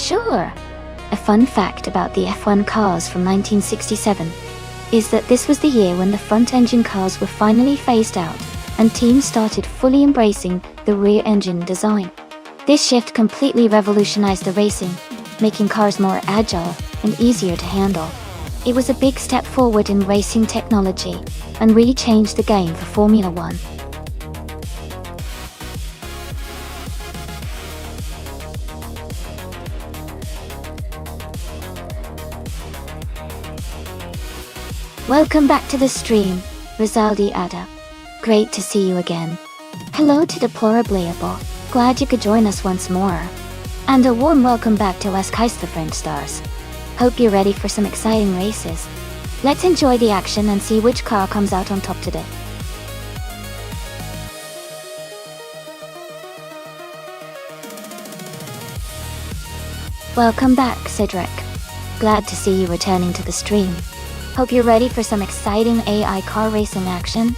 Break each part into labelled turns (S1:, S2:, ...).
S1: Sure. A fun fact about the F1 cars from 1967 is that this was the year when the front-engine cars were finally phased out and teams started fully embracing the rear-engine design. This shift completely revolutionized the racing, making cars more agile and easier to handle. It was a big step forward in racing technology and really changed the game for Formula One. Welcome back to the stream, Rizaldi Ada. Great to see you again. Hello to Deplorableable, glad you could join us once more. And a warm welcome back to Les Keister Friend Stars. Hope you're ready for some exciting races. Let's enjoy the action and see which car comes out on top today. Welcome back, Cedric. Glad to see you returning to the stream. Hope you're ready for some exciting AI car racing action.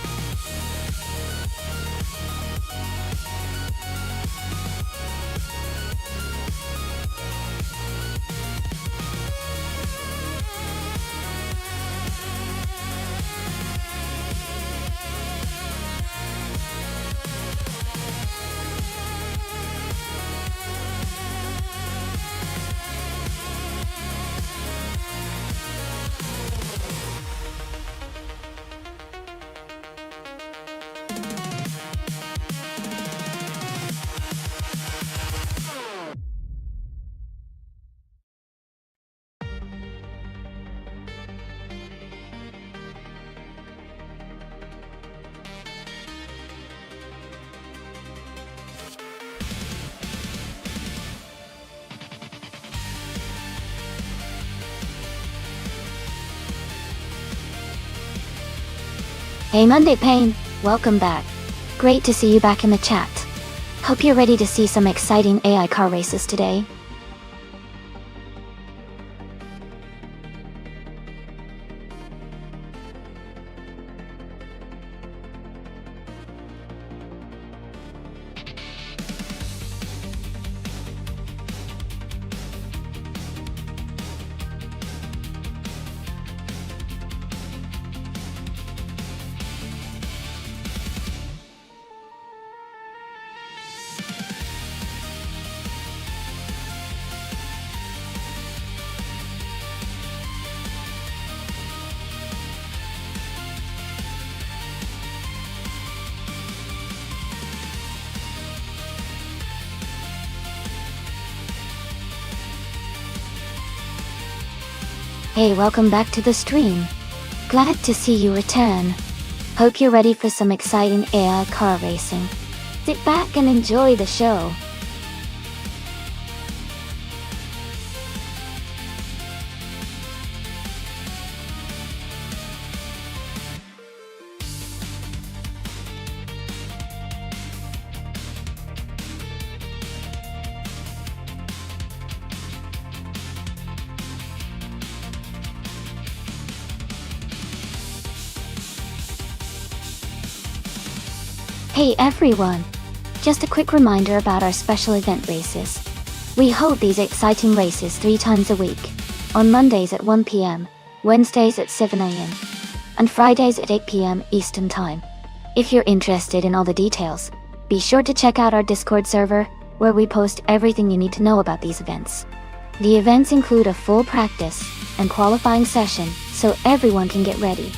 S1: Hey Monday Pain, welcome back. Great to see you back in the chat. Hope you're ready to see some exciting AI car races today. Hey, welcome back to the stream. Glad to see you return. Hope you're ready for some exciting AI car racing. Sit back and enjoy the show. Hey everyone! Just a quick reminder about our special event races. We hold these exciting races 3 times a week, on Mondays at 1 p.m., Wednesdays at 7 a.m., and Fridays at 8 p.m. Eastern Time. If you're interested in all the details, be sure to check out our Discord server, where we post everything you need to know about these events. The events include a full practice and qualifying session so everyone can get ready.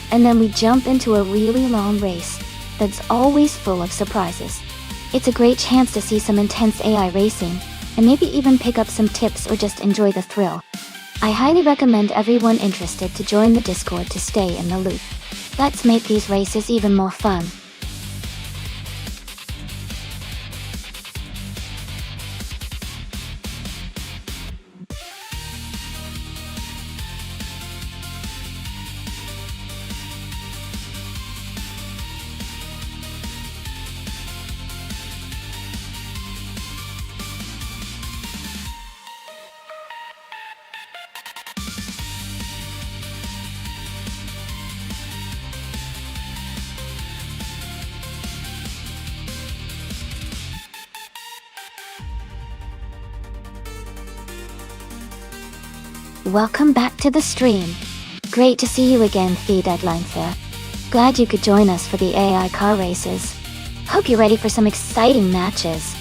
S1: And then we jump into a really long race that's always full of surprises. It's a great chance to see some intense AI racing, and maybe even pick up some tips or just enjoy the thrill. I highly recommend everyone interested to join the Discord to stay in the loop. Let's make these races even more fun. welcome back to the stream. Great to see you again, The Deadline Fair. Glad you could join us for the AI car races. Hope you're ready for some exciting matches.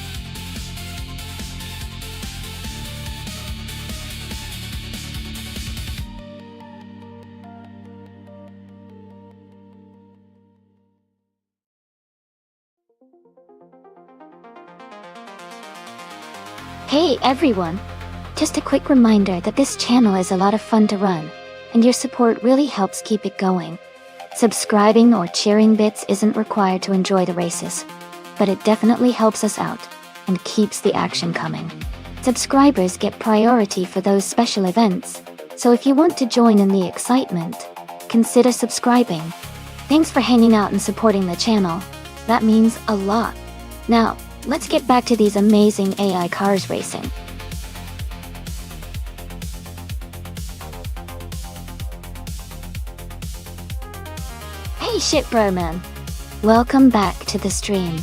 S1: Hey everyone! Just a quick reminder that this channel is a lot of fun to run, and your support really helps keep it going. Subscribing or cheering bits isn't required to enjoy the races, but it definitely helps us out and keeps the action coming. Subscribers get priority for those special events, so if you want to join in the excitement, consider subscribing. Thanks for hanging out and supporting the channel. That means a lot. Now, let's get back to these amazing AI cars racing. Hey Shipbro man! Welcome back to the stream.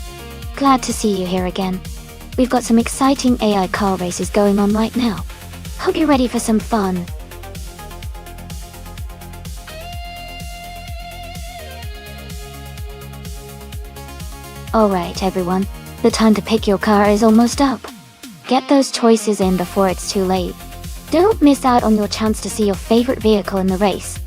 S1: Glad to see you here again. We've got some exciting AI car races going on right now. Hope you're ready for some fun. Alright everyone, the time to pick your car is almost up. Get those choices in before it's too late. Don't miss out on your chance to see your favorite vehicle in the race.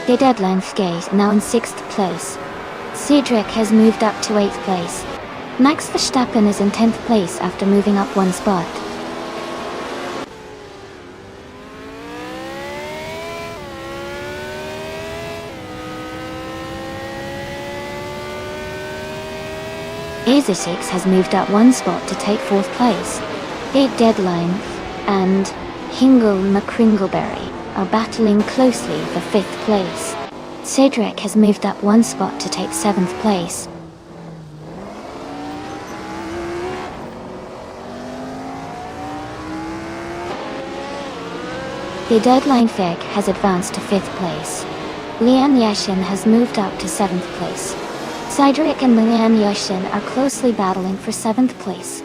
S1: The deadline is now in 6th place. Cedric has moved up to 8th place. Max Verstappen is in 10th place after moving up one spot. Asia6 has moved up one spot to take 4th place. The deadline and Hingle McCringleberry are battling closely for 5th place. Cedric has moved up one spot to take 7th place. The deadline Fig has advanced to 5th place. Lian Yashin has moved up to 7th place. Cedric and Lian Yashin are closely battling for 7th place.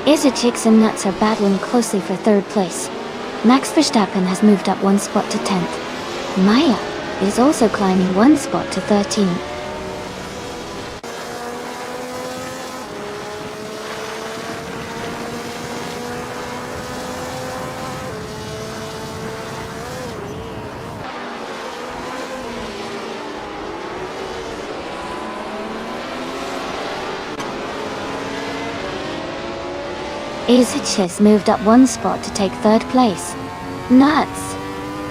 S1: Isachix and Nuts are battling closely for 3rd place. Max Verstappen has moved up one spot to 10th. Maya is also climbing one spot to 13th. Isachix moved up one spot to take 3rd place. Nuts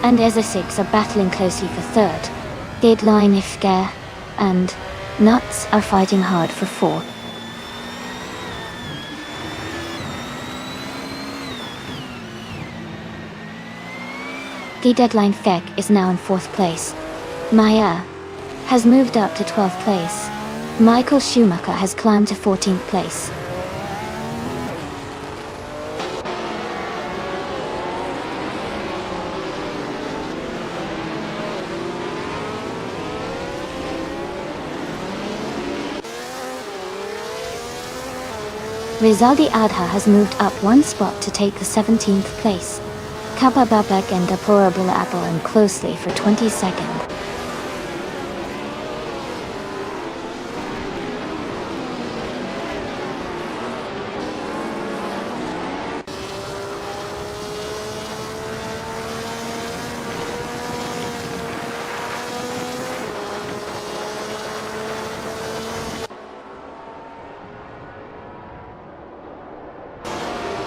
S1: and Isachix are battling closely for 3rd. Deadline Ifgare and Nuts are fighting hard for 4th. The deadline Feg is now in 4th place. Maya has moved up to 12th place. Michael Schumacher has climbed to 14th place. Rizaldi Adha has moved up one spot to take the 17th place. Kappa Babak and Deplorable Apple in closely for 22nd.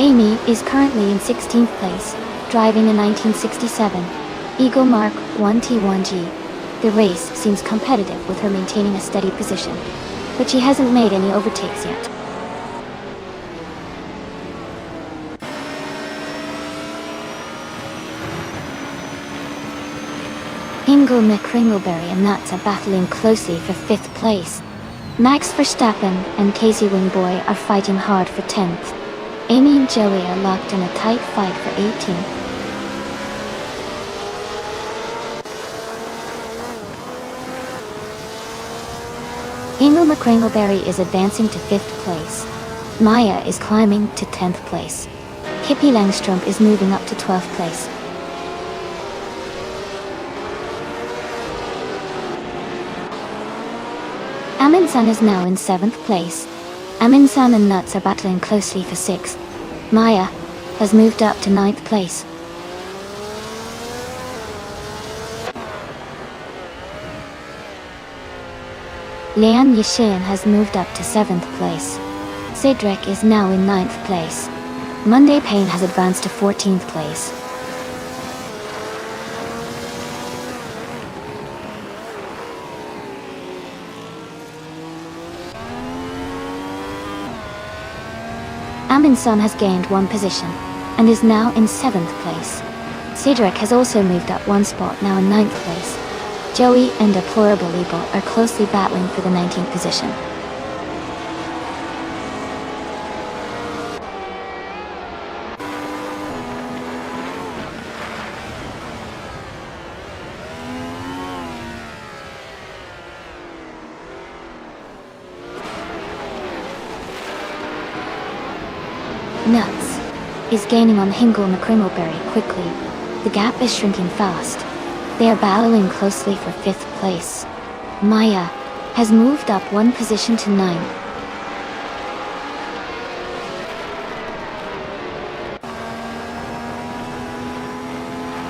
S1: Amy is currently in 16th place, driving a 1967 Eagle Mark 1T1G. The race seems competitive with her maintaining a steady position, but she hasn't made any overtakes yet. Hingle McCringleberry and Nuts are battling closely for 5th place. Max Verstappen and Casey Wingboy are fighting hard for 10th. Amy and Joey are locked in a tight fight for 18th. Hingle McCringleberry is advancing to 5th place. Maya is climbing to 10th place. Hippie Langstrom is moving up to 12th place. Amundsen is now in 7th place. Amundsen and Nuts are battling closely for 6th. Maya has moved up to 9th place. Lian Yashin has moved up to 7th place. Cedric is now in 9th place. Monday Payne has advanced to 14th place. Amundsen has gained one position, and is now in 7th place. Cedric has also moved up one spot, now in 9th place. Joey and Deplorable Evil are closely battling for the 19th position. Nuts is gaining on Hingle McCrimmleberry quickly. The gap is shrinking fast. They are battling closely for 5th place. Maya has moved up 1 position to 9th.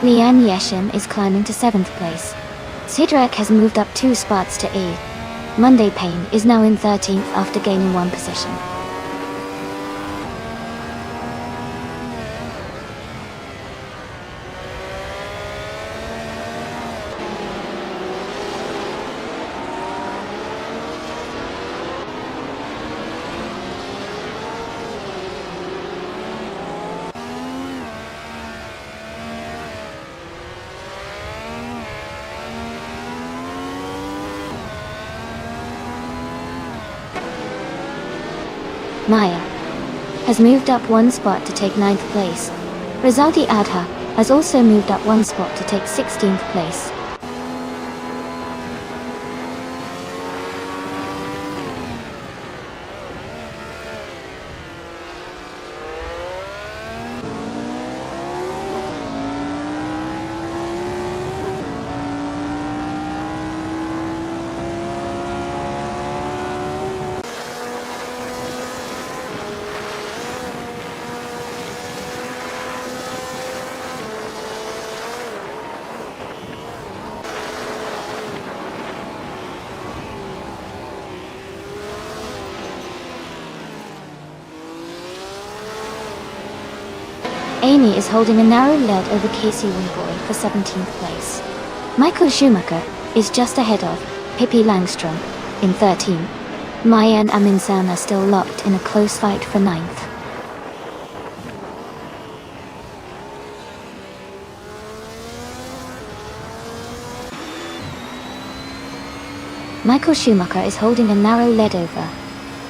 S1: Lian Yeshin is climbing to 7th place. Sidrak has moved up 2 spots to 8th. Monday Payne is now in 13th after gaining 1 position. Maya has moved up 1 spot to take 9th place. Razadi Adha has also moved up 1 spot to take 16th place. Amy is holding a narrow lead over Casey Winboy for 17th place. Michael Schumacher is just ahead of Pippi Langstrom in 13th. Maya and Aminsan are still locked in a close fight for 9th. Michael Schumacher is holding a narrow lead over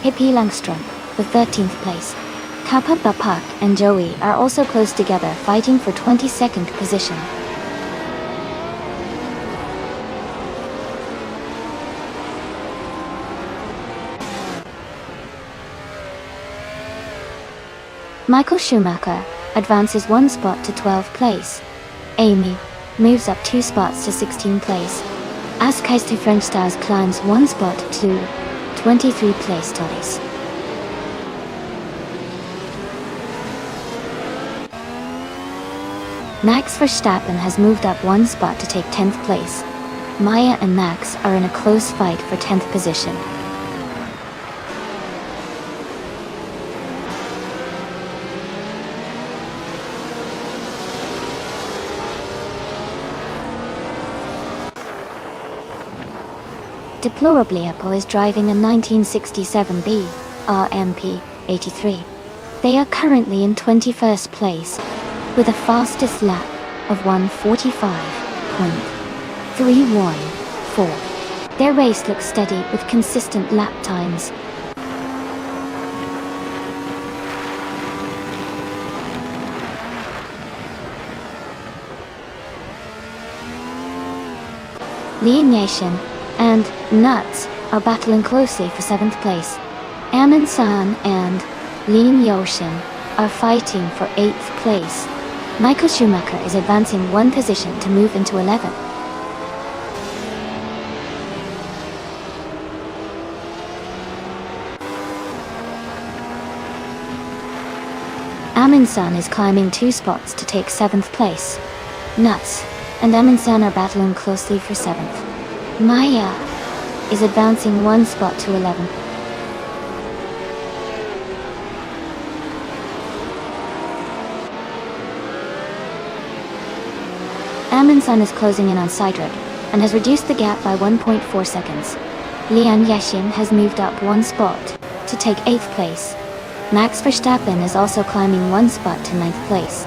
S1: Pippi Langstrom for 13th place. Kappa Bapak and Joey are also close together, fighting for 22nd position. Michael Schumacher advances 1 spot to 12th place. Amy moves up 2 spots to 16th place. As Kaisti French Stars climbs 1 spot to 23rd place twice. Max Verstappen has moved up 1 spot to take 10th place. Maya and Max are in a close fight for 10th position. Deplorably Apple is driving a 1967B RMP 83. They are currently in 21st place, with a fastest lap of 1:45.314. Their race looks steady with consistent lap times. Lian Yashin and Nuts are battling closely for 7th place. Amin San and Lin Yoshin are fighting for 8th place. Michael Schumacher is advancing 1 position to move into 11th. Aminsan is climbing 2 spots to take 7th place. Nuts and Aminsan are battling closely for 7th. Maya is advancing 1 spot to 11th. Aminsan is closing in on Sidrak and has reduced the gap by 1.4 seconds. Lian Yashin has moved up 1 spot to take 8th place. Max Verstappen is also climbing 1 spot to 9th place.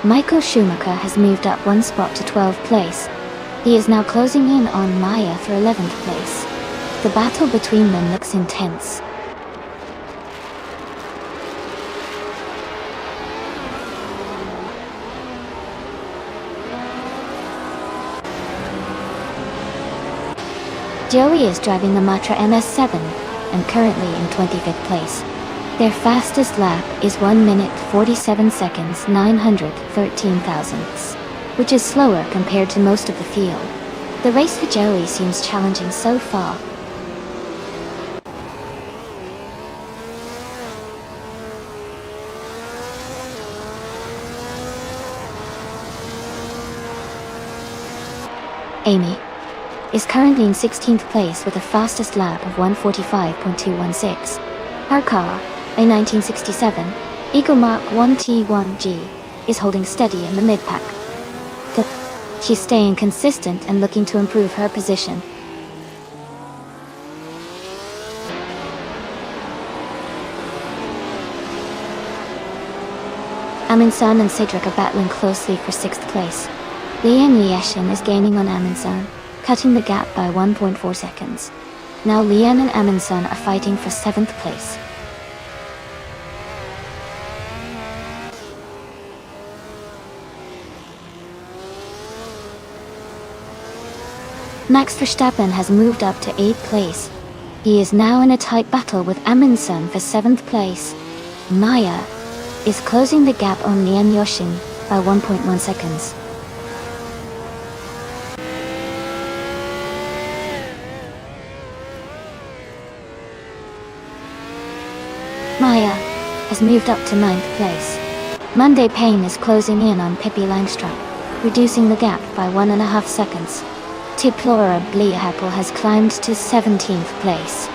S1: Michael Schumacher has moved up 1 spot to 12th place. He is now closing in on Maya for 11th place. The battle between them looks intense. Joey is driving the Matra MS7 and currently in 25th place. Their fastest lap is 1 minute 47 seconds 913 thousandths, which is slower compared to most of the field. The race for Joey seems challenging so far. Amy is currently in 16th place with a fastest lap of 1:45.216. Her car, a 1967 Eagle Mark 1 T1G, is holding steady in the mid-pack. She's staying consistent and looking to improve her position. Amundsen and Cedric are battling closely for 6th place. Lian Yeshin is gaining on Amundsen, cutting the gap by 1.4 seconds. Now Lian and Amundsen are fighting for 7th place. Max Verstappen has moved up to 8th place. He is now in a tight battle with Amundsen for 7th place. Maya is closing the gap on Lian Yeshin by 1.1 seconds. Maya has moved up to 9th place. Monday Payne is closing in on Pippi Langstrup, reducing the gap by 1.5 seconds. Tiplora Bliehapel has climbed to 17th place.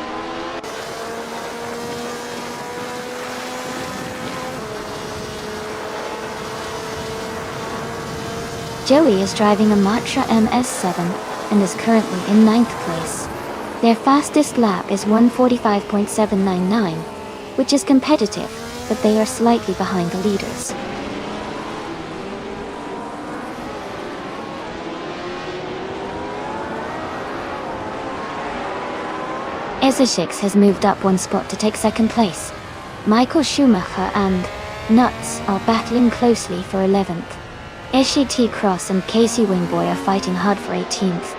S1: Joey is driving a Matra MS7 and is currently in 9th place. Their fastest lap is 1:45.799, which is competitive, but they are slightly behind the leaders. Ezeshix has moved up 1 spot to take 2nd place. Michael Schumacher and Nuts are battling closely for 11th. Eshet Cross and Casey Wingboy are fighting hard for 18th.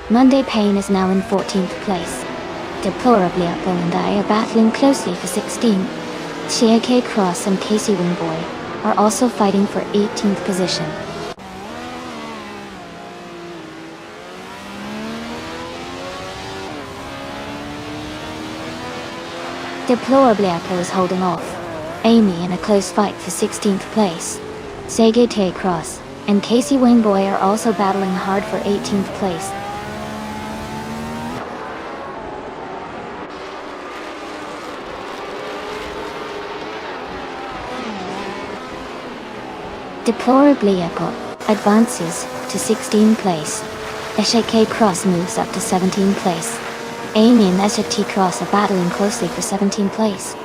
S1: Monday Payne is now in 14th place. Deplorably Apple and I are battling closely for 16th. Chiake Cross and Casey Wingboy are also fighting for 18th position. Deplorably Apple is holding off Amy in a close fight for 16th place. Sagete Cross and Casey Wingboy are also battling hard for 18th place. Deplorably Apple advances to 16th place. Eshek Cross moves up to 17th place. Amy and Eshek Cross are battling closely for 17th place.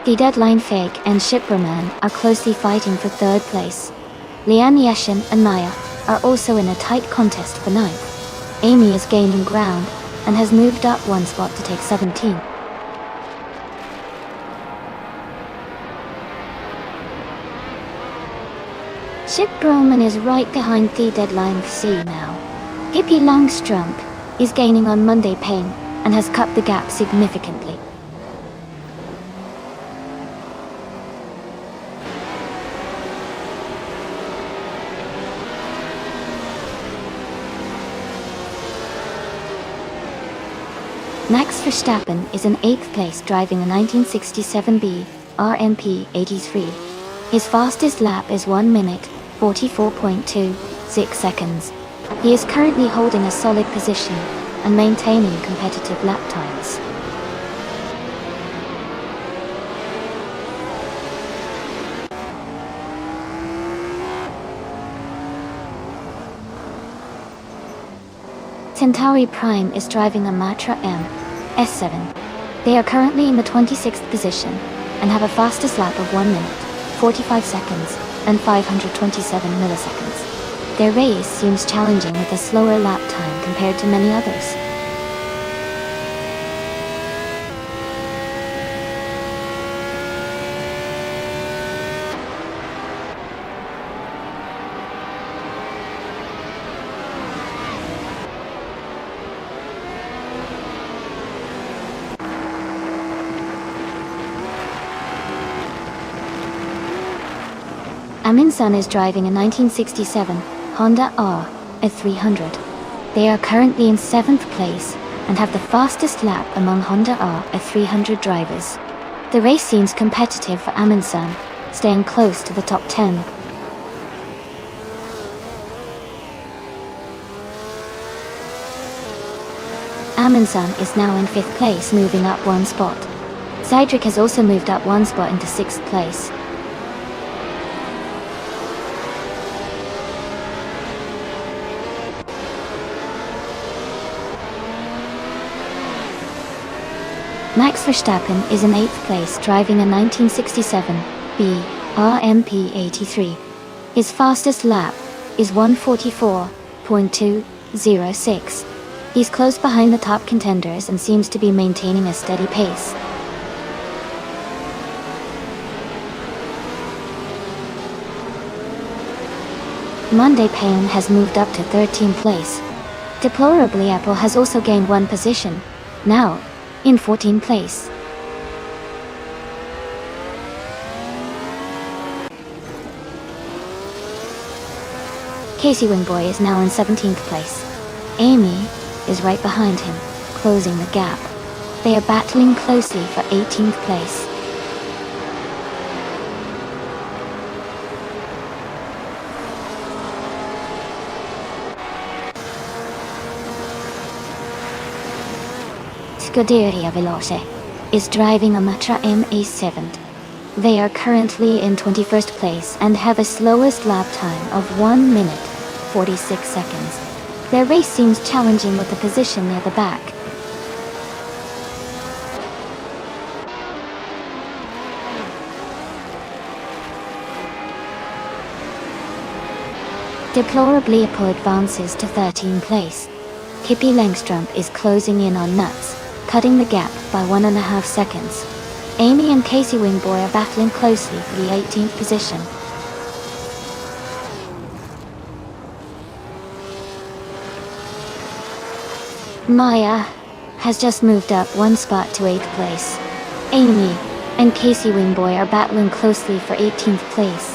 S1: The Deadline Fake and Shipperman are closely fighting for 3rd place. Lian Yeshin and Maya are also in a tight contest for 9th. Amy is gaining ground and has moved up 1 spot to take 17th. Chip Broman is right behind the Deadline C now. Pippi Langstrup is gaining on Monday Payne and has cut the gap significantly. Max Verstappen is in 8th place driving a 1967B RMP 83. His fastest lap is 1 minute 44.26 seconds. He is currently holding a solid position and maintaining competitive lap times. Centauri Prime is driving a Matra M S7 They are currently in the 26th position and have a fastest lap of 1 minute, 45 seconds, and 527 milliseconds. Their race seems challenging with a slower lap time compared to many others. Amin-san is driving a 1967 Honda R at 300. They are currently in 7th place and have the fastest lap among Honda R at 300 drivers. The race seems competitive for Amin-san, staying close to the top 10. Amin-san is now in 5th place, moving up 1 spot. Zydric has also moved up 1 spot into 6th place. Max Verstappen is in 8th place, driving a 1967 B RMP83. His fastest lap is 1:44.206. He's close behind the top contenders and seems to be maintaining a steady pace. Monday Payon has moved up to 13th place. Deplorably, Apple has also gained 1 position, now in 14th place. Casey Wingboy is now in 17th place. Amy is right behind him, closing the gap. They are battling closely for 18th place. Scuderia Veloce is driving a Matra MA7. They are currently in 21st place and have a slowest lap time of 1 minute, 46 seconds. Their race seems challenging with the position near the back. Deplorably, Apple advances to 13th place. Pippi Langstrump is closing in on Nuts, cutting the gap by 1.5 seconds. Amy and Casey Wingboy are battling closely for the 18th position. Maya has just moved up 1 spot to 8th place. Amy and Casey Wingboy are battling closely for 18th place.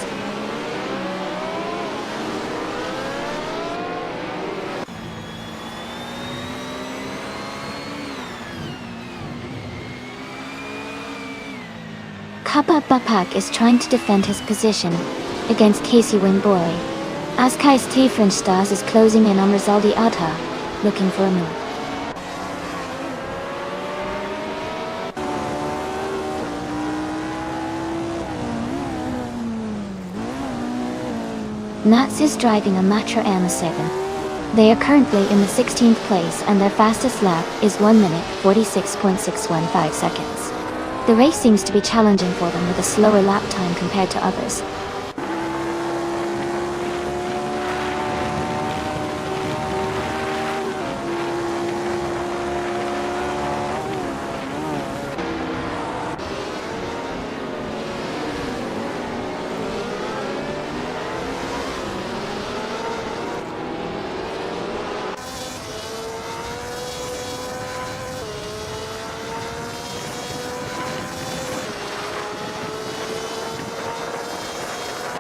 S1: Kappa Bapak is trying to defend his position against Casey Wingboy. Askais T French Stars is closing in on Rizaldi Adha, looking for a move. Nats is driving a Matra M7. They are currently in the 16th place and their fastest lap is 1 minute, 46.615 seconds. The race seems to be challenging for them with a slower lap time compared to others.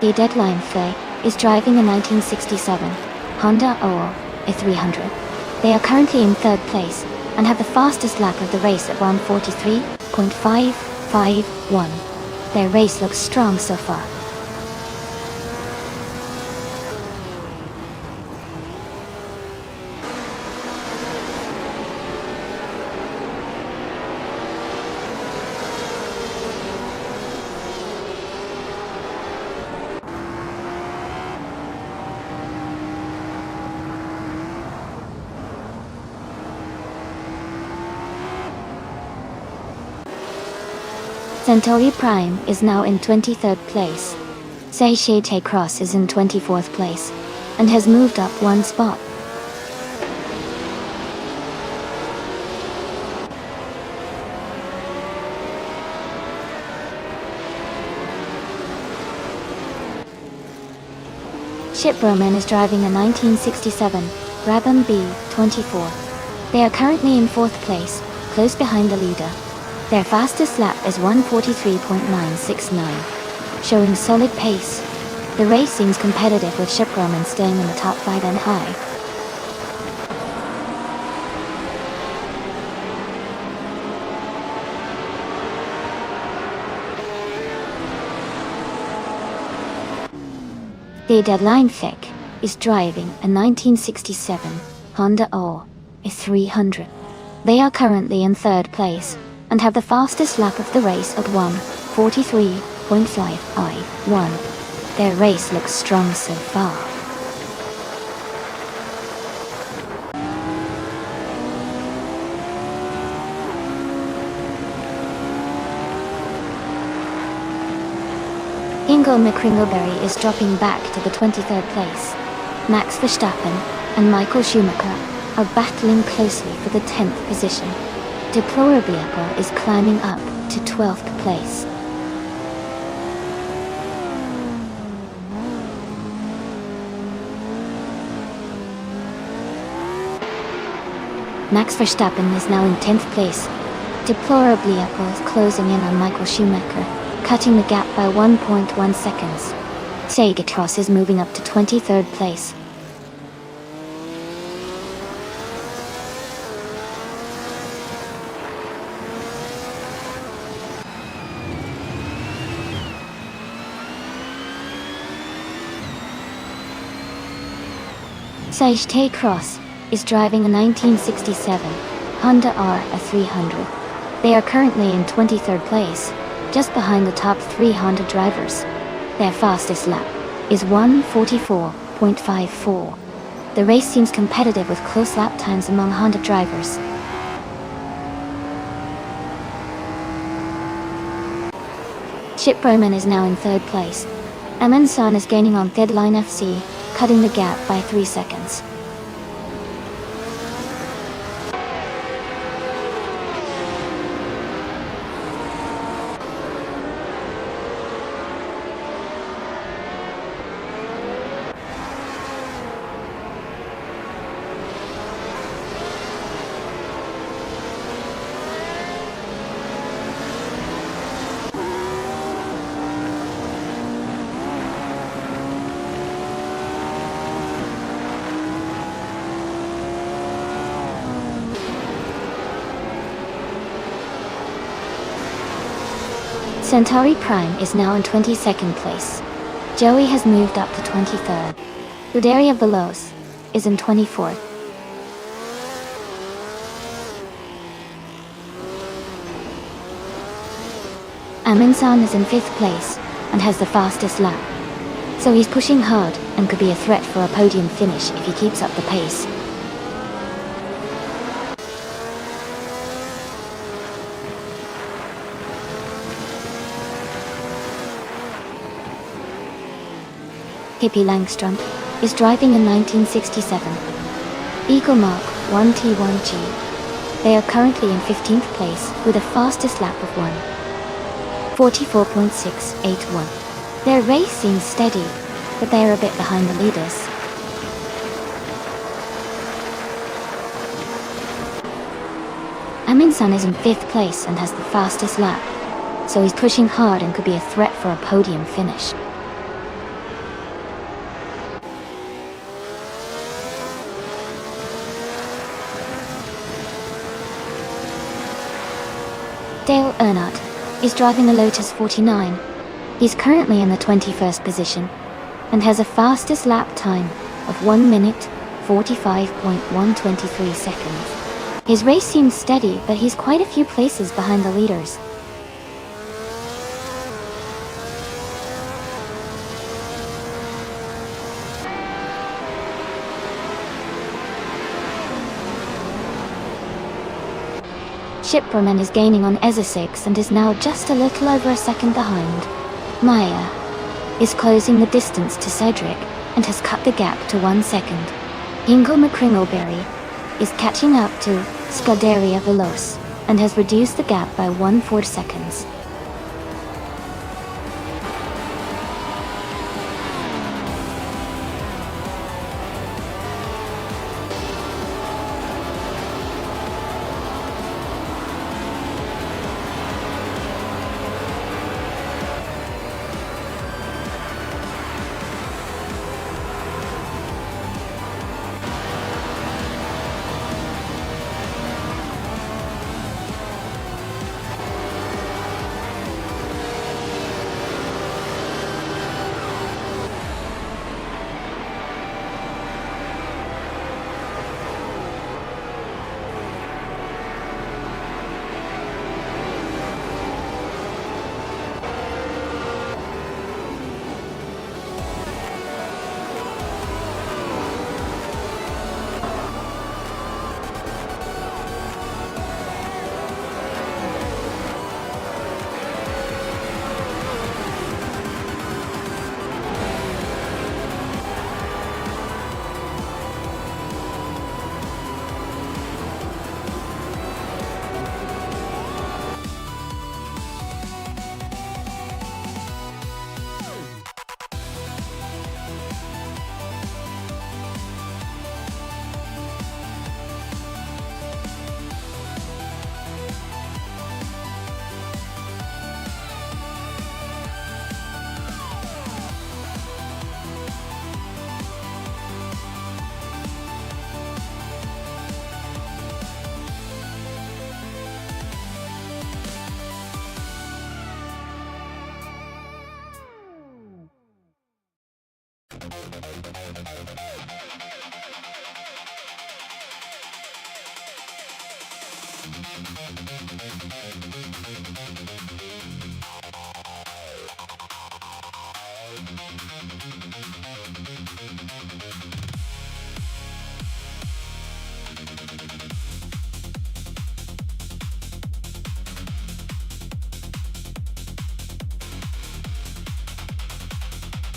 S1: The Deadline Flay is driving a 1967 Honda OR A300. They are currently in 3rd place and have the fastest lap of the race at 1:43.551. Their race looks strong so far. Centauri Prime is now in 23rd place. Seychelles Cross is in 24th place, and has moved up one spot. Shipbroman is driving a 1967 Brabham B24. They are currently in 4th place, close behind the leader. Their fastest lap is 1:43.969, showing solid pace. The race seems competitive with Shipbroman staying in the top 5 and high. The deadline thick is driving a 1967 Honda O300. They are currently in 3rd place and have the fastest lap of the race at 1:43.5I1. Their race looks strong so far. Ingo McCringleberry is dropping back to the 23rd place. Max Verstappen and Michael Schumacher are battling closely for the 10th position. Deplorable is climbing up to 12th place. Max Verstappen is now in 10th place. Deplorable is closing in on Michael Schumacher, cutting the gap by 1.1 seconds. Seychelles is moving up to 23rd place. Seychelles is driving a 1967 Honda R300. They are currently in 23rd place, just behind the top 3 Honda drivers. Their fastest lap is 1:44.54. The race seems competitive with close lap times among Honda drivers. Shipbroman is now in 3rd place. Amundsen is gaining on Deadline FC, cutting the gap by 3 seconds. Centauri Prime is now in 22nd place. Joey has moved up to 23rd. Udaria Veloz is in 24th. Amundsen is in 5th place and has the fastest lap. So he's pushing hard and could be a threat for a podium finish if he keeps up the pace. Hippie Langstrom is driving a 1967 Eagle Mark 1T1G. They are currently in 15th place with a fastest lap of 1:44.681. Their race seems steady, but they are a bit behind the leaders. Amundsen is in 5th place and has the fastest lap, so he's pushing hard and could be a threat for a podium finish. Dale Earnhardt is driving a Lotus 49. He's currently in the 21st position and has a fastest lap time of 1:45.123 seconds. His race seems steady, but he's quite a few places behind the leaders. Shipperman is gaining on Ezesix and is now just a little over a second behind. Maya is closing the distance to Cedric and has cut the gap to 1 second. Ingo McCringleberry is catching up to Scuderia Veloce and has reduced the gap by 1/4 seconds.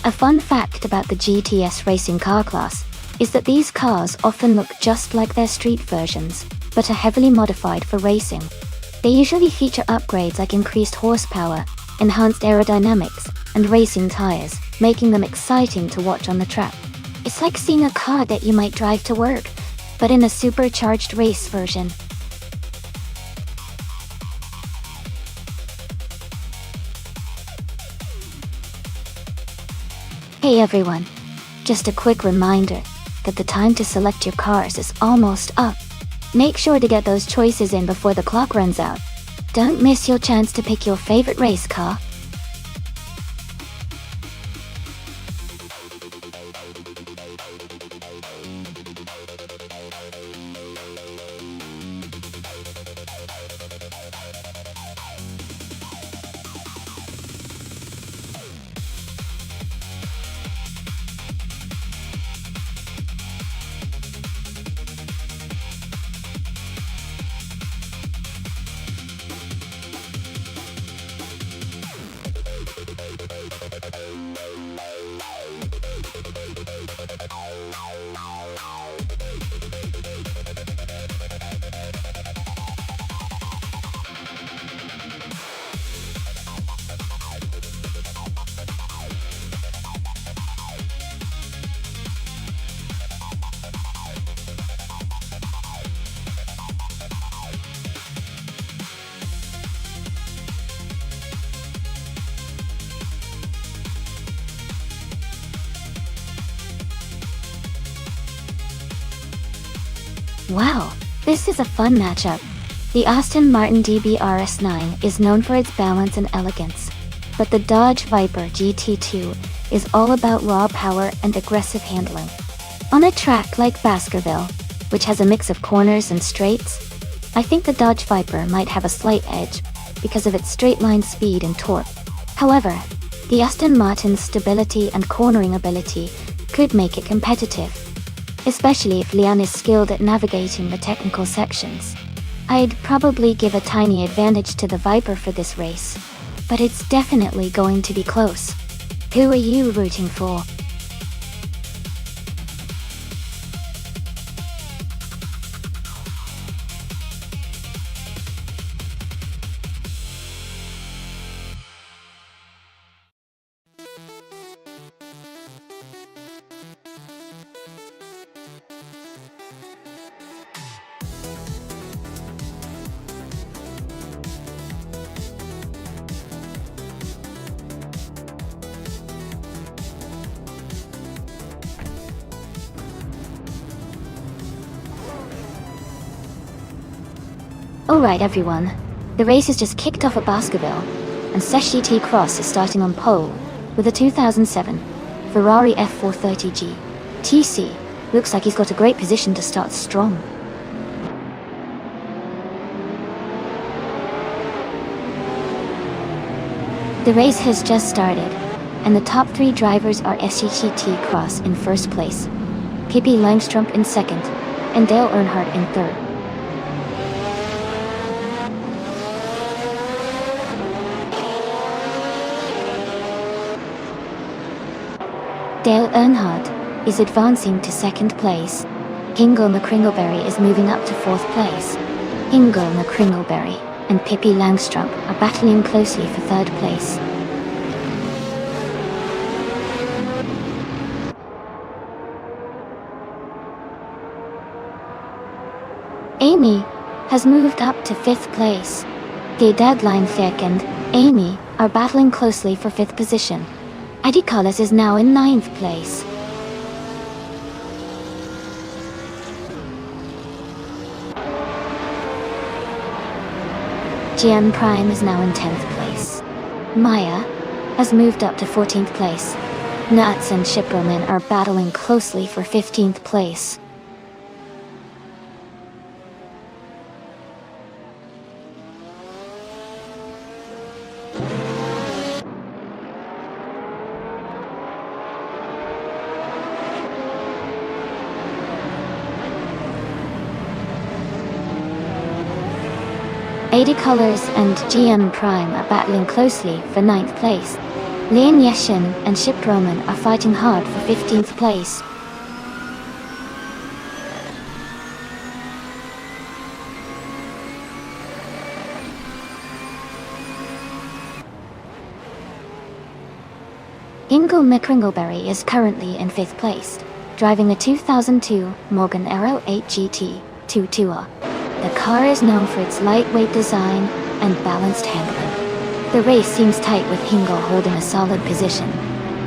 S1: A fun fact about the GTS racing car class is that these cars often look just like their street versions, but are heavily modified for racing. They usually feature upgrades like increased horsepower, enhanced aerodynamics, and racing tires, making them exciting to watch on the track. It's like seeing a car that you might drive to work, but in a supercharged race version. Hey everyone, just a quick reminder that the time to select your cars is almost up. Make sure to get those choices in before the clock runs out. Don't miss your chance to pick your favorite race car. Wow, this is a fun matchup. The Aston Martin DB RS9 is known for its balance and elegance, but the Dodge Viper GT2 is all about raw power and aggressive handling. On a track like Baskerville, which has a mix of corners and straights, I think the Dodge Viper might have a slight edge because of its straight-line speed and torque. However, the Aston Martin's stability and cornering ability could make it competitive, especially if Leon is skilled at navigating the technical sections. I'd probably give a tiny advantage to the Viper for this race, but it's definitely going to be close. Who are you rooting for? Alright everyone, the race has just kicked off at Baskerville, and Seshi T. Cross is starting on pole with a 2007 Ferrari F430G TC. Looks like he's got a great position to start strong. The race has just started, and the top 3 drivers are Seshi T. Cross in first place, Pippi Langstrup in second, and Dale Earnhardt in third. Dale Earnhardt is advancing to second place. Hingo McCringleberry is moving up to fourth place. Hingo McCringleberry and Pippi Langstrup are battling closely for third place. Amy has moved up to fifth place. The Deadline Thick and Amy are battling closely for fifth position. Eddie Cullis is now in ninth place. GM Prime is now in 10th place. Maya has moved up to 14th place. Nuts and Shipperman are battling closely for 15th place. AD Colors and GM Prime are battling closely for 9th place. Lian Yeshin and Ship Roman are fighting hard for 15th place. Hingo McCringleberry is currently in 5th place, driving a 2002 Morgan Aero 8 GT 2 Tour. The car is known for its lightweight design and balanced handling. The race seems tight with Hingo holding a solid position,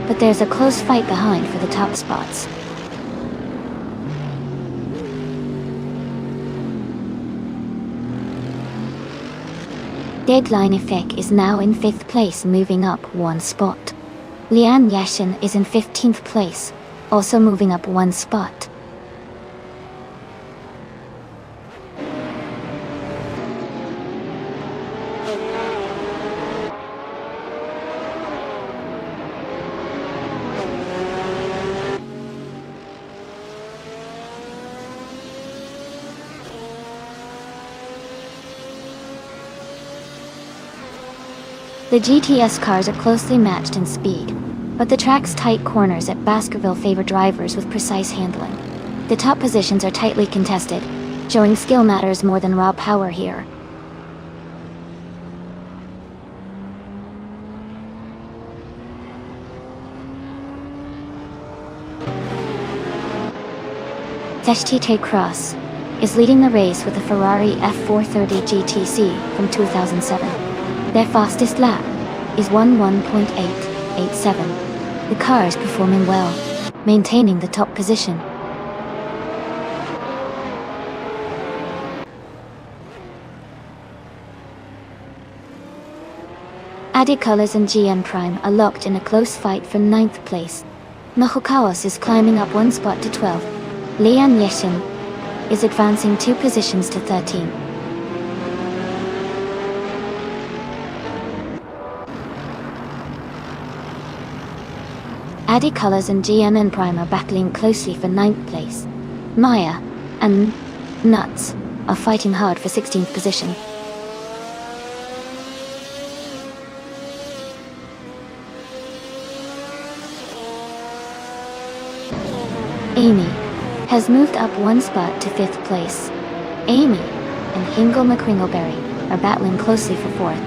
S1: but there's a close fight behind for the top spots. Deadline Effect is now in 5th place, moving up one spot. Lian Yashin is in 15th place, also moving up one spot. The GTS cars are closely matched in speed, but the track's tight corners at Baskerville favor drivers with precise handling. The top positions are tightly contested, showing skill matters more than raw power here. Seshi Cross is leading the race with a Ferrari F430 GTC from 2007. Their fastest lap is 11.887. The car is performing well, maintaining the top position. Adi Colors and GM Prime are locked in a close fight for 9th place. Nohokawas is climbing up one spot to 12th. Lian Yeshin is advancing 2 positions to 13. Adi Colors and GM and Prime are battling closely for 9th place. Maya and Nuts are fighting hard for 16th position. Amy has moved up one spot to 5th place. Amy and Hingle McCringleberry are battling closely for 4th.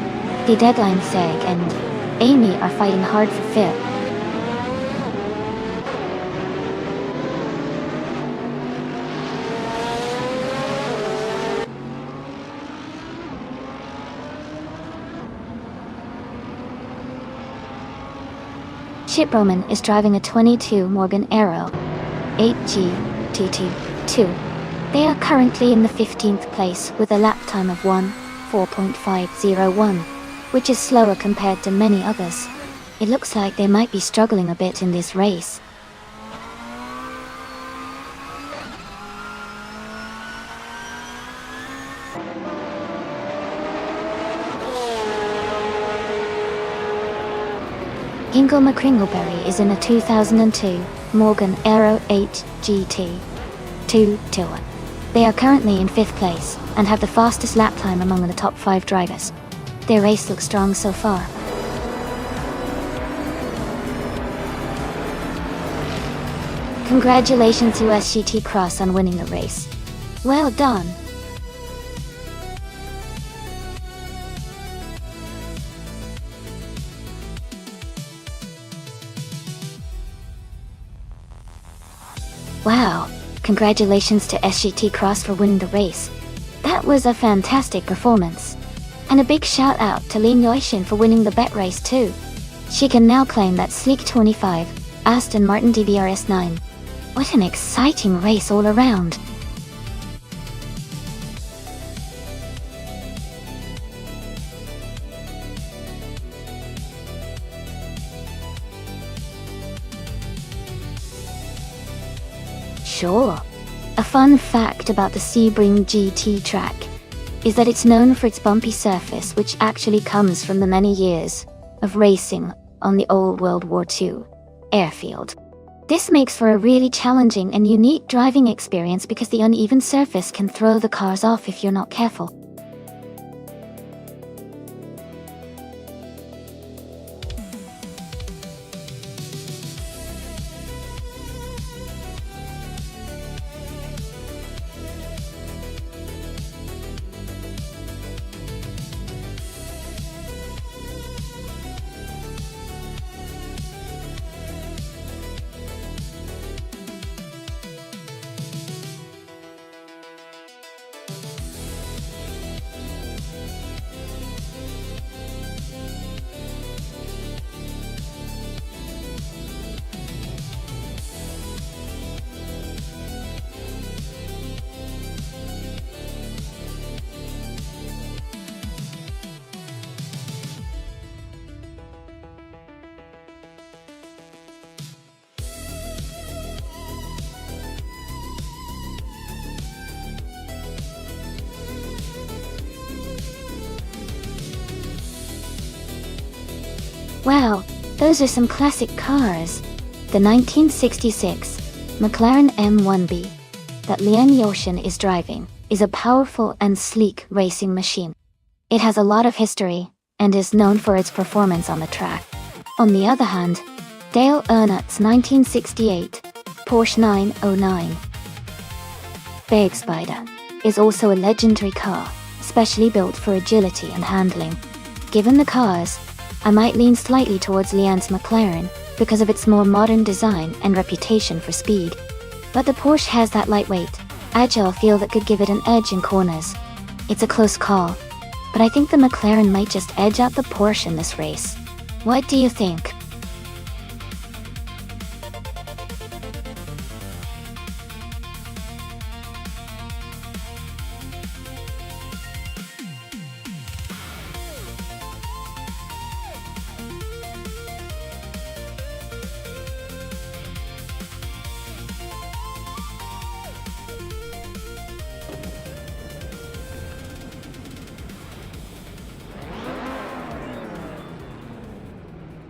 S1: The deadline Sag and Amy are fighting hard for 5th. Chip Roman is driving a 22 Morgan Arrow 8G TT2. They are currently in the 15th place with a lap time of 1:4.501, which is slower compared to many others. It looks like they might be struggling a bit in this race. Hingle McCringleberry is in a 2002 Morgan Arrow 8 GT2 Tour. They are currently in 5th place and have the fastest lap time among the top 5 drivers. Their race looks strong so far. Congratulations to SGT Cross on winning the race. Well done! Wow, congratulations to SGT Cross for winning the race. That was a fantastic performance. And a big shout out to Lin Yoishin for winning the bet race too. She can now claim that sleek 25 Aston Martin DBRS 9. What an exciting race all around. Sure. A fun fact about the Sebring GT track is that it's known for its bumpy surface, which actually comes from the many years of racing on the old World War II airfield. This makes for a really challenging and unique driving experience because the uneven surface can throw the cars off if you're not careful. Wow, those are some classic cars. The 1966 McLaren M1B that Lian Yoshin is driving is a powerful and sleek racing machine. It has a lot of history and is known for its performance on the track. On the other hand, Dale Earnhardt's 1968 Porsche 909 Big Spider is also a legendary car, specially built for agility and handling. Given the cars, I might lean slightly towards Lian's McLaren because of its more modern design and reputation for speed. But the Porsche has that lightweight, agile feel that could give it an edge in corners. It's a close call, but I think the McLaren might just edge out the Porsche in this race. What do you think?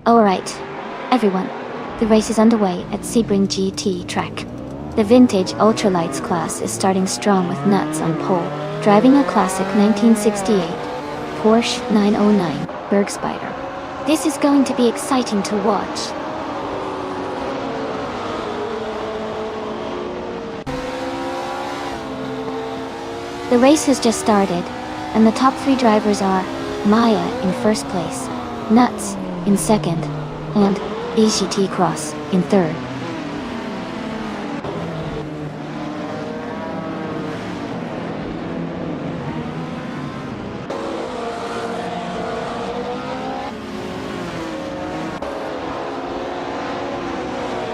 S1: Alright, everyone, the race is underway at Sebring GT track. The vintage ultralights class is starting strong with Nuts on pole. driving a classic 1968 Porsche 909 Bergspider. This is going to be exciting to watch. The race has just started, and the top 3 drivers are Maya in first place, Nuts in second, and ECT Cross in third.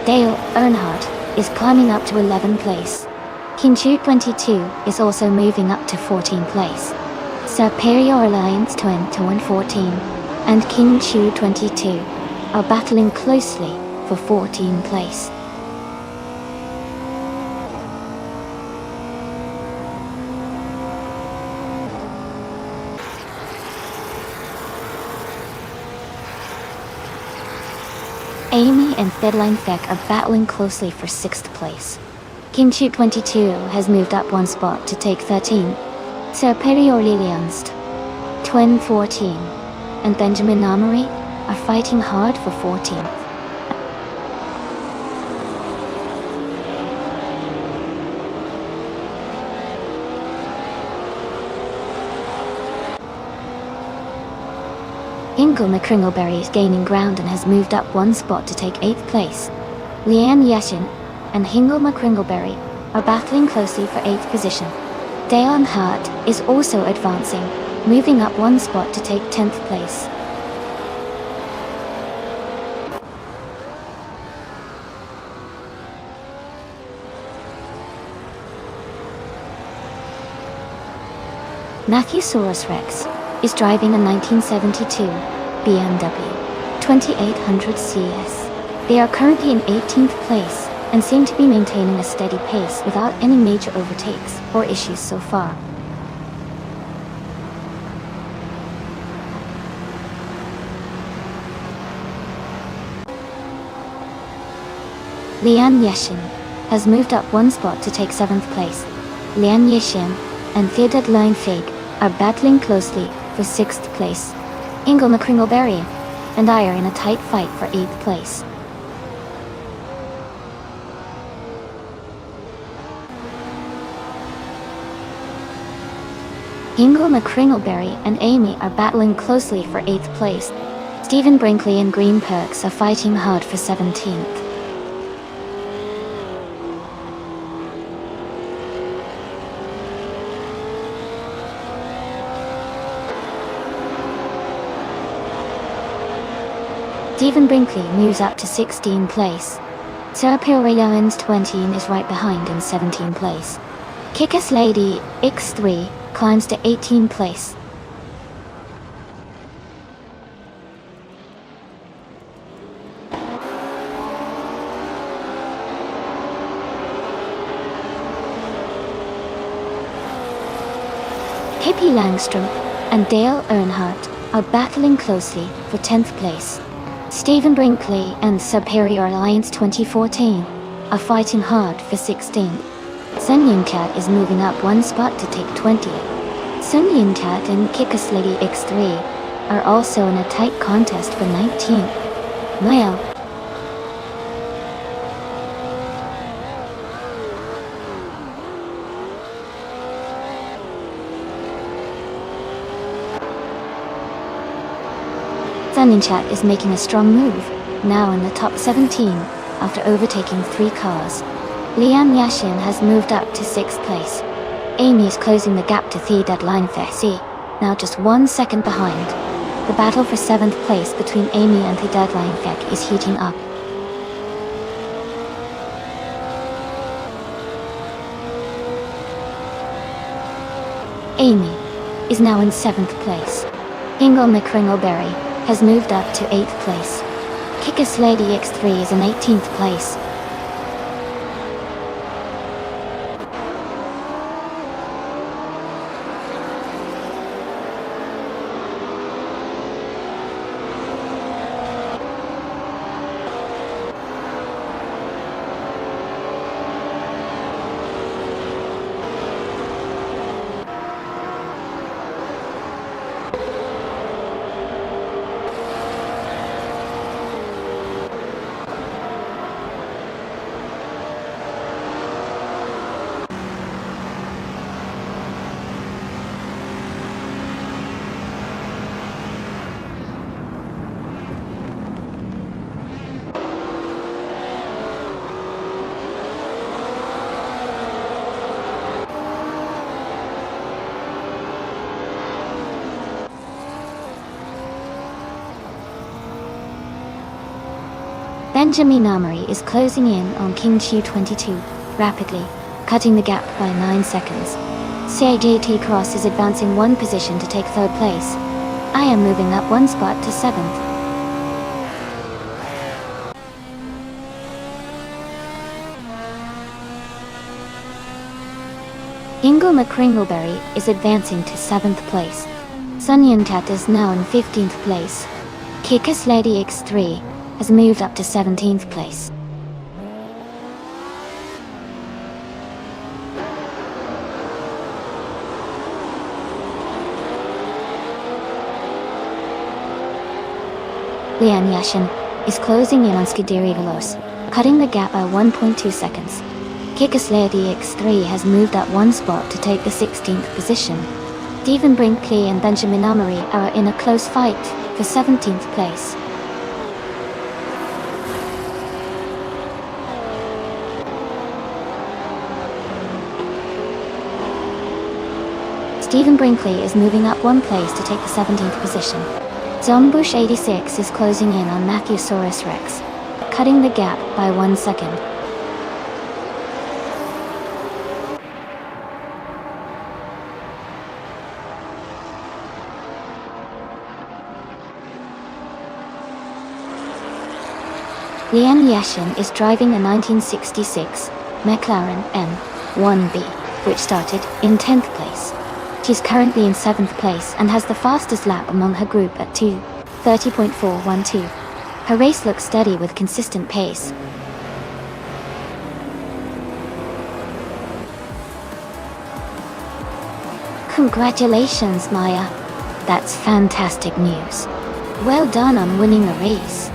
S1: Dale Earnhardt is climbing up to 11th place. Kinchu 22 is also moving up to 14th place. Superior Alliance 2014 and Kinchu 22 are battling closely for 14th place. Amy and Deadline Feck are battling closely for 6th place. Kinchu 22 has moved up 1 spot to take 13. Superior Lilianst 2014 and Benjamin Amory are fighting hard for 14th. Ingle McCringleberry is gaining ground and has moved up 1 spot to take 8th place. Leanne Yeshin and Hingle McCringleberry are battling closely for 8th position. Dale Earnhardt is also advancing, moving up 1 spot to take 10th place. Matthewsaurus Rex is driving a 1972 BMW 2800 CS. They are currently in 18th place and seem to be maintaining a steady pace without any major overtakes or issues so far. Leanne Yeshin has moved up 1 spot to take 7th place. Leanne Yeshin and Theodore Leinfeg are battling closely for 6th place. Ingle McCringleberry and I are in a tight fight for 8th place. Ingle McCringleberry and Amy are battling closely for 8th place. Stephen Brinkley and Green Perks are fighting hard for 17th. Stephen Brinkley moves up to 16th place. Superior Owens 20 is right behind in 17th place. Kick-Ass Lady X3 climbs to 18th place. Pippi Langstrom and Dale Earnhardt are battling closely for 10th place. Stephen Brinkley and Superior Alliance 2014 are fighting hard for 16th. Sun Yuncat is moving up 1 spot to take 20th. Sun Yuncat and Kick-Ass Lady X3 are also in a tight contest for 19th. Well, Sunnychat is making a strong move, now in the top 17, after overtaking 3 cars. Leanne Yashin has moved up to 6th place. Amy is closing the gap to the deadline Fessi, now just 1 second behind. The battle for 7th place between Amy and the deadline Feck is heating up. Amy is now in 7th place. Ingle McCringleberry has moved up to 8th place. Kick-Ass Lady X3 is in 18th place. Benjamin Amari is closing in on King Chu 22, rapidly, cutting the gap by 9 seconds. CAJT Cross is advancing 1 position to take 3rd place. I am moving up 1 spot to 7th. Ingo McCringleberry is advancing to 7th place. Sunyan Tat is now in 15th place. Kikas Lady X3 has moved up to 17th place. Lian Yashin is closing in on Skidiri Veloz, cutting the gap by 1.2 seconds. Kikas Lady X3 has moved up 1 spot to take the 16th position. Stephen Brinkley and Benjamin Amari are in a close fight for 17th place. Stephen Brinkley is moving up 1 place to take the 17th position. Zombush 86 is closing in on Matthewsaurus Rex, cutting the gap by 1 second. Lian Yashin is driving a 1966 McLaren M1B, which started in 10th place. She's currently in 7th place and has the fastest lap among her group at 2:30.412. Her race looks steady with consistent pace. Congratulations, Maya. That's fantastic news. Well done on winning the race.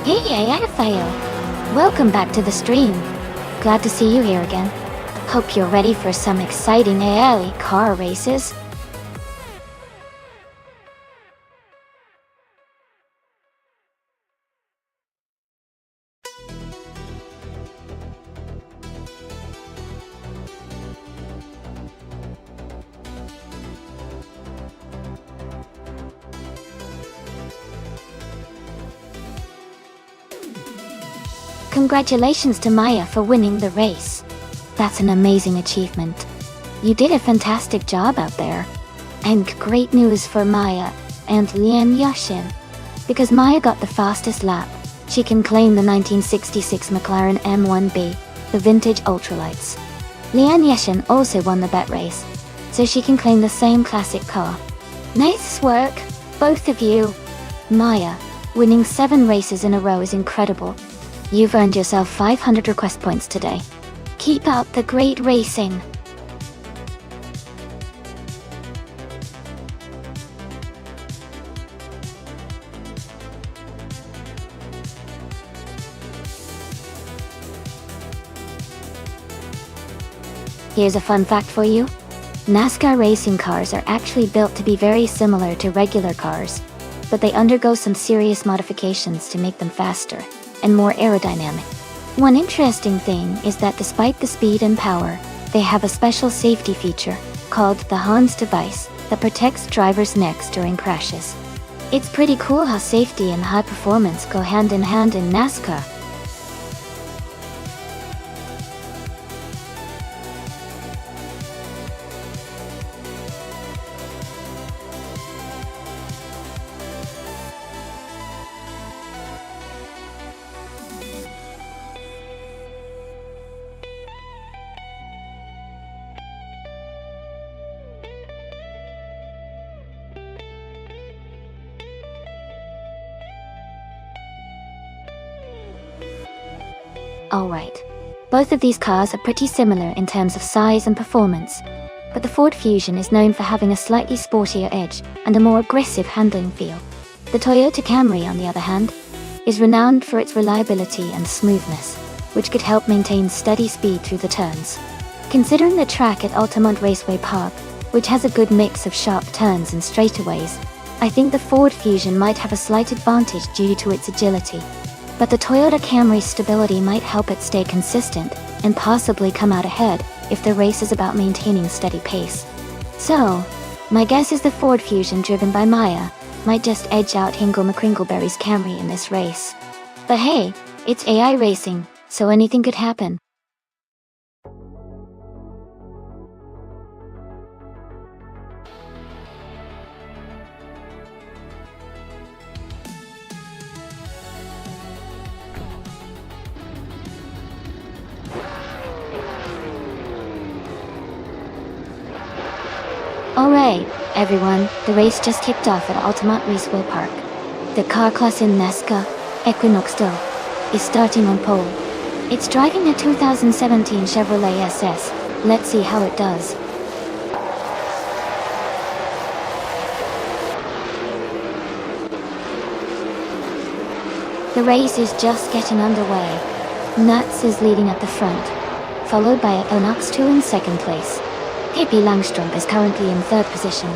S1: Hey Raphael! Welcome back to the stream. Glad to see you here again. Hope you're ready for some exciting ALE car races. Congratulations to Maya for winning the race. That's an amazing achievement. You did a fantastic job out there. And great news for Maya and Lian Yashin. Because Maya got the fastest lap, she can claim the 1966 McLaren M1B, the vintage ultralights. Lian Yashin also won the bet race, so she can claim the same classic car. Nice work, both of you. Maya, winning 7 races in a row is incredible. You've earned yourself 500 request points today. Keep up the great racing. Here's a fun fact for you. NASCAR racing cars are actually built to be very similar to regular cars, but they undergo some serious modifications to make them faster and more aerodynamic. One interesting thing is that despite the speed and power, they have a special safety feature called the Hans device that protects drivers' necks during crashes. It's pretty cool how safety and high performance go hand in hand in NASCAR. Alright. Both of these cars are pretty similar in terms of size and performance, but the Ford Fusion is known for having a slightly sportier edge and a more aggressive handling feel. The Toyota Camry, on the other hand, is renowned for its reliability and smoothness, which could help maintain steady speed through the turns. Considering the track at Altamont Raceway Park, which has a good mix of sharp turns and straightaways, I think the Ford Fusion might have a slight advantage due to its agility. But the Toyota Camry's stability might help it stay consistent and possibly come out ahead if the race is about maintaining steady pace. So, my guess is the Ford Fusion driven by Maya might just edge out Hingle McCringleberry's Camry in this race. But hey, it's AI racing, so anything could happen. Alright, everyone, the race just kicked off at Altamont Raceway Park. The car class in NASCAR, Equinox still, is starting on pole. It's driving a 2017 Chevrolet SS. Let's see how it does. The race is just getting underway. Nuts is leading at the front, followed by Equinox 2 in second place. Pippi Langstrom is currently in third position.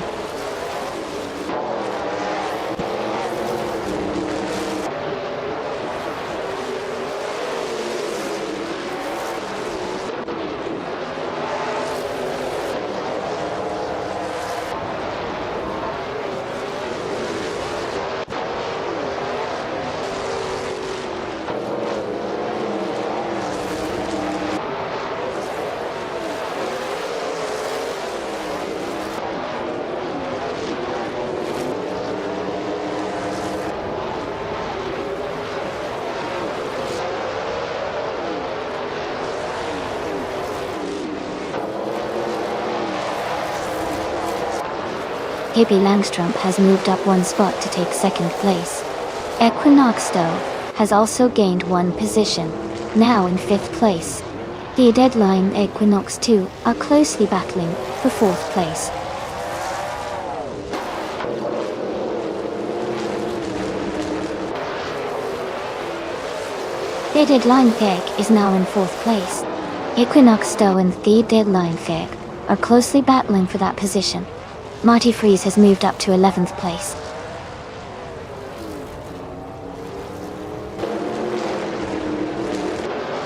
S1: Pippi Langstrom has moved up one spot to take second place. Equinox though has also gained one position, now in fifth place. The Deadline Equinox 2 are closely battling for fourth place. The Deadline Feg is now in fourth place. Equinox Stowe and the Deadline Feg are closely battling for that position. Marty Freeze has moved up to 11th place.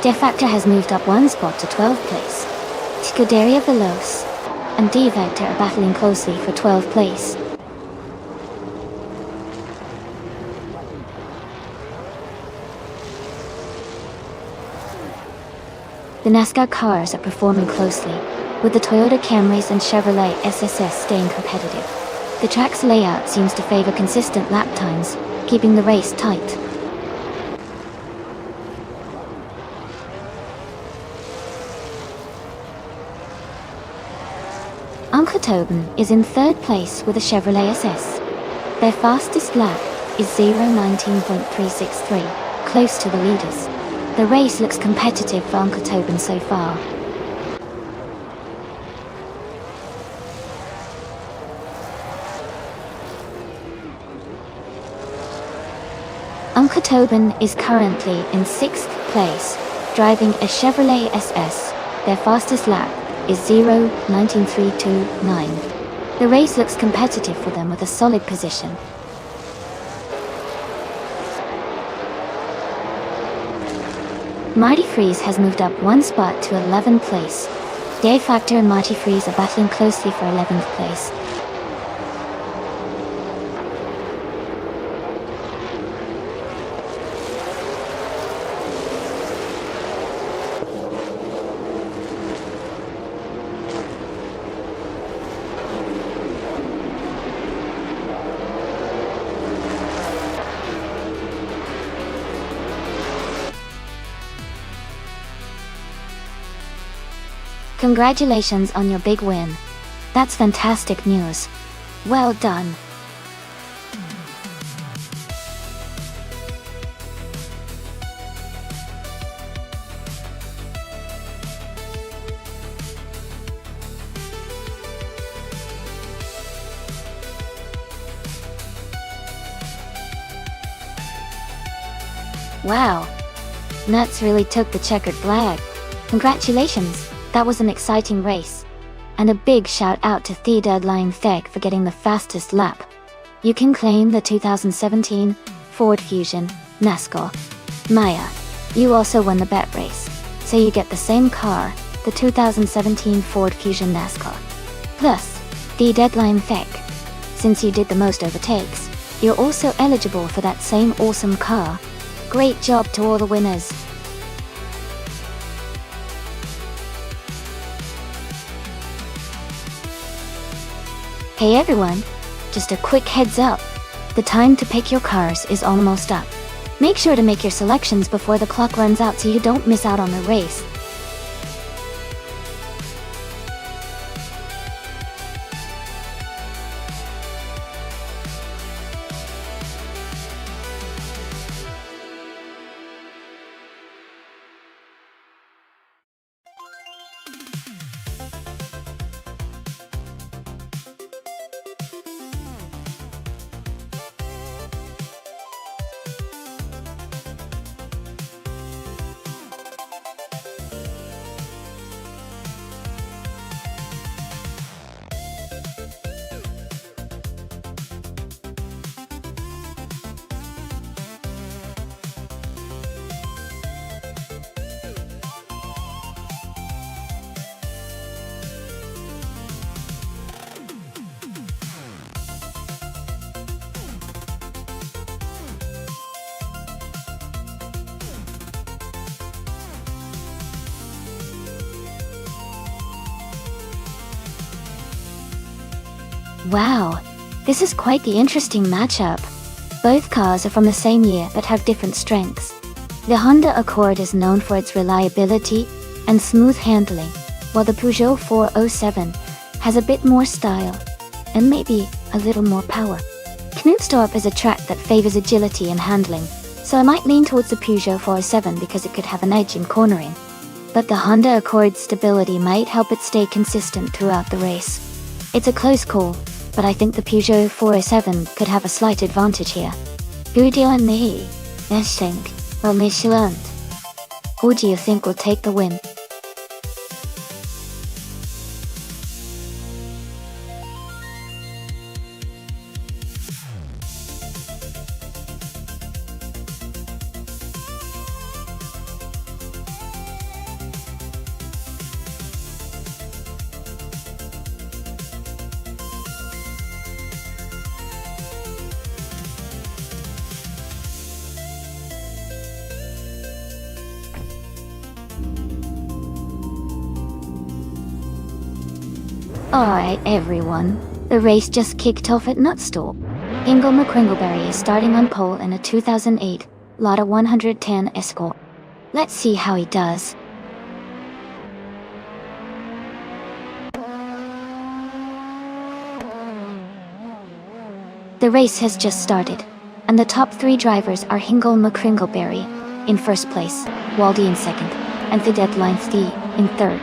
S1: Defactor has moved up one spot to 12th place. Scuderia Veloce and D-Vector are battling closely for 12th place. The NASCAR cars are performing closely, with the Toyota Camrys and Chevrolet SSS staying competitive. The track's layout seems to favor consistent lap times, keeping the race tight. Uncle Tobin is in third place with a Chevrolet SS. Their fastest lap is 0:19.363, close to the leaders. The race looks competitive for Uncle Tobin so far. Uncle Tobin is currently in 6th place, driving a Chevrolet SS. Their fastest lap is 0:19.329. The race looks competitive for them with a solid position. Marty Freeze has moved up one spot to 11th place. Dave Factor and Marty Freeze are battling closely for 11th place. Congratulations on your big win. That's fantastic news. Well done. Wow, Nuts really took the checkered flag. Congratulations, that was an exciting race. And a big shout out to the Deadline Theg for getting the fastest lap. You can claim the 2017 Ford Fusion NASCAR. Maya, you also won the bet race, so you get the same car, the 2017 Ford Fusion NASCAR. Plus, the Deadline Theg. Since you did the most overtakes, you're also eligible for that same awesome car. Great job to all the winners. Hey everyone, just a quick heads up. The time to pick your cars is almost up. Make sure to make your selections before the clock runs out so you don't miss out on the race. Wow, this is quite the interesting matchup. Both cars are from the same year but have different strengths. The Honda Accord is known for its reliability and smooth handling, while the Peugeot 407 has a bit more style and maybe a little more power. Nonstop is a track that favors agility and handling, so I might lean towards the Peugeot 407 because it could have an edge in cornering. But the Honda Accord's stability might help it stay consistent throughout the race. It's a close call, but I think the Peugeot 407 could have a slight advantage here. Who do you think will Michelin? Who do you think will take the win? Alright everyone, the race just kicked off at Nonstop. Ingle McCringleberry is starting on pole in a 2008 Lotta 110 Escort. Let's see how he does. The race has just started, and the top three drivers are Hingle McCringleberry in first place, Waldy in second, and the Deadline Thee in third.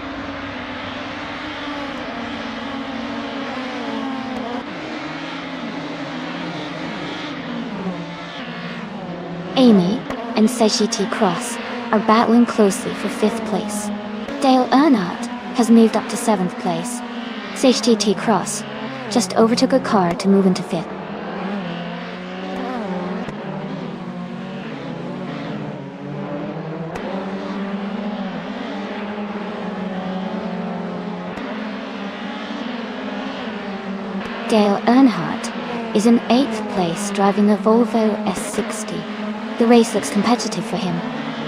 S1: Amy and Sejiti Cross are battling closely for 5th place. Dale Earnhardt has moved up to 7th place. Sejiti Cross just overtook a car to move into 5th. Dale Earnhardt is in 8th place driving a Volvo S60. The race looks competitive for him,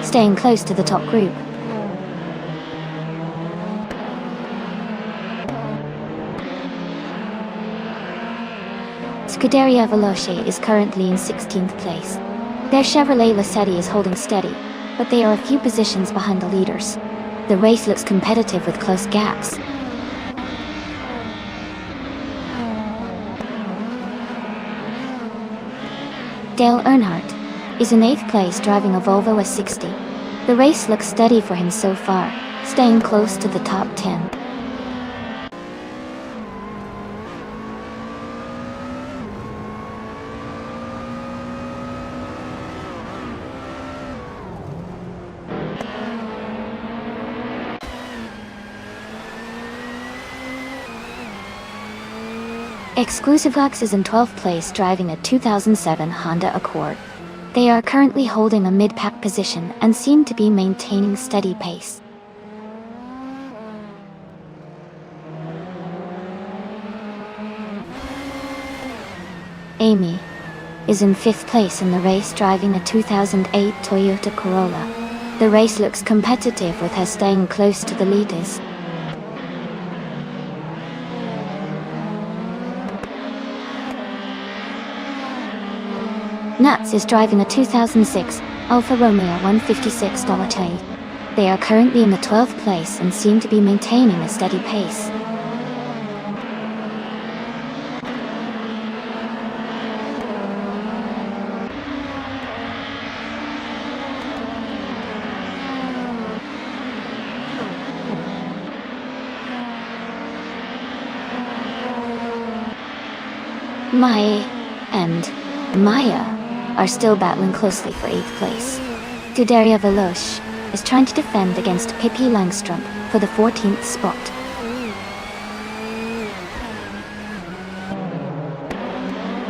S1: staying close to the top group. Scuderia Veloce is currently in 16th place. Their Chevrolet Lacetti is holding steady, but they are a few positions behind the leaders. The race looks competitive with close gaps. Dale Earnhardt is in 8th place driving a Volvo S60. The race looks steady for him so far, staying close to the top 10. Exclusivox is in 12th place driving a 2007 Honda Accord. They are currently holding a mid-pack position and seem to be maintaining steady pace. Amy is in 5th place in the race driving a 2008 Toyota Corolla. The race looks competitive with her staying close to the leaders. Nuts is driving a 2006 Alfa Romeo 156 T. They are currently in the 12th place and seem to be maintaining a steady pace. Mai and Maya are still battling closely for 8th place. Guderia Veloce is trying to defend against Pippi Langstrup for the 14th spot.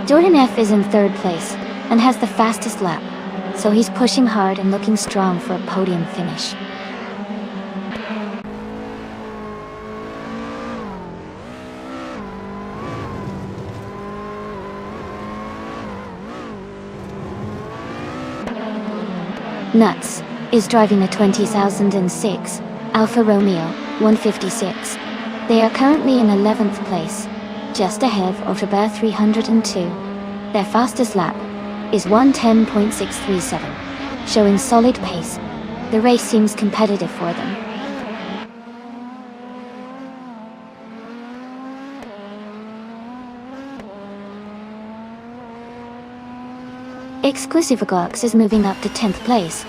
S1: Jordan F is in 3rd place and has the fastest lap, so he's pushing hard and looking strong for a podium finish. Nuts is driving a 2006 Alfa Romeo 156. They are currently in 11th place, just ahead of Autobahn 302. Their fastest lap is 1:10.637, showing solid pace. The race seems competitive for them. Exclusivox is moving up to 10th place.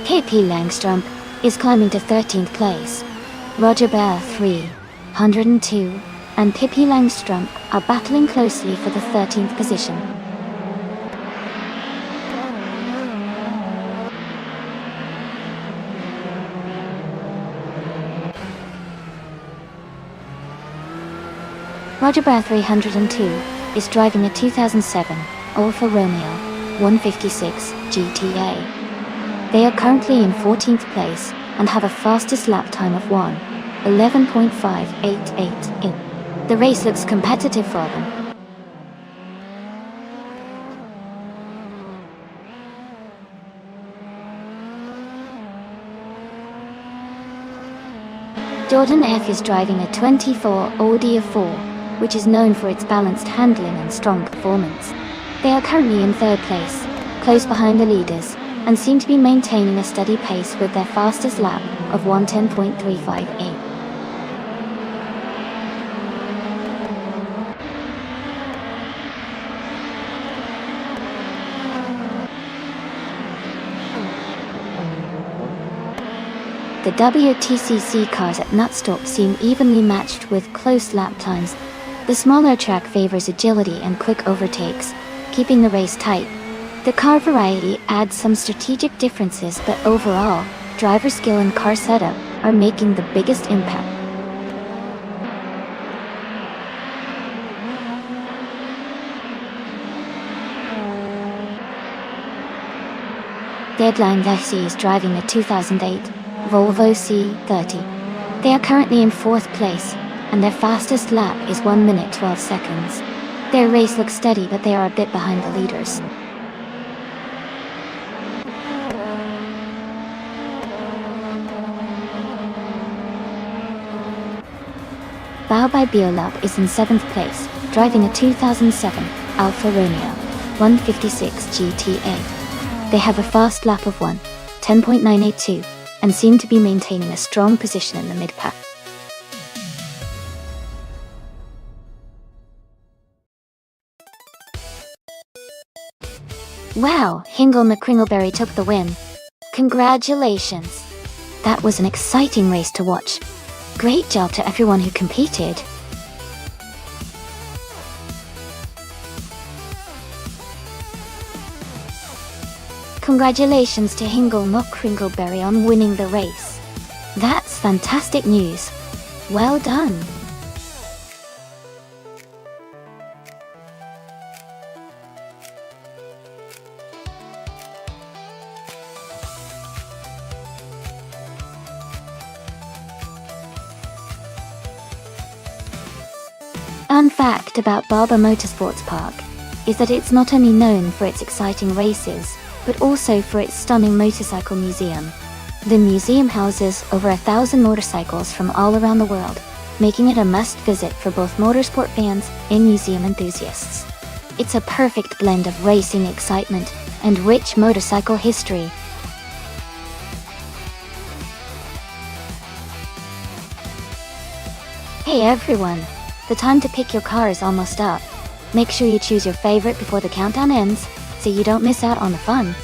S1: Pippi Langstrup is climbing to 13th place. Roger Bear 302 and Pippi Langstrup are battling closely for the 13th position. Roger Bear 302 is driving a 2007 Alfa Romeo 156 GTA. They are currently in 14th place and have a fastest lap time of 1:11.588. The race looks competitive for them. Jordan F is driving a 24 Audi A4, which is known for its balanced handling and strong performance. They are currently in 3rd place, close behind the leaders, and seem to be maintaining a steady pace with their fastest lap of 1:10.358. The WTCC cars at Nonstop seem evenly matched with close lap times. The smaller track favors agility and quick overtakes, keeping the race tight. The car variety adds some strategic differences, but overall, driver skill and car setup are making the biggest impact. Deadline FC is driving a 2008 Volvo C30. They are currently in 4th place, and their fastest lap is 1 minute 12 seconds. Their race looks steady, but they are a bit behind the leaders. Bao by Biolab is in 7th place, driving a 2007 Alfa Romeo 156 GTA. They have a fast lap of 1:10.982 and seem to be maintaining a strong position in the mid-pack. Wow, Hingle McCringleberry took the win. Congratulations! That was an exciting race to watch. Great job to everyone who competed. Congratulations to Hingle McCringleberry on winning the race. That's fantastic news. Well done. Fun fact about Barber Motorsports Park is that it's not only known for its exciting races, but also for its stunning motorcycle museum. The museum houses over 1,000 motorcycles from all around the world, making it a must-visit for both motorsport fans and museum enthusiasts. It's a perfect blend of racing excitement and rich motorcycle history. Hey everyone! The time to pick your car is almost up. Make sure you choose your favorite before the countdown ends, so you don't miss out on the fun.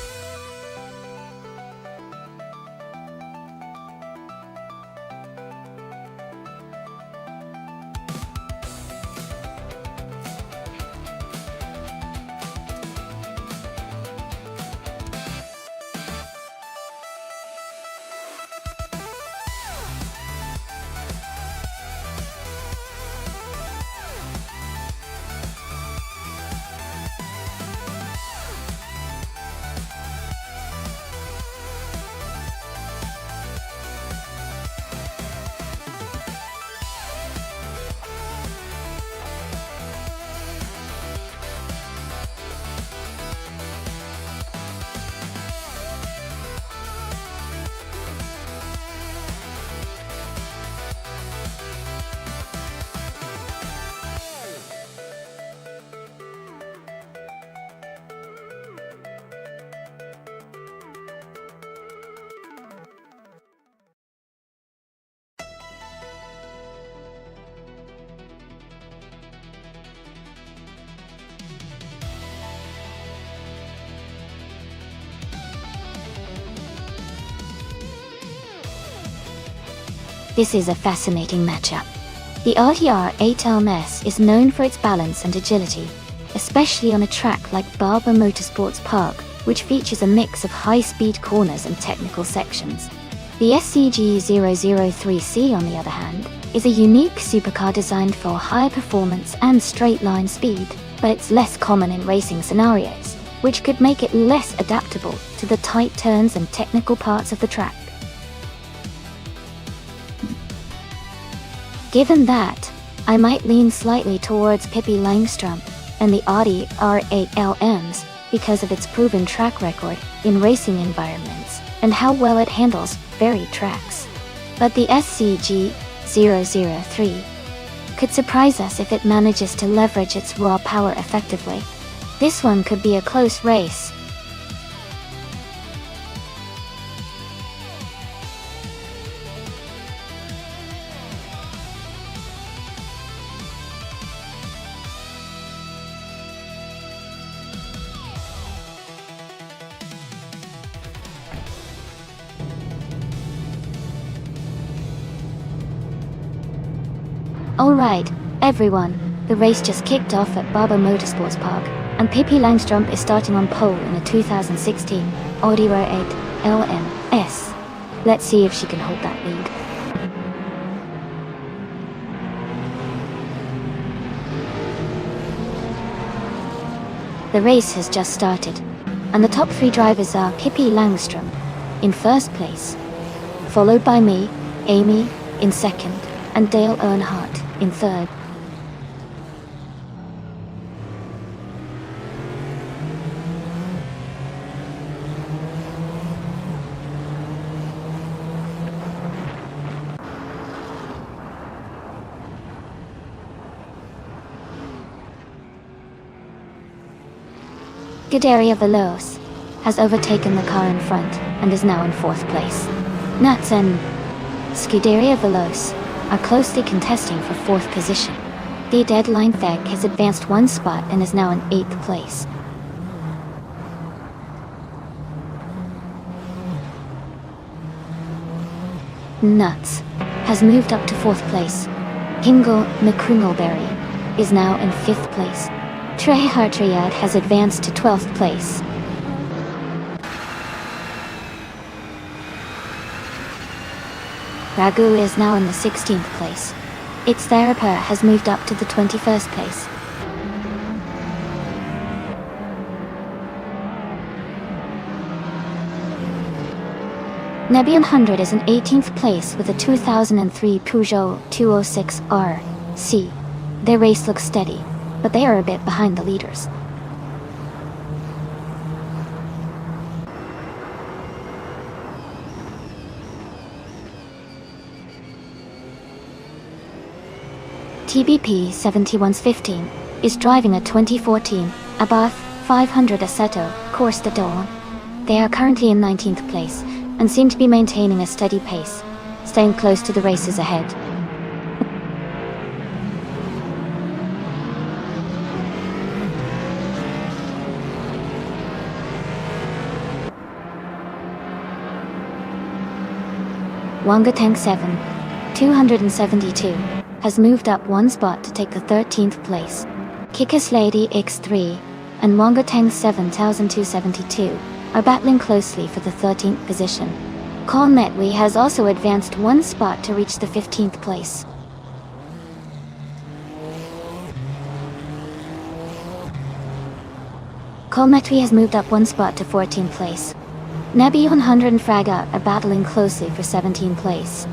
S1: This is a fascinating matchup. The RTR 8LMS is known for its balance and agility, especially on a track like Barber Motorsports Park, which features a mix of high-speed corners and technical sections. The SCG-003C, on the other hand, is a unique supercar designed for high performance and straight-line speed, but it's less common in racing scenarios, which could make it less adaptable to the tight turns and technical parts of the track. Given that, I might lean slightly towards Pippi Langström and the Audi R8LMs because of its proven track record in racing environments and how well it handles varied tracks. But the SCG-003 could surprise us if it manages to leverage its raw power effectively. This one could be a close race. Alright, everyone, the race just kicked off at Barber Motorsports Park, and Pippi Langström is starting on pole in a 2016 Audi R8 LMS. Let's see if she can hold that lead. The race has just started, and the top three drivers are Pippi Langström in first place, followed by me, Amy, in second, and Dale Earnhardt in third. Scuderia Veloce has overtaken the car in front and is now in fourth place. Nuts and Scuderia Veloce are closely contesting for fourth position. The Deadline Feg has advanced one spot and is now in 8th place. Nuts has moved up to 4th place. Hingle McCringleberry is now in 5th place. Trey Hartriad has advanced to 12th place. Ragu is now in the 16th place. Its Theraper has moved up to the 21st place. Nebian 100 is in 18th place with a 2003 Peugeot 206 RC. Their race looks steady, but they are a bit behind the leaders. TBP 7115 is driving a 2014 Abarth 500 Assetto Course de Dawn. They are currently in 19th place and seem to be maintaining a steady pace, staying close to the races ahead. Wanga Tank 7, 272, has moved up one spot to take the 13th place. Kikus Lady X3 and Wanga Tank 7272 are battling closely for the 13th position. Kolmetwi has also advanced one spot to reach the 15th place. Kolmetwi has moved up one spot to 14th place. Nebi 100 and Fraga are battling closely for 17th place.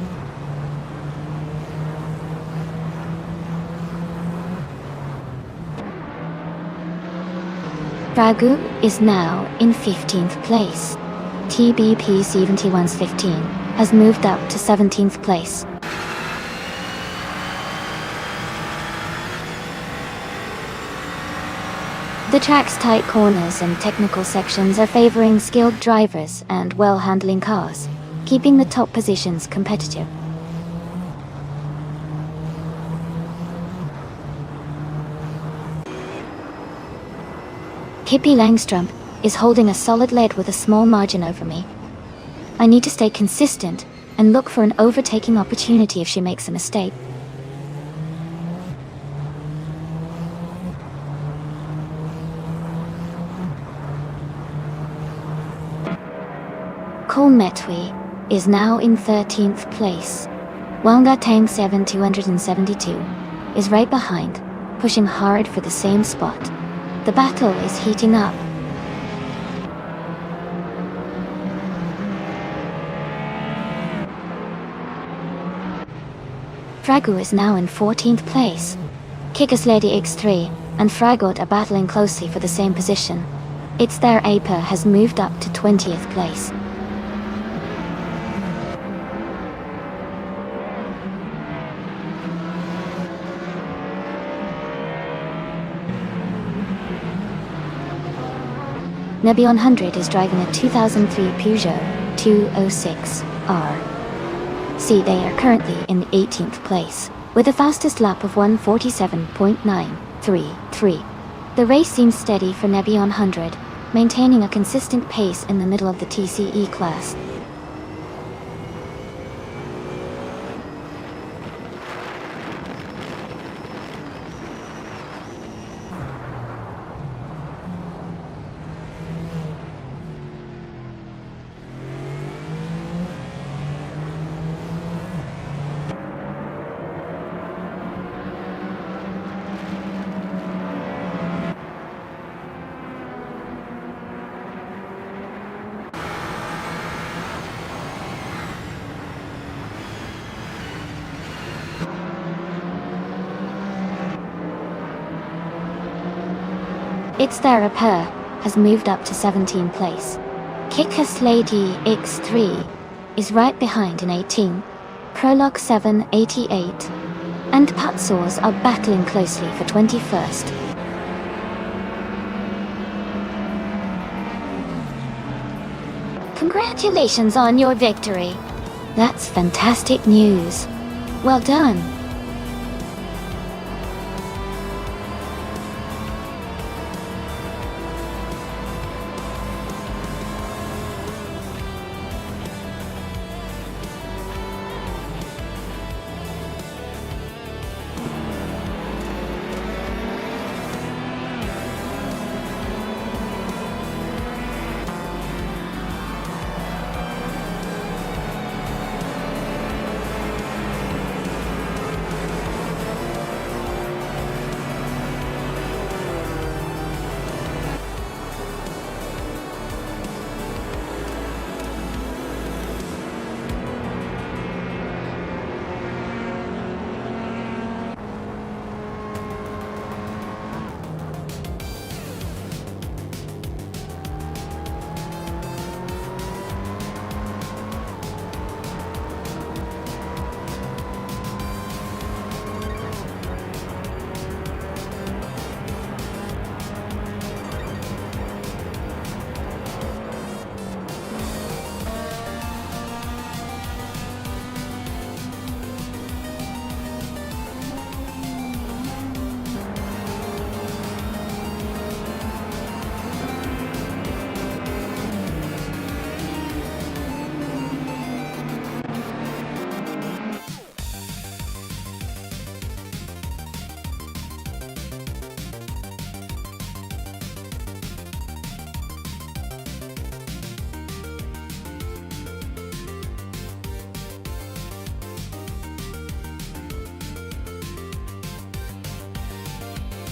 S1: Fragu is now in 15th place. TBP 7115 has moved up to 17th place. The track's tight corners and technical sections are favoring skilled drivers and well-handling cars, keeping the top positions competitive. Pippi Langstrom is holding a solid lead with a small margin over me. I need to stay consistent and look for an overtaking opportunity if she makes a mistake. Kolmetwi is now in 13th place. Wanga Tang 7272 is right behind, pushing hard for the same spot. The battle is heating up. Fragu is now in 14th place. Kikus Lady X3 and Fragot are battling closely for the same position. It's their Aper has moved up to 20th place. Nebi 100 is driving a 2003 Peugeot 206R. See, they are currently in 18th place, with a fastest lap of 1:47.933. The race seems steady for Nebi 100, maintaining a consistent pace in the middle of the TCE class. It's their Aper has moved up to 17th place. Kikus Lady X3 is right behind in 18. Prologue 788 and Patsors are battling closely for 21st. Congratulations on your victory. That's fantastic news. Well done.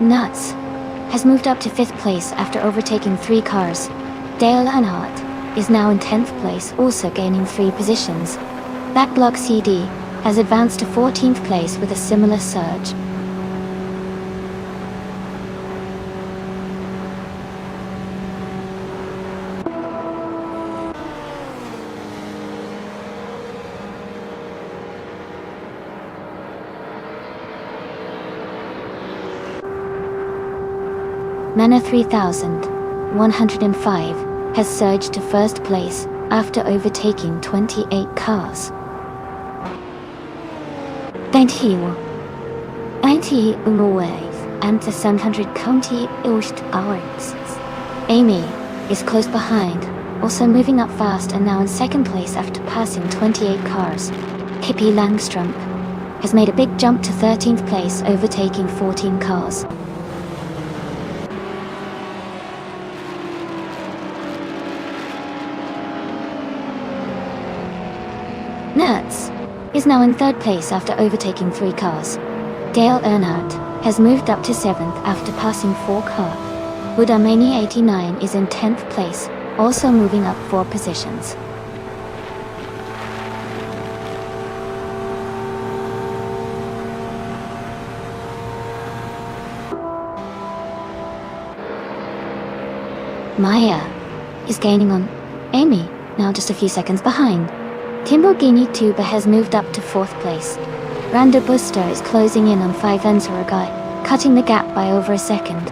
S1: Nuts has moved up to 5th place after overtaking 3 cars. Dale Earnhardt is now in 10th place, also gaining 3 positions. Backblock CD has advanced to 14th place with a similar surge. Manor 3105 has surged to 1st place after overtaking 28 cars. Hill and the 700 County Hours. Amy is close behind, also moving up fast and now in 2nd place after passing 28 cars. Hippie Langstrom has made a big jump to 13th place, overtaking 14 cars. Nuts is now in 3rd place after overtaking 3 cars. Dale Earnhardt has moved up to 7th after passing 4 cars. Budamani 89 is in 10th place, also moving up 4 positions. Maya is gaining on Amy, now just a few seconds behind. Timborghini Tuba has moved up to 4th place. Randa Buster is closing in on 5 Enzorogai, cutting the gap by over a second.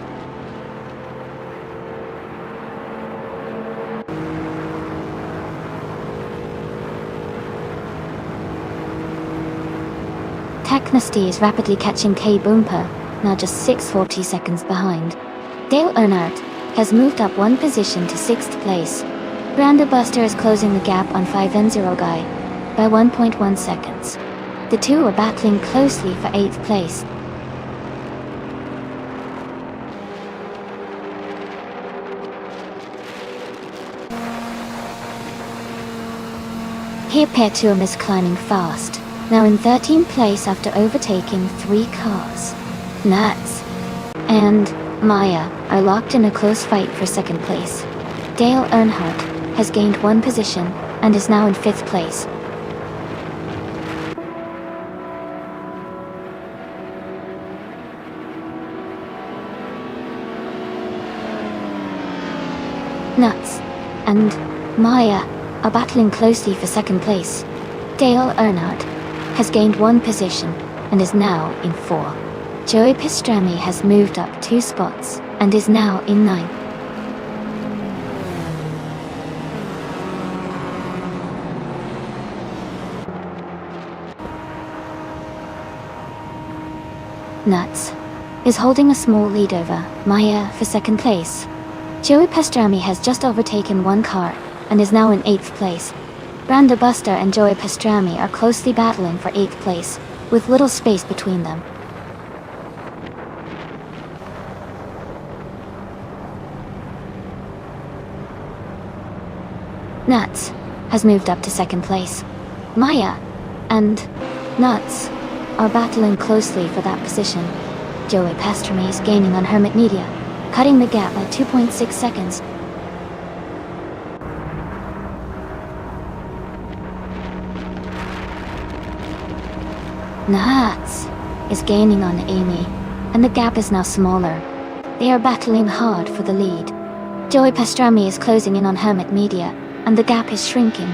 S1: Technosty is rapidly catching K Boompa, now just 640 seconds behind. Dale Earnhardt has moved up 1 position to 6th place. Randa Buster is closing the gap on 5 Enzorogai by 1.1 seconds. The two are battling closely for 8th place. Here Petuum is climbing fast, now in 13th place after overtaking 3 cars. Nuts and Maya are locked in a close fight for 2nd place. Dale Earnhardt has gained 1 position and is now in 5th place. Nuts and Maya are battling closely for 2nd place. Dale Earnhardt has gained 1 position and is now in 4. Joey Pastrami has moved up 2 spots and is now in 9th. Nuts is holding a small lead over Maya for 2nd place. Joey Pastrami has just overtaken 1 car and is now in 8th place. Randa Buster and Joey Pastrami are closely battling for 8th place, with little space between them. Nuts has moved up to 2nd place. Maya and Nuts are battling closely for that position. Joey Pastrami is gaining on Hermit Media, cutting the gap by 2.6 seconds. Nuts is gaining on Amy, and the gap is now smaller. They are battling hard for the lead. Joey Pastrami is closing in on Hermit Media, and the gap is shrinking.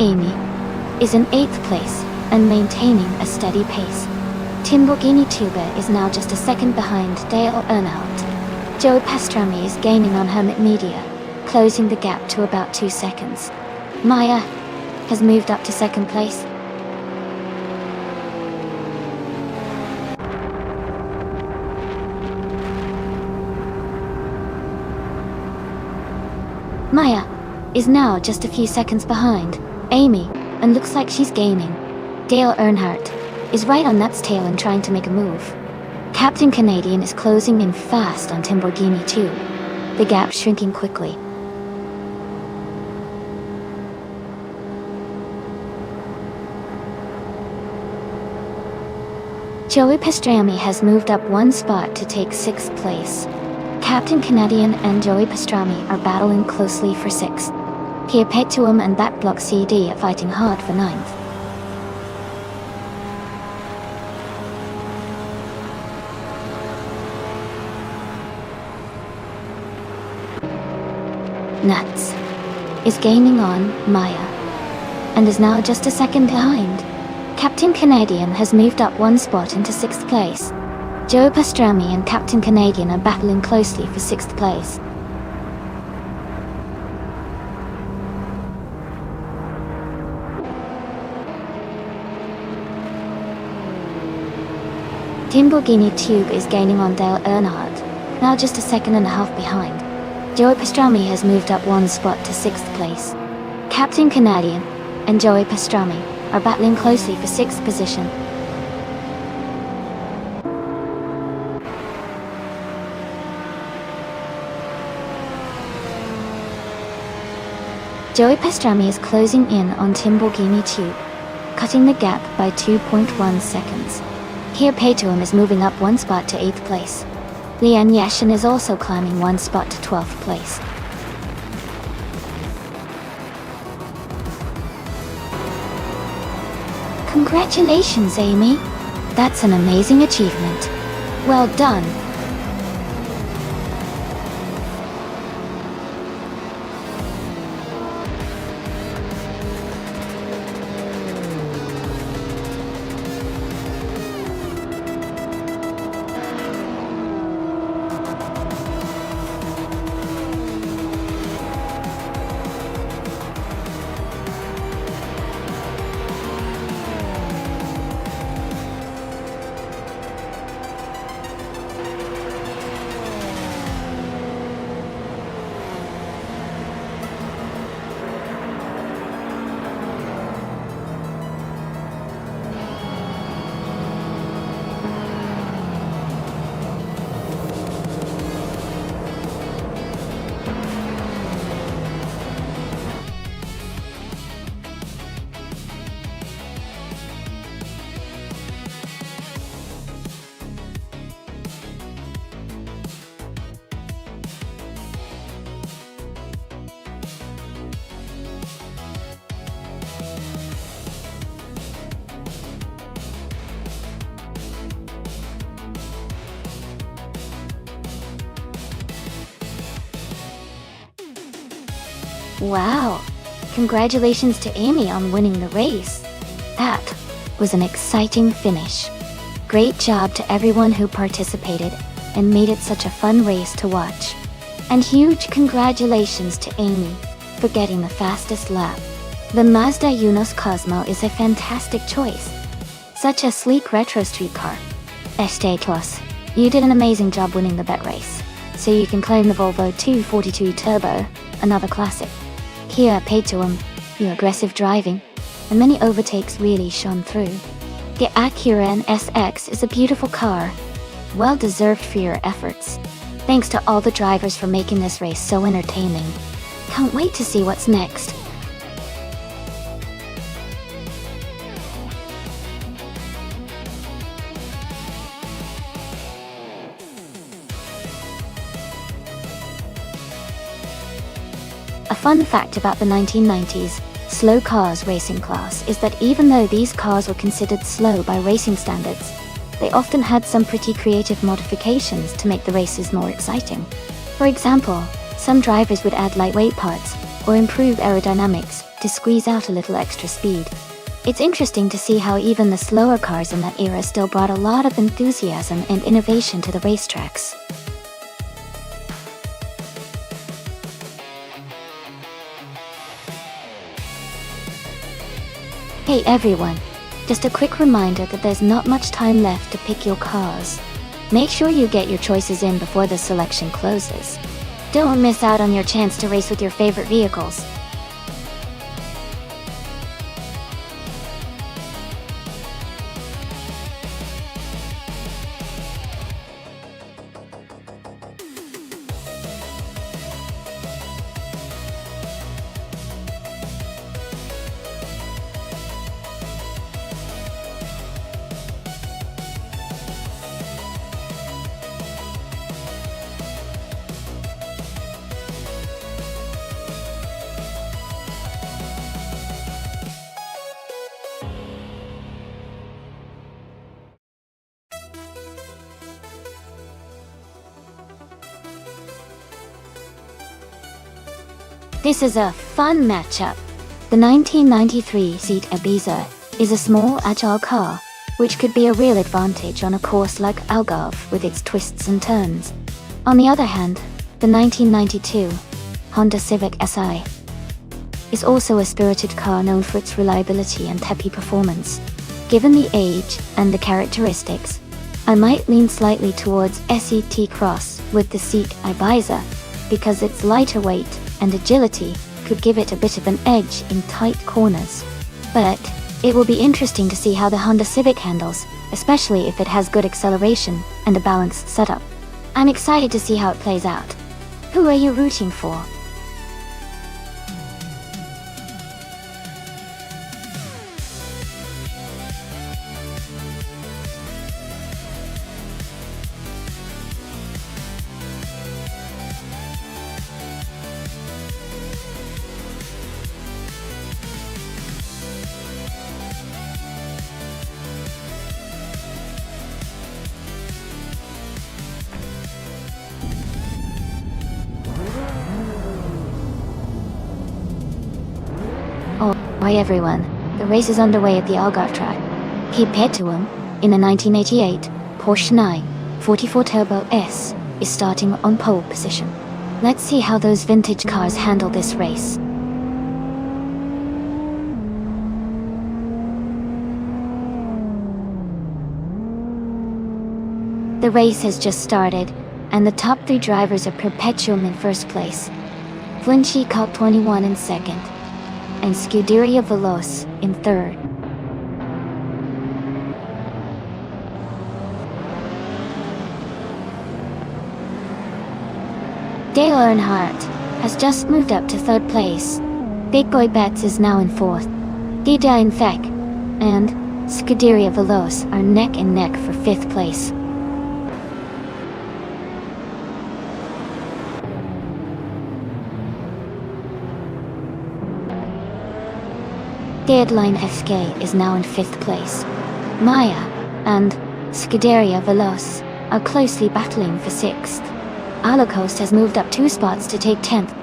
S1: Amy is in 8th place and maintaining a steady pace. Timborghini Tuba is now just a second behind Dale Earnhardt. Joey Pastrami is gaining on Hermit Media, closing the gap to about 2 seconds. Maya has moved up to 2nd place. Maya is now just a few seconds behind Amy, and looks like she's gaining. Dale Earnhardt is right on Nuts' tail and trying to make a move. Captain Canadian is closing in fast on Timborghini too. the gap shrinking quickly. Joey Pastrami has moved up one spot to take 6th place. Captain Canadian and Joey Pastrami are battling closely for 6th. Here Petuum and Backblock CD are fighting hard for 9th. Nuts is gaining on Maya and is now just a second behind. Captain Canadian has moved up one spot into 6th place. Joe Pastrami and Captain Canadian are battling closely for 6th place. Timborghini Tube is gaining on Dale Earnhardt, now just a second and a half behind. Joey Pastrami has moved up one spot to 6th place. Captain Canadian and Joey Pastrami are battling closely for 6th position. Joey Pastrami is closing in on Timborghini Tube, cutting the gap by 2.1 seconds. Here Petuum is moving up one spot to 8th place. Lian Yashin is also climbing one spot to 12th place. Congratulations, Amy! That's an amazing achievement. Well done! Wow! Congratulations to Amy on winning the race. That was an exciting finish. Great job to everyone who participated and made it such a fun race to watch. And huge congratulations to Amy for getting the fastest lap. The Mazda Yunos Cosmo is a fantastic choice. Such a sleek retro street car. Estéclos, you did an amazing job winning the bet race. So you can claim the Volvo 242 Turbo, another classic. Here, Petuum, your aggressive driving and many overtakes really shone through. The Acura NSX is a beautiful car, well deserved for your efforts. Thanks to all the drivers for making this race so entertaining. Can't wait to see what's next. A fun fact about the 1990s slow cars racing class is that even though these cars were considered slow by racing standards, they often had some pretty creative modifications to make the races more exciting. For example, some drivers would add lightweight parts or improve aerodynamics to squeeze out a little extra speed. It's interesting to see how even the slower cars in that era still brought a lot of enthusiasm and innovation to the racetracks. Hey everyone, just a quick reminder that there's not much time left to pick your cars. Make sure you get your choices in before the selection closes. Don't miss out on your chance to race with your favorite vehicles. This is a fun matchup. The 1993 Seat Ibiza is a small, agile car, which could be a real advantage on a course like Algarve with its twists and turns. On the other hand, the 1992 Honda Civic Si is also a spirited car known for its reliability and peppy performance. Given the age and the characteristics, I might lean slightly towards SET Cross with the Seat Ibiza, because its lighter weight and agility could give it a bit of an edge in tight corners. But it will be interesting to see how the Honda Civic handles, especially if it has good acceleration and a balanced setup. I'm excited to see how it plays out. Who are you rooting for? Hi everyone, the race is underway at the Algarve track. Perpetuum, in a 1988 Porsche 944 Turbo S, is starting on pole position. Let's see how those vintage cars handle this race. The race has just started, and the top three drivers are Perpetuum in first place, Flinchy Cop 21 in second, and Scuderia Veloce in third. Dale Earnhardt has just moved up to third place. Big Boy Betts is now in fourth. Dida Infec and Scuderia Veloce are neck and neck for fifth place. Deadline SK is now in fifth place. Maya and Scuderia Veloce are closely battling for sixth. Holocaust has moved up 2 spots to take 10th.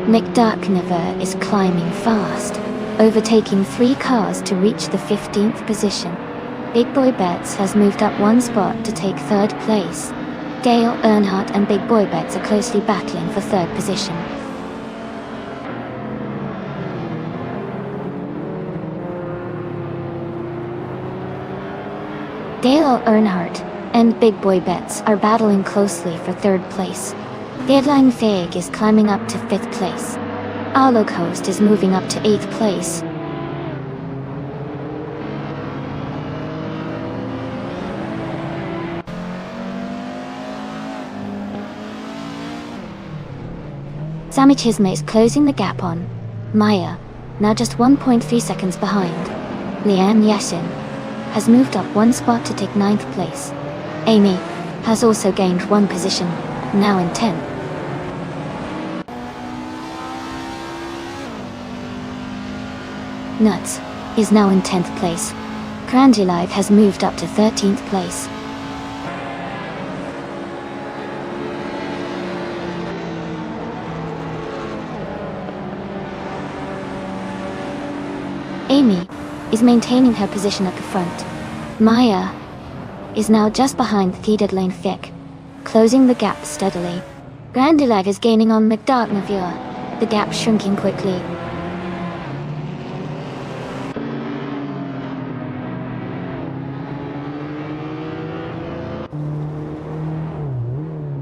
S1: McDarknever is climbing fast, overtaking 3 cars to reach the 15th position. Big Boy Betts has moved up 1 spot to take 3rd place. Dale Earnhardt and Big Boy Betts are closely battling for 3rd position. Dale Earnhardt and Big Boy Betts are battling closely for 3rd place. Deadline Fag is climbing up to 5th place. Holocaust is moving up to 8th place. Sammy Chisma is closing the gap on Maya, now just 1.3 seconds behind. Leanne Yashin has moved up 1 spot to take 9th place. Amy has also gained 1 position, now in 10th. Nuts is now in 10th place. Grandilive has moved up to 13th place. Amy is maintaining her position at the front. Maya is now just behind Theated Lane Fick, closing the gap steadily. Grandilive is gaining on McDarknever, the gap shrinking quickly.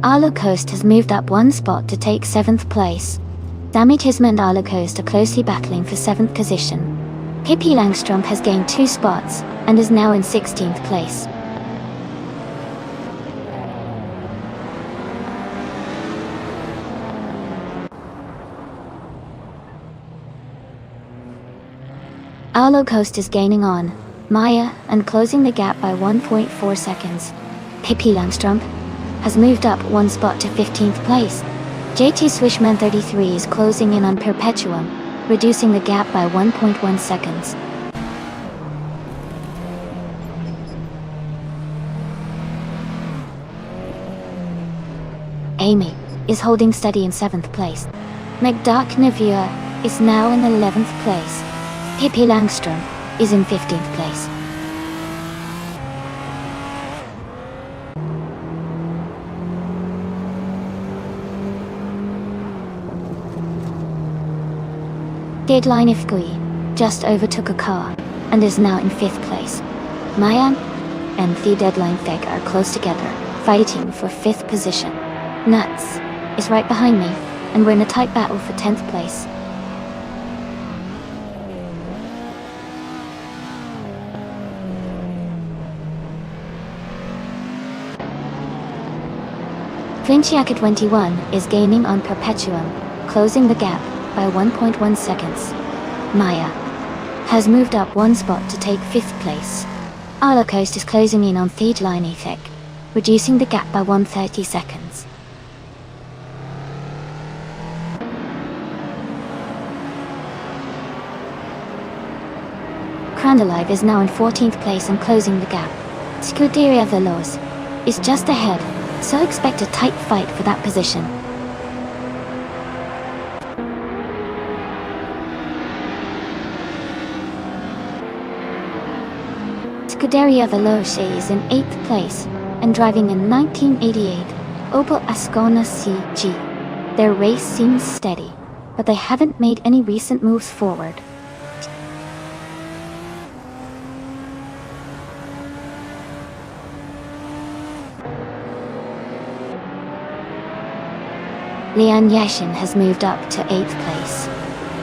S1: Holocaust has moved up 1 spot to take 7th place. Sammy Chisma and Holocaust are closely battling for 7th position. Pippi Langstrom has gained 2 spots and is now in 16th place. Holocaust is gaining on Maya and closing the gap by 1.4 seconds. Pippi Langstrom has moved up 1 spot to 15th place. JT Swishman 33 is closing in on Perpetuum, reducing the gap by 1.1 seconds. Amy is holding steady in 7th place. McDark Nevua is now in 11th place. Pippi Langstrom is in 15th place. Deadline Ifgui just overtook a car and is now in 5th place. Mayan and the Deadline Feg are close together, fighting for 5th position. Nuts is right behind me, and we're in a tight battle for 10th place. Flinchiaka 21 is gaining on Perpetuum, closing the gap by 1.1 seconds. Maya has moved up 1 spot to take 5th place. Arlocoast is closing in on Deadline Ethic, reducing the gap by 130 seconds. Crandalive is now in 14th place and closing the gap. Scuderia Veloz is just ahead, so expect a tight fight for that position. Scuderia Veloce is in 8th place and driving in 1988 Opel Ascona CG. Their race seems steady, but they haven't made any recent moves forward. Lian Yashin has moved up to 8th place.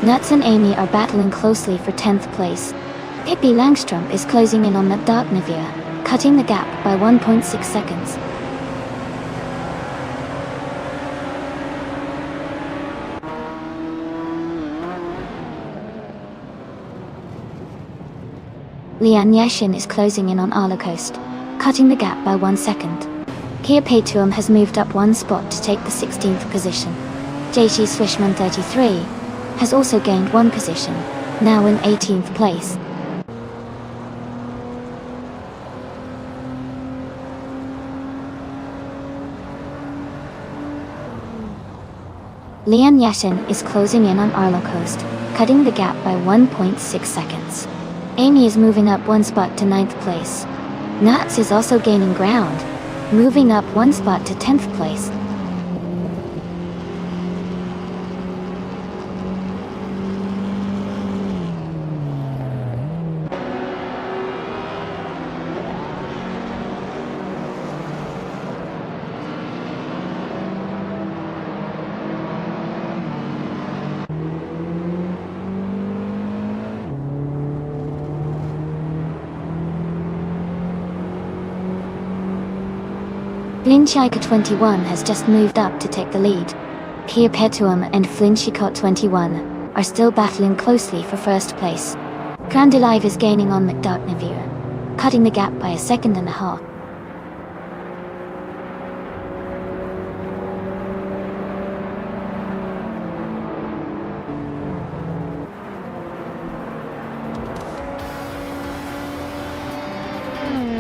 S1: Nuts and Amy are battling closely for 10th place. Pippi Langstrom is closing in on McDark Nevua, cutting the gap by 1.6 seconds. Lian Yashin is closing in on Arlocoast, cutting the gap by 1 second. Kia Patuum has moved up 1 spot to take the 16th position. JC Swishman 33 has also gained 1 position, now in 18th place. Lian Yashin is closing in on Arlocoast, cutting the gap by 1.6 seconds. Amy is moving up 1 spot to 9th place. Nuts is also gaining ground, moving up 1 spot to 10th place. Flinchiaka 21 has just moved up to take the lead. Kia Petuum and Flinchicot 21 are still battling closely for 1st place. Crandalive is gaining on McDark Nevua, cutting the gap by 1.5 seconds.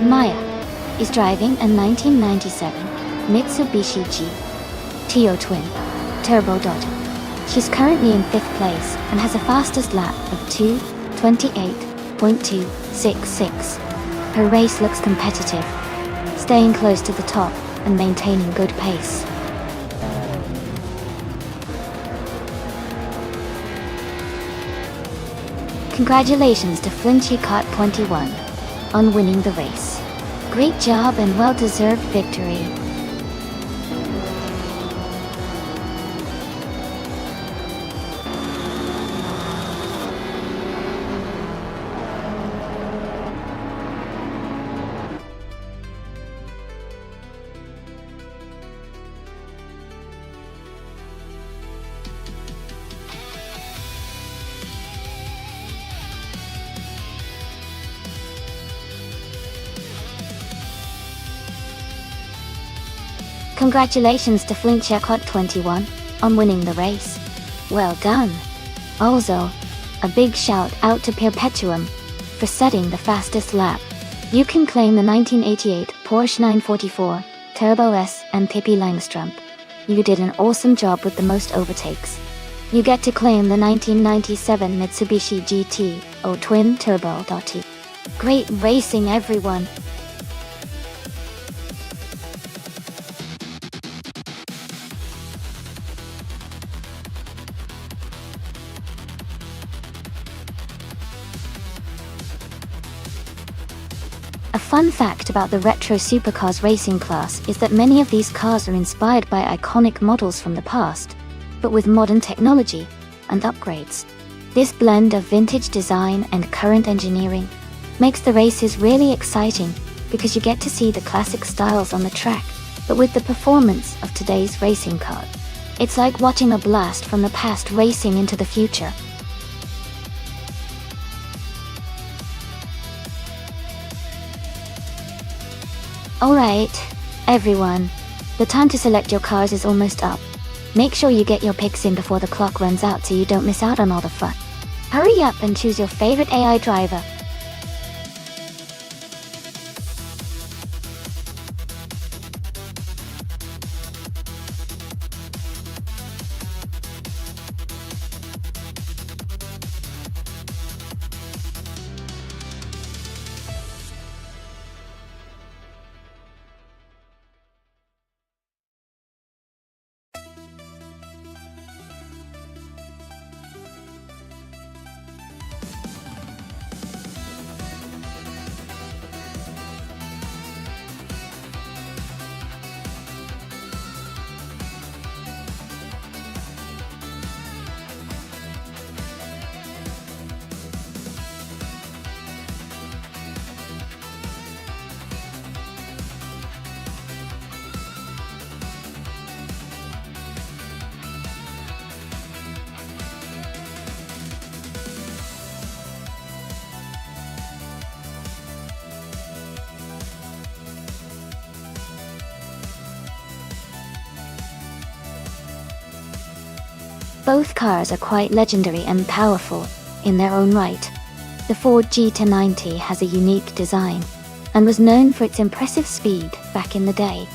S1: Maya is driving a 1997 Mitsubishi GTO Twin Turbo Dodge. She's currently in 5th place and has a fastest lap of 2:28.266. Her race looks competitive, staying close to the top and maintaining good pace. Congratulations to Flinchicot 21 on winning the race. Great job and well-deserved victory. Congratulations to Flinchicot 21 on winning the race. Well done. Also, a big shout out to Perpetuum for setting the fastest lap. You can claim the 1988 Porsche 944 Turbo S and Pippi Langstrom. you did an awesome job with the most overtakes. You get to claim the 1997 Mitsubishi GT-O Twin Turbo. Great racing, everyone! A fun fact about the retro supercars racing class is that many of these cars are inspired by iconic models from the past, but with modern technology and upgrades. This blend of vintage design and current engineering makes the races really exciting because you get to see the classic styles on the track, but with the performance of today's racing car. It's like watching a blast from the past racing into the future. Alright, everyone, the time to select your cars is almost up. Make sure you get your picks in before the clock runs out so you don't miss out on all the fun. Hurry up and choose your favorite AI driver. Both cars are quite legendary and powerful in their own right. The Ford GT90 has a unique design and was known for its impressive speed back in the day.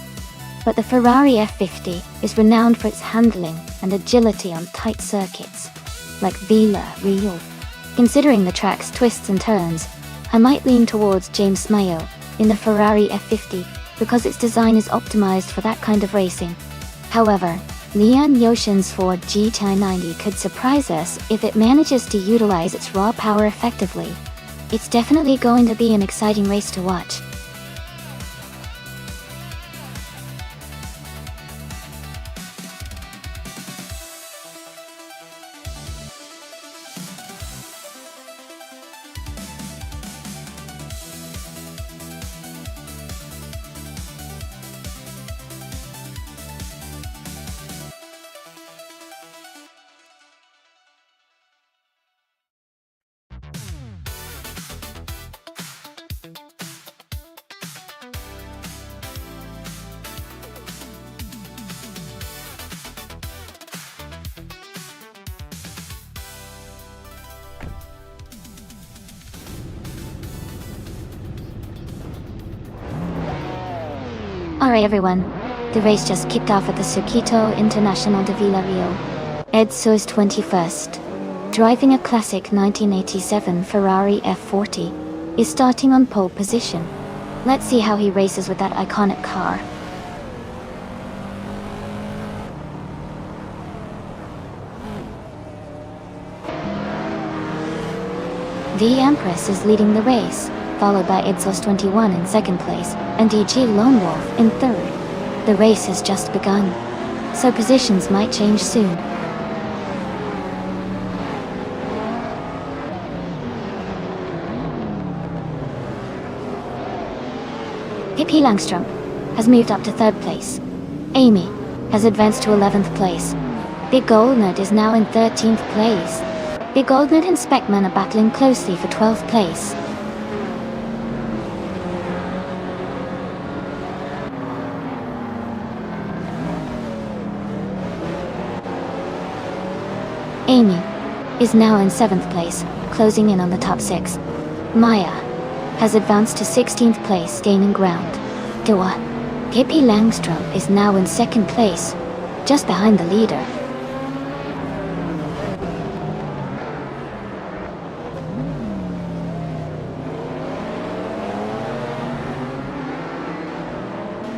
S1: But the Ferrari F50 is renowned for its handling and agility on tight circuits, like Villa Rio. Considering the track's twists and turns, I might lean towards James Mayo in the Ferrari F50 because its design is optimized for that kind of racing. However, Leon Yoshin's Ford GT90 could surprise us if it manages to utilize its raw power effectively. It's definitely going to be an exciting race to watch. Alright everyone, the race just kicked off at the Circuito Internacional de Vila Rio. Edso is 21st. Driving a classic 1987 Ferrari F40, is starting on pole position. Let's see how he races with that iconic car. The Empress is leading the race, followed by Idsos 21 in second place, and DG Lone Wolf in third. The race has just begun, so positions might change soon. Pippi Langstrom has moved up to third place. Amy has advanced to 11th place. Big Goldnut is now in 13th place. Big Goldnut and Speckman are battling closely for 12th place. Amy is now in 7th place, closing in on the top 6. Maya has advanced to 16th place, gaining ground. Pippi Langstrom is now in 2nd place. just behind the leader.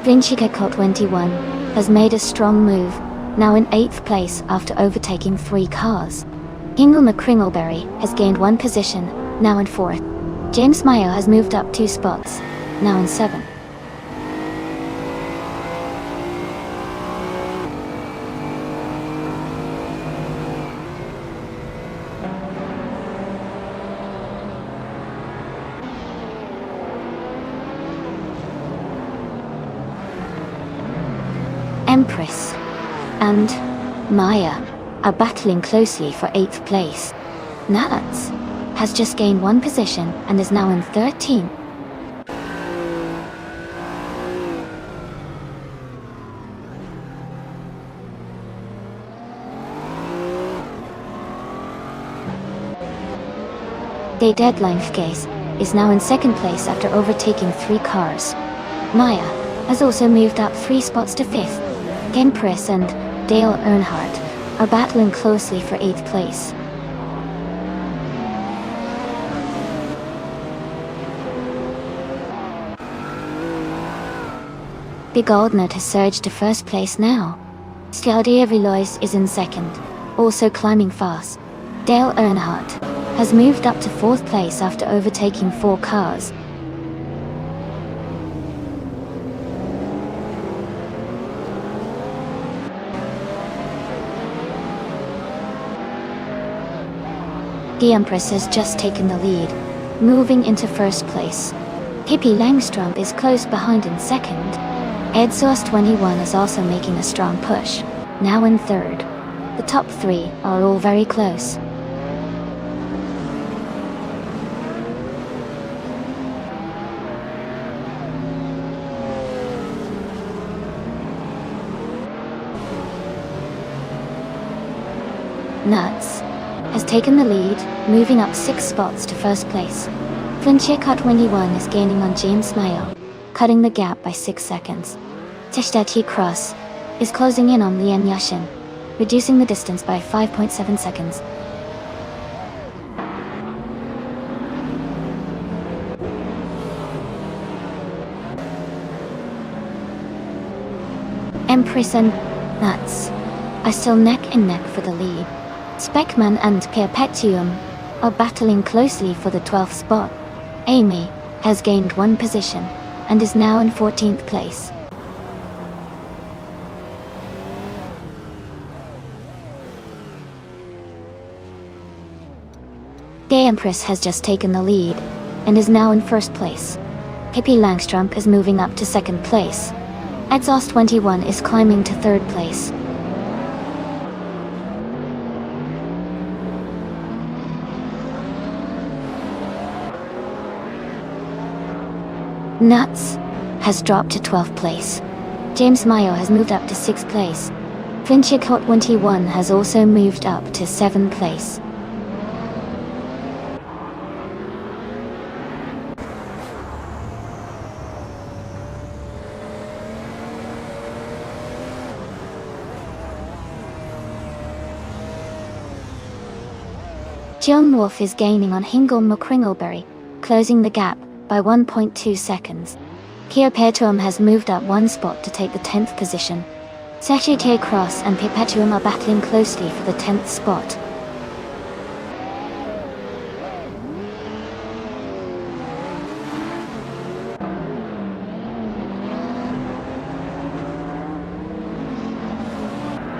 S1: Vinchika 21 has made a strong move, now in 8th place after overtaking 3 cars. Hingle McCringleberry has gained 1 position, now in 4th. James Mayo has moved up 2 spots, now in 7th. Empress and Maya are battling closely for 8th place. Nuts has just gained 1 position and is now in 13th. Day Deadline Case is now in 2nd place after overtaking 3 cars. Maya has also moved up 3 spots to 5th. Empress and Dale Earnhardt are battling closely for 8th place. Big Aldnut has surged to 1st place now. Stiadia Villois is in 2nd, also climbing fast. Dale Earnhardt has moved up to 4th place after overtaking 4 cars. The Empress has just taken the lead, moving into 1st place. Pippi Langstrom is close behind in 2nd. Exhaust 21 is also making a strong push, now in 3rd. The top 3 are all very close. Nuts has taken the lead, moving up 6 spots to 1st place. Flinchia 21 is gaining on James Mayo, cutting the gap by 6 seconds. Tishtati Cross is closing in on Lian Yashin, reducing the distance by 5.7 seconds. Empress and Nuts are still neck and neck for the lead. Speckman and Perpetuum are battling closely for the 12th spot. Amy has gained 1 position and is now in 14th place. The Empress has just taken the lead and is now in 1st place. Pippi Langstrom is moving up to 2nd place. Exhaust 21 is climbing to 3rd place. Nuts has dropped to 12th place. James Mayo has moved up to 6th place. Flinchia 21 has also moved up to 7th place. John Wolf is gaining on Hingle McCringleberry, closing the gap by 1.2 seconds. Kia Perpetuum has moved up 1 spot to take the 10th position. Sachete Cross and Perpetuum are battling closely for the 10th spot.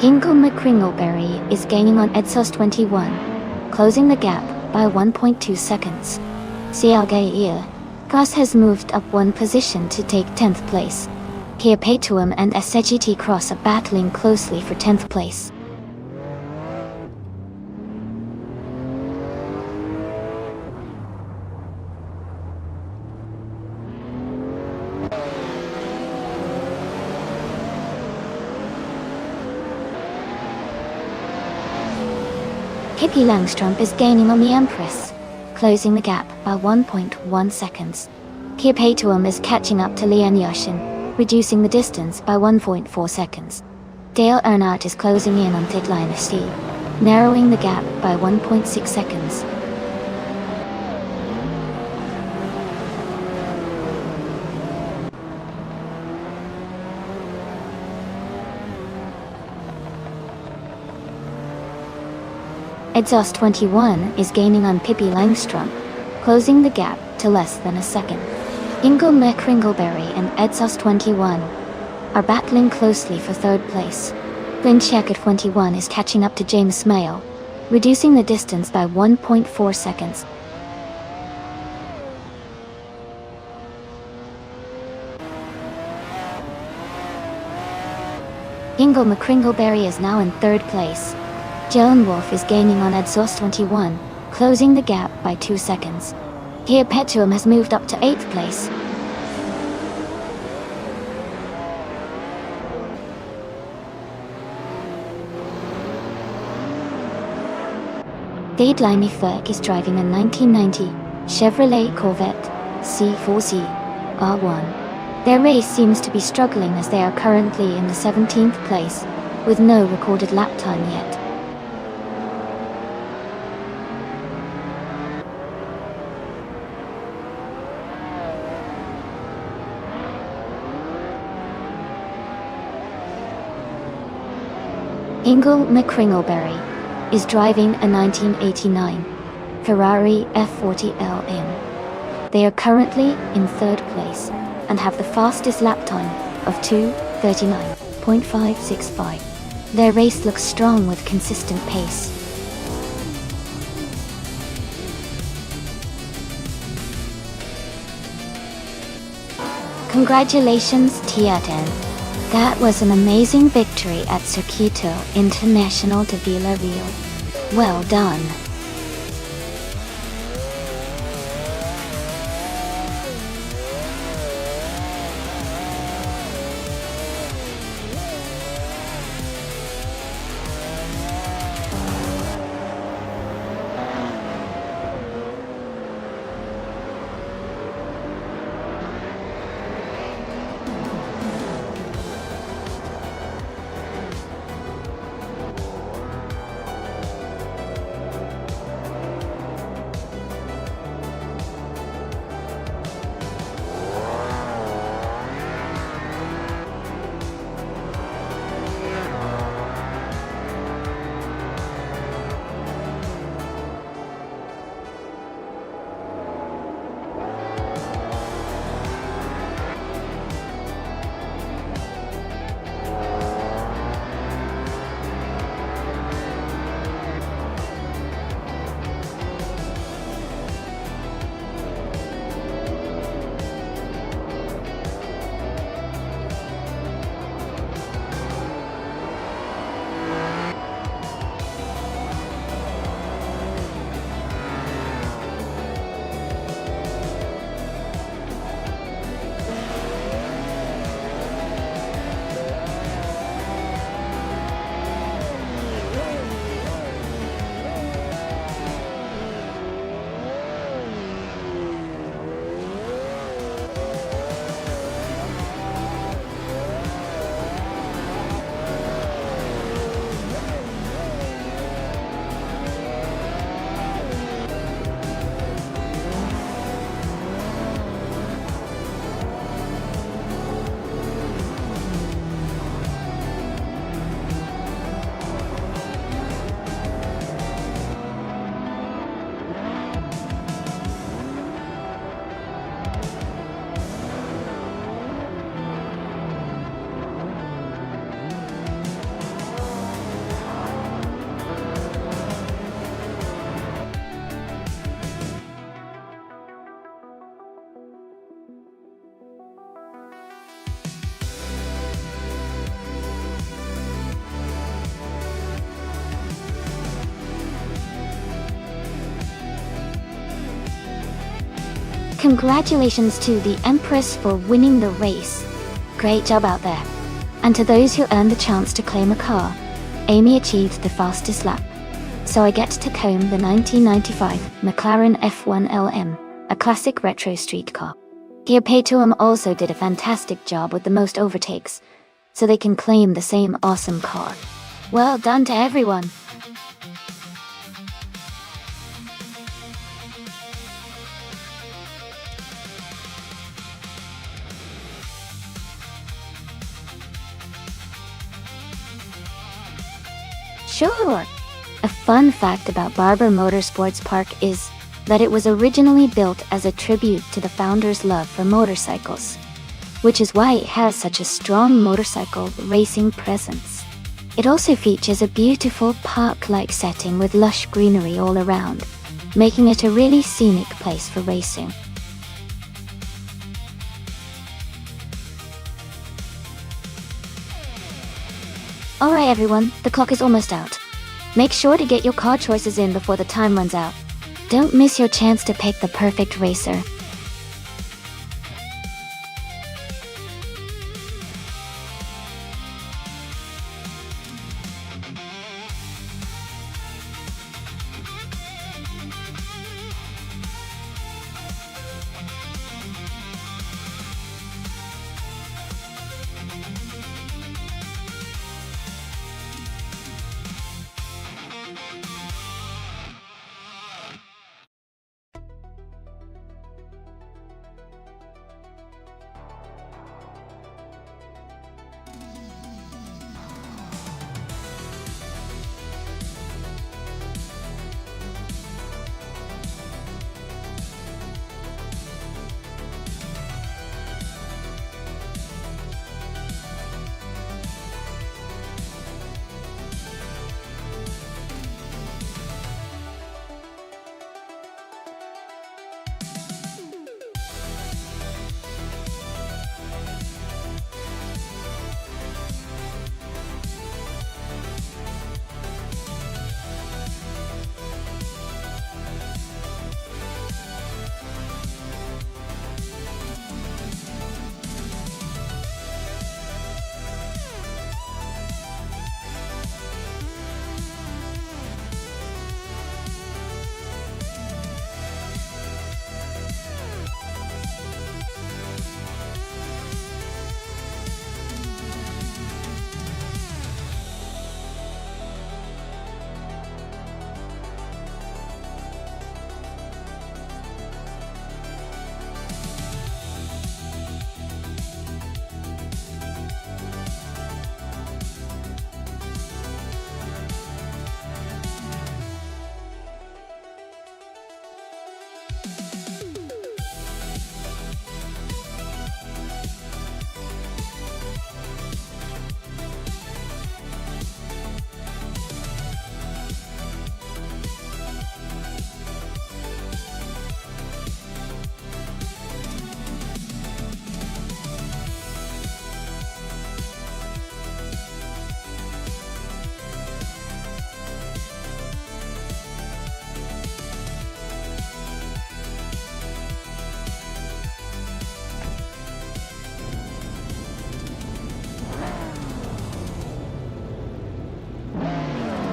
S1: Hingle McCringleberry is gaining on Exhaust 21, closing the gap by 1.2 seconds. Sialgair Cross has moved up 1 position to take 10th place. Kia Perpetuum and SGT Cross are battling closely for 10th place. Pippi Langstrom is gaining on the Empress, closing the gap by 1.1 seconds. Kia Perpetuum is catching up to Lian Yashin, reducing the distance by 1.4 seconds. Dale Earnhardt is closing in on pit lane C, narrowing the gap by 1.6 seconds. Exhaust 21 is gaining on Pippi Langstrom, closing the gap to less than a second. Ingle McCringleberry and Exhaust 21 are battling closely for third place. Checker 21 is catching up to James Smale, reducing the distance by 1.4 seconds. Ingle McCringleberry is now in third place. Jalen Wolf is gaining on Exhaust 21, closing the gap by 2 seconds. Here Petuum has moved up to 8th place. Dade Limey Ferk is driving a 1990 Chevrolet Corvette C4C R1. Their race seems to be struggling as they are currently in the 17th place, with no recorded lap time yet. Ingle McCringleberry is driving a 1989 Ferrari F40 LM. They are currently in third place and have the fastest lap time of 2:39.565. Their race looks strong with consistent pace. Congratulations, Tiaten. That was an amazing victory at Circuito International de Villarreal. Well done. Congratulations to the Empress for winning the race. Great job out there. And to those who earned the chance to claim a car, Amy achieved the fastest lap. So I get to comb the 1995 McLaren F1 LM, a classic retro street car. Here Petuum also did a fantastic job with the most overtakes, so they can claim the same awesome car. Well done to everyone! Sure! A fun fact about Barber Motorsports Park is that it was originally built as a tribute to the founder's love for motorcycles, which is why it has such a strong motorcycle racing presence. It also features a beautiful park-like setting with lush greenery all around, making it a really scenic place for racing. Alright everyone, the clock is almost out. Make sure to get your car choices in before the time runs out. Don't miss your chance to pick the perfect racer.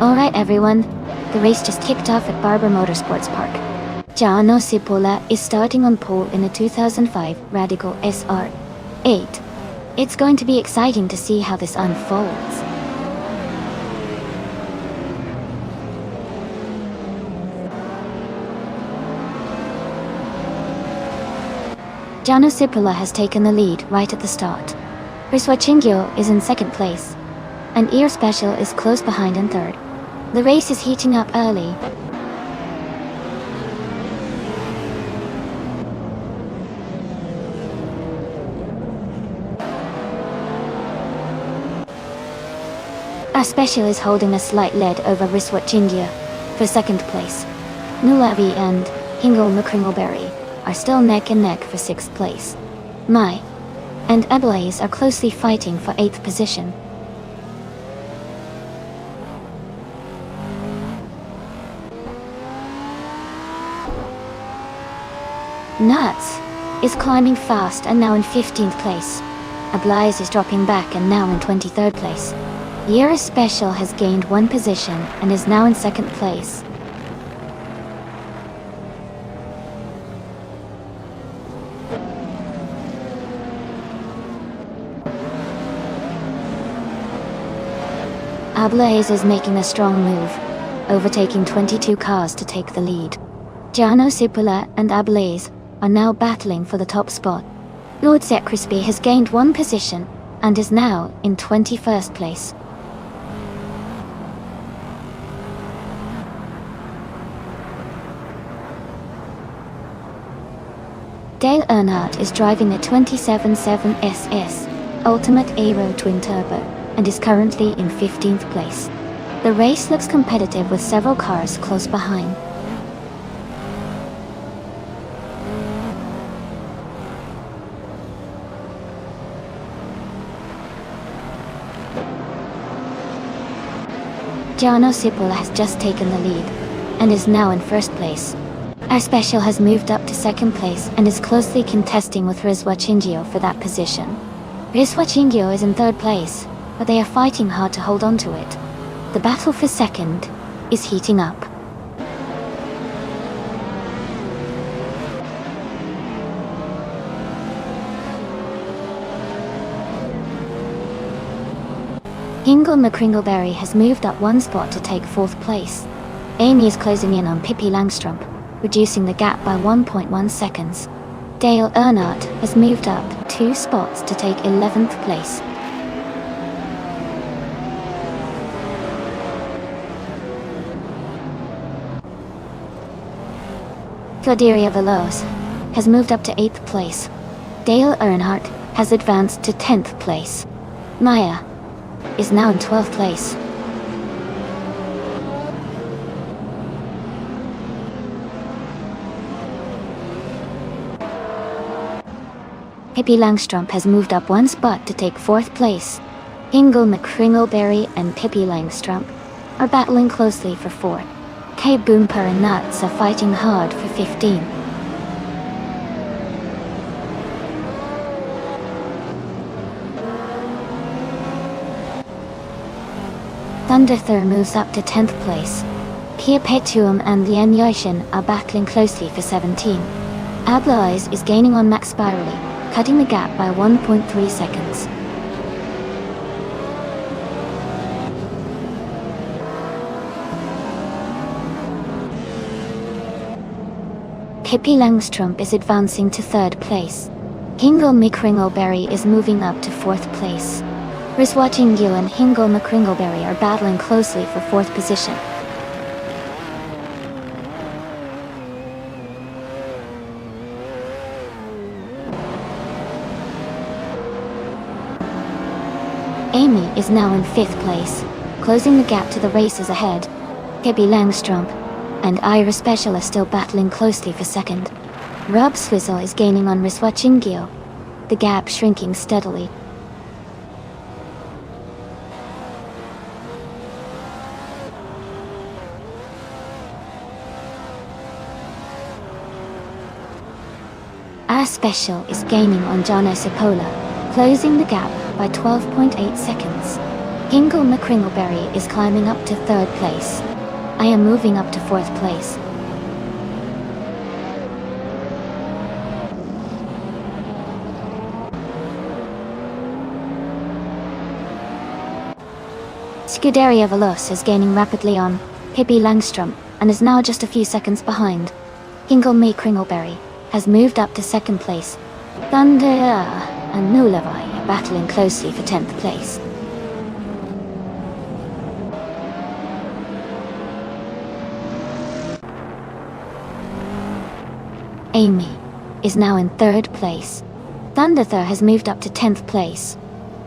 S1: Alright everyone, the race just kicked off at Barber Motorsports Park. Giano Cipolla is starting on pole in a 2005 Radical SR8. It's going to be exciting to see how this unfolds. Giano Cipolla has taken the lead right at the start. Riswachingyo is in second place, and Ear Special is close behind in third. The race is heating up early. Our Special is holding a slight lead over Riswachingyo for second place. Nulavi and Hingle McCringleberry are still neck and neck for sixth place. Mai and Ablaze are closely fighting for eighth position. Nuts is climbing fast and now in 15th place. Ablaze is dropping back and now in 23rd place. Yera Special has gained one position and is now in second place. Ablaze is making a strong move, overtaking 22 cars to take the lead. Giano Cipolla and Ablaze are now battling for the top spot. Lord Crispy has gained one position and is now in 21st place. Dale Earnhardt is driving the 277 SS Ultimate Aero Twin Turbo and is currently in 15th place. The race looks competitive with several cars close behind. Giano Cipolla has just taken the lead and is now in first place. Our special has moved up to second place and is closely contesting with Rizwa Chingio for that position. Rizwa Chingio is in third place, but they are fighting hard to hold on to it. The battle for second is heating up. Hingle McCringleberry has moved up one spot to take fourth place. Amy is closing in on Pippi Langstrup, reducing the gap by 1.1 seconds. Dale Earnhardt has moved up 2 spots to take 11th place. Claudia Veloz has moved up to 8th place. Dale Earnhardt has advanced to 10th place. Maya is now in 12th place. Pippi Langstrup has moved up one spot to take 4th place. Hingle McCringleberry and Pippi Langstrup are battling closely for 4th. Kay Boomper and Nuts are fighting hard for 15. Thunderthur moves up to 10th place. Kia Petuum and Lien Yoshin are battling closely for 17. Ablaze is gaining on Max Spirally, cutting the gap by 1.3 seconds. Pippi Langstrup is advancing to 3rd place. Hingle McCringleberry is moving up to 4th place. Rizwa Chingio and Hingle McCringleberry are battling closely for 4th position. Amy is now in 5th place, closing the gap to the races ahead. Pippi Langstrup and Ira Special are still battling closely for 2nd. Rob Swizzle is gaining on Rizwa Chingio, the gap shrinking steadily. Our Special is gaining on Giano Cipolla, closing the gap by 12.8 seconds. Hingle McCringleberry is climbing up to 3rd place. I am moving up to 4th place. Scuderia Veloz is gaining rapidly on Pippi Langstrup and is now just a few seconds behind. Hingle McCringleberry has moved up to 2nd place. Thunder and Nulavai are battling closely for 10th place. Amy is now in 3rd place. Thunderthur has moved up to 10th place.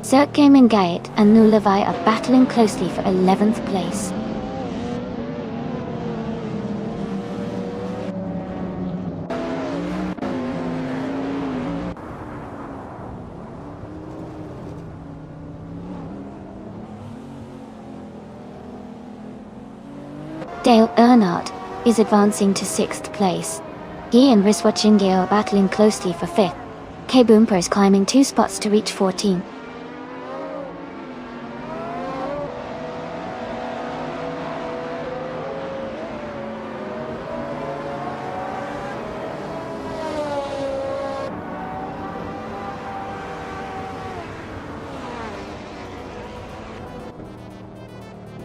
S1: Cirque Gaming Gaiet and Nulavai are battling closely for 11th place. Dale Earnhardt is advancing to 6th place. He and Rizwa Chingio are battling closely for 5th. Kay Boomper is climbing 2 spots to reach 14.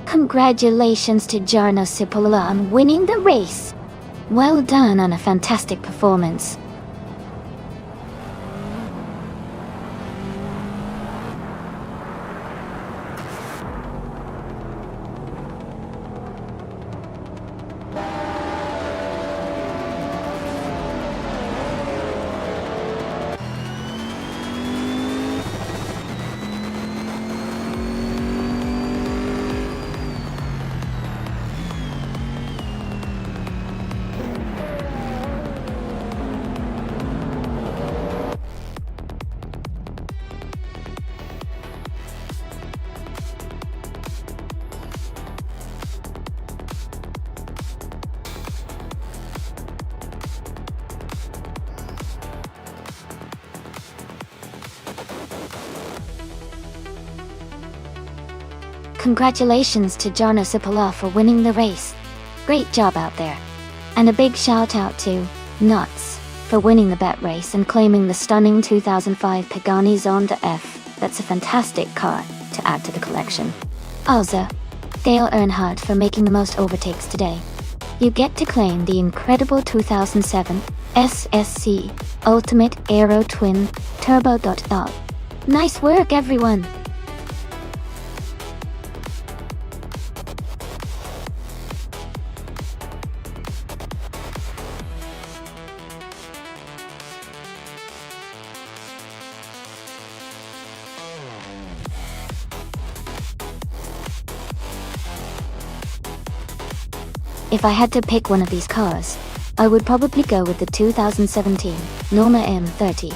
S1: Congratulations to Jarno Cipolla on winning the race. Well done on a fantastic performance. Congratulations to Jarno Cipolla for winning the race. Great job out there. And a big shout out to Nuts for winning the bet race and claiming the stunning 2005 Pagani Zonda F. That's a fantastic car to add to the collection. Also, Dale Earnhardt for making the most overtakes today. You get to claim the incredible 2007 SSC Ultimate Aero Twin Turbo. Nice work, everyone! If I had to pick one of these cars, I would probably go with the 2017 Norma M30.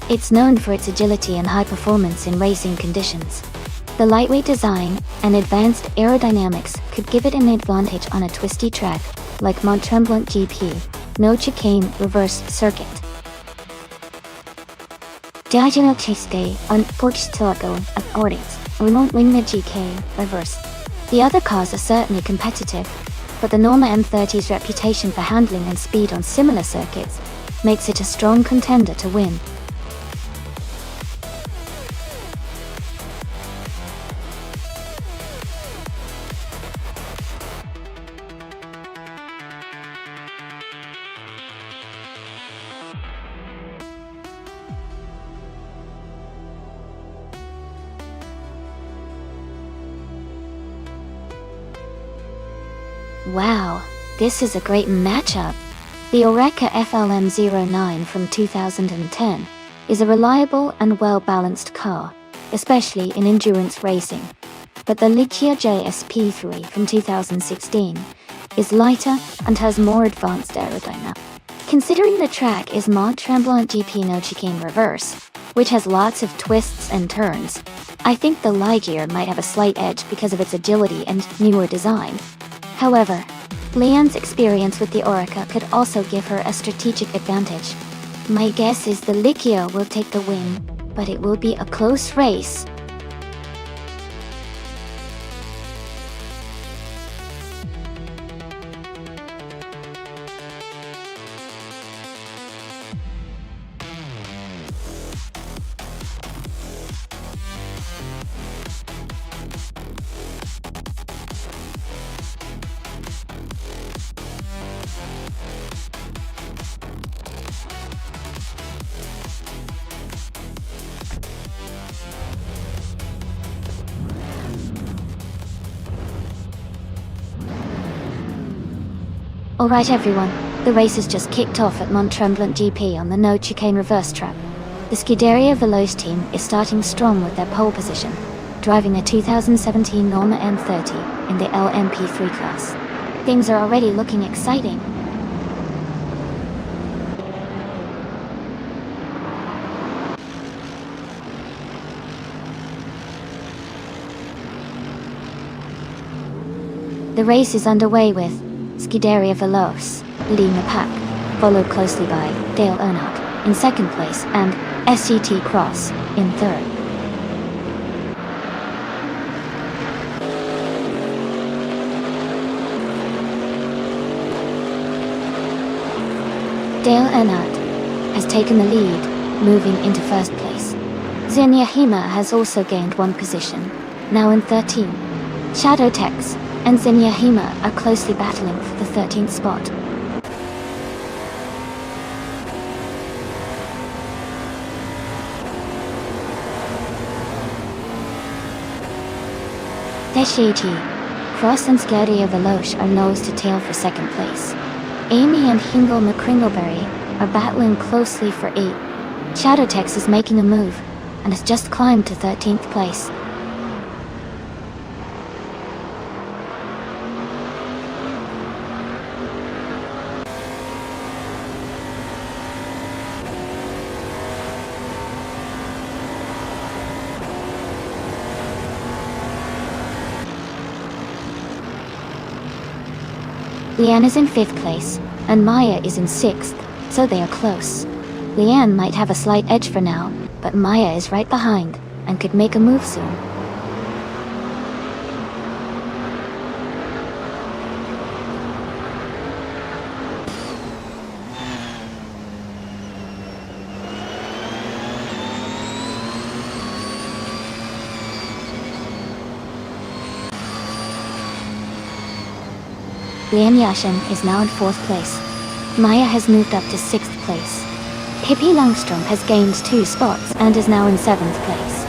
S1: It's known for its agility and high performance in racing conditions. The lightweight design and advanced aerodynamics could give it an advantage on a twisty track like Mont Tremblant GP, no chicane reverse circuit. Diagonal chase day on Portistilago of Orders, we won't win the GK reverse. The other cars are certainly competitive, but the Norma M30's reputation for handling and speed on similar circuits makes it a strong contender to win. Wow, this is a great matchup. The Oreca FLM09 from 2010 is a reliable and well-balanced car, especially in endurance racing. But the Ligia JSP3 from 2016 is lighter and has more advanced aerodynamics. Considering the track is Mont Tremblant GP no chicane reverse, which has lots of twists and turns, I think the Ligia might have a slight edge because of its agility and newer design. However, Leon's experience with the Oreca could also give her a strategic advantage. My guess is the Ligia will take the win, but it will be a close race. Alright everyone, the race has just kicked off at Mont Tremblant GP on the no chicane reverse track. The Scuderia Veloce team is starting strong with their pole position, driving a 2017 Norma M30 in the LMP3 class. Things are already looking exciting. The race is underway with Scuderia Veloce leading the pack, followed closely by Dale Earnhardt in second place and SCT Cross in third. Dale Earnhardt has taken the lead, moving into first place. Zenyahima has also gained one position, now in 13th. Shadowtex and Zenyaheema are closely battling for the 13th spot. Teshiji, Cross and Scaria Veloce are nose to tail for 2nd place. Amy and Hingle McCringleberry are battling closely for 8th. Shadowtex is making a move and has just climbed to 13th place. Leanne is in 5th place, and Maya is in 6th, so they are close. Leanne might have a slight edge for now, but Maya is right behind, and could make a move soon. Lian Yashin is now in 4th place. Maya has moved up to 6th place. Pippi Langstrom has gained 2 spots and is now in 7th place.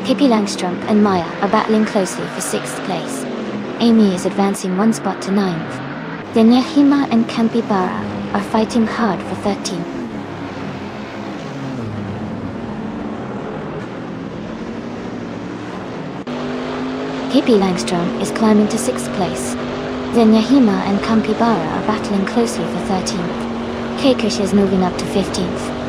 S1: Pippi Langstrom and Maya are battling closely for 6th place. Amy is advancing 1 spot to 9th. Zenyaheema and Campibara are fighting hard for 13th. Pippi Langstrom is climbing to 6th place. Zenyaheema and Campibara are battling closely for 13th. Keikush is moving up to 15th.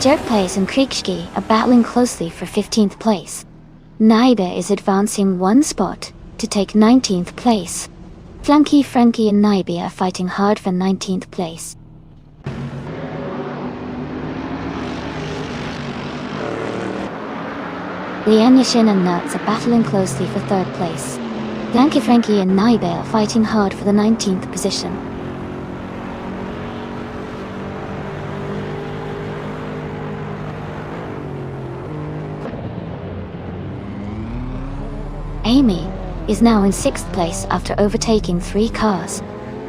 S1: Jerkplace and Kriegski are battling closely for 15th place. Naiba is advancing 1 spot to take 19th place. Flunky, Frankie and Naibi are fighting hard for 19th place. Lian Yashin and Nuts are battling closely for 3rd place. Blanky, Frankie and Naibe are fighting hard for the 19th position. Amy is now in 6th place after overtaking 3 cars.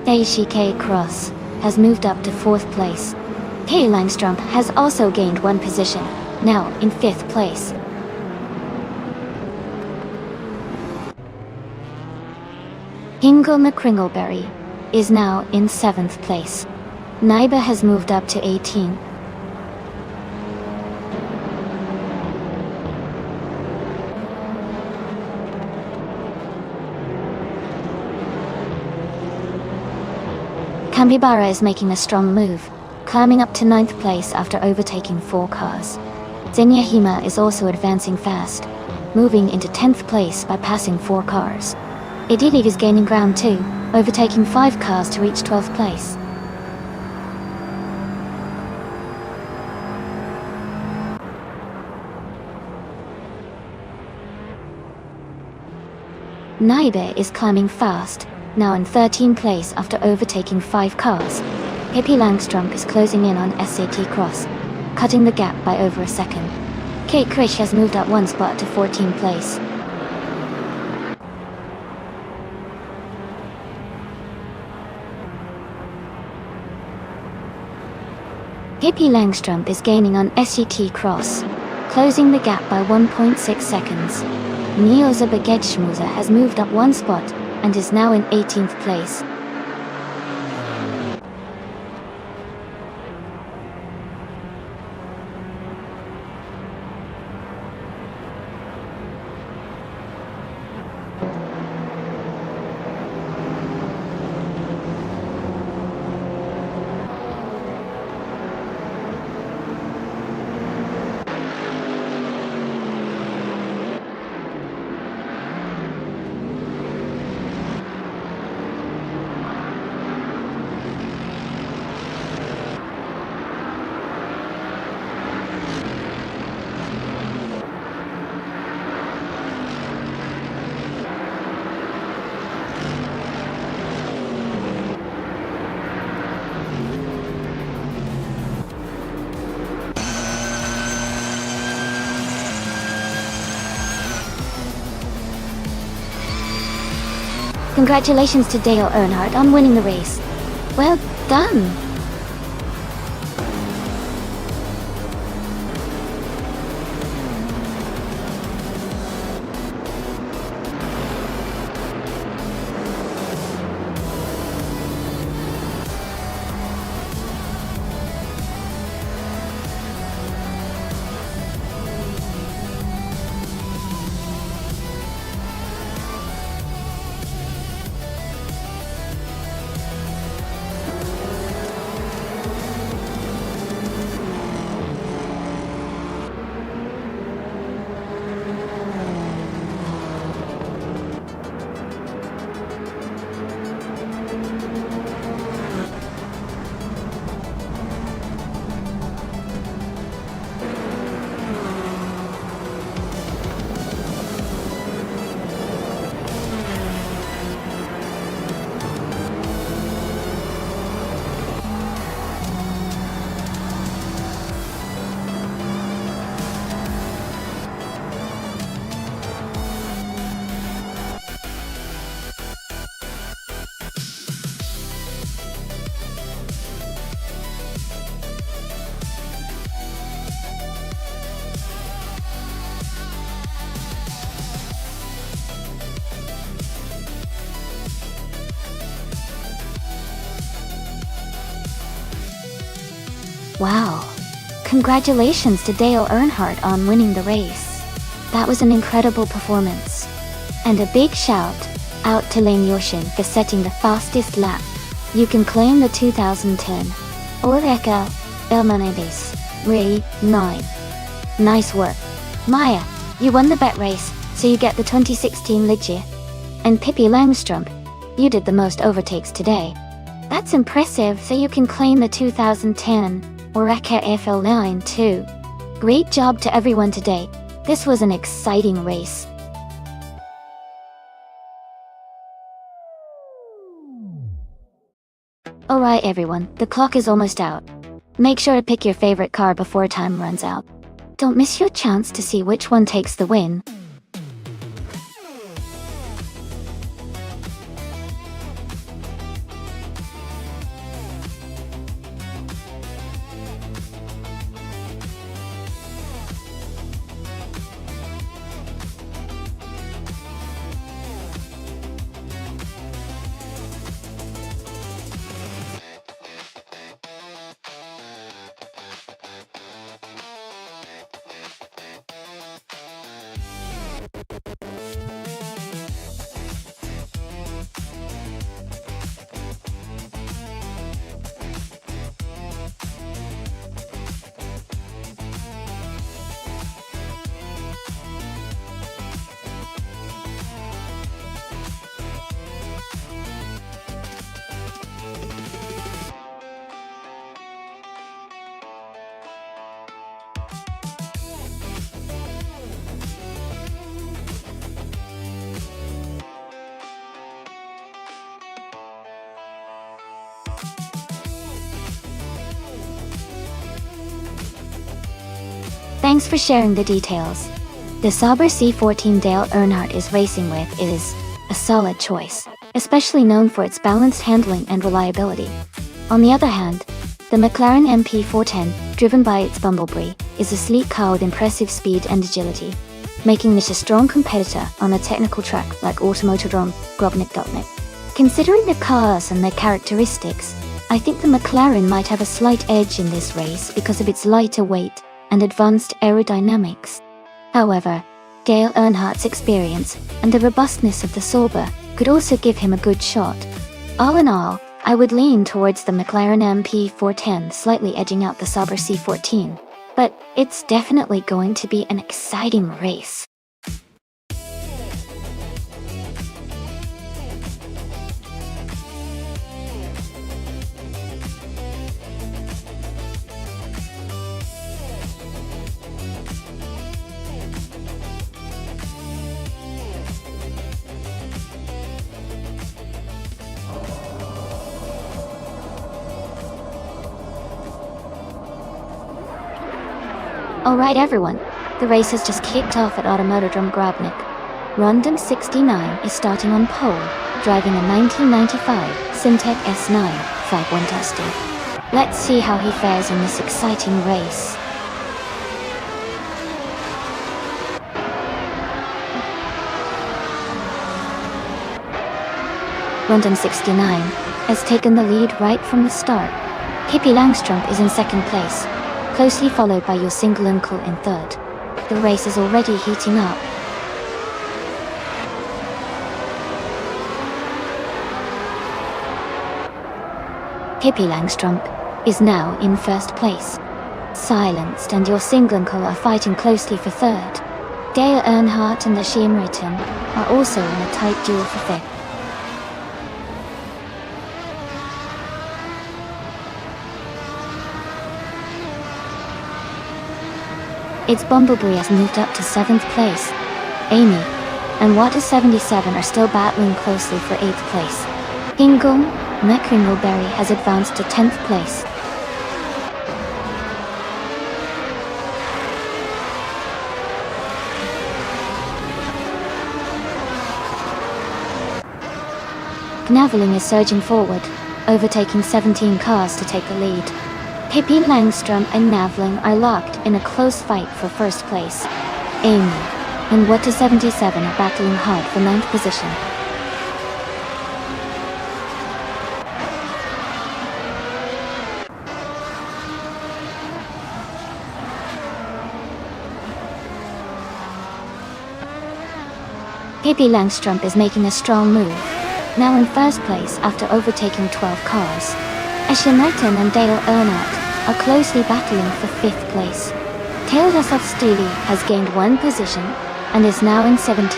S1: Daishike Cross has moved up to 4th place. Kay Langstrom has also gained 1 position, now in 5th place. Hingle McCringleberry is now in 7th place. Naiba has moved up to 18. Kambibara is making a strong move, climbing up to 9th place after overtaking 4 cars. Zenyaheema is also advancing fast, moving into 10th place by passing 4 cars. Idili is gaining ground too, overtaking 5 cars to reach 12th place. Naibe is climbing fast, now in 13th place after overtaking 5 cars. Pippi Langstrom is closing in on SAT Cross, cutting the gap by over a second. Kate Krish has moved up 1 spot to 14th place. Pippi Langstrom is gaining on SET Cross, closing the gap by 1.6 seconds. Neoza Bagedschmuza has moved up 1 spot and is now in 18th place. Congratulations to Dale Earnhardt on winning the race. Well done! Wow. Congratulations to Dale Earnhardt on winning the race. That was an incredible performance. And a big shout out to Lane Yoshin for setting the fastest lap. You can claim the 2010 Oreca Elmanedes Re 9. Nice work. Maya, you won the bet race, so you get the 2016 Ligier. And Pippi Langstrump, you did the most overtakes today. That's impressive, so you can claim the 2010 Oreca FL9 too. Great job to everyone today. This was an exciting race. Alright everyone, the clock is almost out. Make sure to pick your favorite car before time runs out. Don't miss your chance to see which one takes the win. Thanks for sharing the details. The Sauber C14 Dale Earnhardt is racing with is a solid choice, especially known for its balanced handling and reliability. On the other hand, the McLaren MP410, driven by its Bumblebee, is a sleek car with impressive speed and agility, making it a strong competitor on a technical track like Automotodrome Grobnik.net. Considering the cars and their characteristics, I think the McLaren might have a slight edge in this race because of its lighter weight and advanced aerodynamics. However, Dale Earnhardt's experience and the robustness of the Sauber could also give him a good shot. All in all, I would lean towards the McLaren MP410 slightly edging out the Sauber C14, but it's definitely going to be an exciting race. Alright everyone, the race has just kicked off at Automotodrome Grobnik. Rondon 69 is starting on pole, driving a 1995 Syntec S9 51 Let's see how he fares in this exciting race. Rondon 69 has taken the lead right from the start. Pippi Langstrump is in second place, closely followed by your single uncle in third. The race is already heating up. Pippi Langstrump is now in first place. Silenced and your single uncle are fighting closely for third. Dale Earnhardt and the Shimriton are also in a tight duel for fifth. Its Bumblebee has moved up to 7th place. Amy and Water 77 are still battling closely for 8th place. Hingle McCringleberry has advanced to 10th place. Knaveling is surging forward, overtaking 17 cars to take the lead. Pippi Langstrump and Knaveling are locked in a close fight for first place. Amy and Water 77 are battling hard for 9th position. Pippi Langstrump is making a strong move, now in first place after overtaking 12 cars. Ashley Merton and Dale Earnhardt are closely battling for 5th place. Taylor Stili has gained 1 position and is now in 17.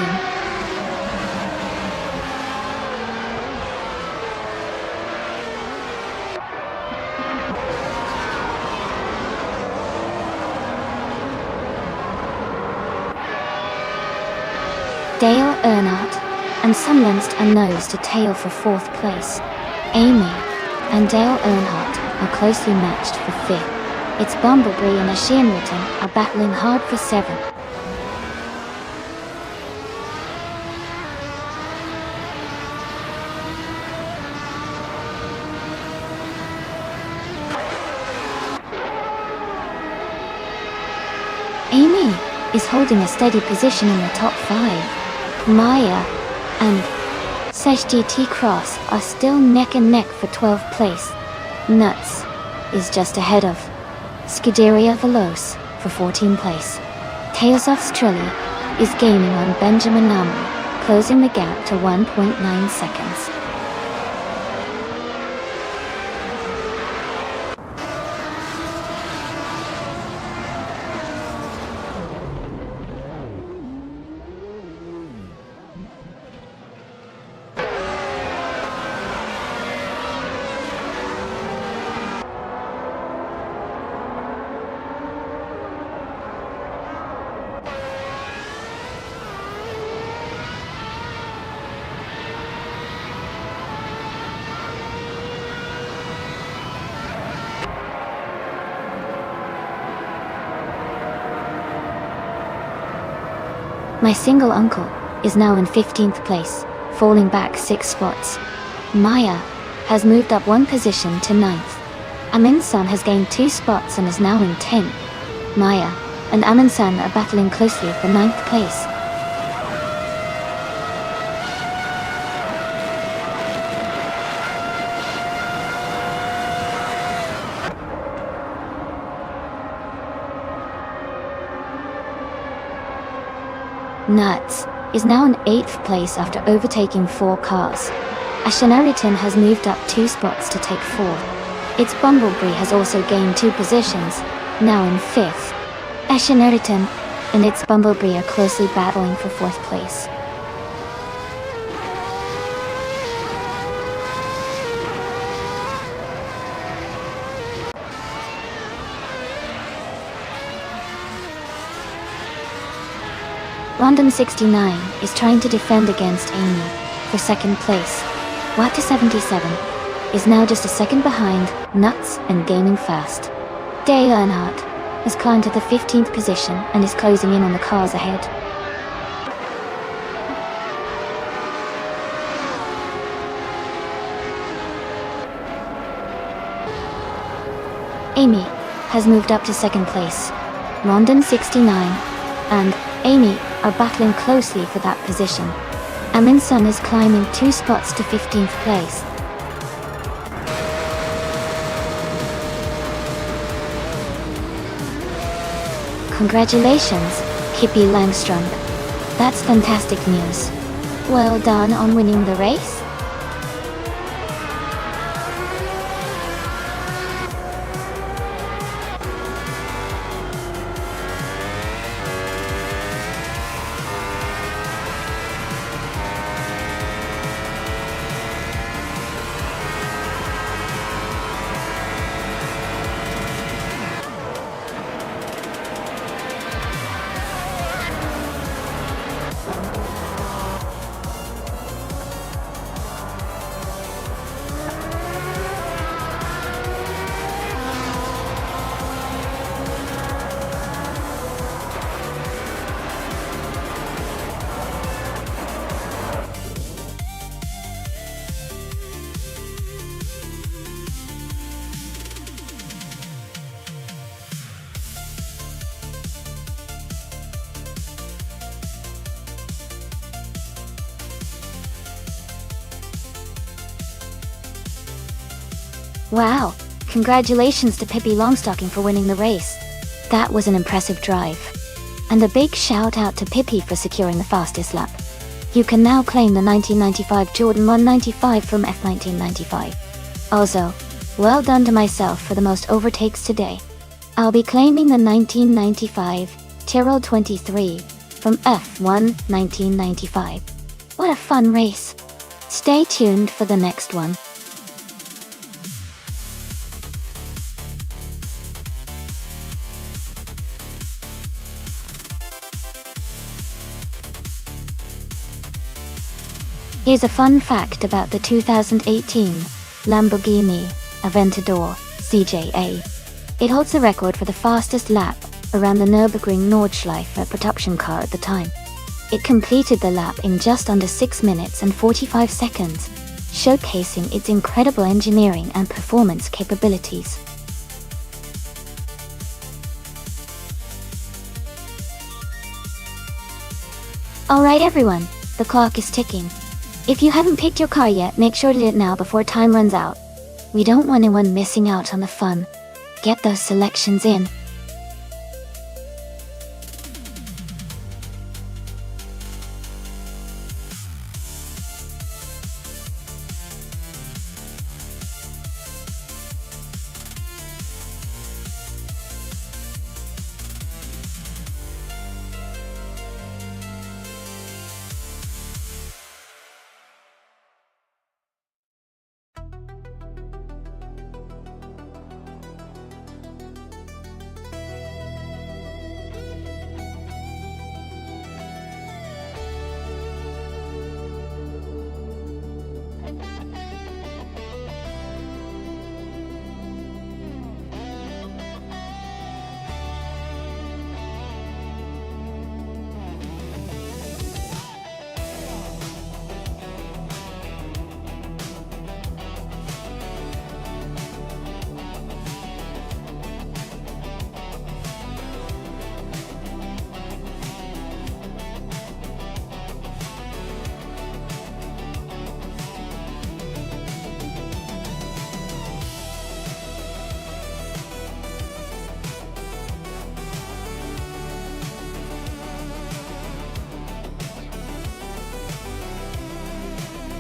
S1: Dale Earnhardt and Sunlandst are nose to tail for 4th place. Amy and Dale Earnhardt are closely matched for 5th. Its Bumblebee and Shimriton are battling hard for 7th. Amy is holding a steady position in the top 5. Maya and Sesh GT Cross are still neck and neck for 12th place. Nuts is just ahead of Scuderia Veloce for 14th place. Tales of Strelly is gaining on Benjamin Namri, closing the gap to 1.9 seconds. My single uncle is now in 15th place, falling back 6 spots. Maya has moved up 1 position to 9th. Aminsan has gained 2 spots and is now in 10th. Maya and Aminsan are battling closely for 9th place. Nuts is now in 8th place after overtaking 4 cars. Ashanariton has moved up 2 spots to take 4th. Its Bumblebee has also gained 2 positions, now in 5th. Ashanariton and its Bumblebee are closely battling for 4th place. London 69 is trying to defend against Amy for 2nd place. Water 77 is now just a second behind Nuts and gaining fast. Dale Earnhardt has climbed to the 15th position and is closing in on the cars ahead. Amy has moved up to second place. London 69 and Amy are battling closely for that position. Sun is climbing 2 spots to 15th place. Congratulations, Pippi Langstrump. That's fantastic news. Well done on winning the race. Wow, congratulations to Pippi Longstocking for winning the race. That was an impressive drive. And a big shout out to Pippi for securing the fastest lap. You can now claim the 1995 Jordan 195 from F1995. Also, well done to myself for the most overtakes today. I'll be claiming the 1995 Tyrrell 23 from F1 1995. What a fun race. Stay tuned for the next one. Here's a fun fact about the 2018 Lamborghini Aventador CJA. It holds the record for the fastest lap around the Nürburgring Nordschleife, a production car at the time. It completed the lap in just under 6 minutes and 45 seconds, showcasing its incredible engineering and performance capabilities. Alright everyone, the clock is ticking. If you haven't picked your car yet, make sure to do it now before time runs out. We don't want anyone missing out on the fun. Get those selections in.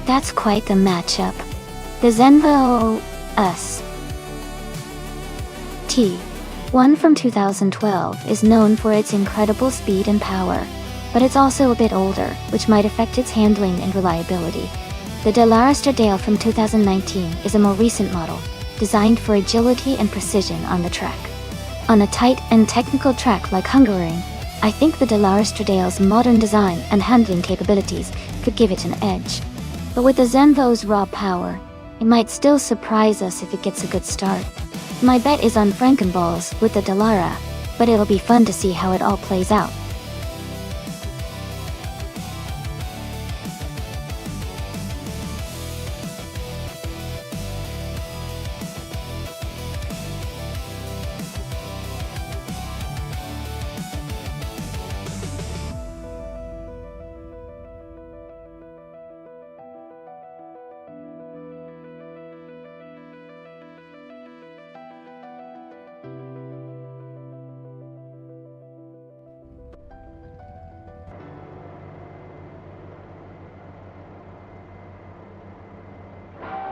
S1: That's quite the matchup. The Zenvo US T1 from 2012 is known for its incredible speed and power, but it's also a bit older, which might affect its handling and reliability. The Delarister from 2019 is a more recent model, designed for agility and precision on the track. On a tight and technical track like Hungaroring, I think the Delarister's modern design and handling capabilities could give it an edge. But with the Zenvo's raw power, it might still surprise us if it gets a good start. My bet is on Frankenballs with the Delara, but it'll be fun to see how it all plays out.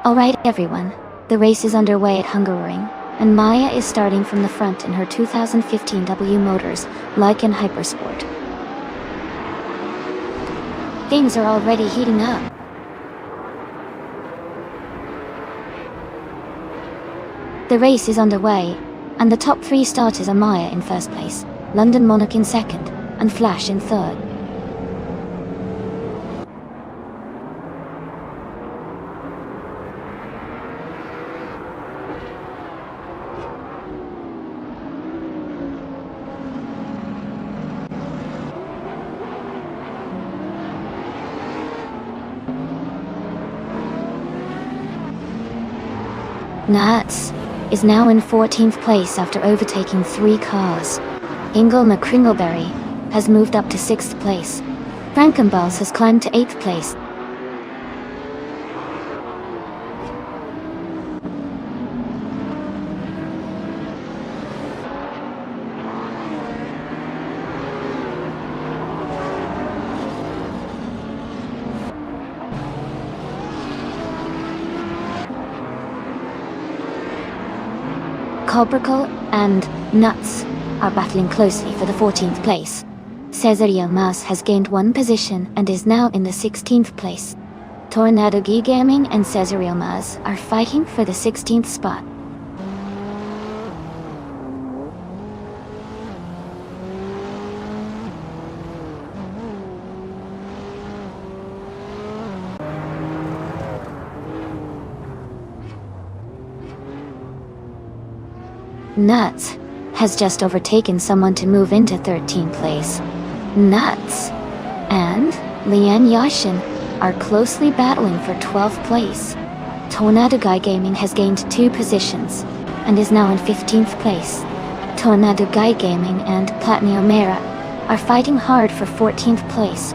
S1: Alright everyone, the race is underway at Hungaroring, and Maya is starting from the front in her 2015 W Motors Lycan Hypersport. Things are already heating up. The race is underway, and the top 3 starters are Maya in first place, London Monarch in second, and Flash in third. Nats is now in 14th place after overtaking 3 cars. Ingle McCringleberry has moved up to 6th place. Frankenbals has climbed to 8th place. Cobracle and Nuts are battling closely for the 14th place. Cesario Mas has gained 1 position and is now in the 16th place. Tornado G Gaming and Cesario Mas are fighting for the 16th spot. Nuts has just overtaken someone to move into 13th place. Nuts and Lian Yashin are closely battling for 12th place. Tornado Guy Gaming has gained 2 positions and is now in 15th place. Tornado Guy Gaming and Platinum Mera are fighting hard for 14th place.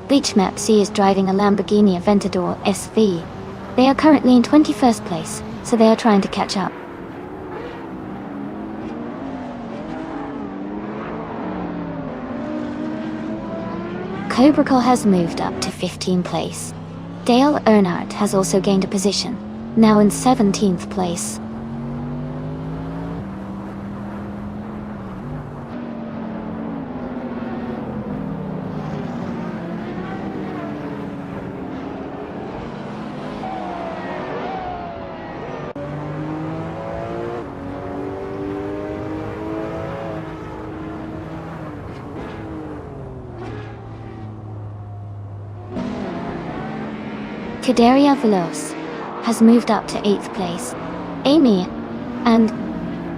S1: Beach Map C is driving a Lamborghini Aventador SV. They are currently in 21st place, so they are trying to catch up. Cobracle has moved up to 15th place. Dale Earnhardt has also gained a position, now in 17th place. Scuderia Veloce has moved up to 8th place. Amy and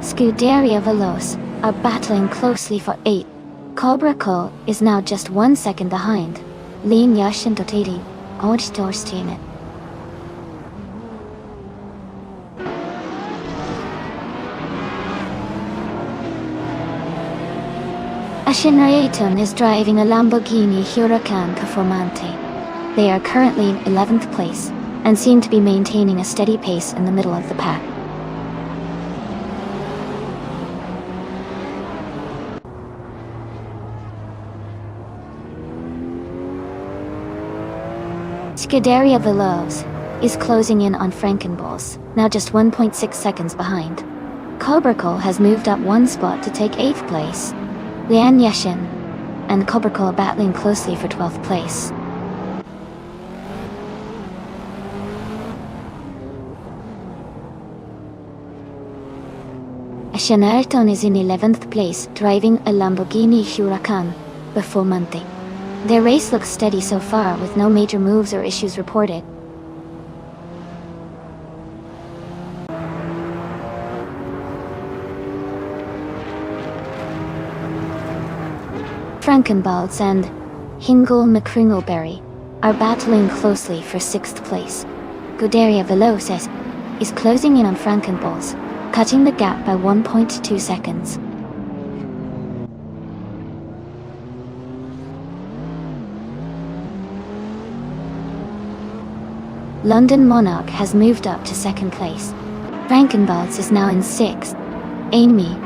S1: Scuderia Veloce are battling closely for 8th. Cobracle is now just 1 second behind. Lean Yashin Dotiri, Odstorstine. Ashinrayaton is driving a Lamborghini Huracan Performante. They are currently in 11th place, and seem to be maintaining a steady pace in the middle of the pack. Scuderia Veloce is closing in on Frankenballs, now just 1.6 seconds behind. Cobracle has moved up 1 spot to take 8th place. Lian Yashin and Cobracle are battling closely for 12th place. Shanarton is in 11th place, driving a Lamborghini Huracan Performante. Their race looks steady so far, with no major moves or issues reported. Frankenbalds and Hingle McCringleberry are battling closely for 6th place. Scuderia Veloce is closing in on Frankenballs, cutting the gap by 1.2 seconds. London Monarch has moved up to 2nd place. Frankenbalds is now in 6th. Amy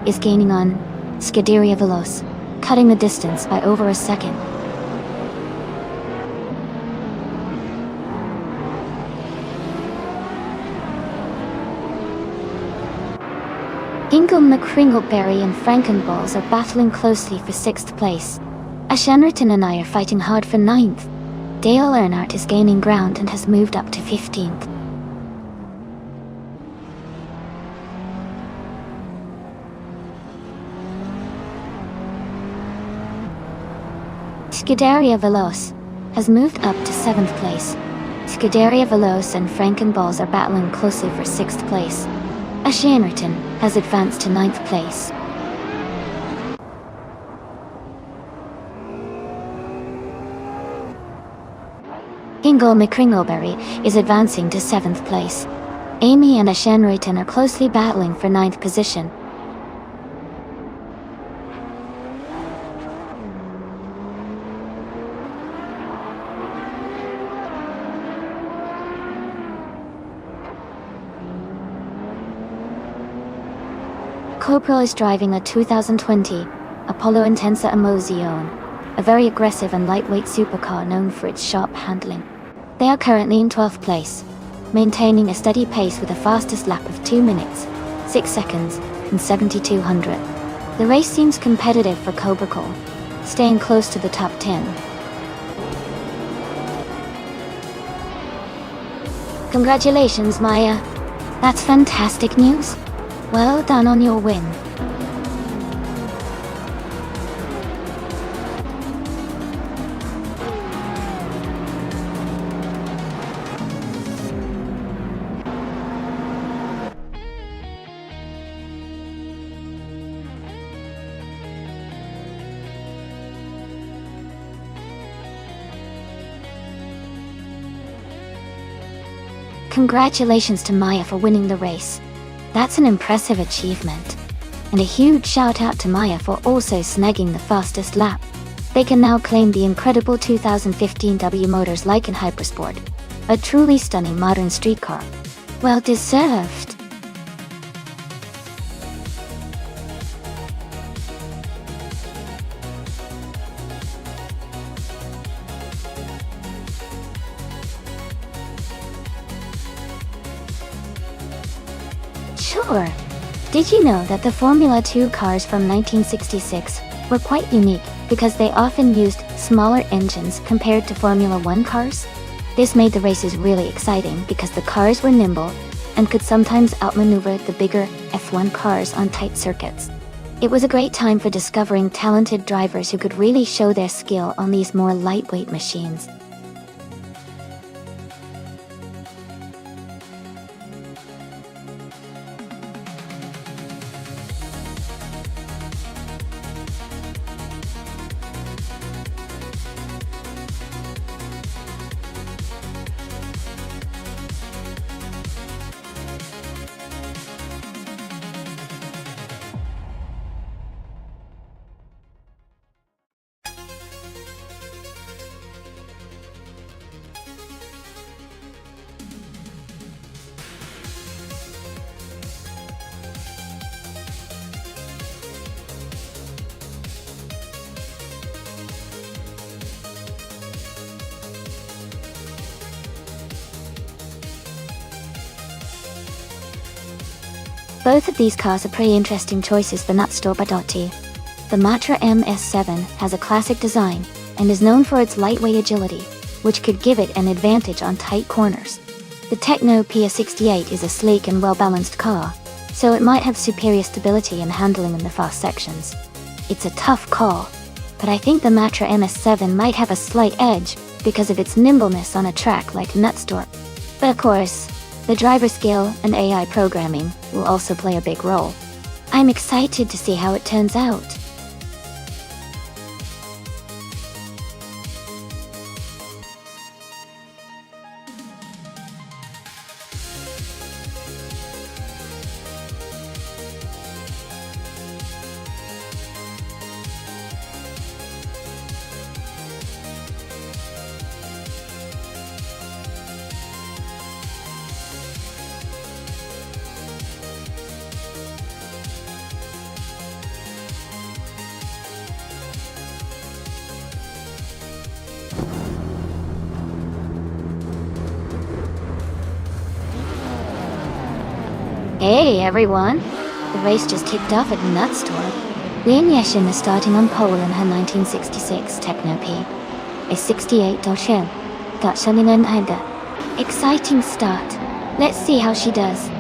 S1: is gaining on Scuderia Veloce. cutting the distance by over a second. Gingle McCringleberry and Frankenballs are battling closely for 6th place. Ashenriton and I are fighting hard for 9th. Dale Earnhardt is gaining ground and has moved up to 15th. Scuderia Veloce has moved up to 7th place. Scuderia Veloce and Frankenballs are battling closely for 6th place. Ashenriton has advanced to 9th place. Gingle McCringleberry is advancing to 7th place. Amy and Ashenriton are closely battling for 9th position. Cobra is driving a 2020 Apollo Intensa Emozione, a very aggressive and lightweight supercar known for its sharp handling. They are currently in 12th place, maintaining a steady pace with a fastest lap of 2 minutes, 6 seconds, and 7200. The race seems competitive for Cobra Cole, staying close to the top 10. Congratulations, Maya. That's fantastic news. Well done on your win. Congratulations to Maya for winning the race. That's an impressive achievement. And a huge shout out to Maya for also snagging the fastest lap. They can now claim the incredible 2015 W Motors Lycan Hypersport, a truly stunning modern street car. Well deserved. Sure. Did you know that the Formula 2 cars from 1966 were quite unique because they often used smaller engines compared to Formula 1 cars? This made the races really exciting because the cars were nimble and could sometimes outmaneuver the bigger F1 cars on tight circuits. It was a great time for discovering talented drivers who could really show their skill on these more lightweight machines. Both of these cars are pretty interesting choices for Nonstop. The Matra MS7 has a classic design and is known for its lightweight agility, which could give it an advantage on tight corners. The Techno Pia 68 is a sleek and well-balanced car, so it might have superior stability and handling in the fast sections. It's a tough call, but I think the Matra MS7 might have a slight edge because of its nimbleness on a track like Nutstop. But of course, the driver skill and AI programming will also play a big role. I'm excited to see how it turns out. Hey everyone! The race just kicked off at Nonstop. Lian Yeshin is starting on pole in her 1966 Techno P. A 68 Dolce. Exciting start. Let's see how she does.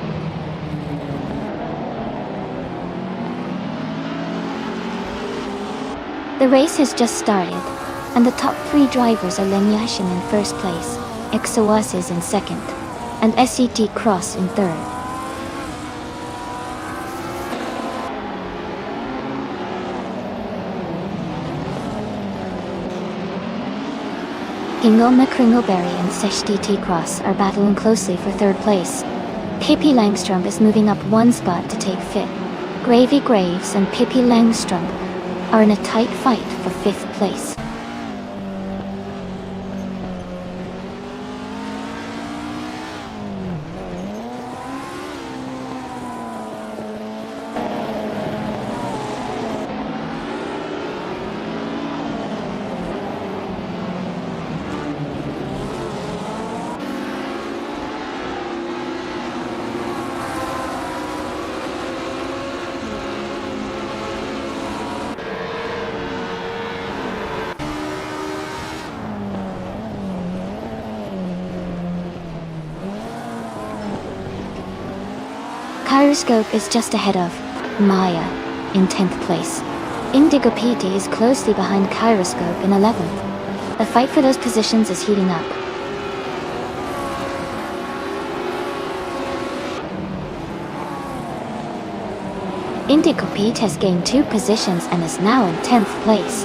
S1: The race has just started, and the top three drivers are Lian Yeshin in first place, Exoasis in second, and SET Cross in third. Ingolma Kringleberry and Sesh DT Cross are battling closely for third place. Pippi Langstrump is moving up one spot to take fifth. Gravy Graves and Pippi Langstrump are in a tight fight for fifth place. Gyroscope is just ahead of Maya in 10th place. Indigo PT is closely behind Gyroscope in 11th. The fight for those positions is heating up. Indigo PT has gained 2 positions and is now in 10th place.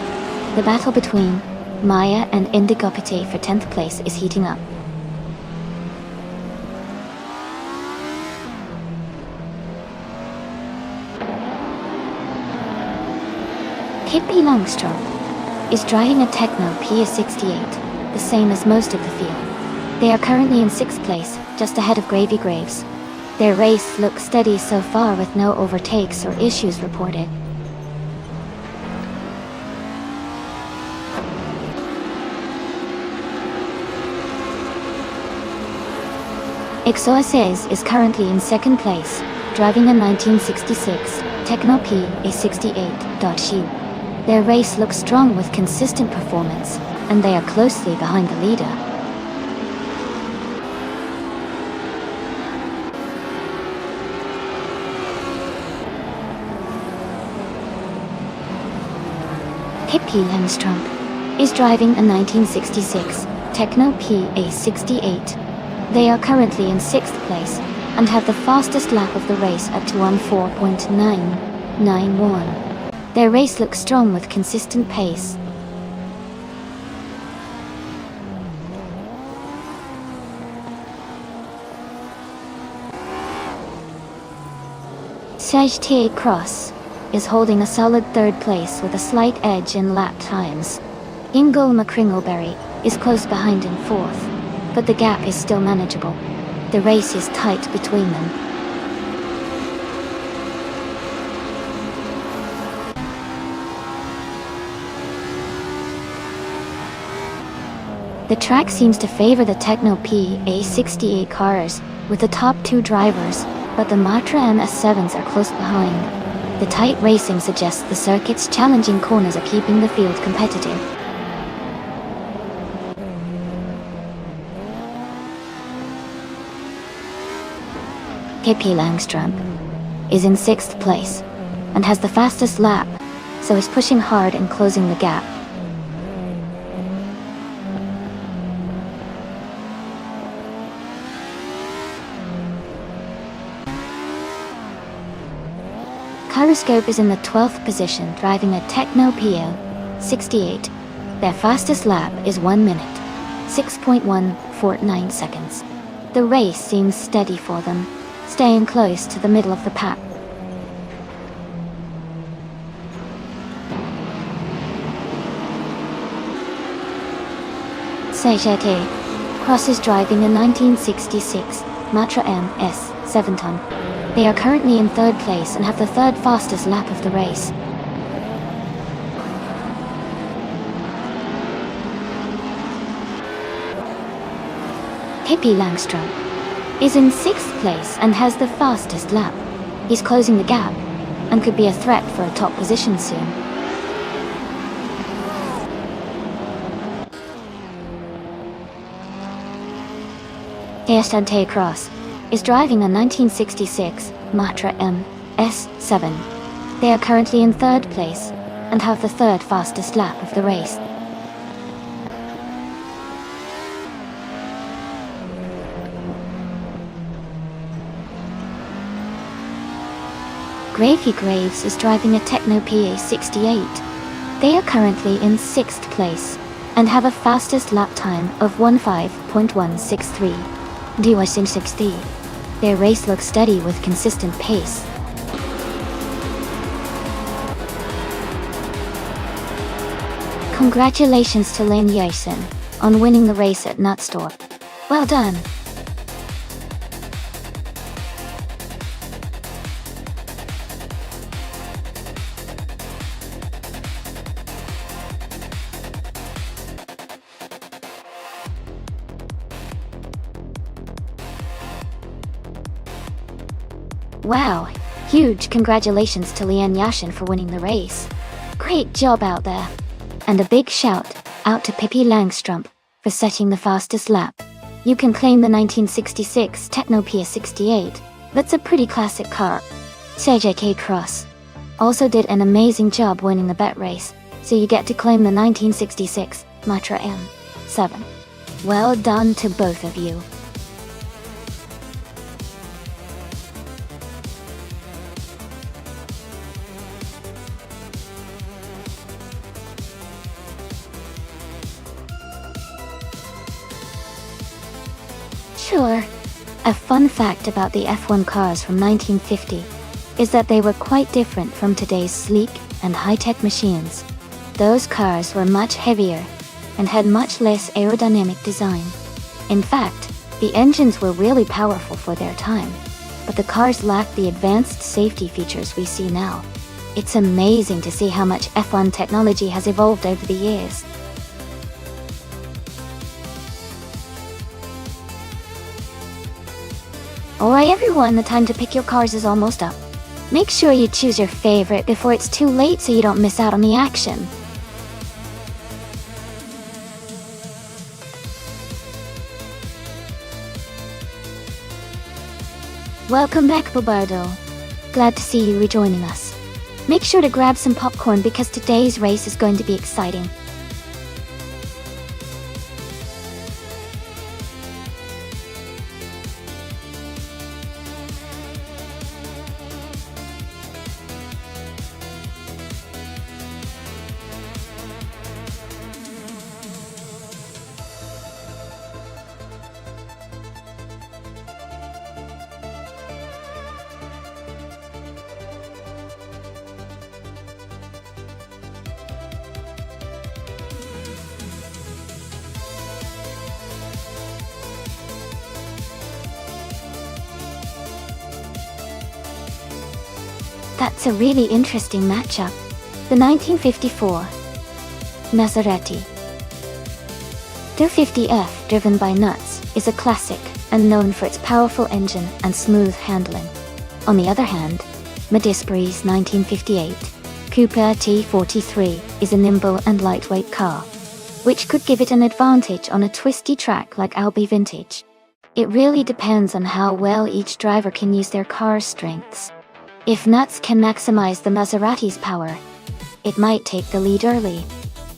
S1: The battle between Maya and Indigo PT for 10th place is heating up. Pippi Langstrump is driving a Techno PS68, the same as most of the field. They are currently in 6th place, just ahead of Gravy Graves. Their race looks steady so far with no overtakes or issues reported. Exoases is currently in 2nd place, driving a 1966 Techno P A68.Hu. Their race looks strong with consistent performance, and they are closely behind the leader. Pippi Langstrump is driving a 1966 Techno P A68. They are currently in 6th place, and have the fastest lap of the race at 2:14.991. Their race looks strong with consistent pace. Sej Ta Cross is holding a solid 3rd place with a slight edge in lap times. Ingolma Kringleberry is close behind in 4th, but the gap is still manageable. The race is tight between them. The track seems to favor the Techno P A68 cars, with the top 2 drivers, but the Matra MS7s are close behind. The tight racing suggests the circuit's challenging corners are keeping the field competitive. Pippi Langstrump is in 6th place, and has the fastest lap, so is pushing hard and closing the gap. Gyroscope is in the 12th position, driving a Techno PL 68. Their fastest lap is 1 minute, 6.149 seconds. The race seems steady for them, staying close to the middle of the pack. Sejete Cross is driving a 1966 Matra MS 7-ton. They are currently in 3rd place and have the 3rd fastest lap of the race. Pippi Langstrump is in 6th place and has the fastest lap. He's closing the gap and could be a threat for a top position soon. Estante Cross is driving a 1966 Matra MS7. They are currently in 3rd place and have the 3rd fastest lap of the race. Gravy Graves is driving a Techno PA68. They are currently in 6th place and have a fastest lap time of 15.163. D160. Their race looks steady with consistent pace. Congratulations to Lane Yersin on winning the race at Nonstop. Well done. Wow, huge congratulations to Lian Yashin for winning the race. Great job out there. And a big shout out to Pippi Langstrump for setting the fastest lap. You can claim the 1966 Techno PA68. That's a pretty classic car. CJK Cross also did an amazing job winning the bet race, so you get to claim the 1966 Matra M7. Well done to both of you. Sure. A fun fact about the F1 cars from 1950 is that they were quite different from today's sleek and high-tech machines. Those cars were much heavier and had much less aerodynamic design. In fact, the engines were really powerful for their time, but the cars lacked the advanced safety features we see now. It's amazing to see how much F1 technology has evolved over the years. Alright everyone, the time to pick your cars is almost up. Make sure you choose your favorite before it's too late so you don't miss out on the action. Welcome back, Bobardo. Glad to see you rejoining us. Make sure to grab some popcorn because today's race is going to be exciting. That's a really interesting matchup. The 1954 Maserati 250F, driven by nuts, is a classic and known for its powerful engine and smooth handling. On the other hand, Madisbury's 1958 Cooper T43 is a nimble and lightweight car, which could give it an advantage on a twisty track like Albi Vintage. It really depends on how well each driver can use their car's strengths. If Nuts can maximize the Maserati's power, it might take the lead early.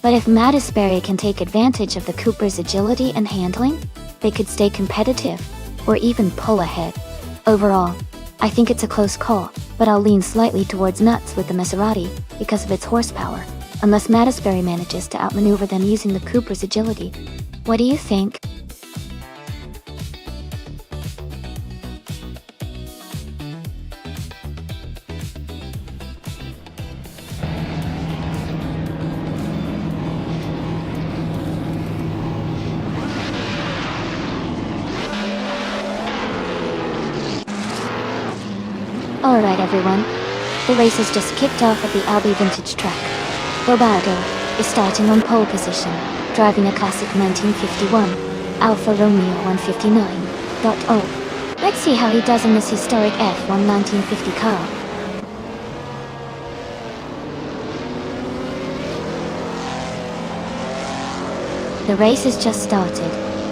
S1: But if Madisbury can take advantage of the Cooper's agility and handling, they could stay competitive, or even pull ahead. Overall, I think it's a close call, but I'll lean slightly towards Nuts with the Maserati because of its horsepower, unless Madisbury manages to outmaneuver them using the Cooper's agility. What do you think? Alright everyone, the race has just kicked off at the Albi Vintage track. Bobardo is starting on pole position, driving a classic 1951 Alfa Romeo 159.0. Let's see how he does in this historic F1 1950 car. The race has just started,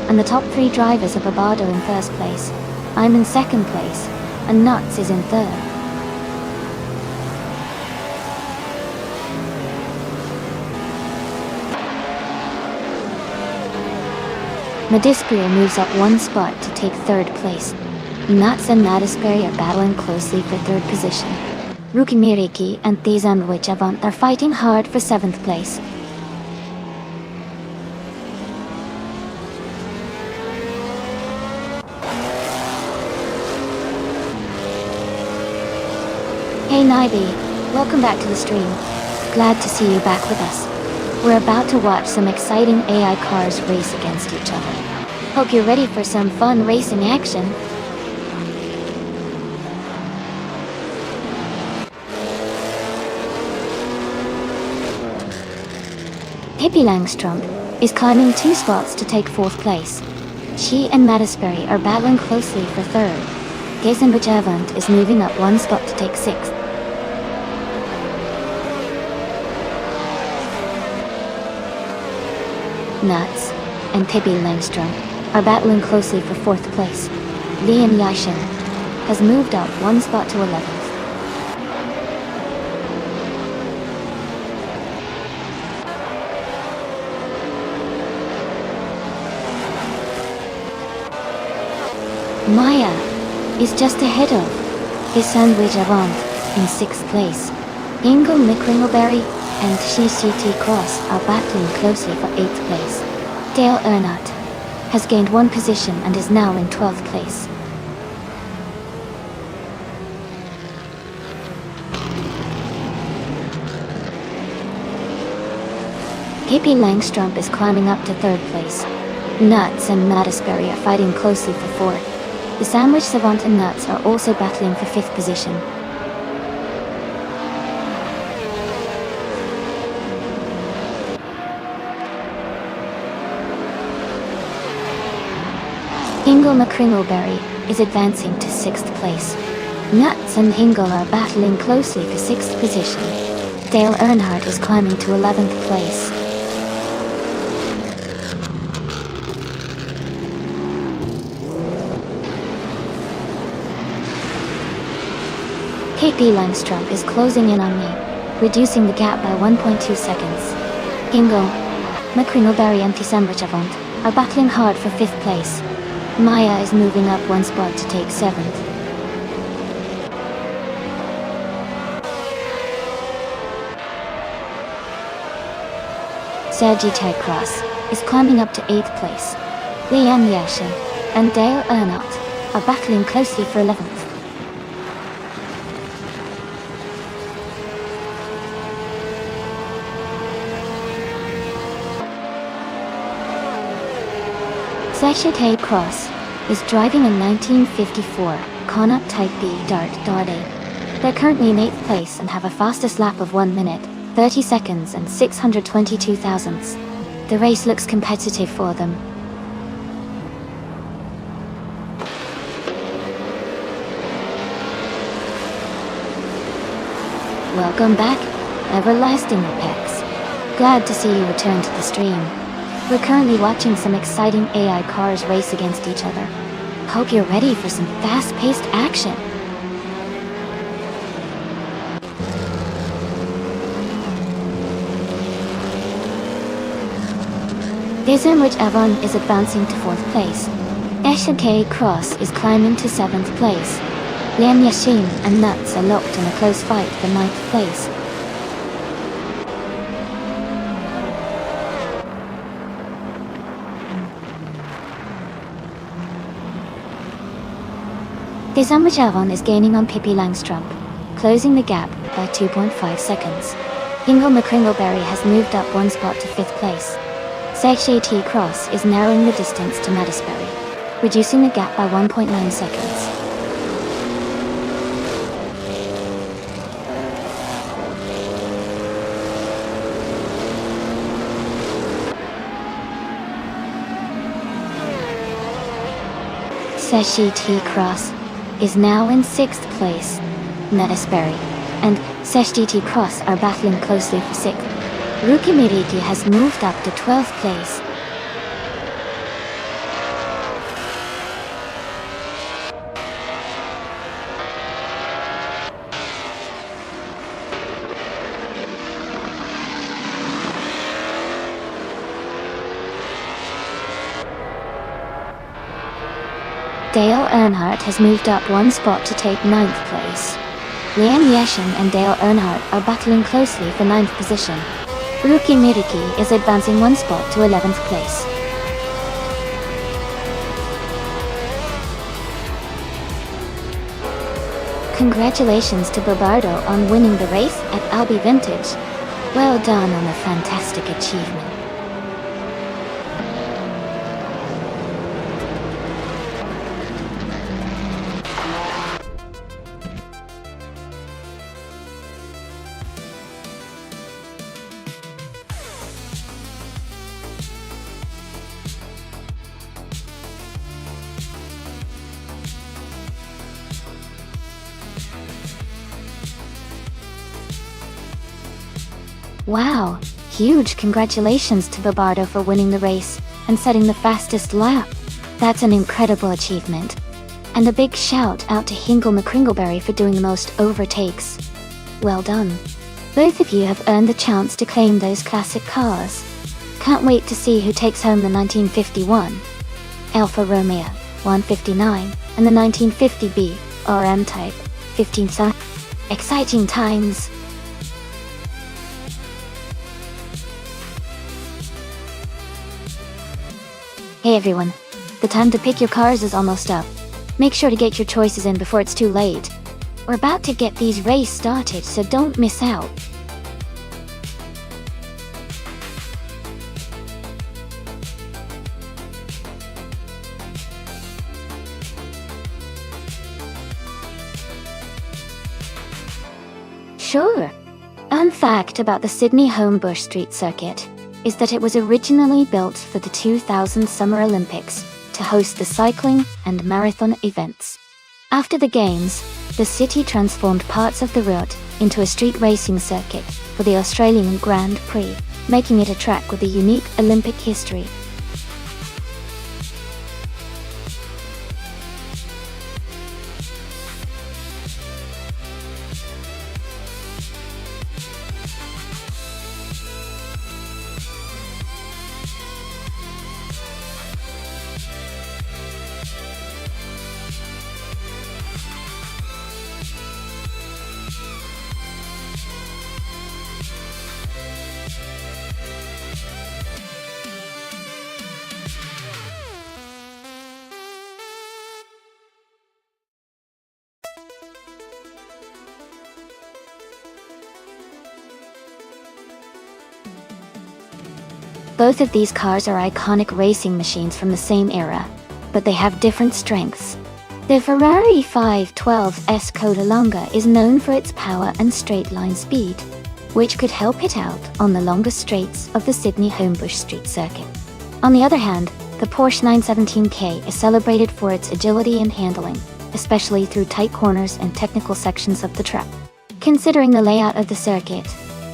S1: and the top 3 drivers are Barbado in first place, I'm in second place, and Nuts is in third. Madisperia moves up 1 spot to take third place. Nuts and Madisperia are battling closely for third position. Rukimiriki and Thizanwich Avant are fighting hard for 7th place. Hey Naibi, welcome back to the stream. Glad to see you back with us. We're about to watch some exciting AI cars race against each other. Hope you're ready for some fun racing action. Pippi Langstrump is climbing 2 spots to take 4th place. She and Madisperry are battling closely for 3rd. Geisenbach Avant is moving up 1 spot to take 6th. Nuts and Pippi Langstrump are battling closely for 4th place. Liam Yashin has moved up 1 spot to 11th. Maya is just ahead of Geisenbach Avant in 6th place. Ingo McCringleberry and Shishiti Cross are battling closely for 8th place. Dale Earnhardt has gained 1 position and is now in 12th place. Pippi Langstrump is climbing up to 3rd place. Nuts and Madisperry are fighting closely for 4th. The Sandwich Savant and Nuts are also battling for 5th position. Hingle McCringleberry is advancing to 6th place. Nuts and Hingle are battling closely for 6th position. Dale Earnhardt is climbing to 11th place. Pippi Langstrump is closing in on me, reducing the gap by 1.2 seconds. Hingle, McCringleberry and Sandwich Avant are battling hard for 5th place. Maya is moving up 1 spot to take 7th. Sergi Cross is climbing up to 8th place. Liam Yashin and Dale Earnhardt are battling closely for 11th. Sechete Cross is driving a 1954 Connaught Type B Dart Dottie. They're currently in 8th place and have a fastest lap of 1 minute, 30 seconds and 622 thousandths. The race looks competitive for them. Welcome back, everlasting Apex. Glad to see you return to the stream. We're currently watching some exciting AI cars race against each other. Hope you're ready for some fast-paced action. Geisenbach Avant is advancing to 4th place. Eshake Cross is climbing to 7th place. Liam Yashin and Nuts are locked in a close fight for 9th place. Geisenbach Avant is gaining on Pippi Langstrump, closing the gap by 2.5 seconds. Ingo McCringleberry has moved up 1 spot to 5th place. Sechete Cross is narrowing the distance to Madisperry, reducing the gap by 1.9 seconds. Seshiti Cross is now in 6th place. Metasberry and Seshiti Cross are battling closely for 6th. Rukimiriki has moved up to 12th place. Dale Earnhardt has moved up 1 spot to take 9th place. Liam Yeshin and Dale Earnhardt are battling closely for 9th position. Ruki Miriki is advancing 1 spot to 11th place. Congratulations to Bobardo on winning the race at Albi Vintage. Well done on a fantastic achievement. Wow, huge congratulations to Bobardo for winning the race and setting the fastest lap. That's an incredible achievement. And a big shout out to Hingle McCringleberry for doing the most overtakes. Well done. Both of you have earned the chance to claim those classic cars. Can't wait to see who takes home the 1951 Alfa Romeo 159 and the 1950B RM Type 15. Exciting times. Hey everyone, the time to pick your cars is almost up. Make sure to get your choices in before it's too late. We're about to get these races started, so don't miss out. Sure. Fun fact about the Sydney Homebush Street Circuit is that it was originally built for the 2000 Summer Olympics to host the cycling and marathon events. After the Games, the city transformed parts of the route into a street racing circuit for the Australian Grand Prix, making it a track with a unique Olympic history. Both of these cars are iconic racing machines from the same era, but they have different strengths. The Ferrari 512 Scuderia Longa is known for its power and straight-line speed, which could help it out on the longer straights of the Sydney Homebush Street Circuit. On the other hand, the Porsche 917K is celebrated for its agility and handling, especially through tight corners and technical sections of the track. Considering the layout of the circuit,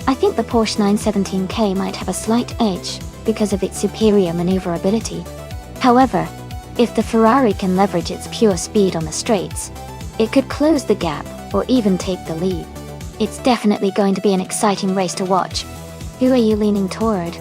S1: I think the Porsche 917K might have a slight edge because of its superior maneuverability. However, if the Ferrari can leverage its pure speed on the straights, it could close the gap or even take the lead. It's definitely going to be an exciting race to watch. Who are you leaning toward?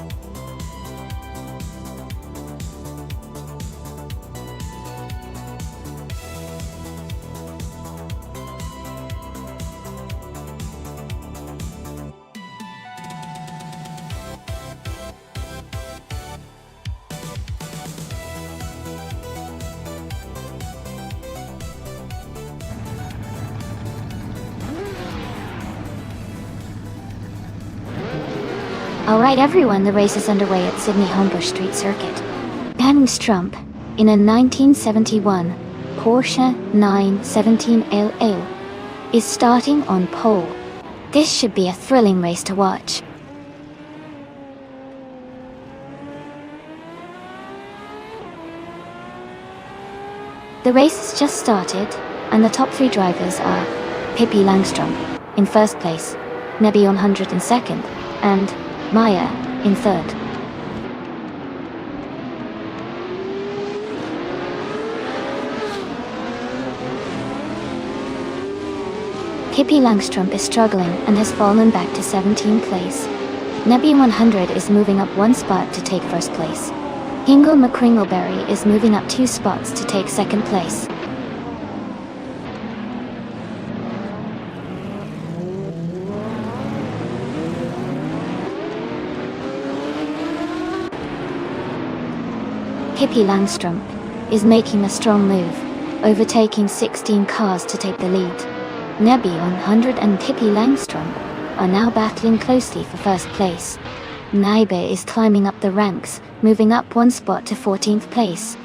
S1: Alright everyone, the race is underway at Sydney Homebush Street Circuit. Nonstop, in a 1971 Porsche 917 is starting on pole. This should be a thrilling race to watch. The race has just started, and the top 3 drivers are Pippi Langstrom in first place, Nebby 100 in second, and Maya in third. Pippi Langstrom is struggling and has fallen back to 17th place. Nebby 100 is moving up 1 spot to take first place. Hingle McCringleberry is moving up 2 spots to take second place. Pippi Langstrom is making a strong move, overtaking 16 cars to take the lead. Nebby 100 and Pippi Langstrom are now battling closely for first place. Naibe is climbing up the ranks, moving up 1 spot to 14th place.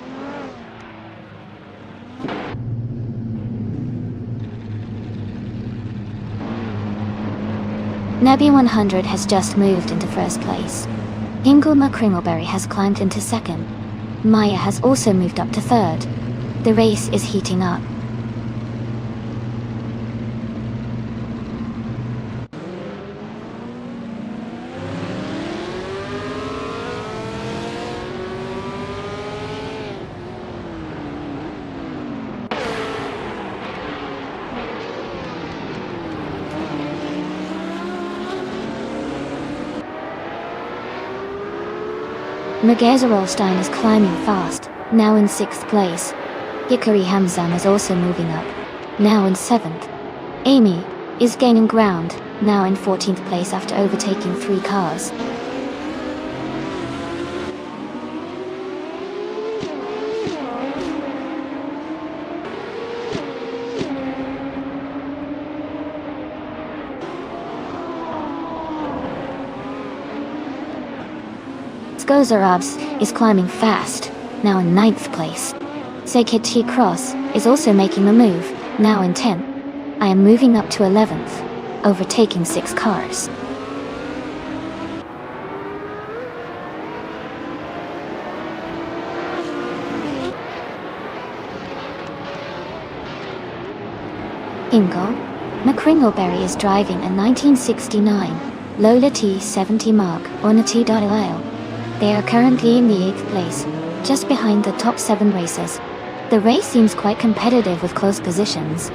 S1: Nebby 100 has just moved into first place. Hingle McCringleberry has climbed into second. Maya has also moved up to third. The race is heating up. Megazerolstein is climbing fast, now in 6th place. Hikari Hamzan is also moving up, now in 7th. Amy is gaining ground, now in 14th place after overtaking 3 cars. Skozarabs is climbing fast, now in 9th place. Sekit T Cross is also making a move, now in 10th. I am moving up to 11th, overtaking 6 cars. Hingle McCringleberry is driving a 1969 Lola T70 Mark on a T.L. They are currently in the 8th place, just behind the top 7 racers. The race seems quite competitive with close positions.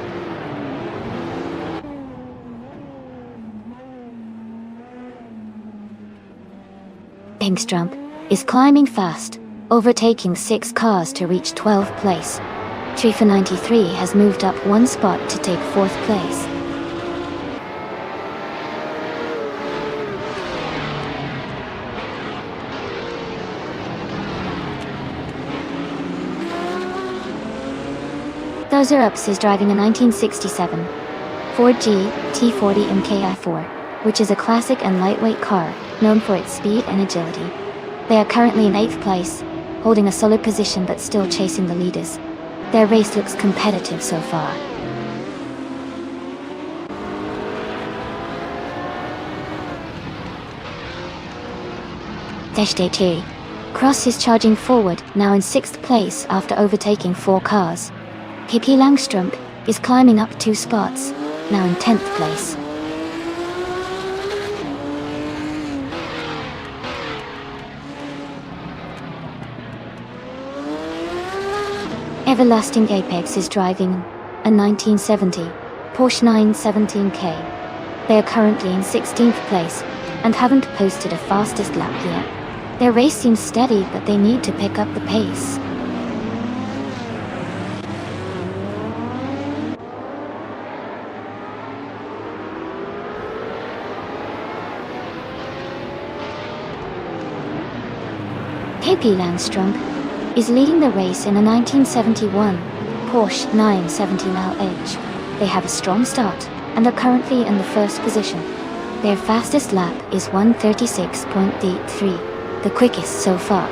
S1: Engström is climbing fast, overtaking 6 cars to reach 12th place. Trifa 93 has moved up 1 spot to take 4th place. Dozerups is driving a 1967 Ford GT40 MKI4, which is a classic and lightweight car, known for its speed and agility. They are currently in 8th place, holding a solid position but still chasing the leaders. Their race looks competitive so far. Teshdete Cross is charging forward, now in 6th place after overtaking 4 cars. Pippi Langstrom is climbing up 2 spots, now in 10th place. Everlasting Apex is driving a 1970 Porsche 917K. They are currently in 16th place and haven't posted a fastest lap yet. Their race seems steady, but they need to pick up the pace. Pippi Langstrom is leading the race in a 1971 Porsche 917LH. They have a strong start and are currently in the first position. Their fastest lap is 1:36.83, the quickest so far.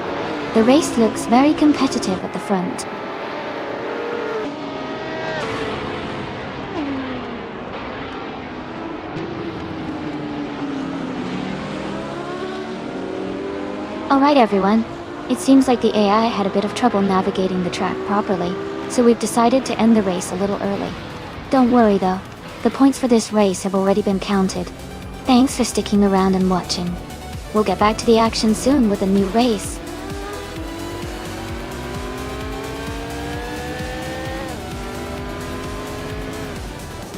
S1: The race looks very competitive at the front. Alright everyone, it seems like the AI had a bit of trouble navigating the track properly. so we've decided to end the race a little early. Don't worry though, the points for this race have already been counted. Thanks for sticking around and watching. We'll get back to the action soon with a new race.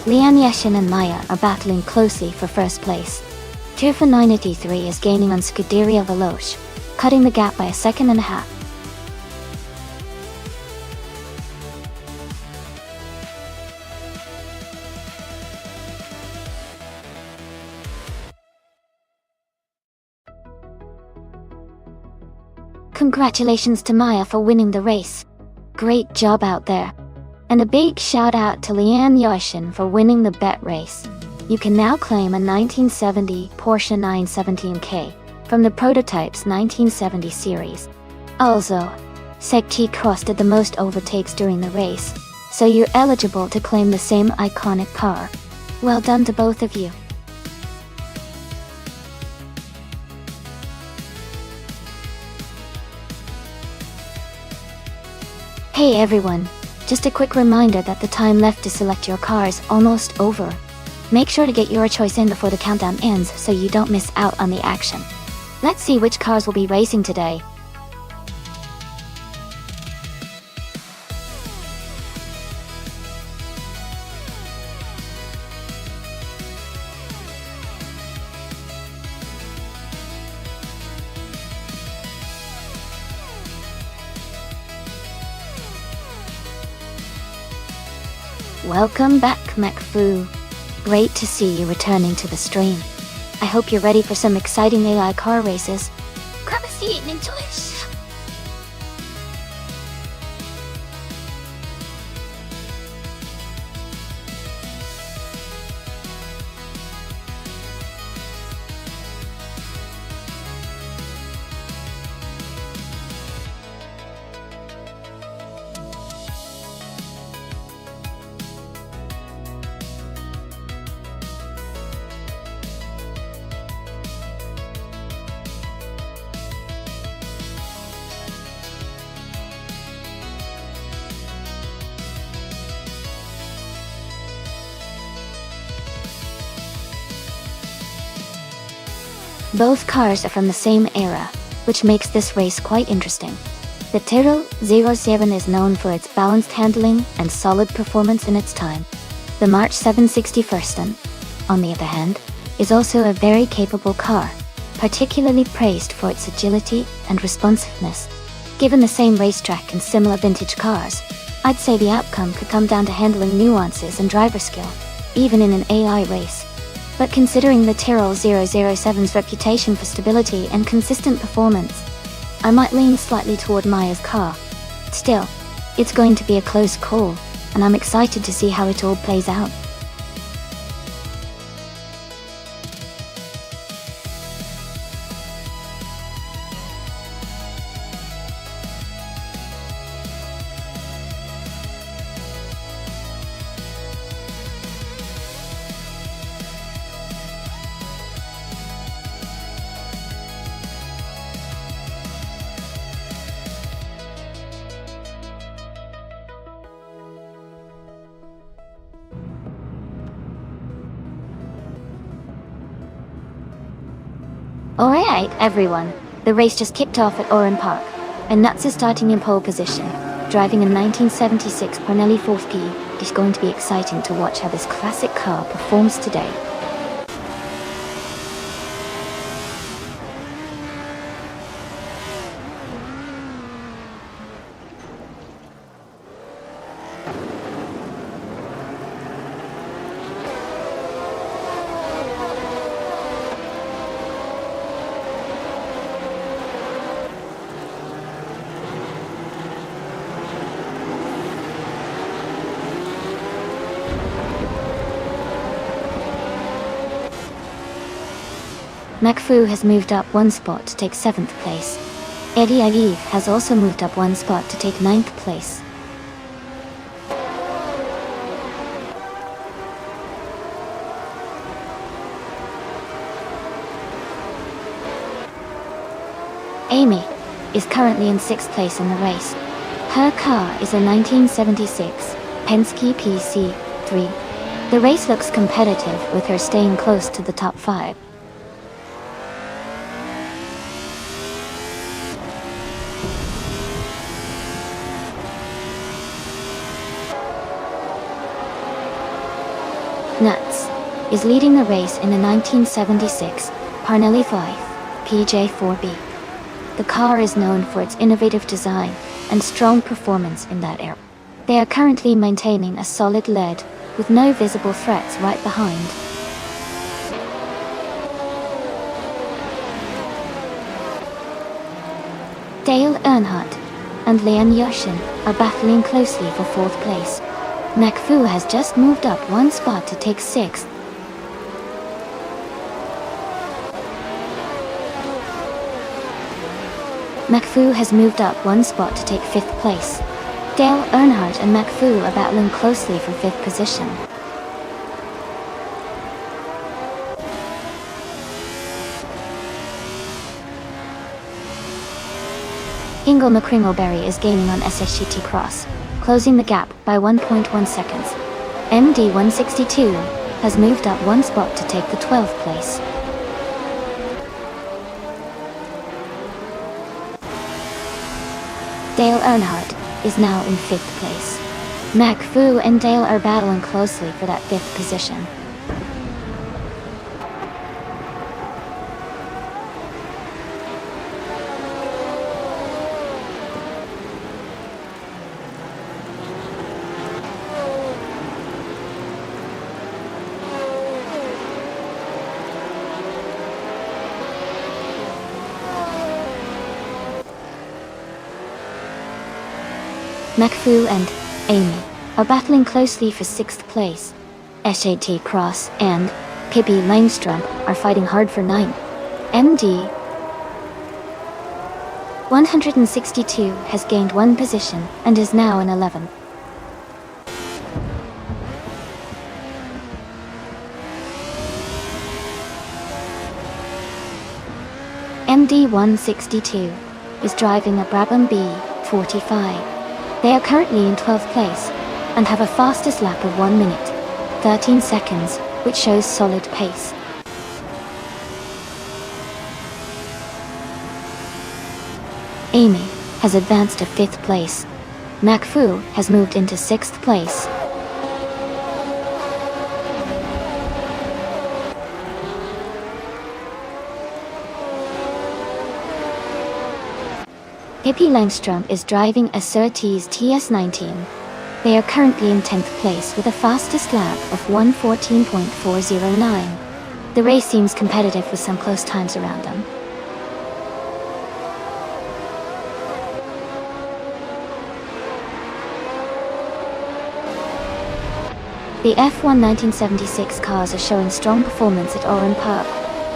S1: Lian Yashin and Maya are battling closely for first place. Tirfa 983 is gaining on Scuderia Veloce, cutting the gap by a second and a half. Congratulations to Maya for winning the race. Great job out there. And a big shout out to Lian Yashin for winning the bet race. You can now claim a 1970 Porsche 917K from the Prototypes 1970 series. Also, Sekchi Cross did the most overtakes during the race, so you're eligible to claim the same iconic car. Well done to both of you. Hey everyone, just a quick reminder that the time left to select your car is almost over. Make sure to get your choice in before the countdown ends so you don't miss out on the action. Let's see which cars will be racing today. Welcome back, McFoo. Great to see you returning to the stream. I hope you're ready for some exciting AI car races. Grab a seat and enjoy it. Both cars are from the same era, which makes this race quite interesting. The Tyrrell 07 is known for its balanced handling and solid performance in its time. The March 761, on the other hand, is also a very capable car, particularly praised for its agility and responsiveness. Given the same racetrack and similar vintage cars, I'd say the outcome could come down to handling nuances and driver skill, even in an AI race. But considering the Tyrrell 007's reputation for stability and consistent performance, I might lean slightly toward Maya's car. Still, it's going to be a close call, and I'm excited to see how it all plays out. Alright everyone, the race just kicked off at Oran Park, and Nuts is starting in pole position, driving a 1976 Parnelli 4P. It's going to be exciting to watch how this classic car performs today. McFoo has moved up one spot to take 7th place. Eddie Aviv has also moved up one spot to take 9th place. Amy is currently in 6th place in the race. Her car is a 1976 Penske PC3. The race looks competitive, with her staying close to the top 5. Nuts is leading the race in a 1976 Parnelli 5 PJ4B. The car is known for its innovative design and strong performance in that era. They are currently maintaining a solid lead, with no visible threats right behind. Dale Earnhardt and Leon Yoshin are battling closely for 4th place. McPhee has just moved up one spot to take 6th. McPhee has moved up one spot to take 5th place. Dale Earnhardt and McPhee are battling closely for 5th position. Ingle McCringleberry is gaining on SHGT Cross, closing the gap by 1.1 seconds. MD 162 has moved up one spot to take the 12th place. Dale Earnhardt is now in 5th place. McPhee and Dale are battling closely for that 5th position. McPhee and Amy are battling closely for 6th place. SHT Cross and Pippi Langstrom are fighting hard for 9th. MD 162 has gained one position and is now in 11th. MD 162 is driving a Brabham B45. They are currently in 12th place and have a fastest lap of 1 minute, 13 seconds, which shows solid pace. Amy has advanced to 5th place. McPhee has moved into 6th place. Pippi Langstrom is driving a Surtees TS19. They are currently in 10th place with a fastest lap of 1:14.409. The race seems competitive with some close times around them. The F1 1976 cars are showing strong performance at Oran Park,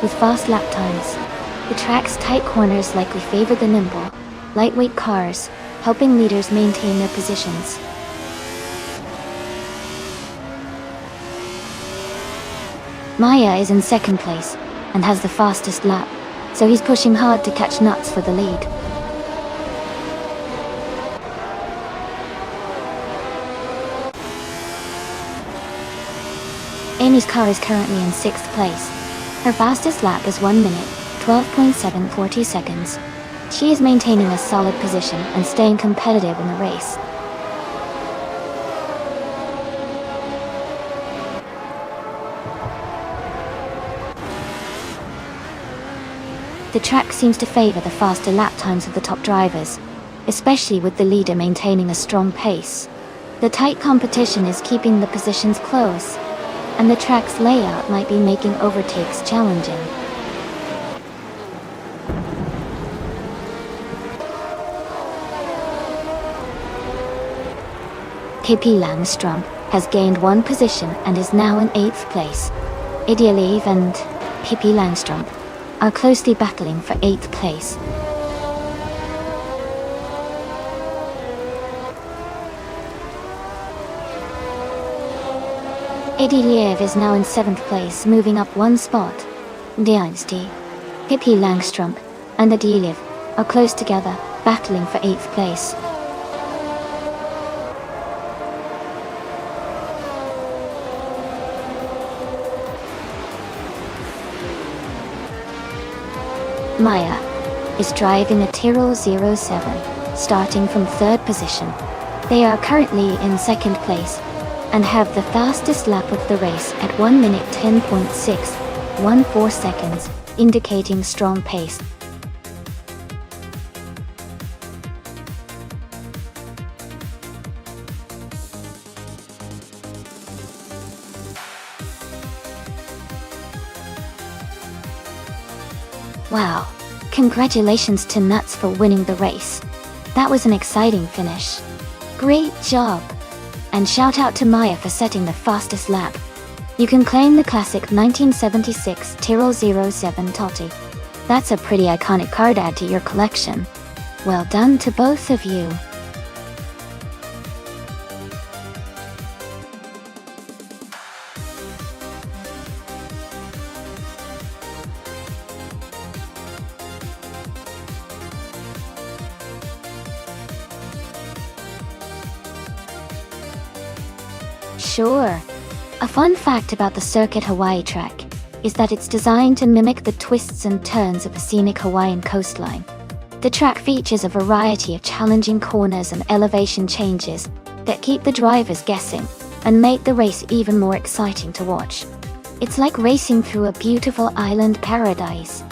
S1: with fast lap times. The track's tight corners likely favor the nimble, lightweight cars, helping leaders maintain their positions. Maya is in 2nd place and has the fastest lap, so he's pushing hard to catch Nuts for the lead. Amy's car is currently in 6th place. Her fastest lap is 1 minute, 12.740 seconds. She is maintaining a solid position and staying competitive in the race. The track seems to favor the faster lap times of the top drivers, especially with the leader maintaining a strong pace. The tight competition is keeping the positions close, and the track's layout might be making overtakes challenging. Pippi Langstrom has gained one position and is now in 8th place. Idialev and Pippi Langstrom are closely battling for 8th place. Idialev is now in 7th place, moving up one spot. Dynasty, Pippi Langstrom and Idialev are close together, battling for 8th place. Maya is driving a Tyrrell 07, starting from third position. They are currently in second place and have the fastest lap of the race at 1 minute 10.614 seconds, indicating strong pace. Wow, congratulations to Nuts for winning the race. That was an exciting finish. Great job! And shout out to Maya for setting the fastest lap. You can claim the classic 1976 Tyrrell 07 Totti. That's a pretty iconic car to add to your collection. Well done to both of you. Sure. A fun fact about the Circuit Hawaii track is that it's designed to mimic the twists and turns of a scenic Hawaiian coastline. The track features a variety of challenging corners and elevation changes that keep the drivers guessing and make the race even more exciting to watch. It's like racing through a beautiful island paradise.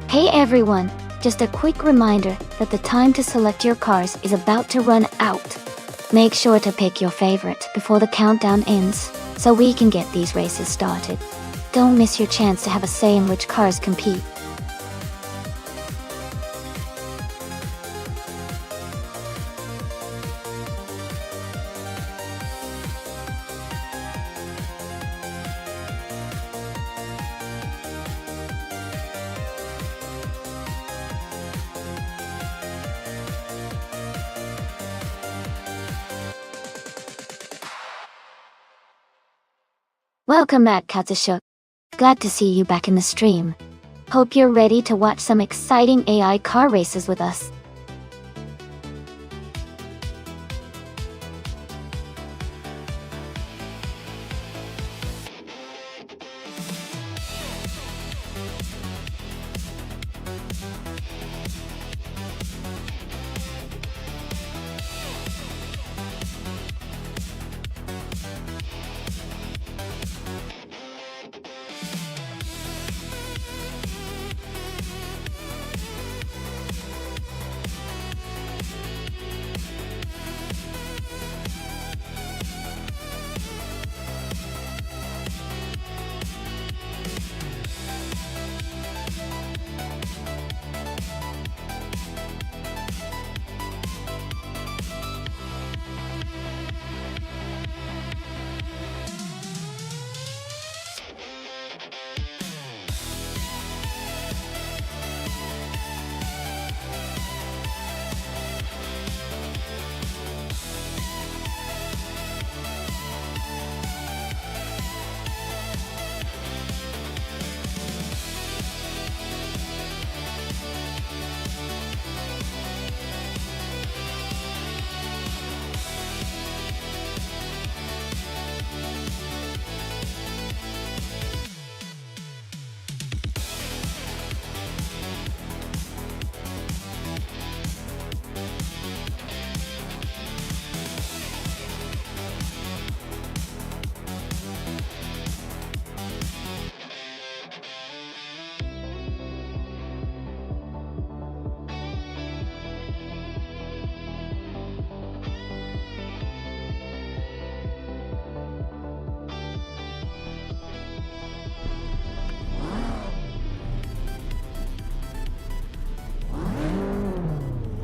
S1: Hey everyone, just a quick reminder that the time to select your cars is about to run out. Make sure to pick your favorite before the countdown ends, so we can get these races started. Don't miss your chance to have a say in which cars compete. Welcome back, Katsushuk. Glad to see you back in the stream. Hope you're ready to watch some exciting AI car races with us.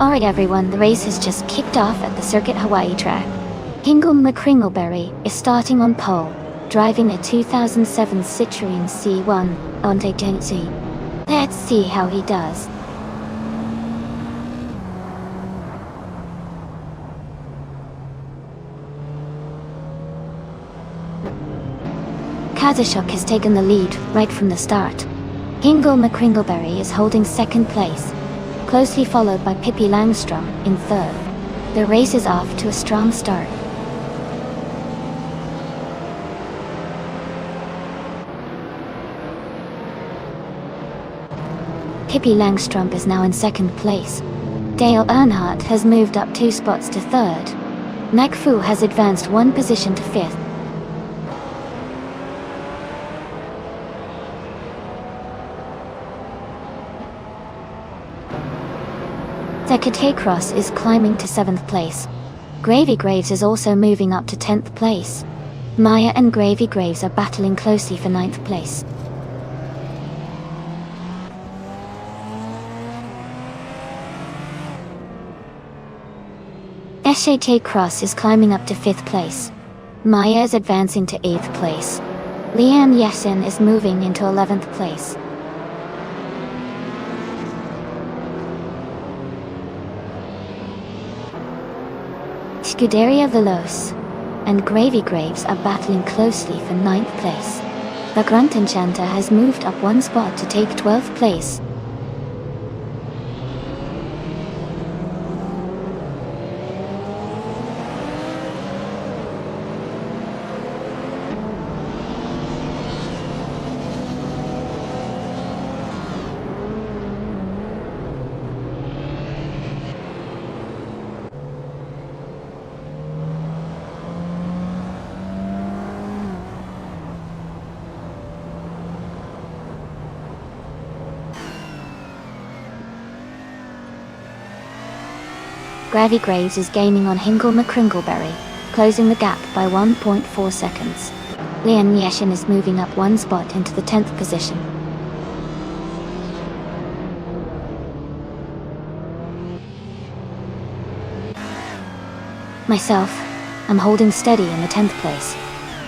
S1: Alright everyone, the race has just kicked off at the Circuit Hawaii track. Hingle McCringleberry is starting on pole, driving a 2007 Citroen C1 Onte Genzi. Let's see how he does. Kazushuk has taken the lead right from the start. Hingle McCringleberry is holding second place. closely followed by Pippi Langstrom in third. The race is off to a strong start. Pippi Langstrom is now in second place. Dale Earnhardt has moved up 2 spots to third. Nekfu has advanced 1 position to fifth. Zekate Cross is climbing to 7th place. Gravy Graves is also moving up to 10th place. Maya and Gravy Graves are battling closely for 9th place. Eshete Cross is climbing up to 5th place. Maya is advancing to 8th place. Lian Yeshin is moving into 11th place. Scuderia Veloce and Gravy Graves are battling closely for 9th place. The Grunt Enchanter has moved up 1 spot to take 12th place. Gravy Graves is gaining on Hingle McCringleberry, closing the gap by 1.4 seconds. Lian Yeshin is moving up 1 spot into the 10th position. Myself, I'm holding steady in the 10th place.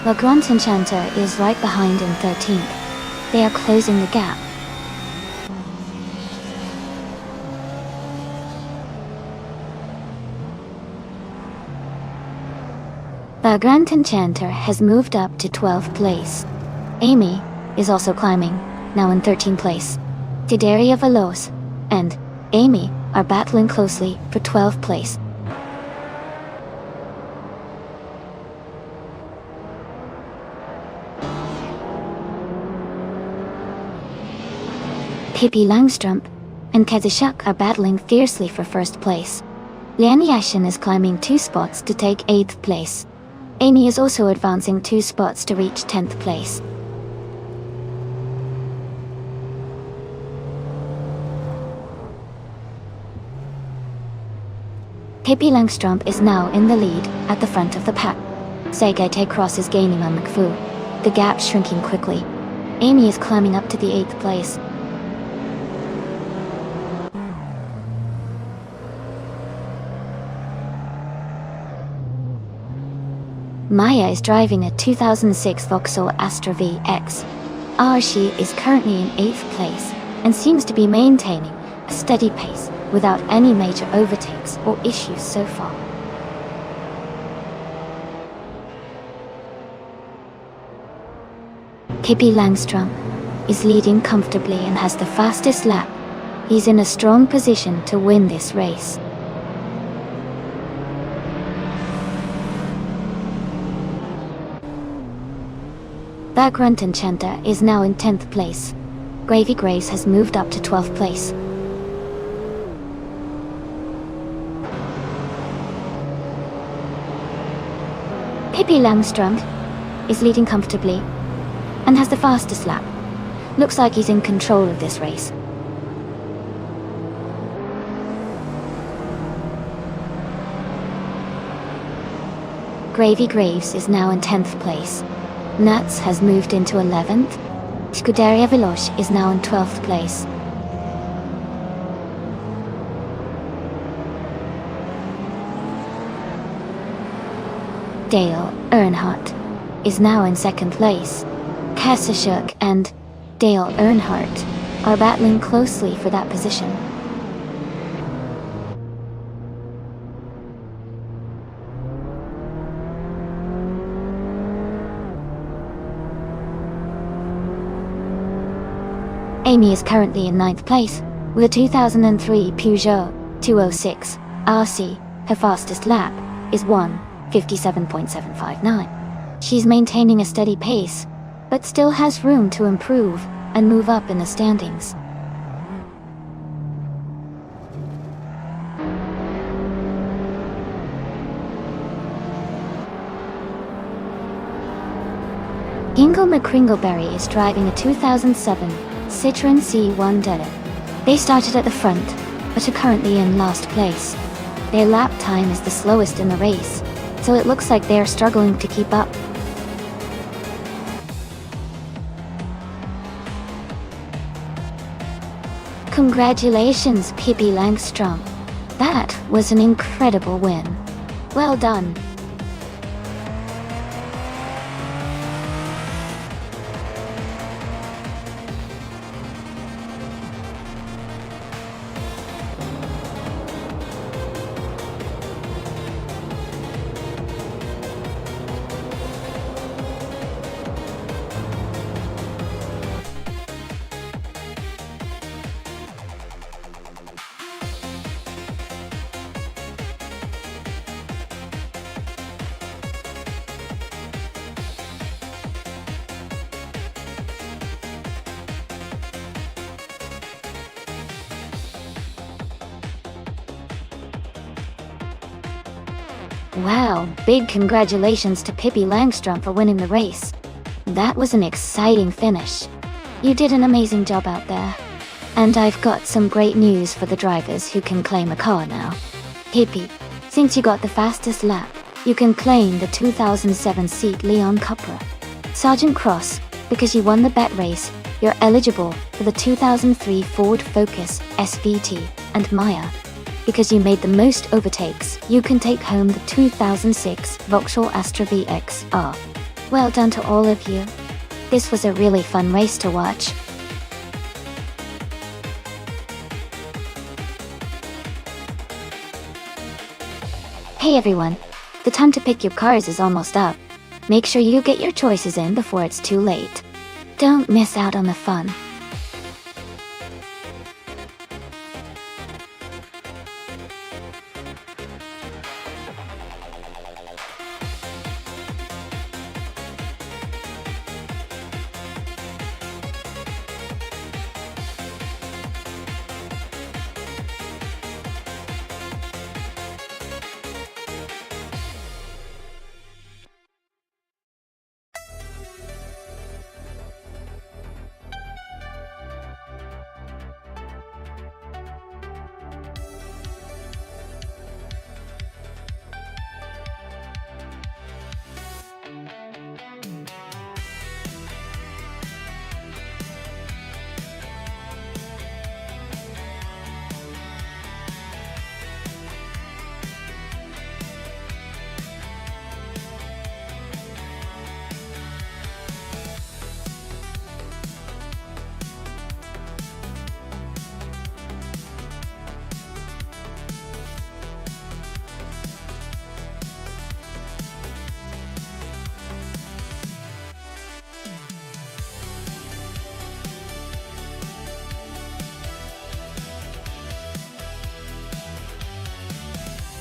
S1: The Grunt Enchanter is right behind in 13th. They are closing the gap. The Grunt Enchanter has moved up to 12th place. Amy is also climbing, now in 13th place. Tideria Veloce and Amy are battling closely for 12th place. Pippi Langstrom and Kezishuk are battling fiercely for 1st place. Lian Yashin is climbing 2 spots to take 8th place. Amy is also advancing 2 spots to reach 10th place. Pippi Langstrom is now in the lead at the front of the pack. Segate Cross is gaining on McFu. The gap shrinking quickly. Amy is climbing up to the 8th place. Maya is driving a 2006 Vauxhall Astra VX. Arshi is currently in 8th place and seems to be maintaining a steady pace without any major overtakes or issues so far. Pippi Langstrom is leading comfortably and has the fastest lap. He's in a strong position to win this race. The Grunt Enchanter is now in 10th place. Gravy Graves has moved up to 12th place. Pippi Langstrom is leading comfortably and has the fastest lap. Looks like he's in control of this race. Gravy Graves is now in 10th place. Nuts has moved into 11th. Scuderia Veloce is now in 12th place. Dale Earnhardt is now in 2nd place. Kasachuk and Dale Earnhardt are battling closely for that position. Amy is currently in 9th place. With a 2003 Peugeot 206 RC, her fastest lap is 1:57.759. She's maintaining a steady pace, but still has room to improve and move up in the standings. Ingle McCringleberry is driving a 2007 Citroën C1 Della. They started at the front, but are currently in last place. Their lap time is the slowest in the race, so it looks like they are struggling to keep up. Congratulations, Pippi Langstrom. That was an incredible win. Well done. Wow, big congratulations to Pippi Langstrom for winning the race. That was an exciting finish. You did an amazing job out there. And I've got some great news for the drivers who can claim a car now. Pippi, since you got the fastest lap, you can claim the 2007 Seat Leon Cupra. Sergeant Cross, because you won the bet race, you're eligible for the 2003 Ford Focus SVT, and Maya, because you made the most overtakes, you can take home the 2006 Vauxhall Astra VXR. Well done to all of you. This was a really fun race to watch. Hey everyone, the time to pick your cars is almost up. Make sure you get your choices in before it's too late. Don't miss out on the fun.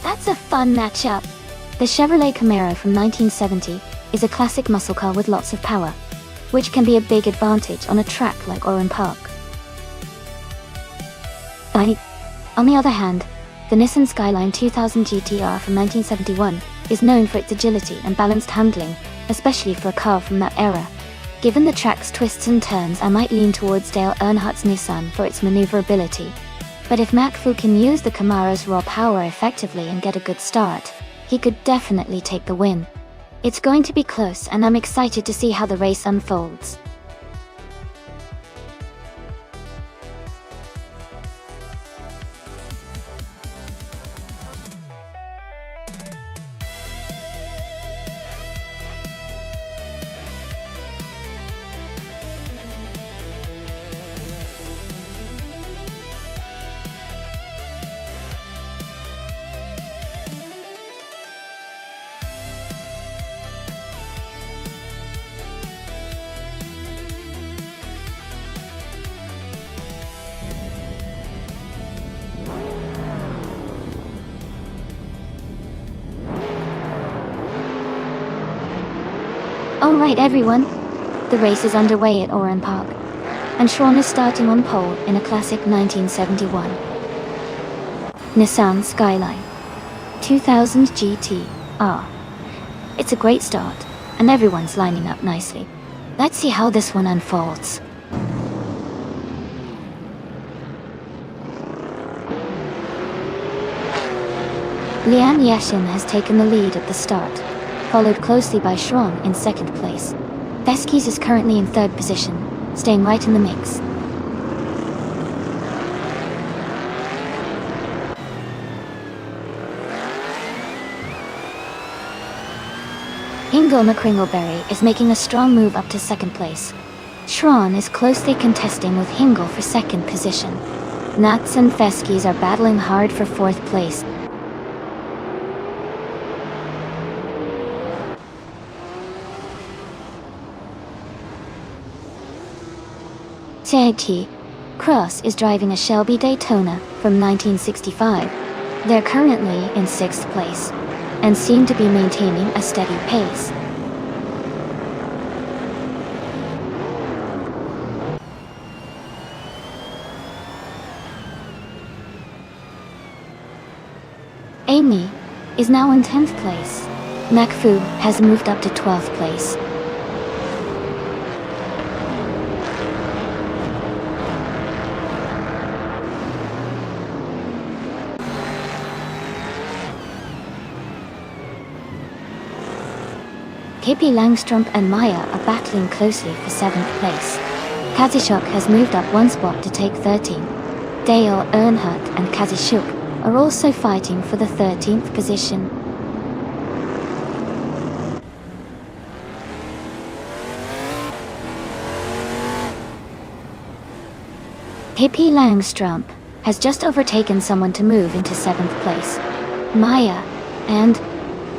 S1: That's a fun matchup. The Chevrolet Camaro from 1970 is a classic muscle car with lots of power, which can be a big advantage on a track like Oran Park. On the other hand, the Nissan Skyline 2000 GTR from 1971 is known for its agility and balanced handling, especially for a car from that era. Given the track's twists and turns, I might lean towards Dale Earnhardt's Nissan for its maneuverability. But if McFu can use the Camaro's raw power effectively and get a good start, he could definitely take the win. It's going to be close, and I'm excited to see how the race unfolds. Alright everyone, the race is underway at Oran Park, and Shawn is starting on pole in a classic 1971 Nissan Skyline 2000 GT-R. It's a great start, and everyone's lining up nicely. Let's see how this one unfolds. Lian Yashin has taken the lead at the start, followed closely by Shawn in second place. Veskis is currently in third position, staying right in the mix. Ingo McCringleberry is making a strong move up to second place. Shawn is closely contesting with Hingle for second position. Nats and Veskis are battling hard for fourth place. T. Cross is driving a Shelby Daytona from 1965. They're currently in 6th place, and seem to be maintaining a steady pace. Amy is now in 10th place. McFu has moved up to 12th place. Pippi Langstrup and Maya are battling closely for 7th place. Kazishuk has moved up one spot to take 13. Dale Earnhardt and Kazishuk are also fighting for the 13th position. Pippi Langstrup has just overtaken someone to move into 7th place. Maya and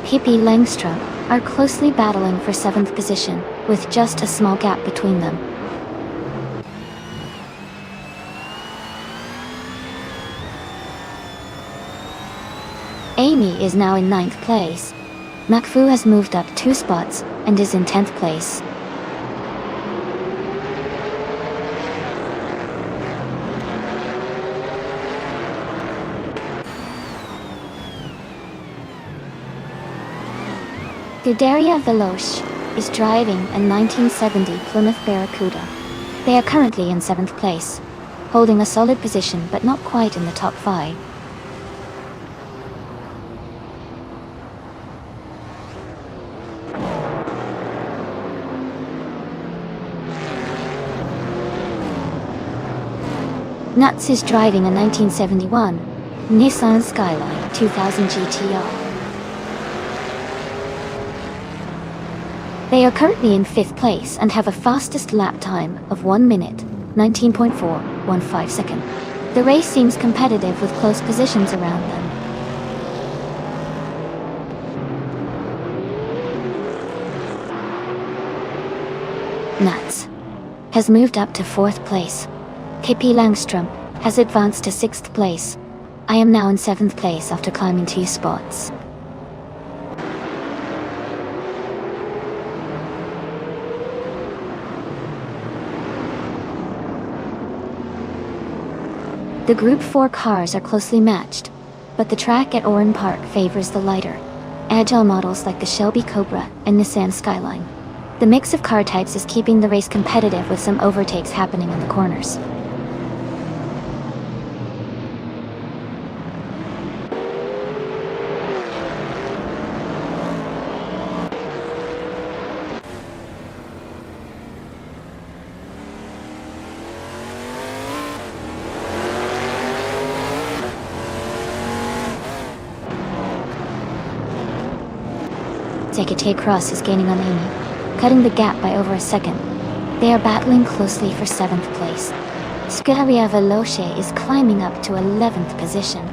S1: Pippi Langstrup are closely battling for 7th position, with just a small gap between them. Amy is now in 9th place. McFu has moved up 2 spots and is in 10th place. Daria Veloce is driving a 1970 Plymouth Barracuda. They are currently in 7th place, holding a solid position but not quite in the top 5. Nuts is driving a 1971 Nissan Skyline 2000 GT-R. They are currently in 5th place and have a fastest lap time of 1 minute, 19.415 seconds. The race seems competitive with close positions around them. Nuts has moved up to 4th place. Pippi Langstrup has advanced to 6th place. I am now in 7th place after climbing 2 spots. The Group 4 cars are closely matched, but the track at Oran Park favors the lighter, agile models like the Shelby Cobra and Nissan Skyline. The mix of car types is keeping the race competitive with some overtakes happening in the corners. Zekete Cross is gaining on Amy, cutting the gap by over a second. They are battling closely for 7th place. Daria Veloce is climbing up to 11th position.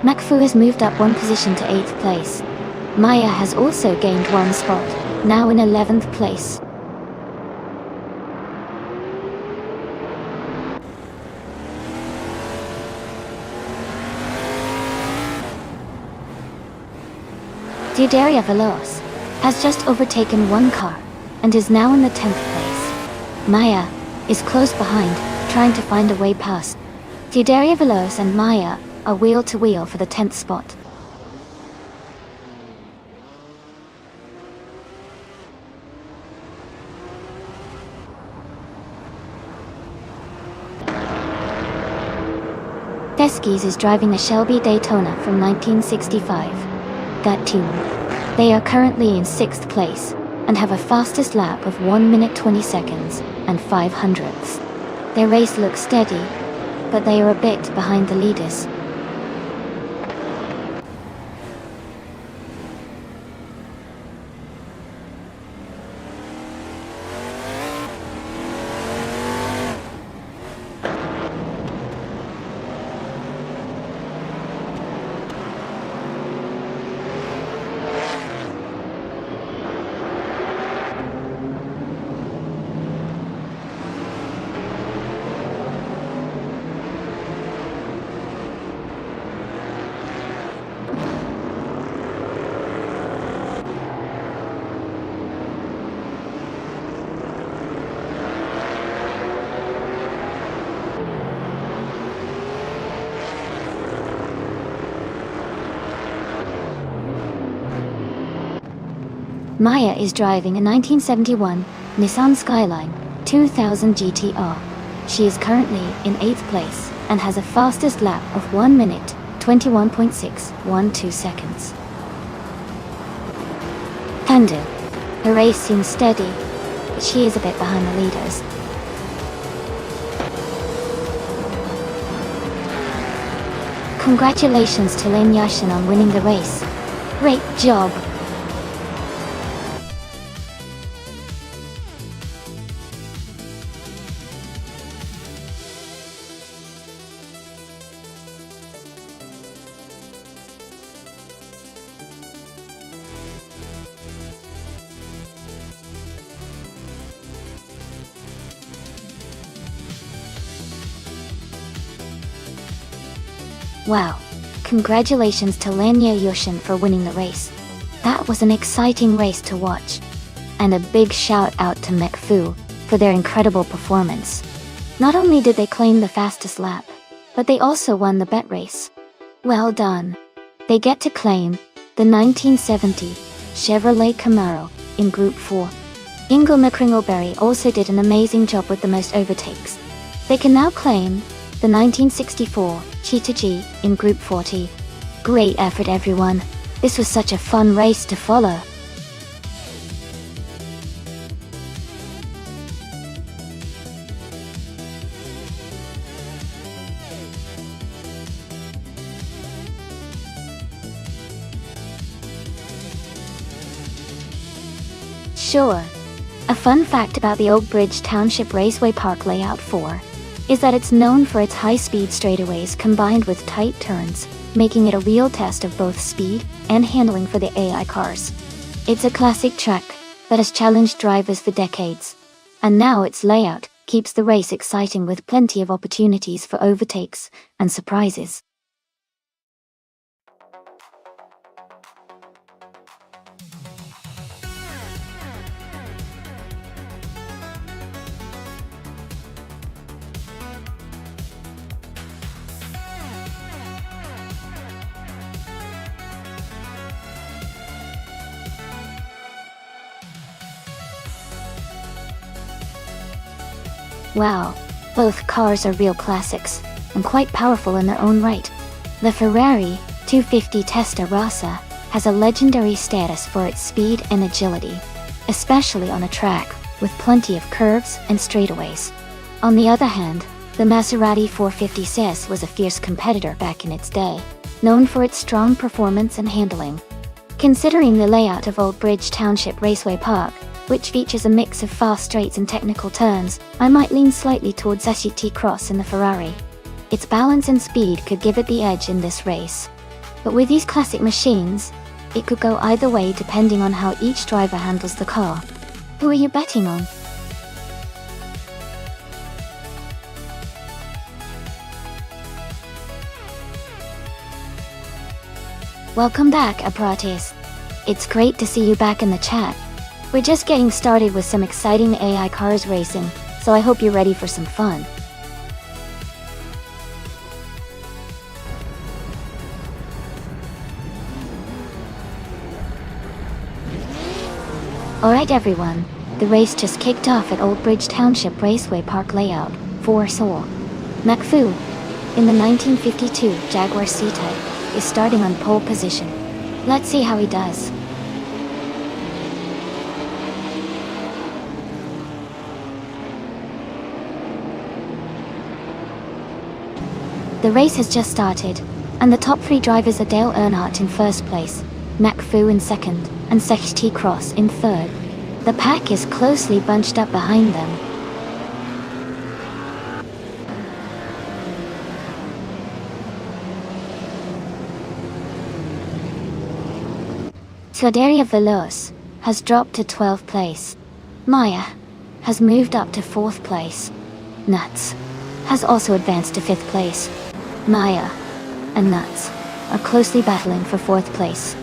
S1: McFu has moved up 1 position to 8th place. Maya has also gained 1 spot, now in 11th place. Scuderia Veloce has just overtaken one car and is now in the 10th place. Maya is close behind, trying to find a way past. Scuderia Veloce and Maya are wheel to wheel for the 10th spot. Teskis is driving a Shelby Daytona from 1965. That tune. They are currently in 6th place and have a fastest lap of 1 minute 20 seconds and 5 hundredths. Their race looks steady, but they are a bit behind the leaders. Maya is driving a 1971 Nissan Skyline 2000 GTR. She is currently in 8th place and has a fastest lap of 1 minute 21.612 seconds. Kandu. Her race seems steady, but she is a bit behind the leaders. Congratulations to Lane Yashin on winning the race. Great job! Wow, congratulations to Lanya Yoshin for winning the race. That was an exciting race to watch. And a big shout out to McFu for their incredible performance. Not only did they claim the fastest lap, but they also won the bet race. Well done. They get to claim the 1970 Chevrolet Camaro in Group 4. Ingo McCringleberry also did an amazing job with the most overtakes. They can now claim the 1964 Cheetah G in Group 40. Great effort, everyone. This was such a fun race to follow. Sure. A fun fact about the Oak Bridge Township Raceway Park Layout 4 is that it's known for its high-speed straightaways combined with tight turns, making it a real test of both speed and handling for the AI cars. It's a classic track that has challenged drivers for decades, and now its layout keeps the race exciting with plenty of opportunities for overtakes and surprises. Wow, both cars are real classics, and quite powerful in their own right. The Ferrari 250 Testarossa has a legendary status for its speed and agility, especially on a track with plenty of curves and straightaways. On the other hand, the Maserati 450 CES was a fierce competitor back in its day, known for its strong performance and handling. Considering the layout of Old Bridge Township Raceway Park, which features a mix of fast straights and technical turns, I might lean slightly towards SUT Cross in the Ferrari. Its balance and speed could give it the edge in this race. But with these classic machines, it could go either way depending on how each driver handles the car. Who are you betting on? Welcome back, Apprentice. It's great to see you back in the chat. We're just getting started with some exciting AI cars racing, so I hope you're ready for some fun. Alright everyone, the race just kicked off at Old Bridge Township Raceway Park Layout, 4 Seoul. McFu, in the 1952 Jaguar C-Type, is starting on pole position. Let's see how he does. The race has just started, and the top 3 drivers are Dale Earnhardt in first place, McFu in second, and Sech T-Cross in third. The pack is closely bunched up behind them. Scuderia Veloz has dropped to 12th place. Maya has moved up to 4th place. Nuts has also advanced to 5th place. Maya and Nuts are closely battling for 4th place.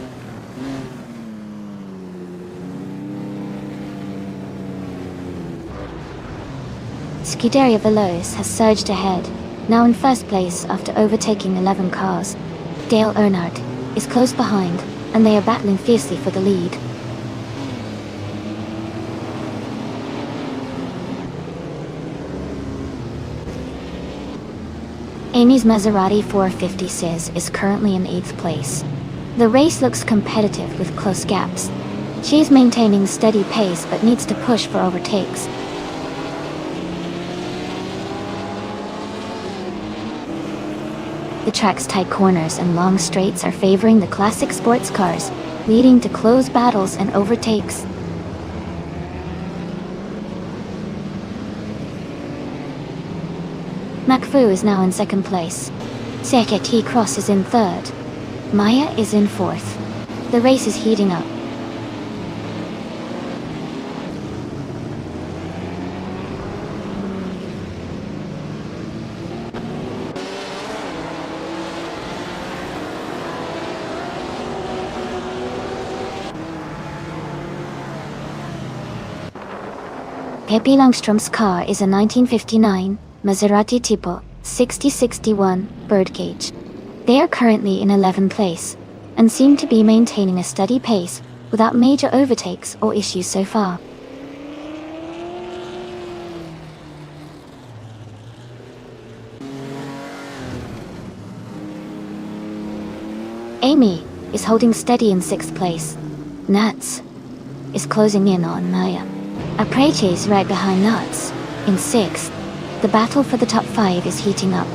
S1: Scuderia Veloz has surged ahead, now in first place after overtaking 11 cars. Dale Earnhardt is close behind, and they are battling fiercely for the lead. Amy's Maserati 456 is currently in 8th place. The race looks competitive with close gaps. She is maintaining steady pace but needs to push for overtakes. The track's tight corners and long straights are favoring the classic sports cars, leading to close battles and overtakes. McFu is now in second place. Sech T-Cross is in third. Maya is in fourth. The race is heating up. Pippi Longstrom's car is a 1959 Maserati Tipo 6061 Birdcage. They are currently in 11th place, and seem to be maintaining a steady pace without major overtakes or issues so far. Amy is holding steady in 6th place. Nuts is closing in on Maya. Apreche is right behind Nuts in 6th. The battle for the top 5 is heating up.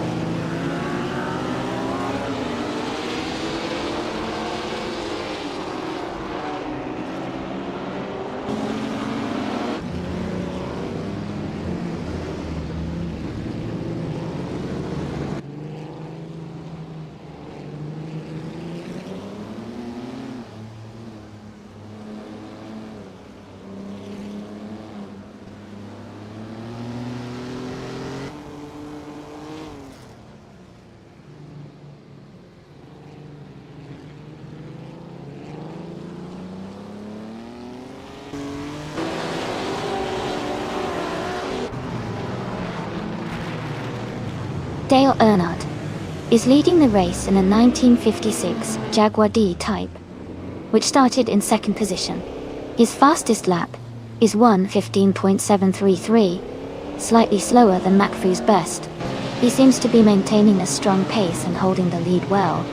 S1: Dale Earnhardt is leading the race in a 1956 Jaguar D-Type, which started in second position. His fastest lap is 1:15.733, slightly slower than McFu's best. He seems to be maintaining a strong pace and holding the lead well.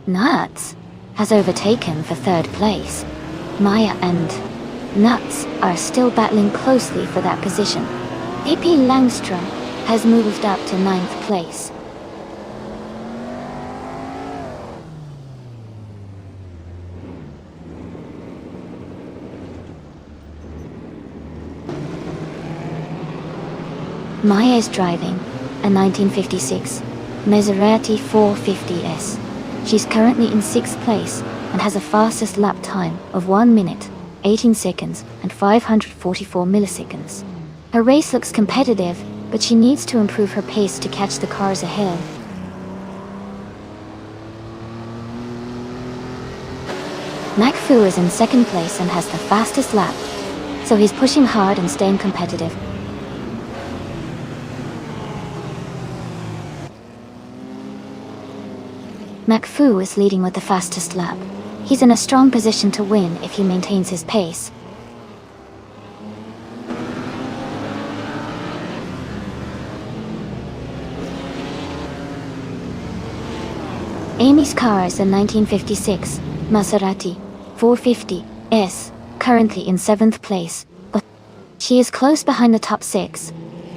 S1: Nuts has overtaken for third place. Maya and Nuts are still battling closely for that position. Pippi Langstrom has moved up to 9th place. Maya is driving a 1956 Maserati 450S. She's currently in 6th place and has a fastest lap time of 1 minute, 18 seconds and 544 milliseconds. Her race looks competitive, but she needs to improve her pace to catch the cars ahead. McFu is in second place and has the fastest lap, so he's pushing hard and staying competitive. McFu is leading with the fastest lap. He's in a strong position to win if he maintains his pace. Amy's car is a 1956 Maserati 450S, currently in 7th place. She is close behind the top 6,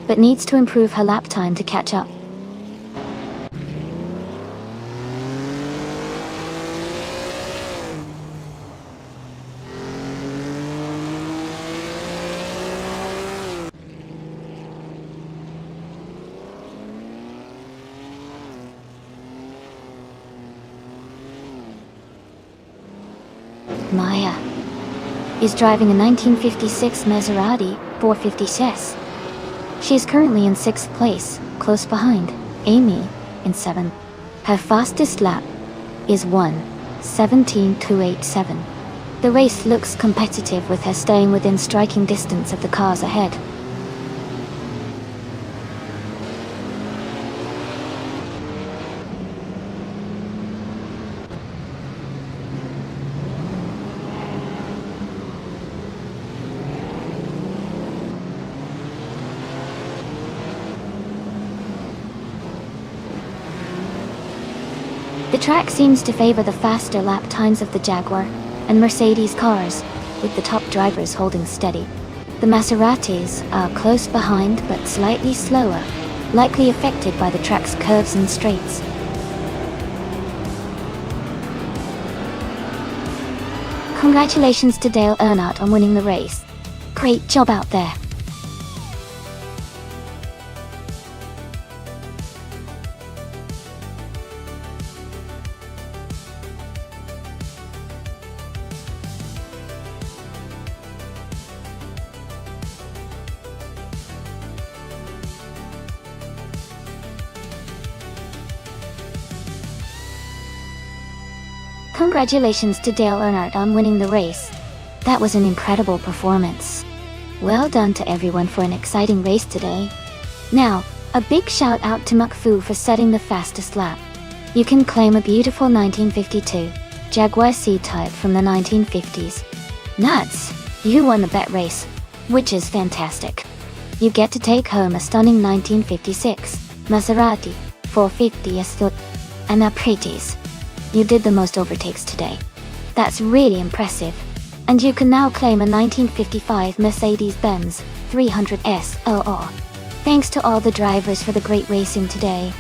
S1: but needs to improve her lap time to catch up. Maya is driving a 1956 Maserati 450S. She is currently in 6th place, close behind Amy in 7th. Her fastest lap is 1:17.287. The race looks competitive with her staying within striking distance of the cars ahead. The track seems to favor the faster lap times of the Jaguar and Mercedes cars, with the top drivers holding steady. The Maseratis are close behind but slightly slower, likely affected by the track's curves and straights. Congratulations to Dale Earnhardt on winning the race. Great job out there. Congratulations to Dale Earnhardt on winning the race. That was an incredible performance. Well done to everyone for an exciting race today. Now, a big shout out to McFu for setting the fastest lap. You can claim a beautiful 1952 Jaguar C-Type from the 1950s. Nuts! You won the bet race, which is fantastic. You get to take home a stunning 1956 Maserati 450S, and they're pretties. You did the most overtakes today. That's really impressive. And you can now claim a 1955 Mercedes-Benz 300S LR. Thanks to all the drivers for the great racing today.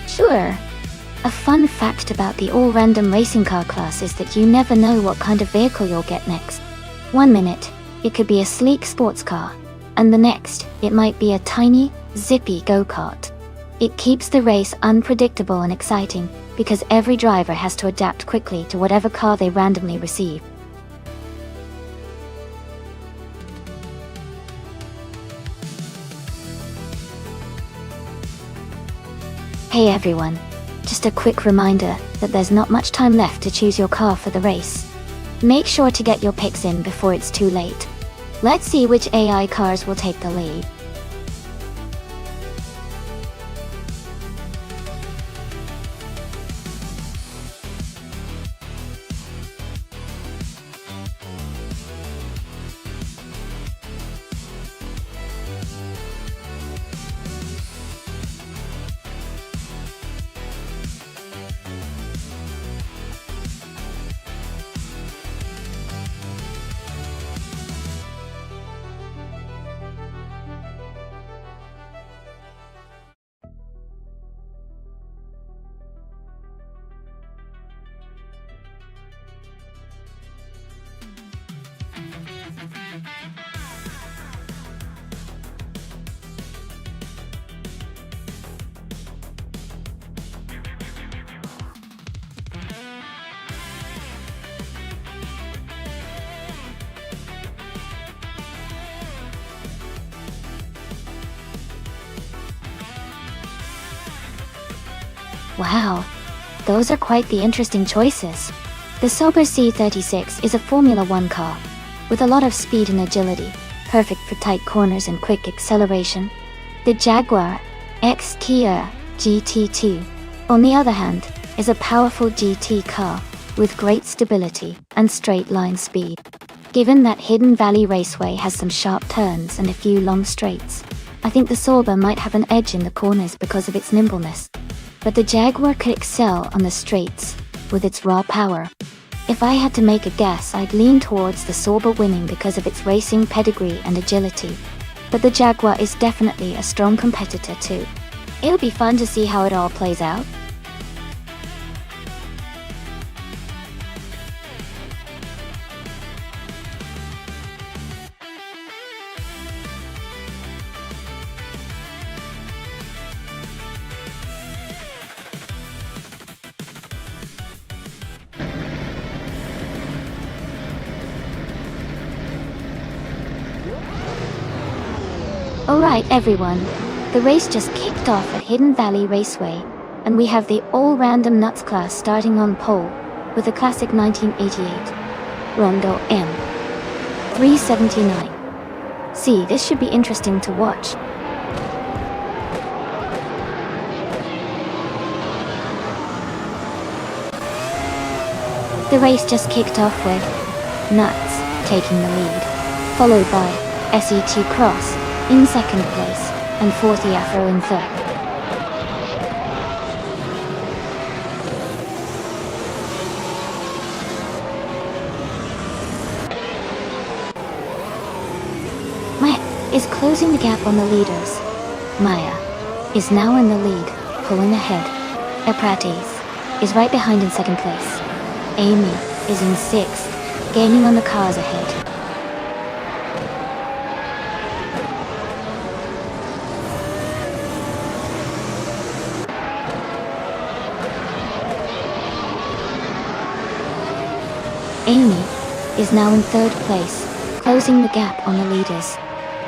S1: Sure. A fun fact about the all-random racing car class is that you never know what kind of vehicle you'll get next. 1 minute, it could be a sleek sports car, and the next, it might be a tiny, zippy go-kart. It keeps the race unpredictable and exciting, because every driver has to adapt quickly to whatever car they randomly receive. Hey everyone. Just a quick reminder that there's not much time left to choose your car for the race. Make sure to get your picks in before it's too late. Let's see which AI cars will take the lead. Wow, those are quite the interesting choices. The Sauber C36 is a Formula One car, with a lot of speed and agility, perfect for tight corners and quick acceleration. The Jaguar X-Kia GT2, on the other hand, is a powerful GT car, with great stability and straight-line speed. Given that Hidden Valley Raceway has some sharp turns and a few long straights, I think the Sauber might have an edge in the corners because of its nimbleness. But the Jaguar could excel on the straights, with its raw power. If I had to make a guess, I'd lean towards the Sauber winning because of its racing pedigree and agility. But the Jaguar is definitely a strong competitor too. It'll be fun to see how it all plays out. Alright everyone, the race just kicked off at Hidden Valley Raceway, and we have the all-random nuts class starting on pole, with the classic 1988 Rondo M 379. See, this should be interesting to watch. The race just kicked off with Nuts taking the lead, followed by SET Cross in second place, and 40 Afro in third. Maya is closing the gap on the leaders. Maya is now in the lead, pulling ahead. Eprates is right behind in second place. Amy is in sixth, gaining on the cars ahead. Amy is now in third place, closing the gap on the leaders.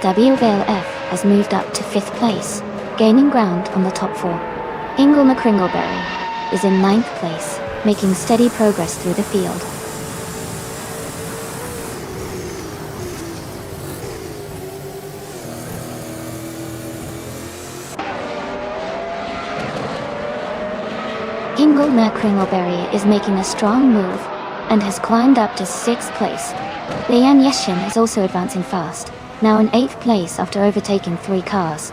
S1: WVLF has moved up to fifth place, gaining ground on the top four. Ingle McCringleberry is in ninth place, making steady progress through the field. Ingle McCringleberry is making a strong move, and has climbed up to 6th place. Lian Yeshin is also advancing fast, now in 8th place after overtaking 3 cars.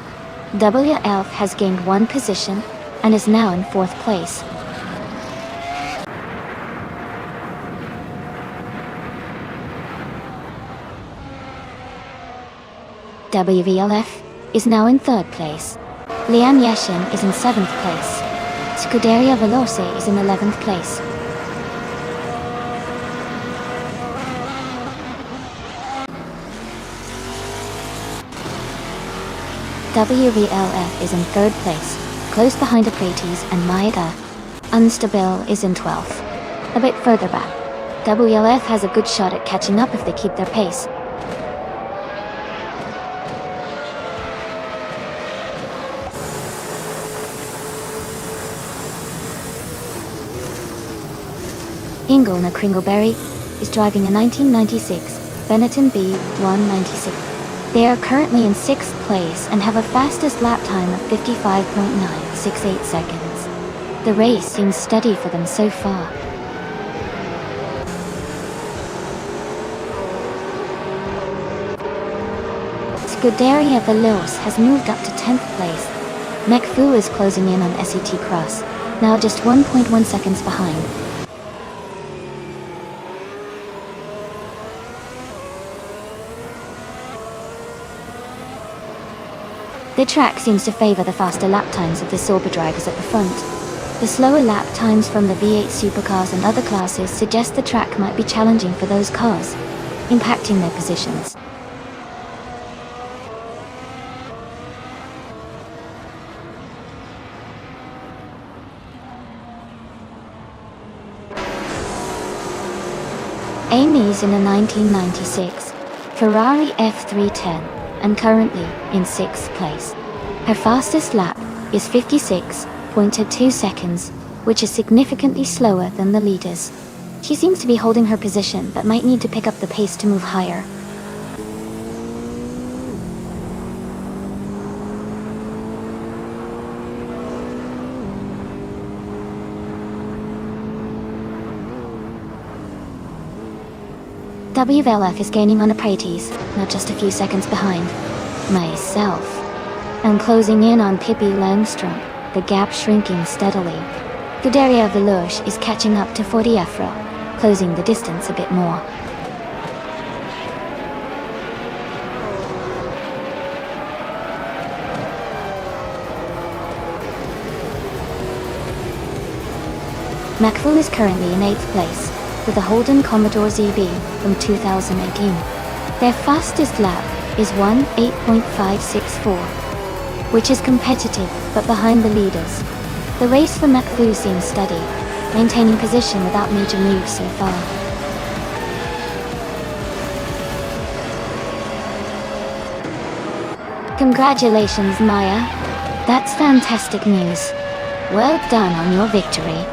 S1: W Elf has gained 1 position, and is now in 4th place. WVLF is now in 3rd place. Lian Yeshin is in 7th place. Scuderia Veloce is in 11th place. WVLF is in 3rd place, close behind Eprates and Maeda. Unstable is in 12th. A bit further back, WLF has a good shot at catching up if they keep their pace. Ingle McCringleberry is driving a 1996 Benetton B196. They are currently in 6th place and have a fastest lap time of 55.968 seconds. The race seems steady for them so far. Scuderia Veloce has moved up to 10th place. McFu is closing in on SET Cross, now just 1.1 seconds behind. The track seems to favor the faster lap times of the Sauber drivers at the front. The slower lap times from the V8 supercars and other classes suggest the track might be challenging for those cars, impacting their positions. Amy's in a 1996 Ferrari F310 and currently in 6th place. Her fastest lap is 56.9 1.22 seconds, which is significantly slower than the leaders. She seems to be holding her position, but might need to pick up the pace to move higher. WLF is gaining on Aprates, now just a few seconds behind myself. I'm closing in on Pippi Langstrup, the gap shrinking steadily. Guderia Velour is catching up to 40 Afro, closing the distance a bit more. McFool is currently in 8th place, with the Holden Commodore ZB from 2018. Their fastest lap is 1:8.564, which is competitive but behind the leaders. The race for McFool seems steady, maintaining position without major moves so far. Congratulations, Maya. That's fantastic news. Well done on your victory.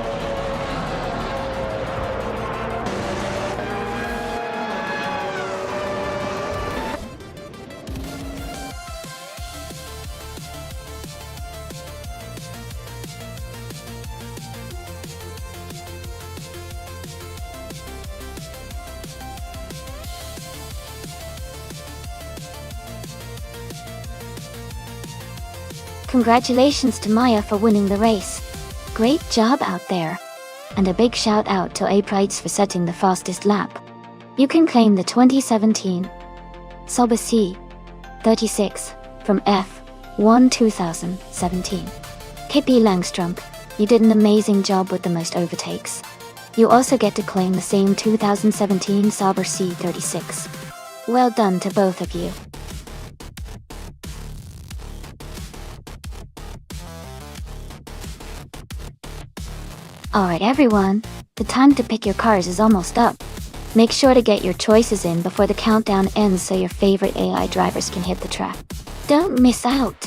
S1: Congratulations to Maya for winning the race. Great job out there. And a big shout out to Aprates for setting the fastest lap. You can claim the 2017 Sober C 36 from F1 2017. Pippi Langstrup, you did an amazing job with the most overtakes. You also get to claim the same 2017 Sauber C36. Well done to both of you. Alright everyone, the time to pick your cars is almost up. Make sure to get your choices in before the countdown ends so your favorite AI drivers can hit the track. Don't miss out!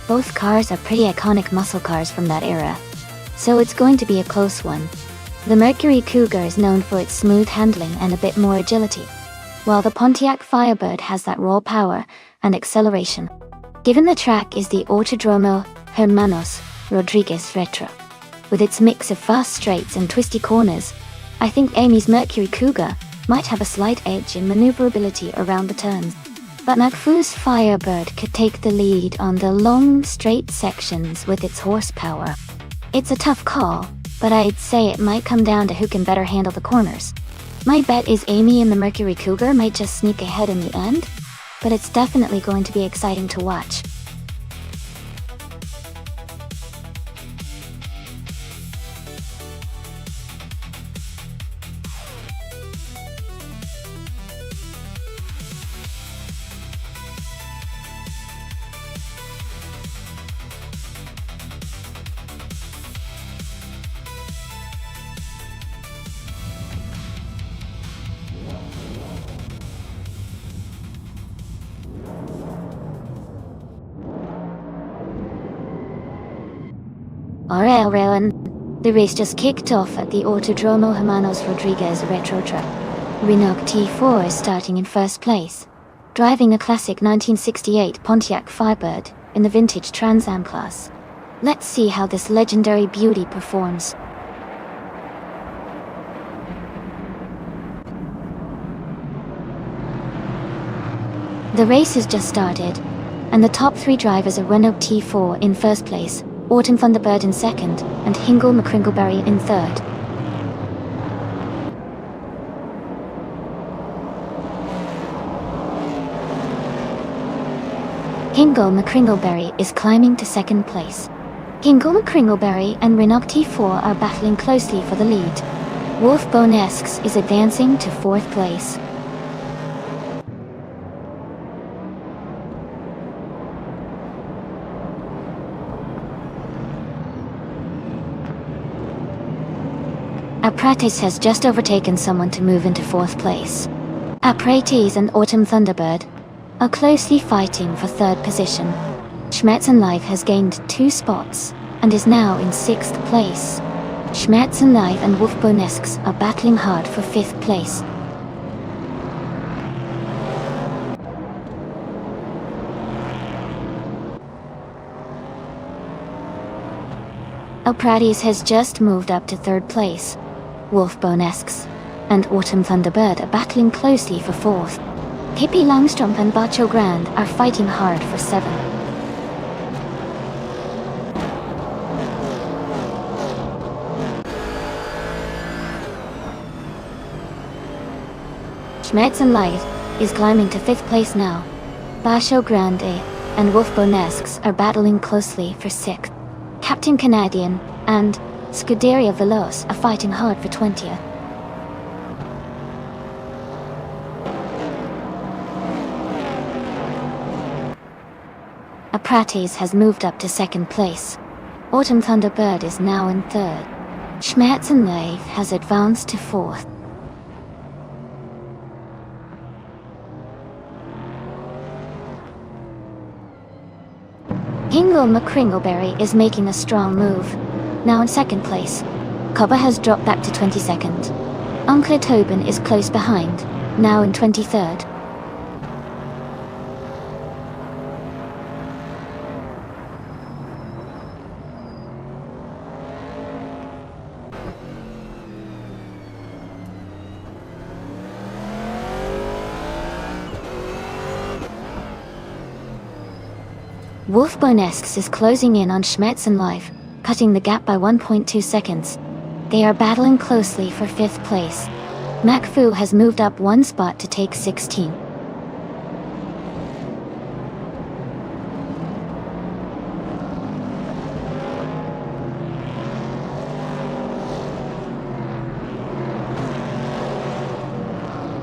S1: Both cars are pretty iconic muscle cars from that era, so it's going to be a close one. The Mercury Cougar is known for its smooth handling and a bit more agility, while the Pontiac Firebird has that raw power and acceleration. Given the track is the Autodromo Hermanos Rodriguez Retro, with its mix of fast straights and twisty corners, I think Amy's Mercury Cougar might have a slight edge in maneuverability around the turns. But McFool's Firebird could take the lead on the long, straight sections with its horsepower. It's a tough call, but I'd say it might come down to who can better handle the corners. My bet is Amy and the Mercury Cougar might just sneak ahead in the end, but it's definitely going to be exciting to watch. The race just kicked off at the Autodromo Hermanos Rodriguez Retro Truck. Renault T4 is starting in first place, driving a classic 1968 Pontiac Firebird in the vintage Trans Am class. Let's see how this legendary beauty performs. The race has just started, and the top three drivers are Renault T4 in first place, Autumn Thunderbird in second, and Hingle McCringleberry in third. Hingle McCringleberry is climbing to second place. Hingle McCringleberry and Renault T4 are battling closely for the lead. Wolf Bonesques is advancing to fourth place. Aprates has just overtaken someone to move into fourth place. Aprates and Autumn Thunderbird are closely fighting for third position. Schmetzenlife has gained 2 spots and is now in sixth place. Schmetzenlife and Wolf Bonesques are battling hard for fifth place. Aprates has just moved up to third place. Wolf Bonesques and Autumn Thunderbird are battling closely for fourth. Hippie Langstrom and Bacho Grand are fighting hard for 7. Schmetzenlife is climbing to 5th place now. Bacho Grande and Wolf Bonesques are battling closely for 6th. Captain Canadian and Scuderia Veloce are fighting hard for 20th. Aprates has moved up to 2nd place. Autumn Thunderbird is now in 3rd. Schmetzenlife has advanced to 4th. Hingle McCringleberry is making a strong move, now in 2nd place. Cobba has dropped back to 22nd. Uncle Tobin is close behind, now in 23rd. Wolf Bonesques is closing in on Schmetzenlife, cutting the gap by 1.2 seconds. They are battling closely for 5th place. MacFu has moved up 1 spot to take 16.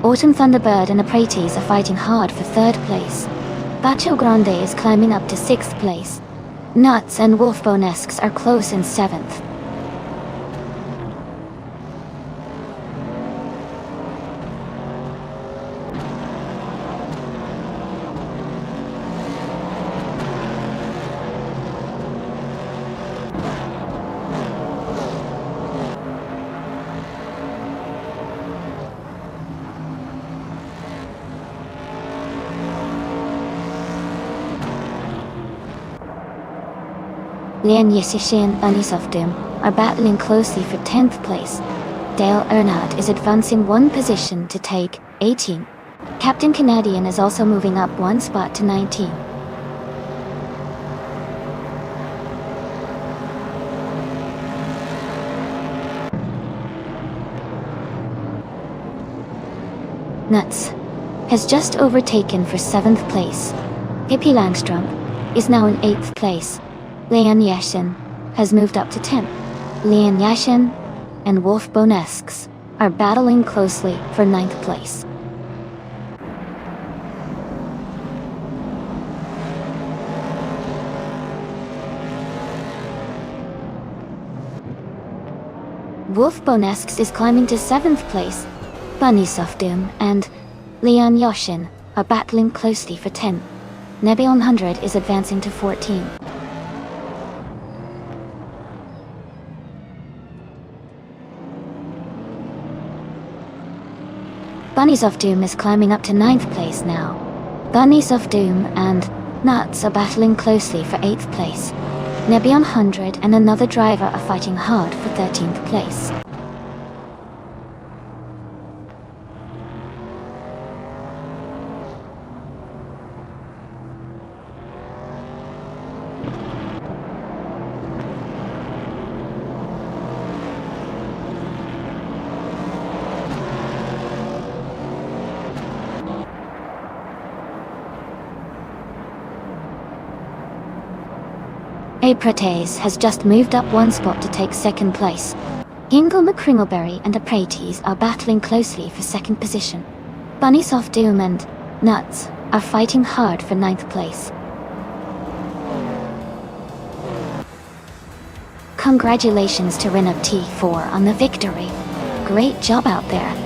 S1: Autumn Thunderbird and Aprates are fighting hard for 3rd place. Bacho Grande is climbing up to 6th place. Nuts and Wolf Bonesques are close in 7th. Leon Yesishi and Unisofdim are battling closely for 10th place. Dale Earnhardt is advancing 1 position to take 18. Captain Canadian is also moving up 1 spot to 19. Nuts has just overtaken for 7th place. Hippie Langstrom is now in 8th place. Leon Yashin has moved up to 10th. Leon Yashin and Wolf Bonesques are battling closely for 9th place. Wolf Bonesques is climbing to 7th place. Bunny Softum and Leon Yashin are battling closely for 10th. Nebby 100 is advancing to 14. Bunnies of Doom is climbing up to 9th place now. Bunnies of Doom and Nuts are battling closely for 8th place. Nebion 100 and another driver are fighting hard for 13th place. Aprates has just moved up one spot to take 2nd place. Hingle McCringleberry and Aprates are battling closely for 2nd position. Bunnies of Doom and Nuts are fighting hard for 9th place. Congratulations to Rinub T4 on the victory. Great job out there.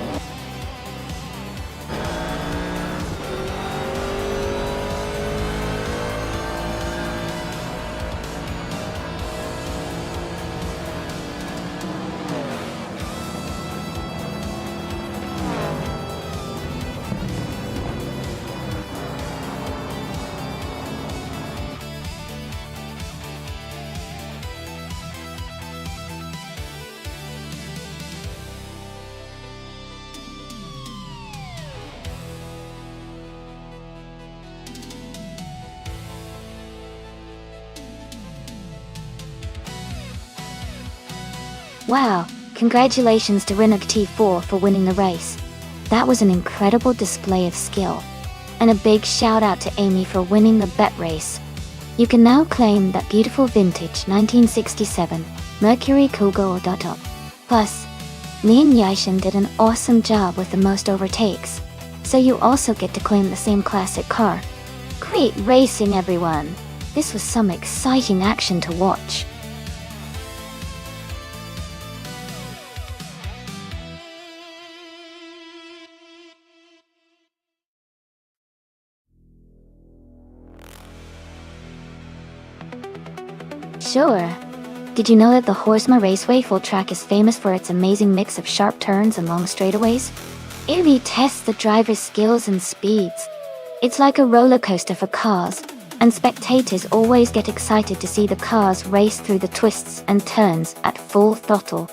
S1: Wow, congratulations to Rinub T4 for winning the race. That was an incredible display of skill. And a big shout out to Amy for winning the bet race. You can now claim that beautiful vintage 1967 Mercury Cougar Top. Plus, me and Yaishin did an awesome job with the most overtakes. So you also get to claim the same classic car. Great racing, everyone! This was some exciting action to watch. Sure. Did you know that the Horsma Raceway full track is famous for its amazing mix of sharp turns and long straightaways? It really tests the driver's skills and speeds. It's like a roller coaster for cars, and spectators always get excited to see the cars race through the twists and turns at full throttle.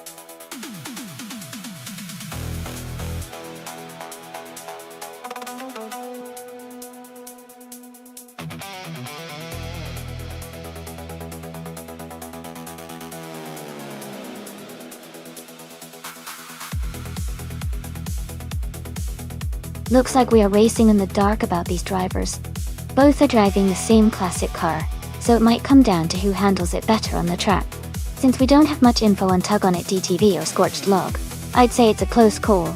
S1: Looks like we are racing in the dark about these drivers. Both are driving the same classic car, so it might come down to who handles it better on the track. Since we don't have much info on Tug on It DTV or Scorched Log, I'd say it's a close call.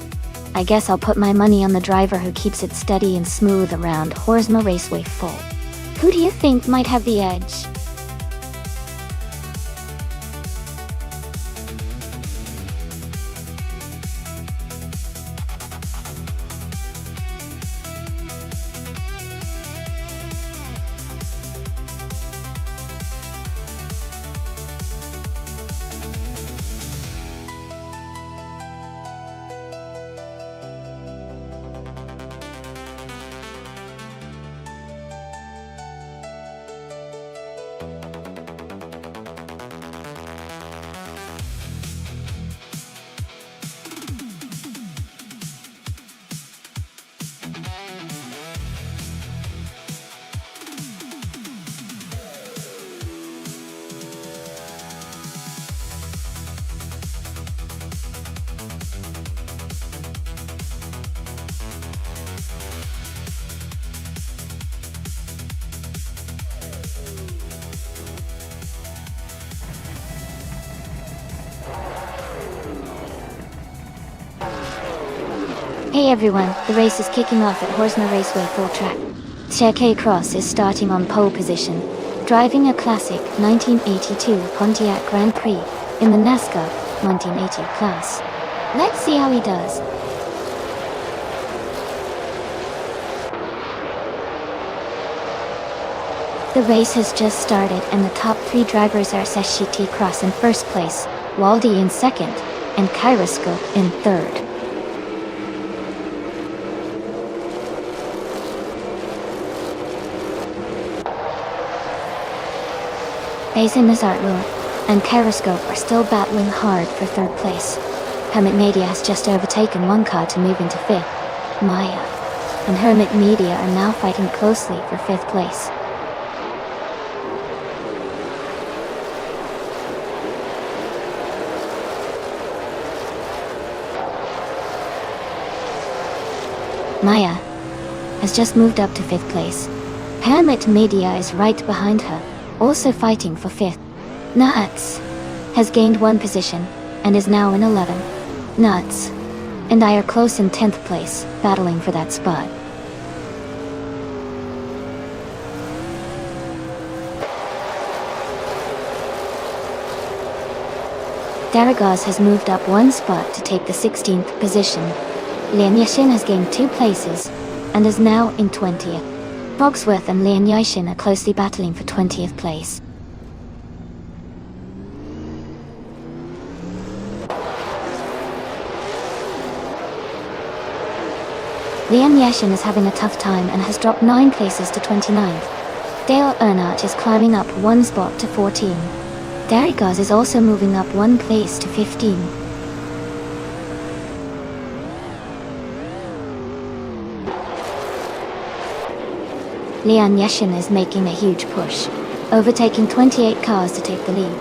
S1: I guess I'll put my money on the driver who keeps it steady and smooth around Horsma Raceway full. Who do you think might have the edge? Hey everyone, the race is kicking off at Horsma Raceway full track. Cherke Cross is starting on pole position, driving a classic 1982 Pontiac Grand Prix in the NASCAR 1980 class. Let's see how he does. The race has just started and the top 3 drivers are Seshiti Cross in first place, Waldy in second, and Kyroscope in third. Basin Nazartlo and Periscope are still battling hard for third place. Hermit Media has just overtaken one car to move into fifth. Maya and Hermit Media are now fighting closely for fifth place. Maya has just moved up to fifth place. Hermit Media is right behind her, also fighting for fifth. Nuts has gained one position and is now in 11th. Nuts and I are close in 10th place, battling for that spot. Daragaz has moved up one spot to take the 16th position. Lian Yashin has gained 2 places and is now in 20th. Bogsworth and Lian Yashin are closely battling for 20th place. Lian Yashin is having a tough time and has dropped 9 places to 29th. Dale Earnhardt is climbing up 1 spot to 14. Daragaz is also moving up 1 place to 15. Lian Yashin is making a huge push, overtaking 28 cars to take the lead.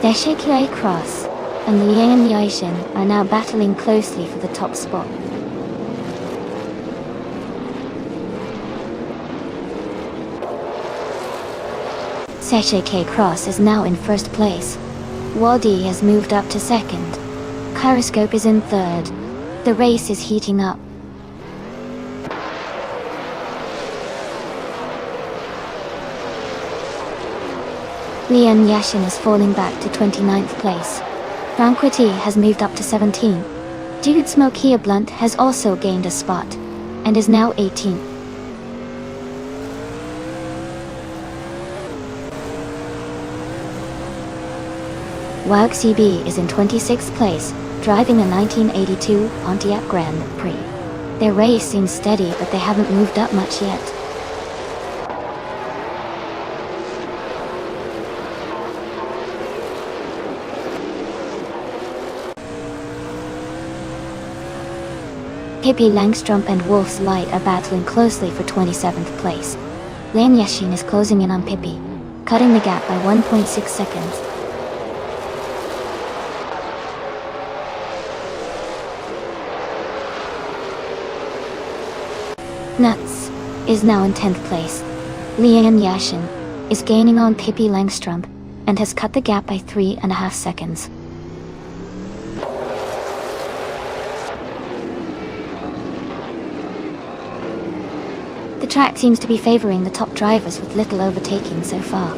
S1: Deshekue Cross and Lian Yashin are now battling closely for the top spot. Sesheke Cross is now in first place. Wadi has moved up to second. Periscope is in third. The race is heating up. Lian Yashin is falling back to 29th place. Franquity has moved up to 17. Dude Smokia Blunt has also gained a spot and is now 18th. Wag CB is in 26th place, driving a 1982 Pontiac Grand Prix. Their race seems steady, but they haven't moved up much yet. Pippi Langstrup and Wolf's Light are battling closely for 27th place. Lian Yashin is closing in on Pippi, cutting the gap by 1.6 seconds. Nuts is now in 10th place. Lian Yashin is gaining on Pippi Langstrup and has cut the gap by 3.5 seconds. The track seems to be favoring the top drivers with little overtaking so far.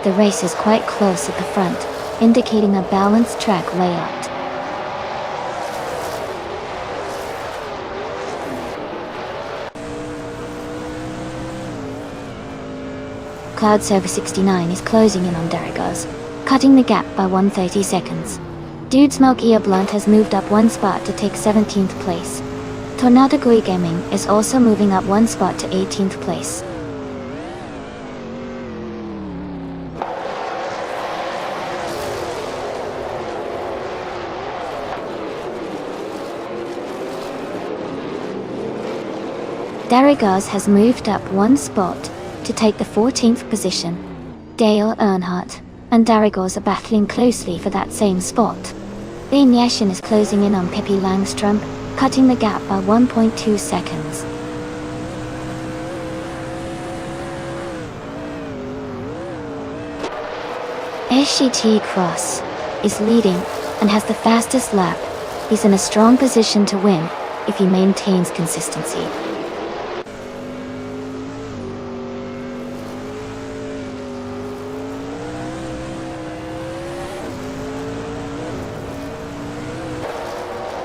S1: The race is quite close at the front, indicating a balanced track layout. Cloud Server 69 is closing in on Daragaz, cutting the gap by 130 seconds. Dude Smoke Ear Blunt has moved up 1 spot to take 17th place. Tornado Gui Gaming is also moving up 1 spot to 18th place. Daragaz has moved up 1 spot to take the 14th position. Dale Earnhardt and Daragaz are battling closely for that same spot. Lian Yashin is closing in on Pippi Langstrup, cutting the gap by 1.2 seconds. SGT Cross is leading and has the fastest lap. He's in a strong position to win if he maintains consistency.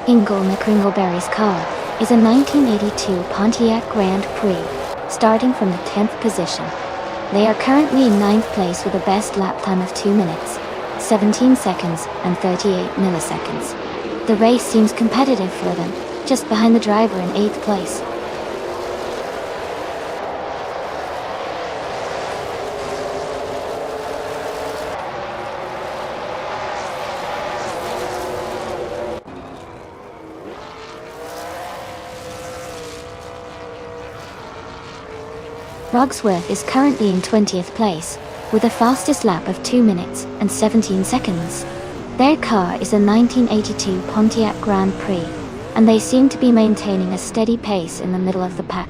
S1: Ingle McCringleberry's car is a 1982 Pontiac Grand Prix, starting from the 10th position. They are currently in 9th place with a best lap time of 2 minutes, 17 seconds and 38 milliseconds. The race seems competitive for them, just behind the driver in 8th place. Rogsworth is currently in 20th place, with a fastest lap of 2 minutes and 17 seconds. Their car is a 1982 Pontiac Grand Prix, and they seem to be maintaining a steady pace in the middle of the pack.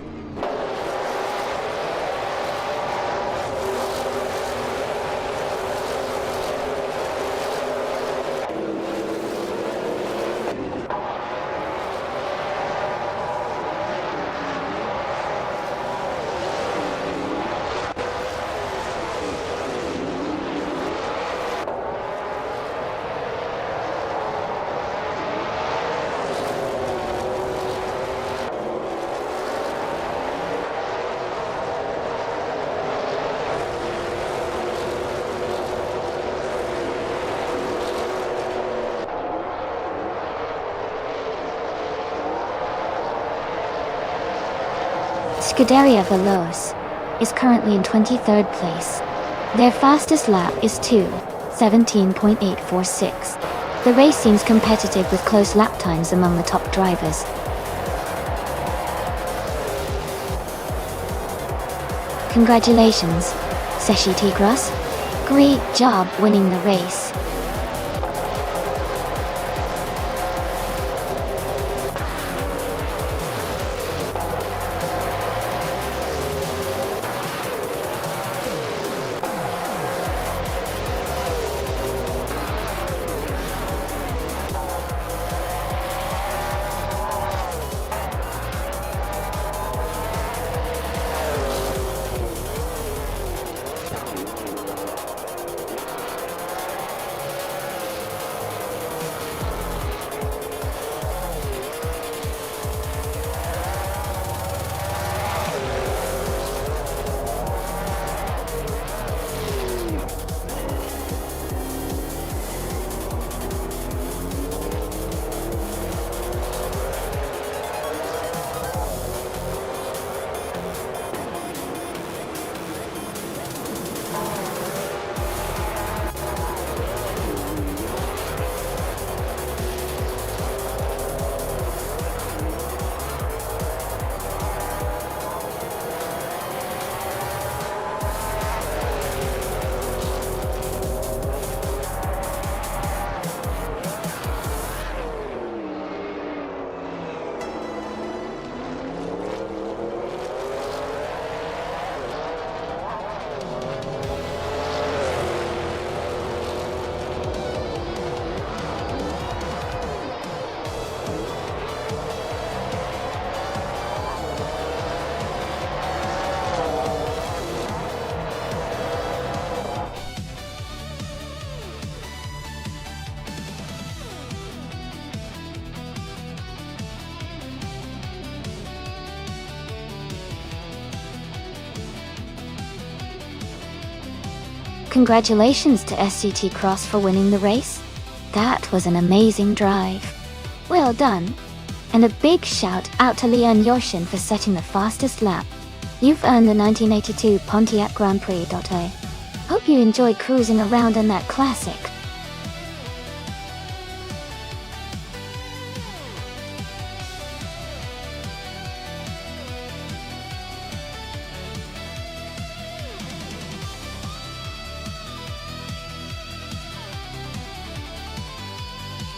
S1: Scuderia Veloce is currently in 23rd place. Their fastest lap is 2:17.846. The race seems competitive with close lap times among the top drivers. Congratulations, Seshi Tigras. Great job winning the race. Congratulations to SCT Cross for winning the race. That was an amazing drive. Well done. And a big shout out to Leon Yoshin for setting the fastest lap. You've earned the 1982 Pontiac Grand Prix. I hope you enjoyed cruising around in that classic.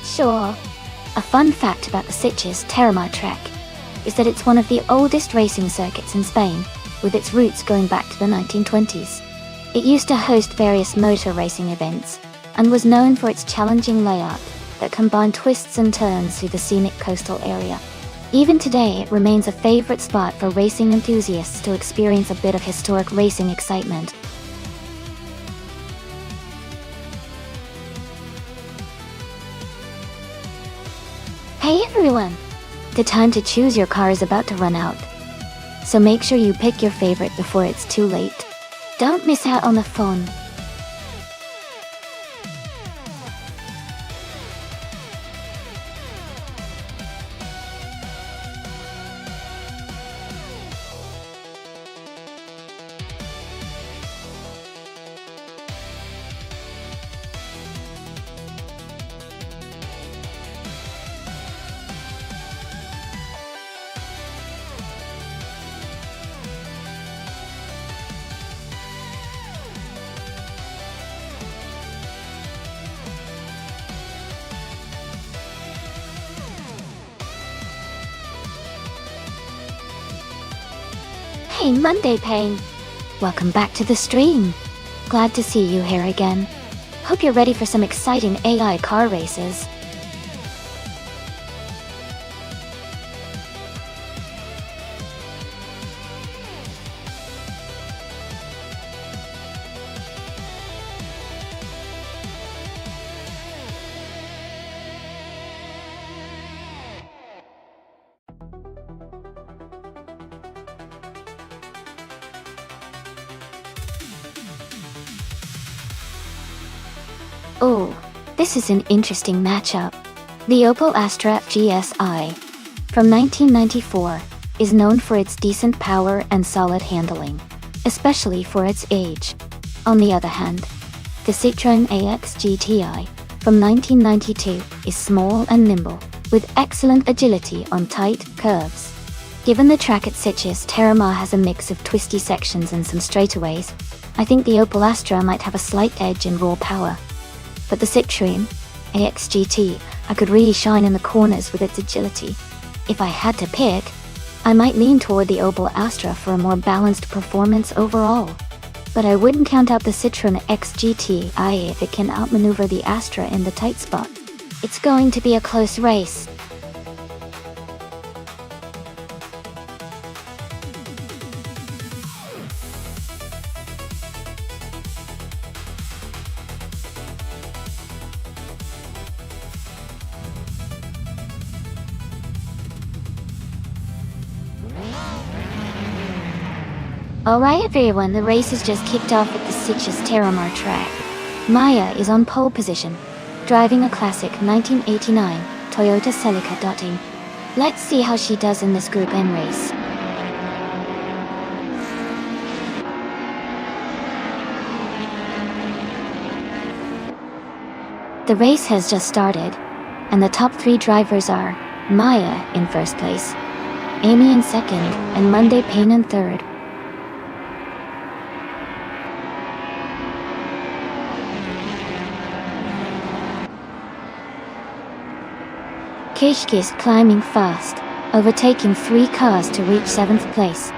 S1: Sure. A fun fact about the Sitges Terramar track is that it's one of the oldest racing circuits in Spain, with its roots going back to the 1920s. It used to host various motor racing events, and was known for its challenging layout that combined twists and turns through the scenic coastal area. Even today, it remains a favorite spot for racing enthusiasts to experience a bit of historic racing excitement. Hey everyone! The time to choose your car is about to run out. So make sure you pick your favorite before it's too late. Don't miss out on the fun. Hey, Monday Pain! Welcome back to the stream. Glad to see you here again. Hope you're ready for some exciting AI car races. Oh, this is an interesting matchup. The Opel Astra GSI from 1994 is known for its decent power and solid handling, especially for its age. On the other hand, the Citroën AX GTI from 1992 is small and nimble, with excellent agility on tight curves. Given the track at Sitges Terramar has a mix of twisty sections and some straightaways, I think the Opel Astra might have a slight edge in raw power. But the Citroën AX GT could really shine in the corners with its agility. If I had to pick, I might lean toward the Opel Astra for a more balanced performance overall. But I wouldn't count out the Citroën X GTI if it can outmaneuver the Astra in the tight spot. It's going to be a close race. Alright everyone, the race has just kicked off at the Sitges Terramar track. Maya is on pole position, driving a classic 1989 Toyota Celica. Let's see how she does in this Group N race. The race has just started, and the top 3 drivers are Maya in first place, Amy in second, and Monday Pain in third. Kishk is climbing fast, overtaking 3 cars to reach 7th place.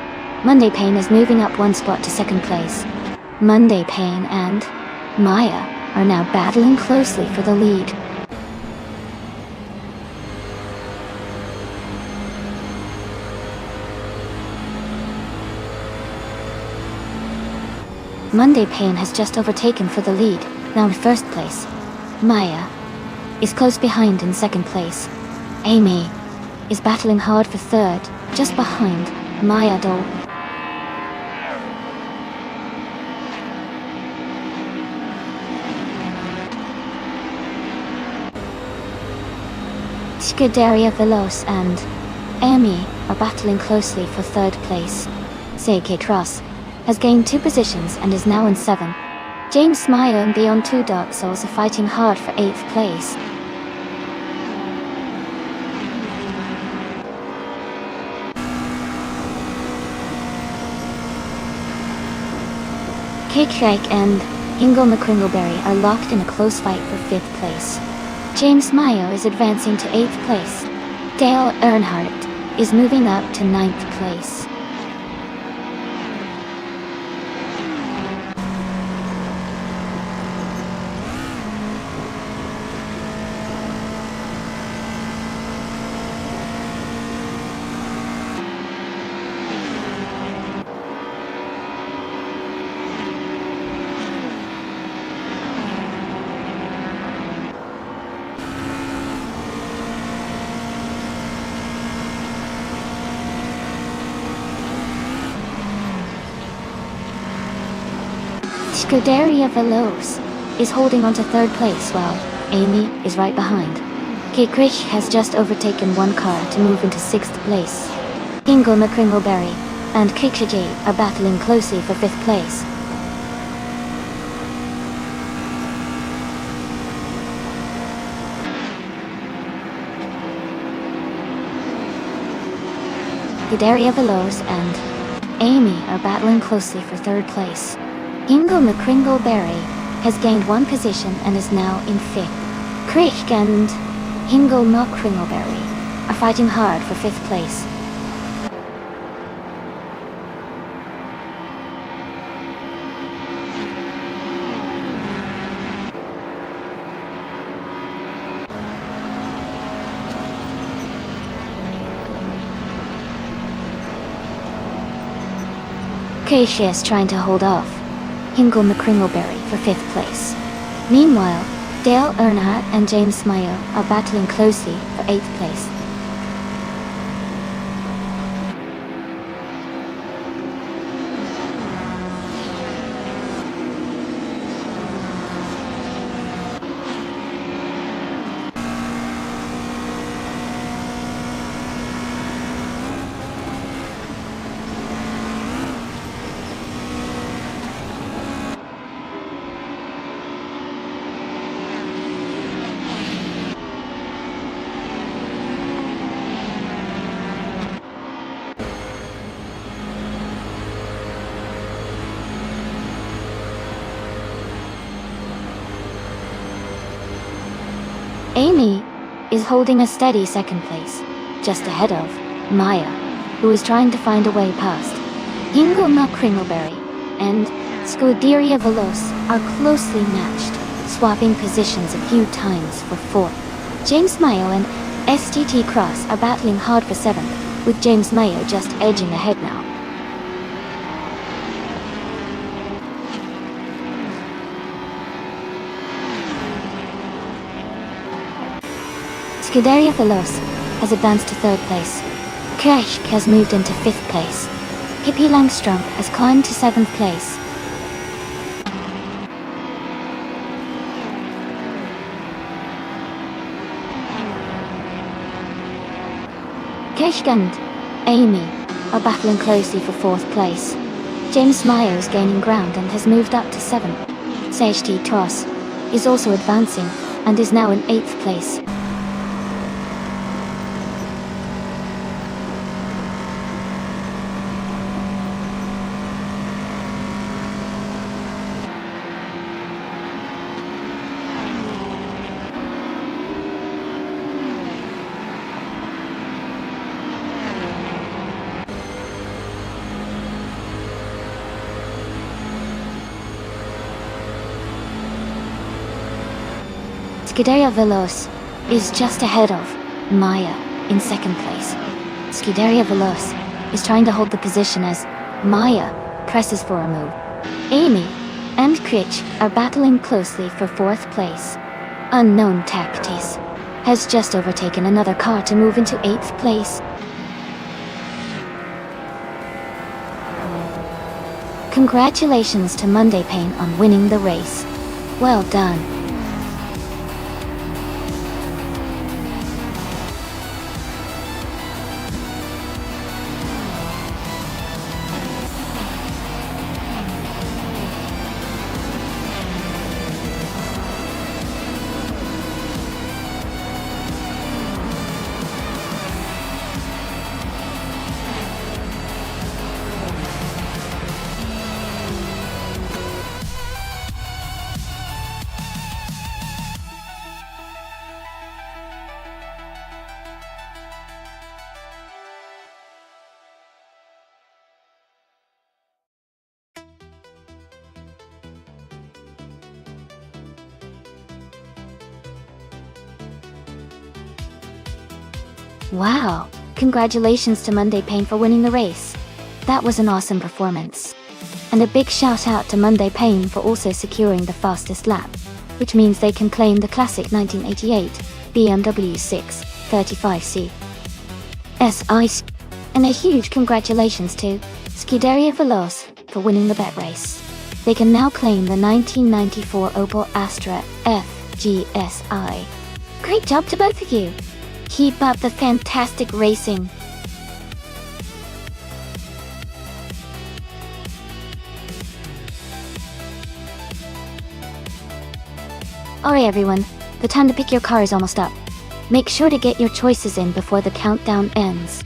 S1: Monday Pain is moving up 1 spot to 2nd place. Monday Pain and Maya are now battling closely for the lead. Monday Pain has just overtaken for the lead, now in 1st place. Maya is close behind in 2nd place. Amy is battling hard for 3rd, just behind Maya Dole. Scuderia Veloce and Amy are battling closely for 3rd place. CK Cross has gained 2 positions and is now in 7th. James Smyer and Beyond 2 Dark Souls are fighting hard for 8th place. Kate Shrike and Ingle McCringleberry are locked in a close fight for 5th place. James Mayo is advancing to 8th place. Dale Earnhardt is moving up to 9th place. Scuderia Veloce is holding on to 3rd place while Amy is right behind. Kate Krish has just overtaken 1 car to move into 6th place. Ingle McCringleberry and Kikshiji are battling closely for 5th place. Scuderia Veloce and Amy are battling closely for 3rd place. Ingle McCringleberry has gained 1 position and is now in 5th. Krish and Ingle McCringleberry are fighting hard for 5th place. Keisha is trying to hold off Hingle McCringleberry for 5th place. Meanwhile, Dale Earnhardt and James Mayo are battling closely for 8th place. Amy is holding a steady 2nd place, just ahead of Maya, who is trying to find a way past Hingle McCringleberry and Scuderia Veloce are closely matched, swapping positions a few times for 4th. James Mayo and STT Cross are battling hard for 7th, with James Mayo just edging ahead now. Scuderia Veloce has advanced to 3rd place. Kirsch has moved into 5th place. Hippie Langstrom has climbed to 7th place. Kirsch and Amy are battling closely for 4th place. James Mayo is gaining ground and has moved up to 7th. Sage T. Toss is also advancing and is now in 8th place. Scuderia Veloce is just ahead of Maya in 2nd place. Scuderia Veloce is trying to hold the position as Maya presses for a move. Amy and Critch are battling closely for 4th place. Unknown Tactics has just overtaken another car to move into 8th place. Congratulations to Monday Pain on winning the race. Well done. Wow! Congratulations to Monday Pain for winning the race. That was an awesome performance. And a big shout out to Monday Pain for also securing the fastest lap, which means they can claim the classic 1988 BMW 635C SI. And a huge congratulations to Scuderia Veloce for winning the bet race. They can now claim the 1994 Opel Astra FGSI. Great job to both of you! Keep up the fantastic racing! Alright everyone, the time to pick your car is almost up. Make sure to get your choices in before the countdown ends.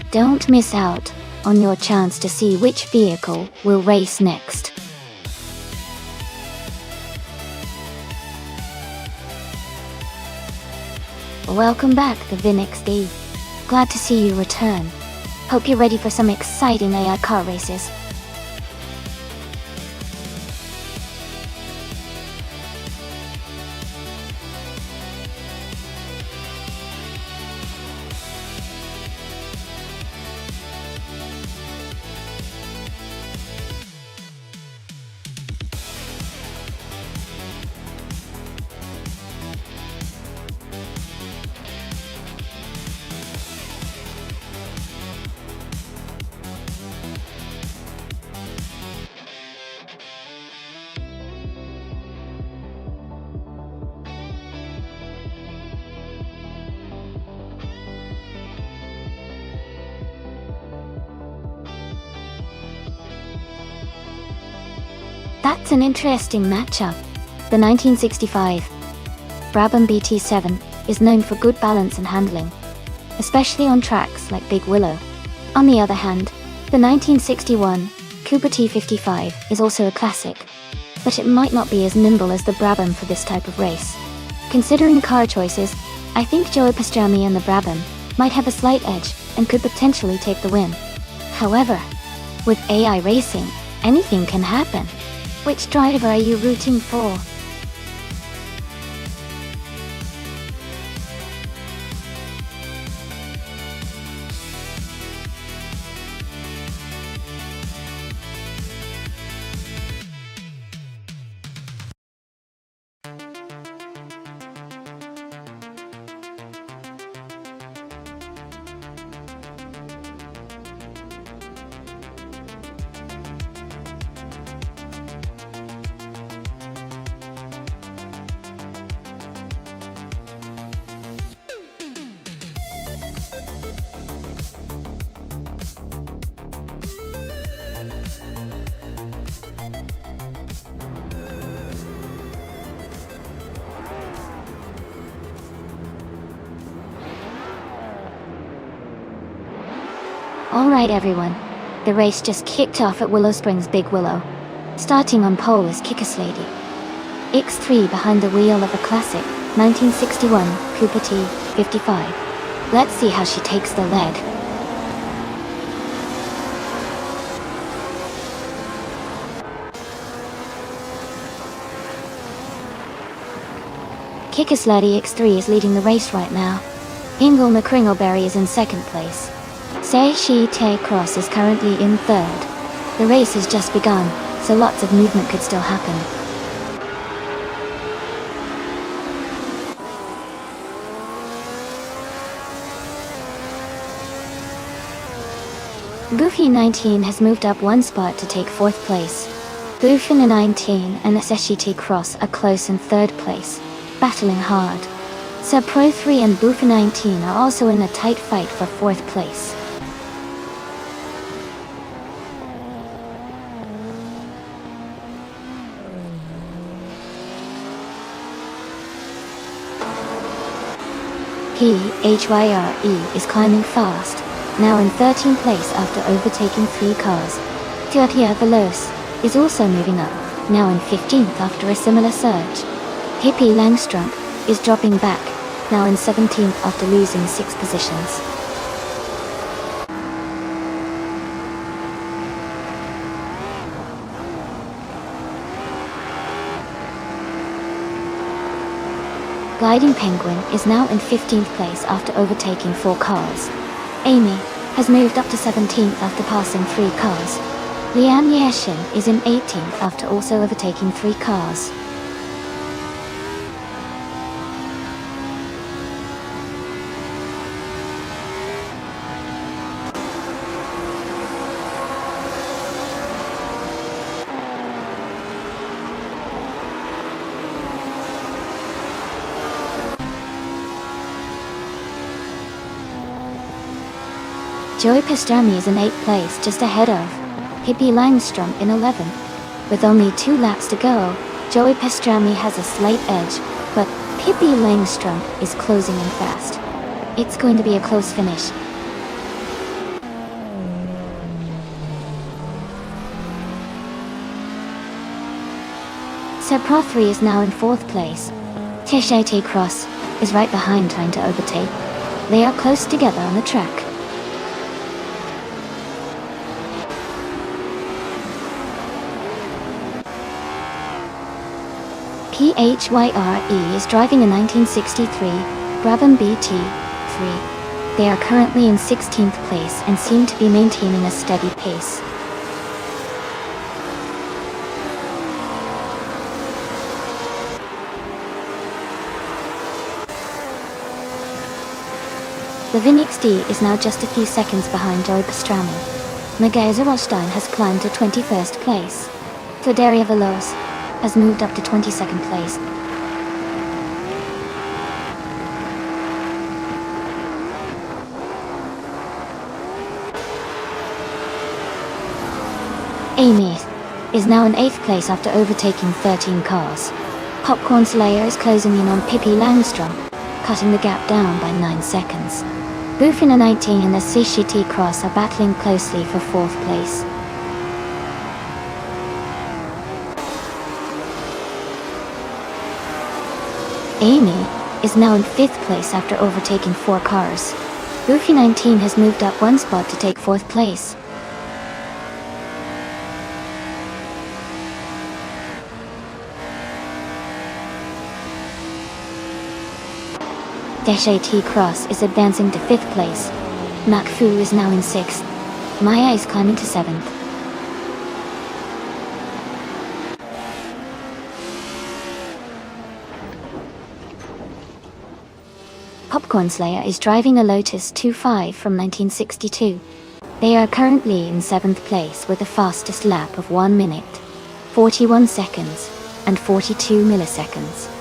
S1: Don't miss out on your chance to see which vehicle will race next. Welcome back, the VinXD. Glad to see you return. Hope you're ready for some exciting AI car races. That's an interesting matchup. The 1965 Brabham BT7 is known for good balance and handling, especially on tracks like Big Willow. On the other hand, the 1961 Cooper T55 is also a classic, but it might not be as nimble as the Brabham for this type of race. Considering car choices, I think Joey Pastrami and the Brabham might have a slight edge and could potentially take the win. However, with AI racing, anything can happen. Which driver are you rooting for? Alright everyone, the race just kicked off at Willow Springs Big Willow. Starting on pole is Kickus Lady. X3 behind the wheel of a classic 1961 Cooper T55. Let's see how she takes the lead. Kickus Lady X3 is leading the race right now. Ingle McCringleberry is in second place. Sei Shi Tae Cross is currently in third. The race has just begun, so lots of movement could still happen. Goofy 19 has moved up one spot to take fourth place. Goofy 19 and Sei Shi Tae Cross are close in third place, battling hard. Sub Pro 3 and Goofy 19 are also in a tight fight for fourth place. PHYRE is climbing fast, now in 13th place after overtaking 3 cars. Tiotia Veloce is also moving up, now in 15th after a similar surge. Hippie Langstrup is dropping back, now in 17th after losing 6 positions. Gliding Penguin is now in 15th place after overtaking 4 cars. Amy has moved up to 17th after passing 3 cars. Lian Yeshin is in 18th after also overtaking 3 cars. Joey Pastrami is in 8th place, just ahead of Hippie Langstrom in 11th. With only 2 laps to go, Joey Pastrami has a slight edge, but Hippie Langstrom is closing in fast. It's going to be a close finish. Sub Pro 3 is now in 4th place. Teshe T Cross is right behind trying to overtake. They are close together on the track. PHYRE is driving a 1963 Brabham BT3. They are currently in 16th place and seem to be maintaining a steady pace. The Vinix D is now just a few seconds behind Joey Pastrami. Nageza Rostein has climbed to 21st place. Clauderia Veloce has moved up to 22nd place. Amy is now in 8th place after overtaking 13 cars. Popcorn Slayer is closing in on Pippi Langstrom, cutting the gap down by 9 seconds. Bufina 19 and the CCT Cross are battling closely for 4th place. Amy is now in 5th place after overtaking 4 cars. Goofy 19 has moved up 1 spot to take 4th place. Dash AT Cross is advancing to 5th place. McFu is now in 6th. Maya is climbing to 7th. Popcorn Slayer is driving a Lotus 2.5 from 1962. They are currently in 7th place with the fastest lap of 1 minute, 41 seconds, and 42 milliseconds.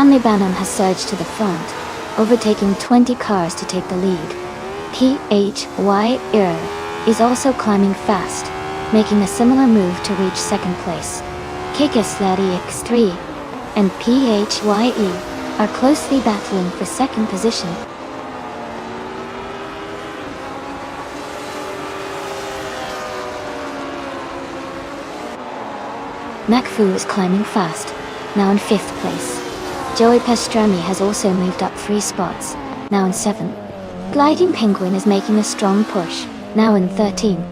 S1: Stanley Bannon has surged to the front, overtaking 20 cars to take the lead. PHYR is also climbing fast, making a similar move to reach 2nd place. Kikislady X3 and PHYE are closely battling for 2nd position. McFu is climbing fast, now in 5th place. Joey Pastrami has also moved up 3 spots, now in 7th. Gliding Penguin is making a strong push, now in 13th.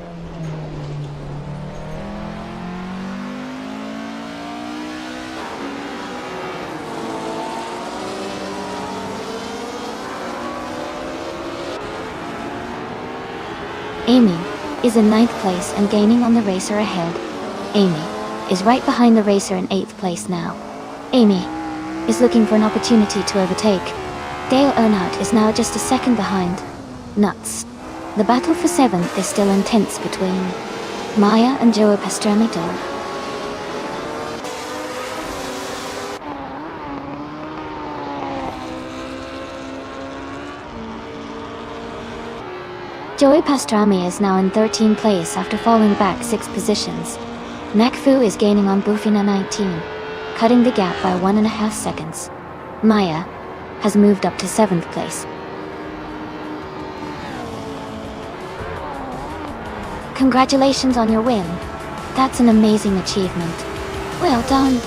S1: Amy is in 9th place and gaining on the racer ahead. Amy is right behind the racer in 8th place now. Amy is looking for an opportunity to overtake. Dale Earnhardt is now just a second behind. Nuts. The battle for 7th is still intense between Maya and Joe Pastramito. Joey Pastrami is now in 13th place after falling back 6 positions. McFu is gaining on Bufina 19, cutting the gap by 1.5 seconds. Maya has moved up to 7th place. Congratulations on your win. That's an amazing achievement. Well done.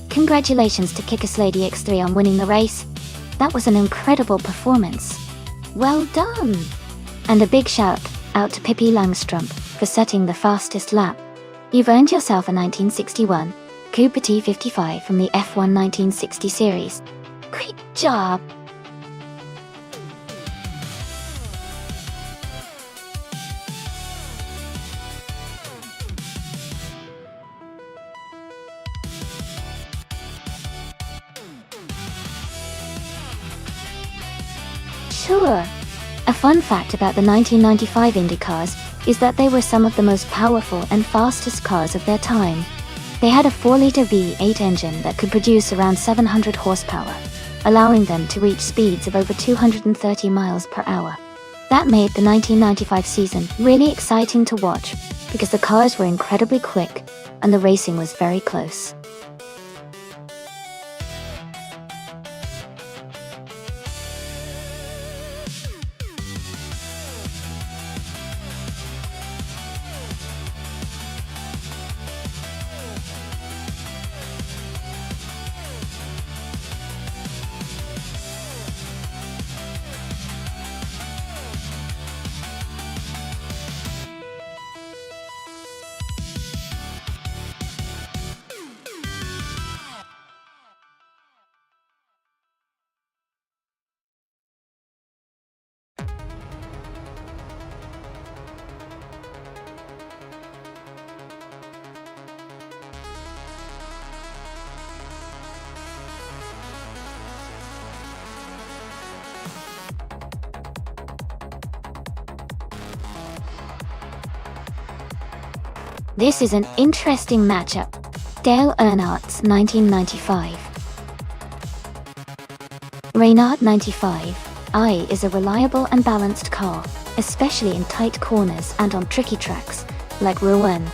S1: Congratulations to Kickaslady X3 on winning the race. That was an incredible performance. Well done! And a big shout out to Pippi Langstrom for setting the fastest lap. You've earned yourself a 1961 Cooper T55 from the F1 1960 series. Great job! Sure. A fun fact about the 1995 Indy cars is that they were some of the most powerful and fastest cars of their time. They had a 4-liter V8 engine that could produce around 700 horsepower. allowing them to reach speeds of over 230 miles per hour. That made the 1995 season really exciting to watch because the cars were incredibly quick and the racing was very close. This is an interesting matchup. Dale Earnhardt's 1995. Reynard 95i is a reliable and balanced car, especially in tight corners and on tricky tracks, like Rouen.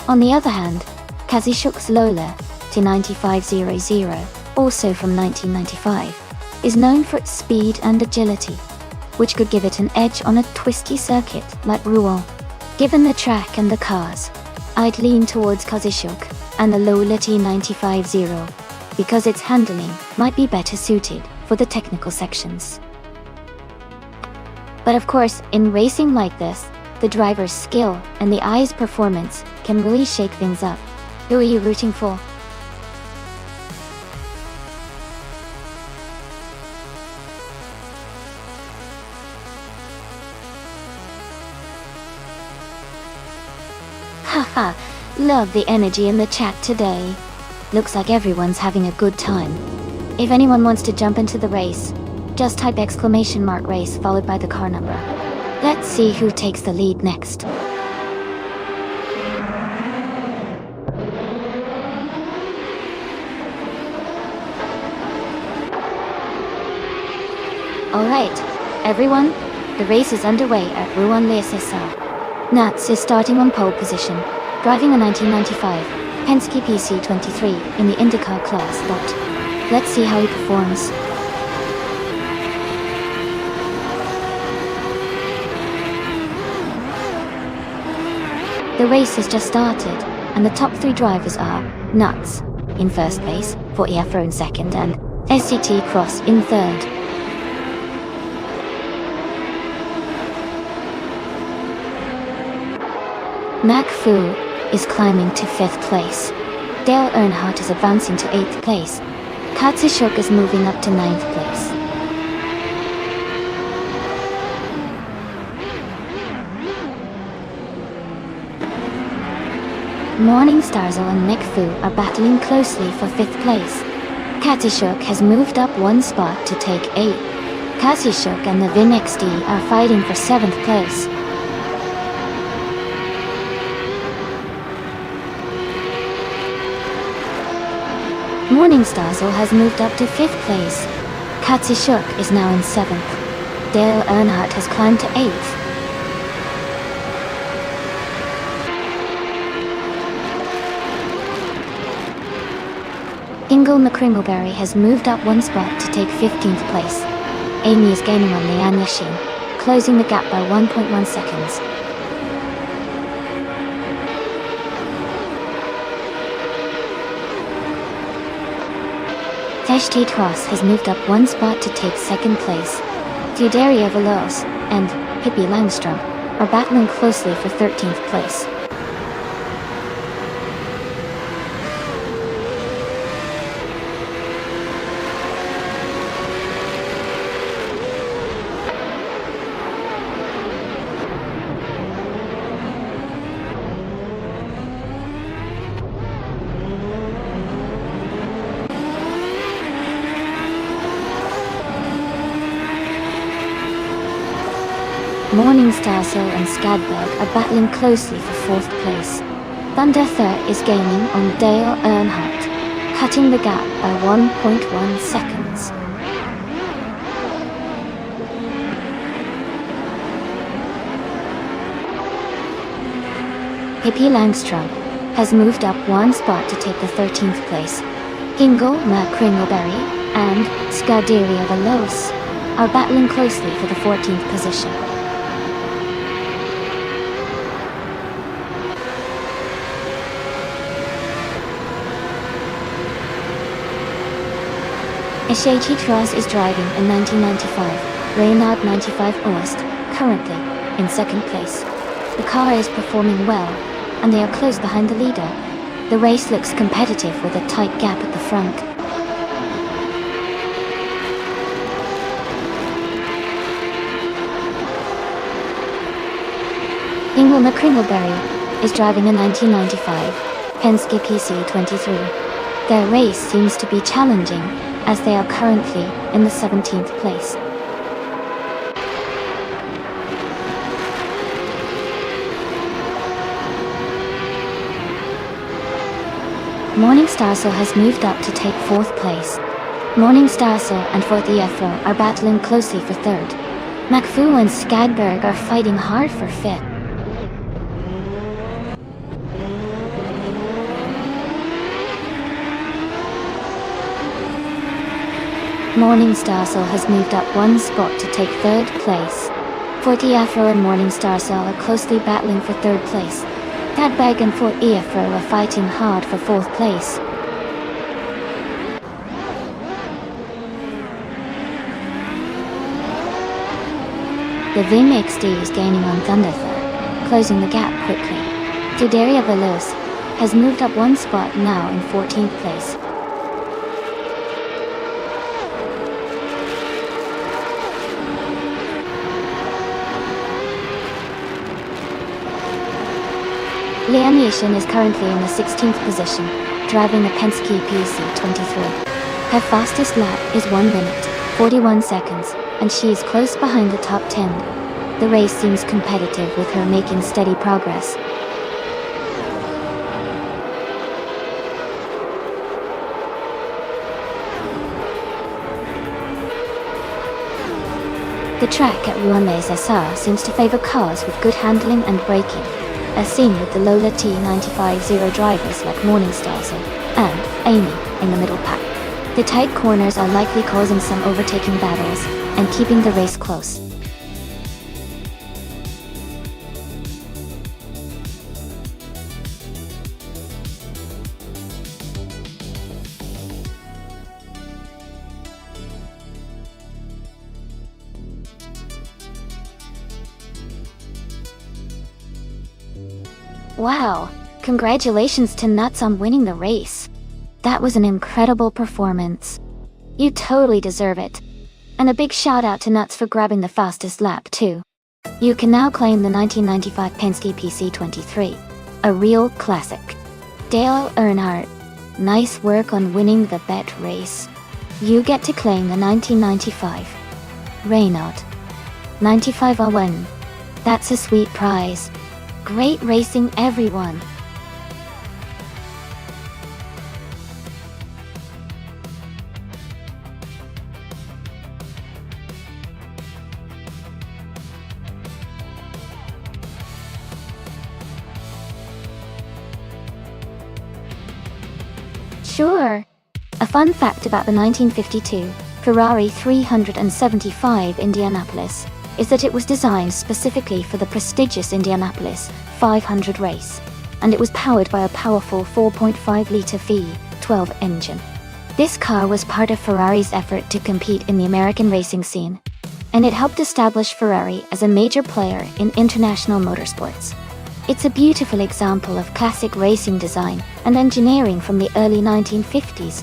S1: On the other hand, Kazishuk's Lola T9500, also from 1995, is known for its speed and agility, which could give it an edge on a twisty circuit like Rouen. Given the track and the cars, I'd lean towards Kazishuk and the Lola T9500, because its handling might be better suited for the technical sections. But of course, in racing like this, the driver's skill and the eye's performance can really shake things up. Who are you rooting for? Haha, love the energy in the chat today. Looks like everyone's having a good time. If anyone wants to jump into the race, just type !race followed by the car number. Let's see who takes the lead next. Alright, everyone, the race is underway at Rouen-les-Essarts. Nats is starting on pole position, driving a 1995 Penske PC23 in the IndyCar class lot. Let's see how he performs. The race has just started, and the top three drivers are Nuts in first place, 40F in second, and SCT Cross in third. Mac Fu is climbing to 5th place. Dale Earnhardt is advancing to 8th place. Katsishuk is moving up to 9th place. Morningstarzel and Nick Fu are battling closely for 5th place. Katsishuk has moved up one spot to take 8th. Katsishuk and the Vin XD are fighting for 7th place. Morningstarzel has moved up to 5th place. Katsishuk is now in 7th. Dale Earnhardt has climbed to 8th. Ingle McCringleberry has moved up one spot to take 15th place. Amy is gaining on Leanne Yashin, closing the gap by 1.1 seconds. Tesh Cross has moved up one spot to take 2nd place. Theodoria Veloz and Pippi Langstrom are battling closely for 13th place. Morningstarzel and Skadberg are battling closely for 4th place. Thunderthur is gaining on Dale Earnhardt, cutting the gap by 1.1 seconds. Pippi Langstrom has moved up one spot to take the 13th place. Hingle Kringleberry and Scuderia Veloce are battling closely for the 14th position. Ishachi Tross is driving in 1995, Renault 95 Ost, currently in second place. The car is performing well, and they are close behind the leader. The race looks competitive with a tight gap at the front. Hingle McCringleberry is driving a 1995 Penske PC23. Their race seems to be challenging, as they are currently in the 17th place. Morningstarso has moved up to take 4th place. Morningstarso and Fort Iefro are battling closely for 3rd. McFu and Skadberg are fighting hard for 5th. Morningstarso has moved up one spot to take 3rd place. Fort Iefro and Morningstarso are closely battling for 3rd place. Skadberg and Fort Iefro are fighting hard for 4th place. The Vim XD is gaining on Thunderthur, closing the gap quickly. Scuderia Veloce has moved up one spot now in 14th place. Liam Yashin is currently in the 16th position, driving a Penske PC23. Her fastest lap is 1 minute, 41 seconds, and she is close behind the top 10. The race seems competitive with her making steady progress. The track at Rouen-les-Essarts seems to favor cars with good handling and braking, as seen with the Lola T95 drivers like Morningstarso and Amy in the middle pack. The tight corners are likely causing some overtaking battles and keeping the race close. Wow, congratulations to Nuts on winning the race. That was an incredible performance. You totally deserve it. And a big shout out to Nuts for grabbing the fastest lap too. You can now claim the 1995 Penske PC23, a real classic. Dale Earnhardt, nice work on winning the bet race. You get to claim the 1995 Renault 9501. That's a sweet prize. Great racing, everyone! Sure! A fun fact about the 1952 Ferrari 375 Indianapolis is that it was designed specifically for the prestigious Indianapolis 500 race, and it was powered by a powerful 4.5-liter V12 engine. This car was part of Ferrari's effort to compete in the American racing scene, and it helped establish Ferrari as a major player in international motorsports. It's a beautiful example of classic racing design and engineering from the early 1950s.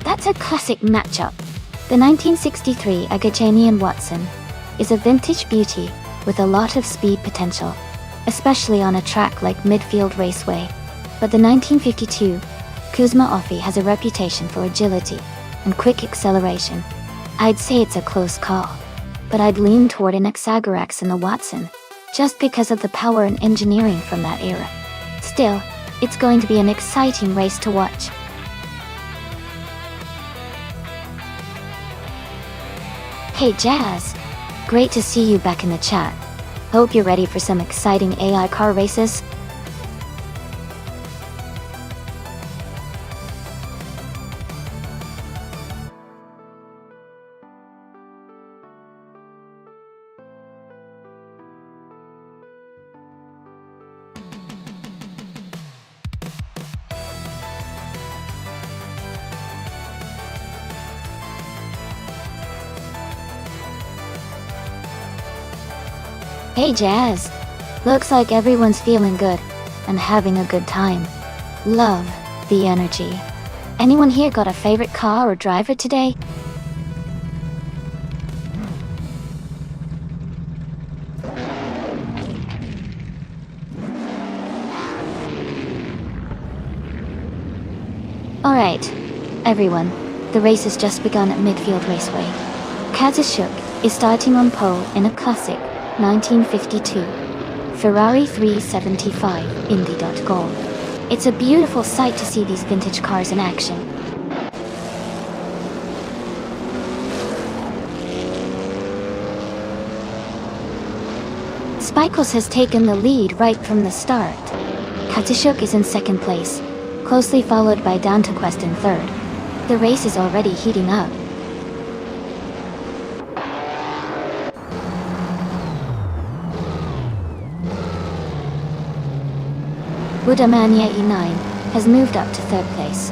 S1: That's a classic matchup. The 1963 Agajanian Watson is a vintage beauty with a lot of speed potential, especially on a track like Midfield Raceway. But the 1952 Kuzma Offie has a reputation for agility and quick acceleration. I'd say it's a close call, but I'd lean toward an Exagerax in the Watson, just because of the power and engineering from that era. Still, it's going to be an exciting race to watch. Hey Jazz! Great to see you back in the chat. Hope you're ready for some exciting AI car races. Hey Jazz! Looks like everyone's feeling good and having a good time. Love the energy. Anyone here got a favorite car or driver today? Alright, everyone, the race has just begun at Midfield Raceway. Kazashuk is starting on pole in a classic 1952 Ferrari 375 Indy.Gold. It's a beautiful sight to see these vintage cars in action. Spikos has taken the lead right from the start. Kazashuk is in second place, closely followed by Dantoquest in third. The race is already heating up. Budamania E9 has moved up to third place.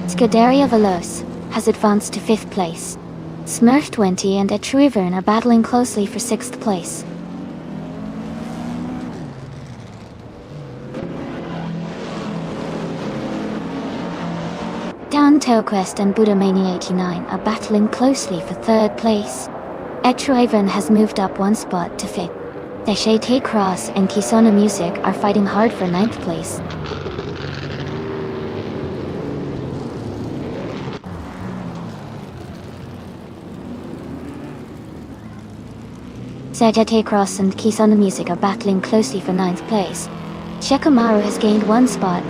S1: Scuderia Veloce has advanced to fifth place. Smurf 20 and Etruivern are battling closely for sixth place. Dantoquest and Budamania 89 are battling closely for third place. Etruivern has moved up one spot to fifth. Deshete Cross and Kisona Music are fighting hard for ninth place. Deshete Cross and Kisona Music are battling closely for ninth place. Shikamaru has gained one spot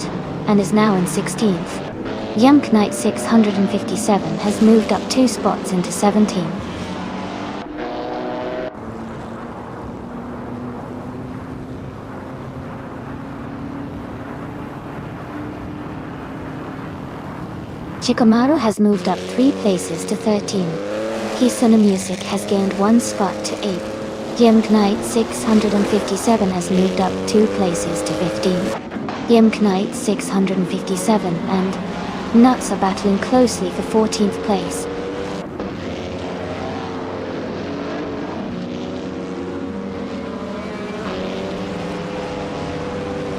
S1: and is now in 16th. Yumk Knight 657 has moved up two spots into 17th. Shikamaru has moved up 3 places to 13. Kisona Music has gained 1 spot to 8. Yumk Knight 657 has moved up 2 places to 15. Yumk Knight 657 and Nuts are battling closely for 14th place.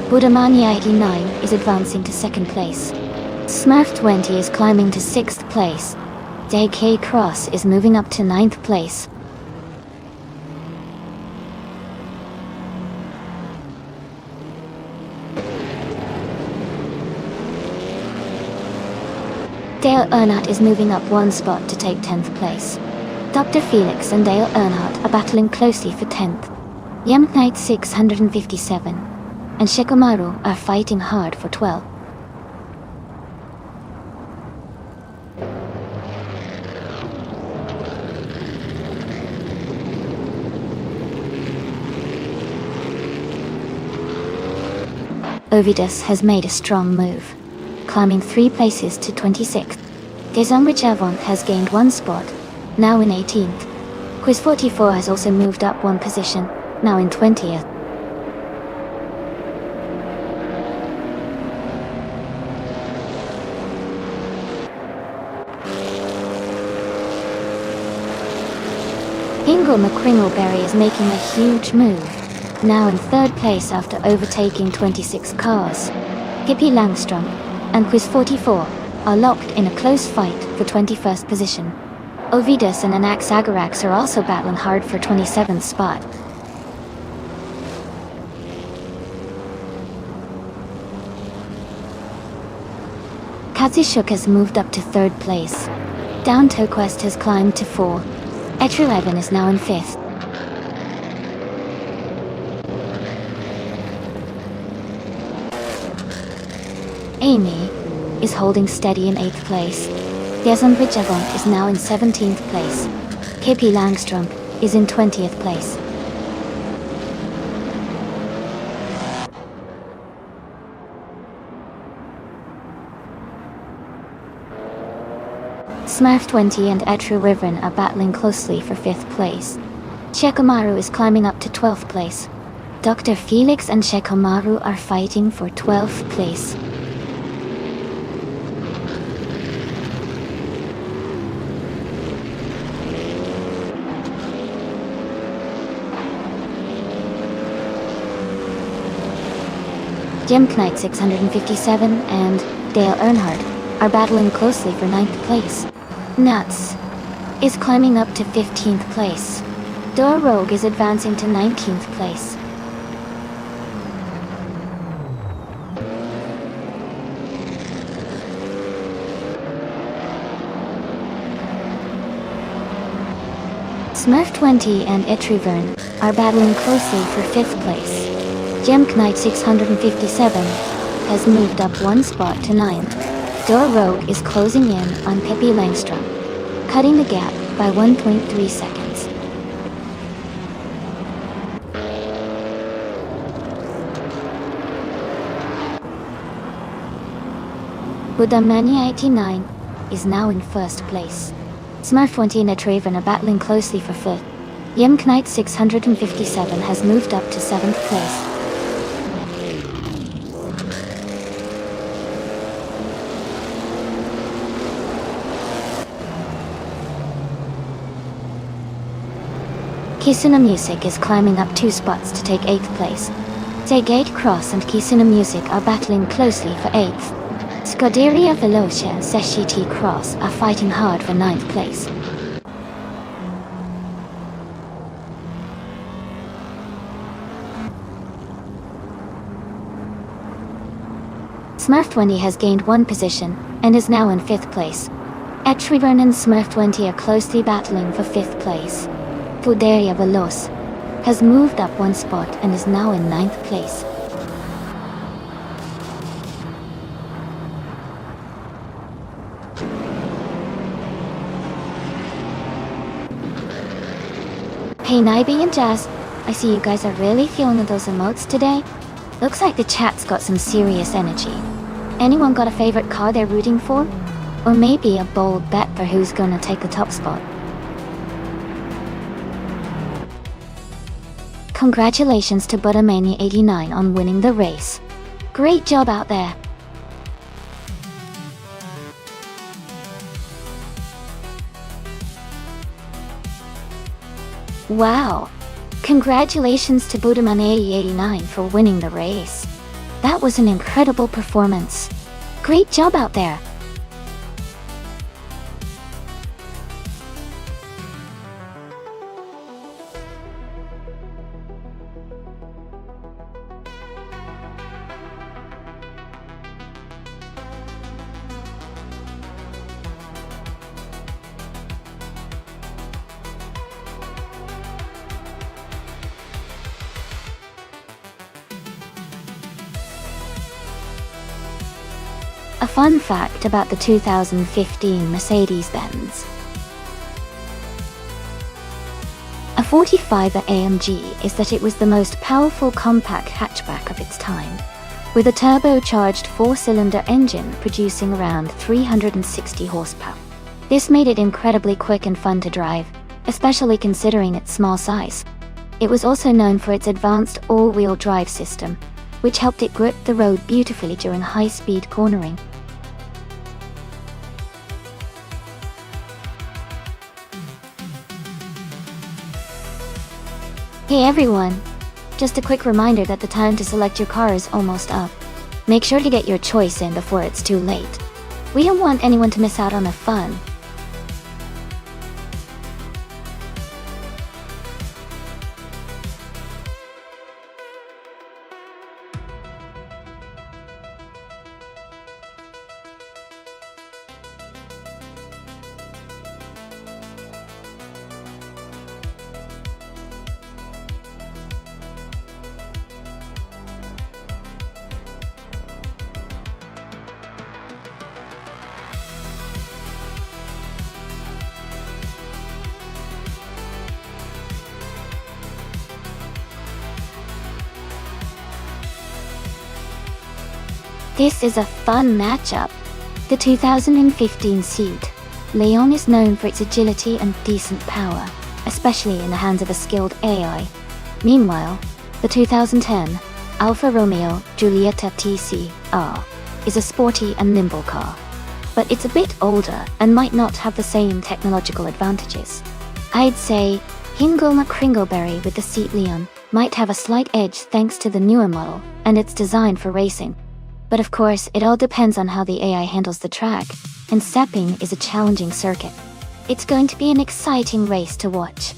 S1: Budamania 89 is advancing to second place. Smurf 20 is climbing to 6th place. DK Cross is moving up to 9th place. Dale Earnhardt is moving up 1 spot to take 10th place. Dr. Felix and Dale Earnhardt are battling closely for 10th. Yumk Knight 657 and Shikamaru are fighting hard for 12th. Ovidus has made a strong move, climbing 3 places to 26th. Desombridge Avant has gained 1 spot, now in 18th. Quiz 44 has also moved up 1 position, now in 20th. Ingle McCringleberry is making a huge move, now in 3rd place after overtaking 26 cars. Hippie Langstrom and Quiz 44 are locked in a close fight for 21st position. Ovidus and Anax Agarax are also battling hard for 27th spot. Kazishuk has moved up to 3rd place. Dantoquest has climbed to 4. Etruevin is now in 5th. Amy is holding steady in 8th place. Desonbridge Avant is now in 17th place. Pippi Langstrom is in 20th place. Smurf20 and Etru Riveren are battling closely for 5th place. Shekomaru is climbing up to 12th place. Dr. Felix and Shekomaru are fighting for 12th place. Knight 657 and Dale Earnhardt are battling closely for 9th place. Nuts is climbing up to 15th place. Dor Rogue is advancing to 19th place. Smurf20 and Etrivern are battling closely for 5th place. Knight 657 has moved up 1 spot to 9th. Dor Rogue is closing in on Pippi Langstrom, cutting the gap by 1.3 seconds. Budamania 89 is now in 1st place. Smurf20 and Etrivern are battling closely for 5th. Knight 657 has moved up to 7th place. Kisuna Music is climbing up 2 spots to take 8th place. Tegate Cross and Kisuna Music are battling closely for 8th. Scuderia Veloce and Seshiti Cross are fighting hard for 9th place. Smurf20 has gained 1 position and is now in 5th place. Etrivern and Smurf20 are closely battling for 5th place. Scuderia Veloce has moved up 1 spot and is now in 9th place. Hey Naibi and Jazz, I see you guys are really feeling those emotes today. Looks like the chat's got some serious energy. Anyone got a favorite car they're rooting for? Or maybe a bold bet for who's gonna take the top spot? Congratulations to Budamania89 on winning the race. Great job out there. Wow! Congratulations to Budamania89 for winning the race. That was an incredible performance. Great job out there. A fun fact about the 2015 Mercedes-Benz. A 45er AMG is that it was the most powerful compact hatchback of its time, with a turbocharged 4-cylinder engine producing around 360 horsepower. This made it incredibly quick and fun to drive, especially considering its small size. It was also known for its advanced all-wheel drive system, which helped it grip the road beautifully during high-speed cornering. Hey everyone! Just a quick reminder that the time to select your car is almost up. Make sure to get your choice in before it's too late. We don't want anyone to miss out on the fun. This is a fun matchup. The 2015 seed, Leon is known for its agility and decent power, especially in the hands of a skilled AI. Meanwhile, the 2010 Alfa Romeo Giulietta TCR is a sporty and nimble car, but it's a bit older and might not have the same technological advantages. I'd say Hingle McCringleberry with the seat Leon might have a slight edge thanks to the newer model and its design for racing. But of course, it all depends on how the AI handles the track, and Sepping is a challenging circuit. It's going to be an exciting race to watch.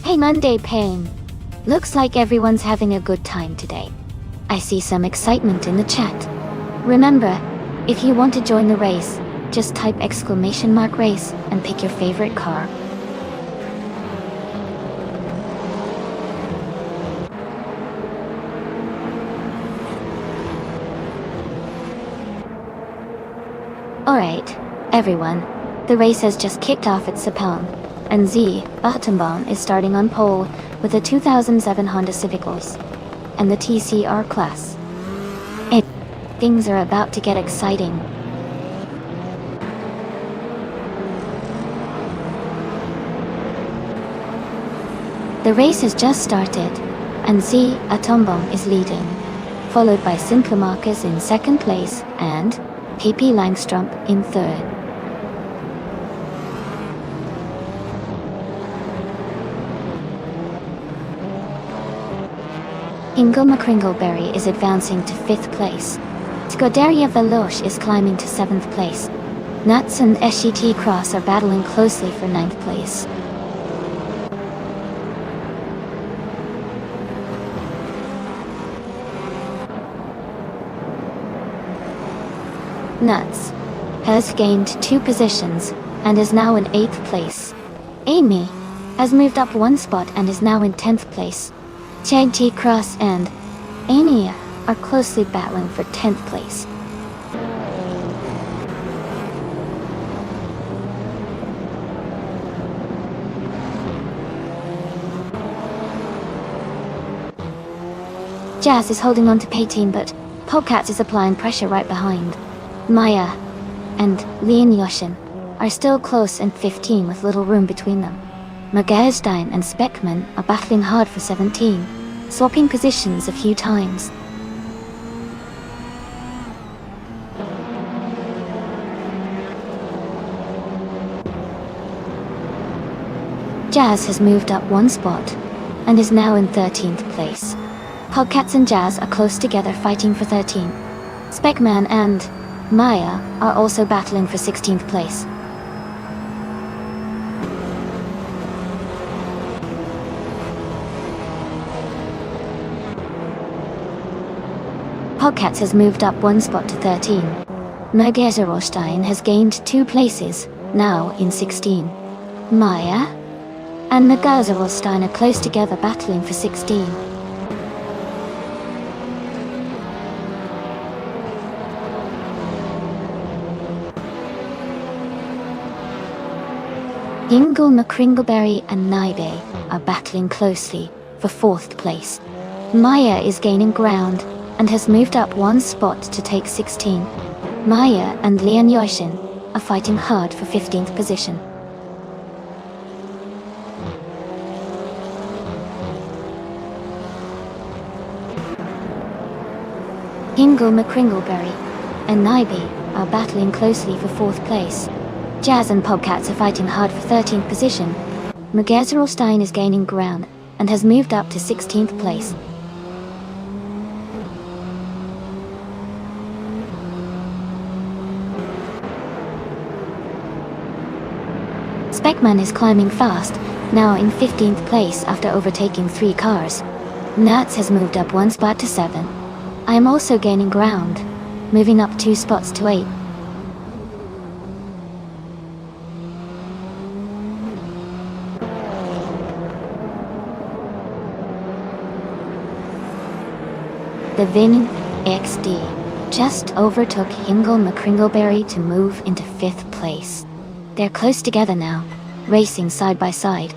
S1: Hey Monday Pain. Looks like everyone's having a good time today. I see some excitement in the chat. Remember, if you want to join the race, just type !race and pick your favorite car. Alright, everyone, the race has just kicked off at Sepang, and Z. Bahtambang is starting on pole with a 2007 Honda Civic Horse and the TCR class. And things are about to get exciting. The race has just started, and Z. Atombong is leading, followed by Simplamarcus in second place and PP Langstrump in third. Hingle McCringleberry is advancing to 5th place. Scuderia Veloce is climbing to 7th place. Nuts and SGT Cross are battling closely for 9th place. Nuts has gained 2 positions and is now in 8th place. Amy has moved up 1 spot and is now in 10th place. T Cross and Ania are closely battling for 10th place. Jazz is holding on to P-Team, but Polecats is applying pressure right behind. Maya and Leon Yoshin are still close in 15 with little room between them. Magerstein and Speckman are battling hard for 17, swapping positions a few times. Jazz has moved up 1 spot and is now in 13th place. Polecats and Jazz are close together fighting for 13. Speckman and Maya are also battling for 16th place. Polecats has moved up 1 spot to 13. Magerstein has gained 2 places, now in 16. Maya and Magerstein are close together battling for 16. Hingle McCringleberry and Naibe are battling closely for 4th place. Maya is gaining ground and has moved up 1 spot to take 16. Maya and Leon Yoshin are fighting hard for 15th position. Hingle McCringleberry and Naibe are battling closely for 4th place. Jazz and Polecats are fighting hard for 13th position. Magerstein is gaining ground and has moved up to 16th place. Speckman is climbing fast, now in 15th place after overtaking 3 cars. Nuts has moved up 1 spot to 7. I am also gaining ground, moving up 2 spots to 8. The Vin XD just overtook Hingle McCringleberry to move into 5th place. They're close together now, racing side by side.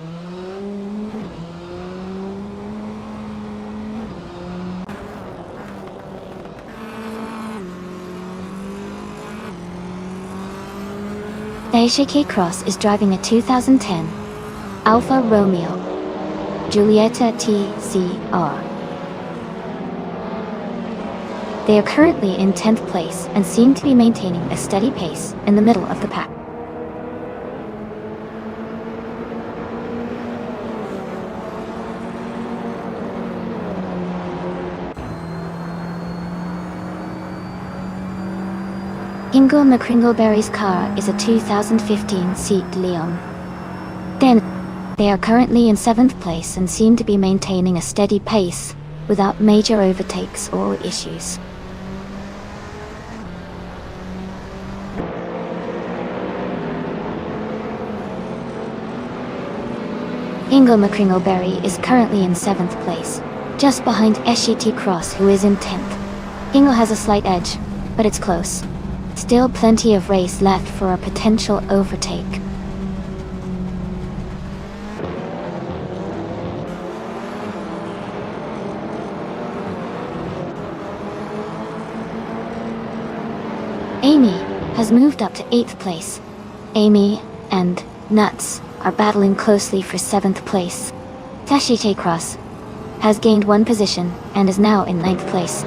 S1: Daisuke Cross is driving a 2010 Alfa Romeo Giulietta TCR. They are currently in 10th place and seem to be maintaining a steady pace in the middle of the pack. Hingle McCringleberry's car is a 2015 Seat Leon. Then, they are currently in 7th place and seem to be maintaining a steady pace without major overtakes or issues. Hingle McCringleberry is currently in 7th place, just behind SGT Cross, who is in 10th. Hingle has a slight edge, but it's close. Still plenty of race left for a potential overtake. Amy has moved up to 8th place. Amy and Nuts are battling closely for 7th place. Tashite Cross has gained 1 position and is now in 9th place.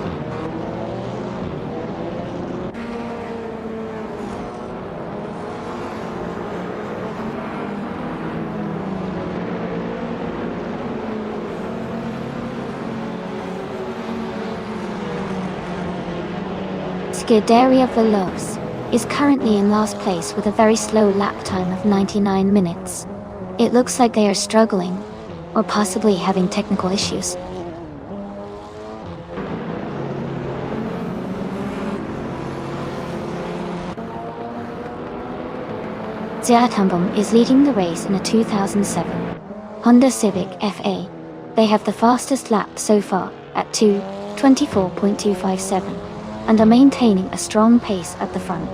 S1: Scuderia Veloz is currently in last place with a very slow lap time of 99 minutes. It looks like they are struggling, or possibly having technical issues. Ziatumbum is leading the race in a 2007 Honda Civic FA. They have the fastest lap so far at 2:24.257. And are maintaining a strong pace at the front.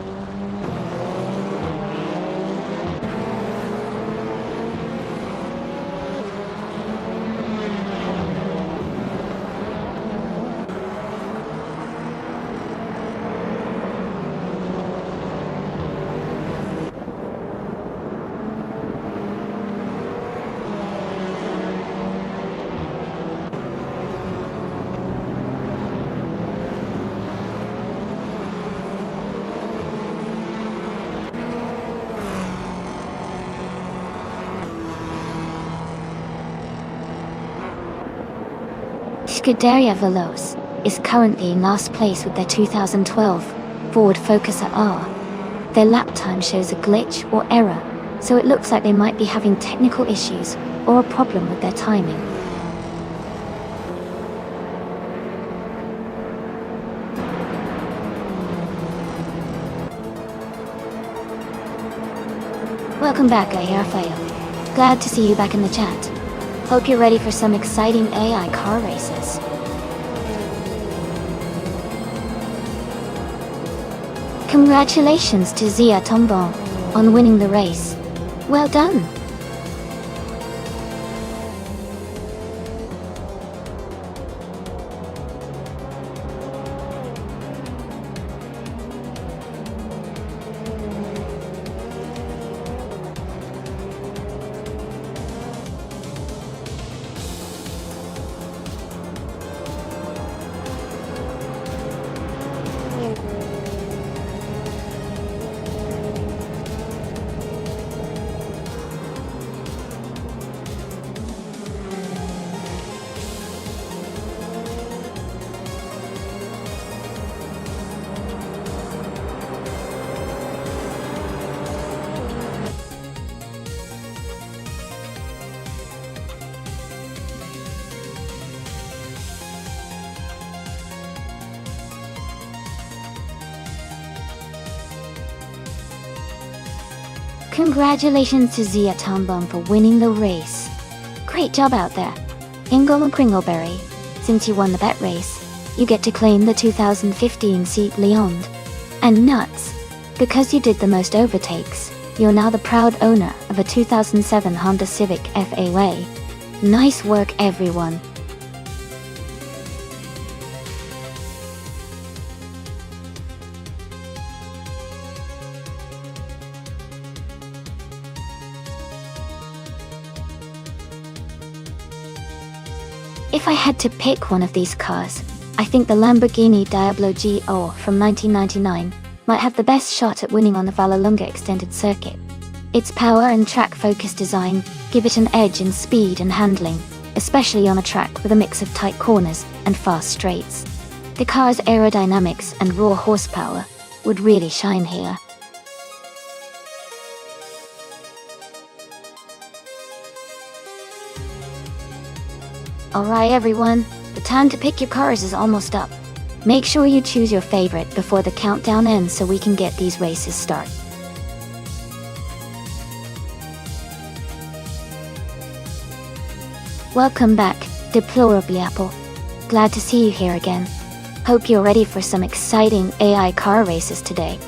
S1: Scuderia Veloz is currently in last place with their 2012 Ford Focus R. Their lap time shows a glitch or error, so it looks like they might be having technical issues or a problem with their timing. Welcome back, Rafael. Glad to see you back in the chat. Hope you're ready for some exciting AI car races. Congratulations to Zia Tombon on winning the race. Well done! Congratulations to Zia Tombum for winning the race. Great job out there. Ingle and Kringleberry, since you won the bet race, you get to claim the 2015 seat Leond. And nuts, because you did the most overtakes, you're now the proud owner of a 2007 Honda Civic FAA. Nice work, everyone. If I had to pick one of these cars, I think the Lamborghini Diablo GO from 1999 might have the best shot at winning on the Vallelunga extended circuit. Its power and track-focused design give it an edge in speed and handling, especially on a track with a mix of tight corners and fast straights. The car's aerodynamics and raw horsepower would really shine here. Alright everyone, the time to pick your cars is almost up. Make sure you choose your favorite before the countdown ends so we can get these races started. Welcome back, Deplorably Apple. Glad to see you here again. Hope you're ready for some exciting AI car races today.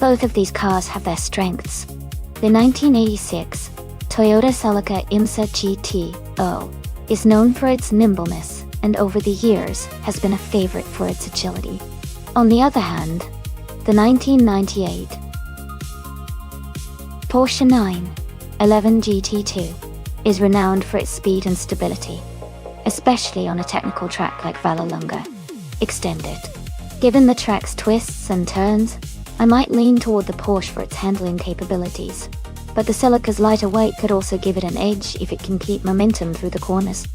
S1: Both of these cars have their strengths. The 1986 Toyota Celica IMSA GT-O is known for its nimbleness and over the years has been a favorite for its agility. On the other hand, the 1998 Porsche 911 GT2 is renowned for its speed and stability, especially on a technical track like Vallelunga Extended. Given the track's twists and turns, I might lean toward the Porsche for its handling capabilities, but the Celica's lighter weight could also give it an edge if it can keep momentum through the corners.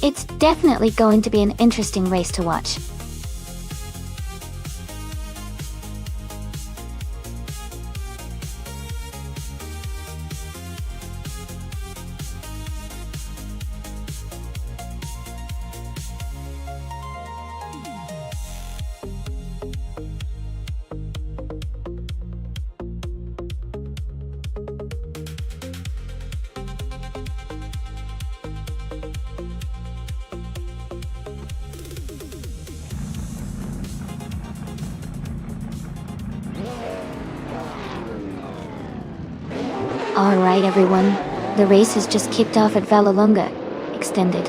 S1: It's definitely going to be an interesting race to watch. Alright everyone, the race has just kicked off at Vallelunga Extended.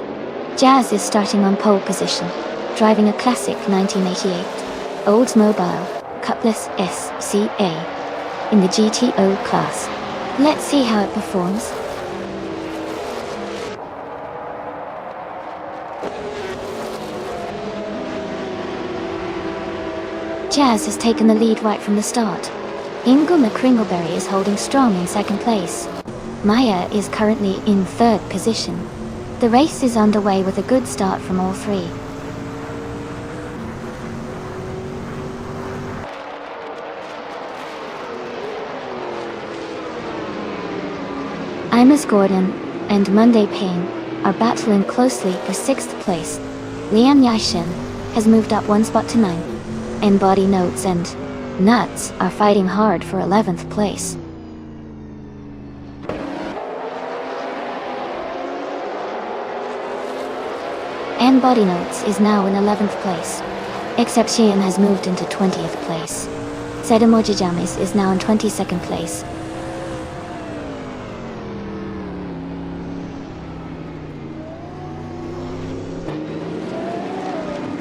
S1: Jazz is starting on pole position, driving a classic 1988 Oldsmobile Cutlass SCA in the GTO class. Let's see how it performs. Jazz has taken the lead right from the start. Ingle Kringleberry is holding strong in second place. Maya is currently in third position. The race is underway with a good start from all three. Imus Gordon and Monday Payne are battling closely for 6th place. Lian Yashin has moved up one spot to 9. And Body Notes and Nuts are fighting hard for 11th place. And Body Notes is now in 11th place. Except Sheehan has moved into 20th place. Sedamojijamis is now in 22nd place.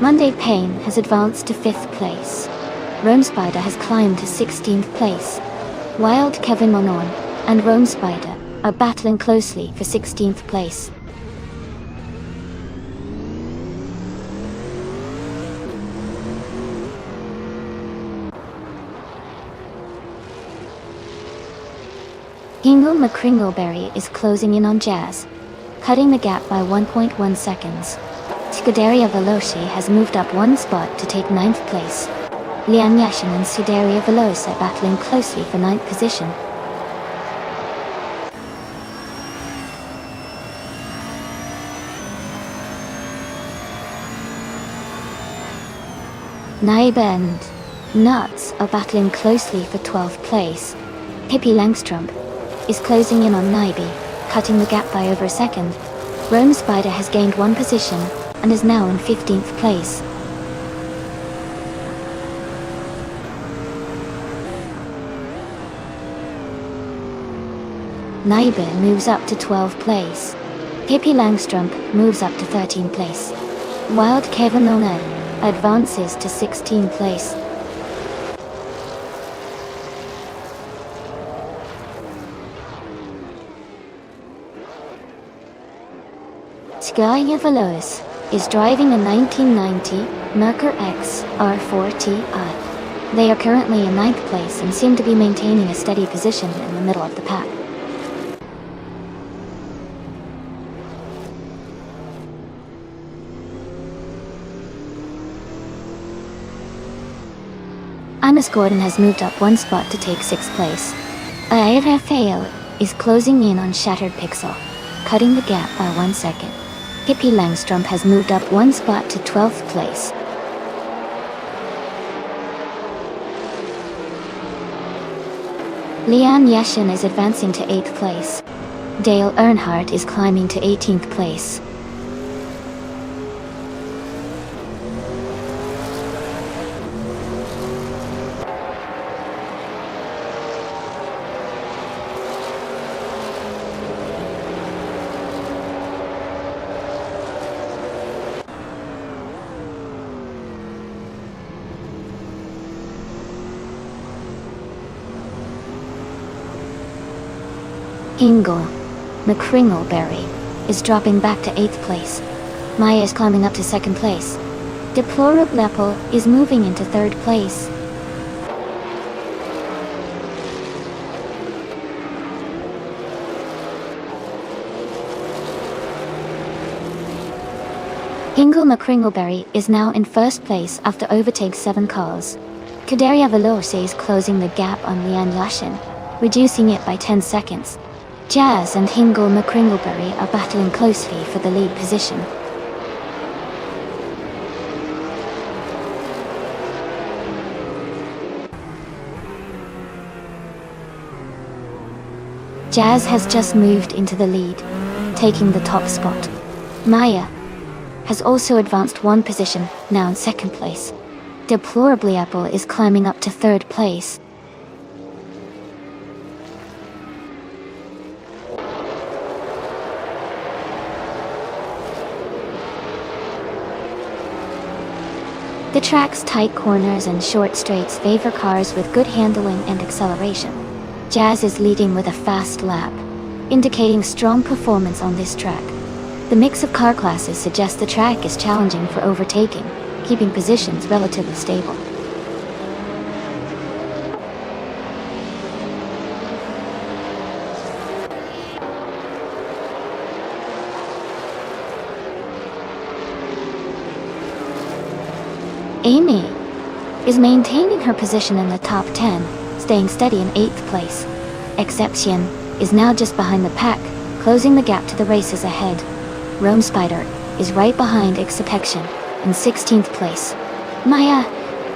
S1: Monday Payne has advanced to 5th place. Rome Spider has climbed to 16th place. Wild Kevin Monon and Rome Spider are battling closely for 16th place. Hingle McCringleberry is closing in on Jazz, cutting the gap by 1.1 seconds. Scuderia Veloce has moved up one spot to take 9th place. Lian Yashin and Scuderia Veloce are battling closely for 9th position. Naiba and Nuts are battling closely for 12th place. Hippie Langstrump is closing in on Naibi, cutting the gap by over a second. Rome Spider has gained one position and is now in 15th place. Naiba moves up to 12th place. Hippie Langstrump moves up to 13th place. Wild Kevin Ona advances to 16th place. Skyya Veloz is driving a 1990 Merkur X R4Ti. They are currently in 9th place and seem to be maintaining a steady position in the middle of the pack. Amos Gordon has moved up one spot to take 6th place. Rafael is closing in on Shattered Pixel, cutting the gap by 1 second. Hippie Langstrump has moved up one spot to 12th place. Lian Yashin is advancing to 8th place. Dale Earnhardt is climbing to 18th place. Hingle McCringleberry is dropping back to 8th place. Maya is climbing up to 2nd place. Deplorable Apple is moving into 3rd place. Hingle McCringleberry is now in 1st place after overtaking 7 cars. Scuderia Veloce is closing the gap on Lian Yashin, reducing it by 10 seconds. Jazz and Hingle McCringleberry are battling closely for the lead position. Jazz has just moved into the lead, taking the top spot. Maya has also advanced one position, now in 2nd place. Deplorably Apple is climbing up to 3rd place. The track's tight corners and short straights favor cars with good handling and acceleration. Jazz is leading with a fast lap, indicating strong performance on this track. The mix of car classes suggests the track is challenging for overtaking, keeping positions relatively stable. Amy is maintaining her position in the top 10, staying steady in 8th place. Exception is now just behind the pack, closing the gap to the races ahead. Rome Spider is right behind Exception in 16th place. Maya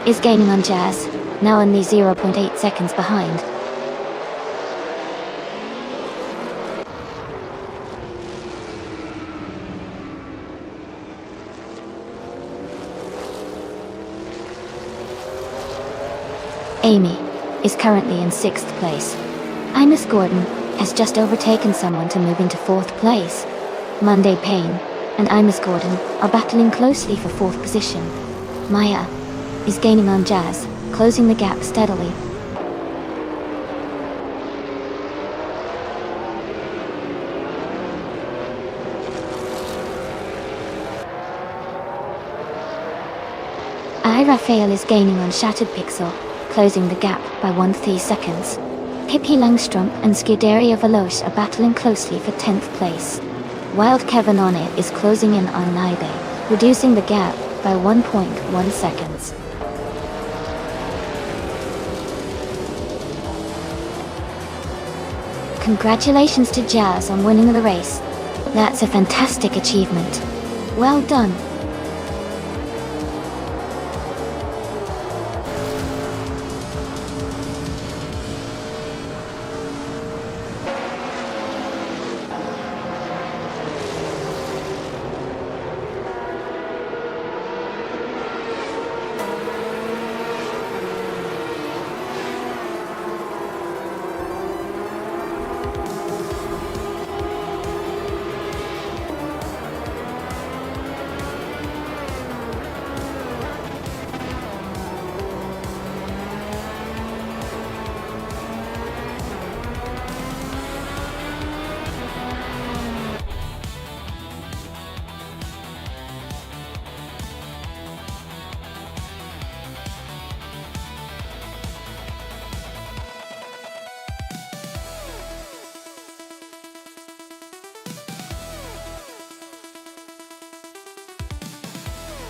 S1: is gaining on Jazz, now only 0.8 seconds behind. Amy is currently in 6th place. Amos Gordon has just overtaken someone to move into 4th place. Monday Payne and Amos Gordon are battling closely for 4th position. Maya is gaining on Jazz, closing the gap steadily. Rafael is gaining on Shattered Pixel, closing the gap by 1.3 seconds. Pippi Langstrom and Scuderia Veloce are battling closely for 10th place. Wild Kevin on it is closing in on Naibe, reducing the gap by 1.1 seconds. Congratulations to Jazz on winning the race. That's a fantastic achievement. Well done.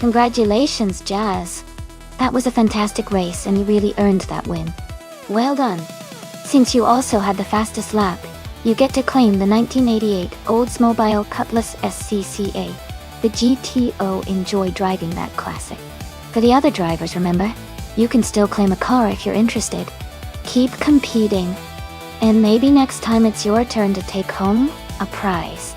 S1: Congratulations, Jazz. That was a fantastic race and you really earned that win. Well done. Since you also had the fastest lap, you get to claim the 1988 Oldsmobile Cutlass SCCA. The GTO. Enjoy driving that classic. For the other drivers, remember, you can still claim a car if you're interested. Keep competing, and maybe next time it's your turn to take home a prize.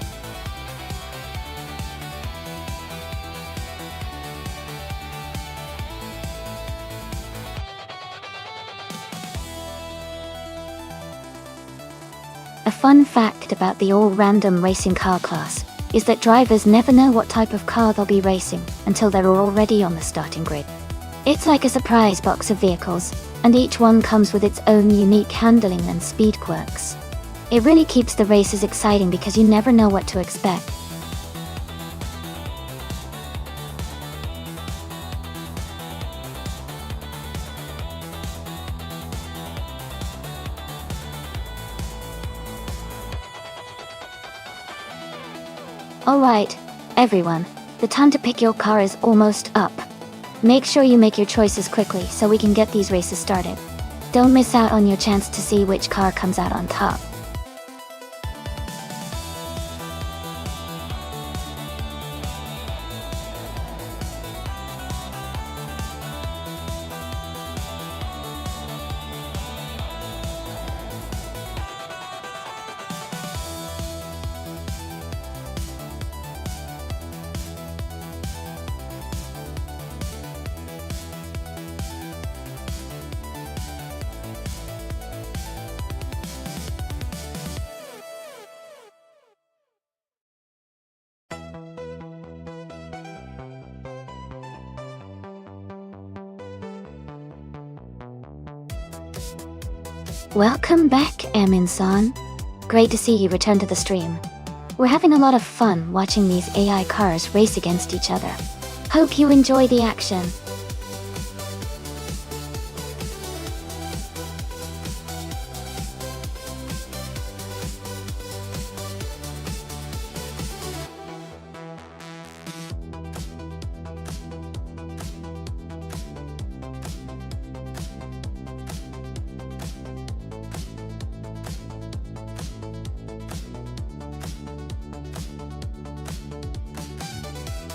S1: A fun fact about the all-random racing car class is that drivers never know what type of car they'll be racing until they're already on the starting grid. It's like a surprise box of vehicles, and each one comes with its own unique handling and speed quirks. It really keeps the races exciting because you never know what to expect. Alright, everyone, the time to pick your car is almost up. Make sure you make your choices quickly so we can get these races started. Don't miss out on your chance to see which car comes out on top. Welcome back, Amin-san. Great to see you return to the stream. We're having a lot of fun watching these AI cars race against each other. Hope you enjoy the action.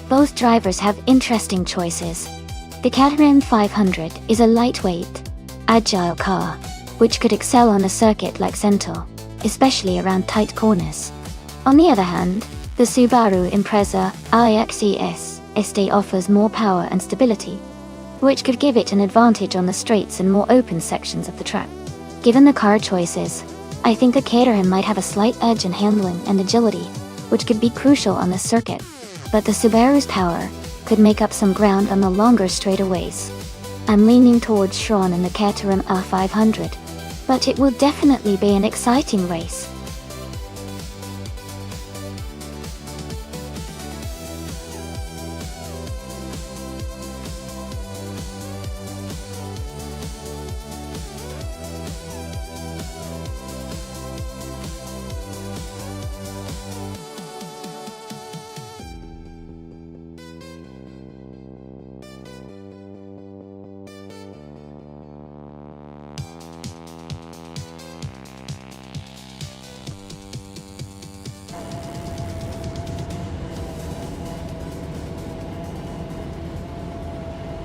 S1: Both drivers have interesting choices. The Caterham 500 is a lightweight, agile car, which could excel on a circuit like Centaur, especially around tight corners. On the other hand, the Subaru Impreza iXES ST offers more power and stability, which could give it an advantage on the straights and more open sections of the track. Given the car choices, I think the Caterham might have a slight edge in handling and agility, which could be crucial on this circuit. But the Subaru's power could make up some ground on the longer straightaways. I'm leaning towards Sean in the Caterham R500, but it will definitely be an exciting race.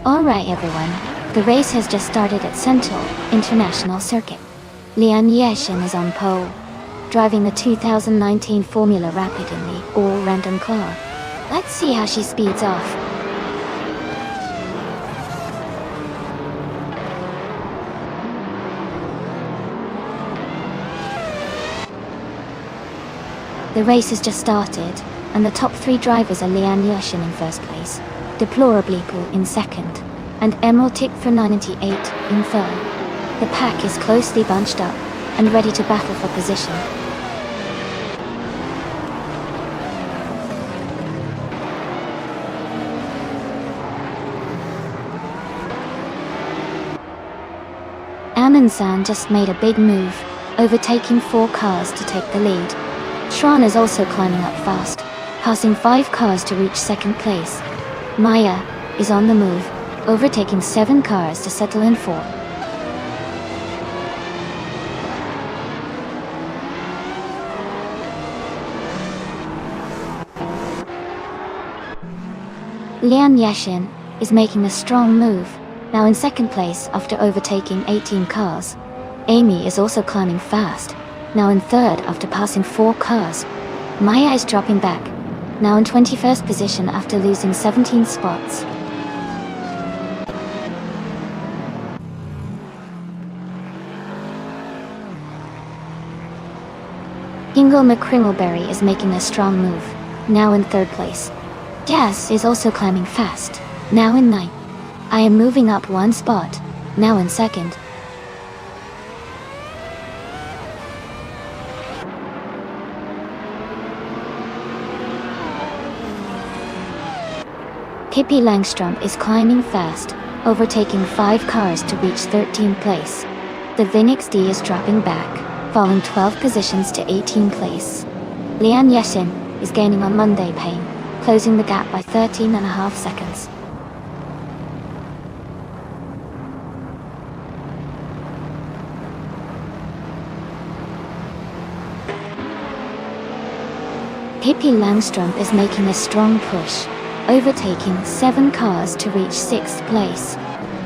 S1: Alright everyone, the race has just started at Central International Circuit. Lian Yeshin is on pole, driving the 2019 Formula Rapid in the all-random car. Let's see how she speeds off. The race has just started, and the top 3 drivers are Lian Yeshin in first place, Deplorably Pool in second, and Emerald Tick for 98 in third. The pack is closely bunched up and ready to battle for position. Amin-san just made a big move, overtaking 4 cars to take the lead. Shran is also climbing up fast, passing 5 cars to reach second place. Maya is on the move, overtaking 7 cars to settle in 4th. Lian Yeshin is making a strong move, now in second place after overtaking 18 cars. Amy is also climbing fast, now in third after passing 4 cars. Maya is dropping back, now in 21st position after losing 17 spots. Ingo McCringleberry is making a strong move, now in third place. Jazz is also climbing fast, now in 9th. I am moving up 1 spot, now in second. Pippi Langstrom is climbing fast, overtaking 5 cars to reach 13th place. The Vinix D is dropping back, falling 12 positions to 18th place. Lian Yeshin is gaining on Monday Payne, closing the gap by 13.5 seconds. Pippi Langstrom is making a strong push, overtaking 7 cars to reach 6th place.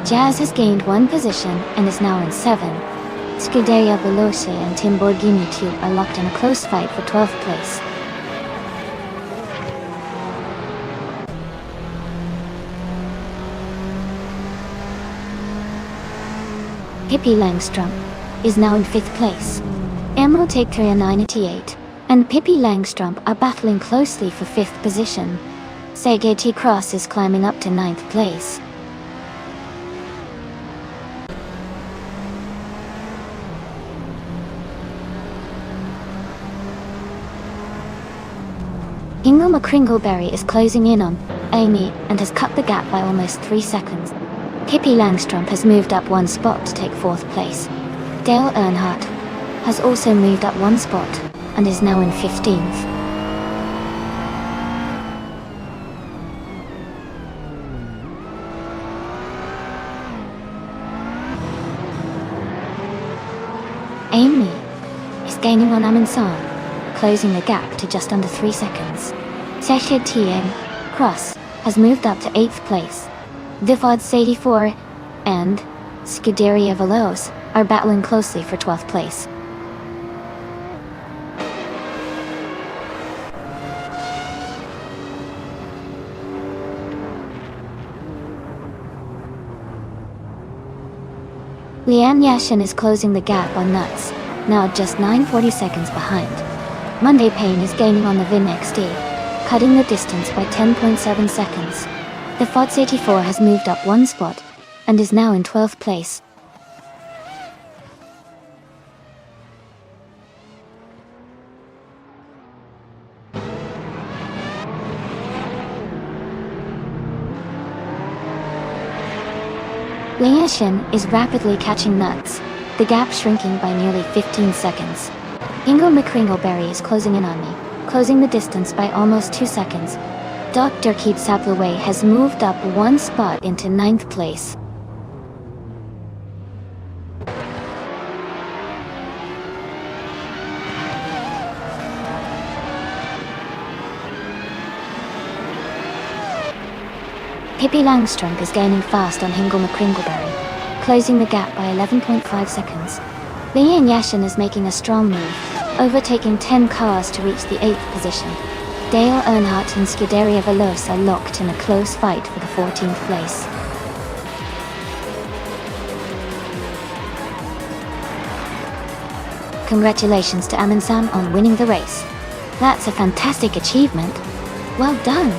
S1: Jazz has gained 1 position and is now in 7. Scuderia Veloce and Timborghini Tube are locked in a close fight for 12th place. Pippi Langstrom is now in 5th place. Emerald Tick 98 and Pippi Langstrom are battling closely for 5th position. Sege T Cross is climbing up to 9th place. Ingo McCringleberry is closing in on Amy and has cut the gap by almost 3 seconds. Pippi Langstrom has moved up 1 spot to take 4th place. Dale Earnhardt has also moved up 1 spot and is now in 15th. Amy is gaining on Amin-san, closing the gap to just under 3 seconds. Sesha Tien Cross has moved up to 8th place. Vifod 84 and Scuderia Veloce are battling closely for 12th place. Lian Yeshin is closing the gap on Nuts, now just 9.40 seconds behind. Monday Payne is gaining on the Vin XD, cutting the distance by 10.7 seconds. The FOTS 84 has moved up 1 spot, and is now in 12th place. Lian Yeshin is rapidly catching Nuts, the gap shrinking by nearly 15 seconds. Ingo McCringleberry is closing in on me, closing the distance by almost 2 seconds. Dr. Keith Saplaway has moved up 1 spot into 9th place. Pippi Langstrump is gaining fast on Hingle McCringleberry, closing the gap by 11.5 seconds. Lee and Yashin is making a strong move, overtaking 10 cars to reach the 8th position. Dale Earnhardt and Scuderia Veloce are locked in a close fight for the 14th place. Congratulations to Amundsen on winning the race. That's a fantastic achievement. Well done.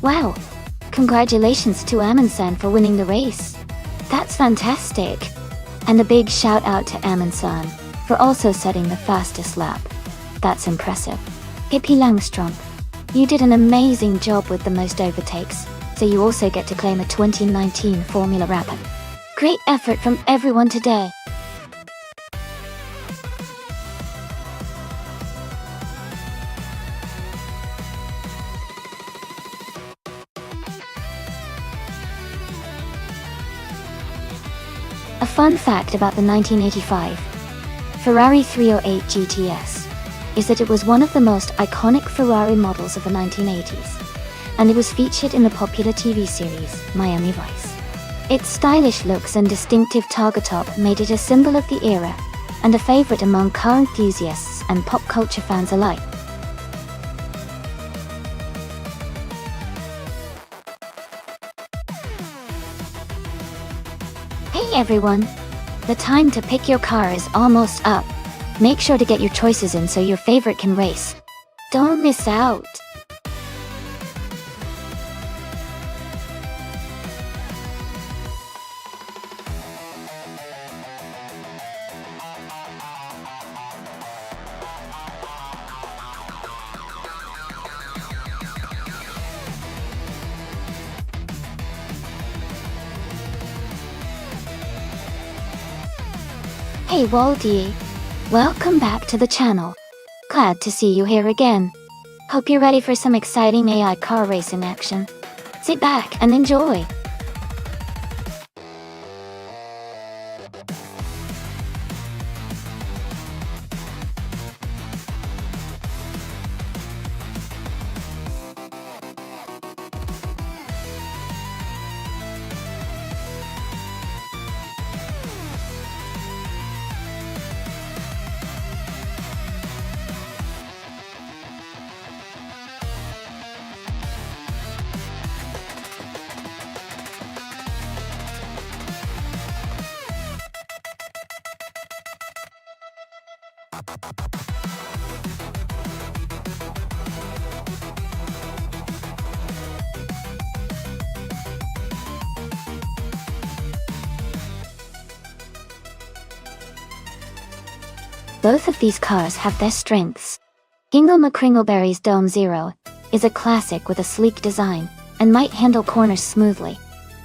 S1: Wow! Congratulations to Amundsen for winning the race. That's fantastic! And a big shout out to Amundsen for also setting the fastest lap. That's impressive. Pippi Langstrump, you did an amazing job with the most overtakes, so you also get to claim a 2019 Formula Rapid. Great effort from everyone today. A fun fact about the 1985 Ferrari 308 GTS is that it was one of the most iconic Ferrari models of the 1980s, and it was featured in the popular TV series Miami Vice. Its stylish looks and distinctive targa top made it a symbol of the era, and a favorite among car enthusiasts and pop culture fans alike. Hey everyone! The time to pick your car is almost up. Make sure to get your choices in so your favorite can race. Don't miss out! Hey Waldy! Welcome back to the channel. Glad to see you here again. Hope you're ready for some exciting AI car racing action. Sit back and enjoy! Both of these cars have their strengths. Hingle McCringleberry's Dome Zero is a classic with a sleek design and might handle corners smoothly.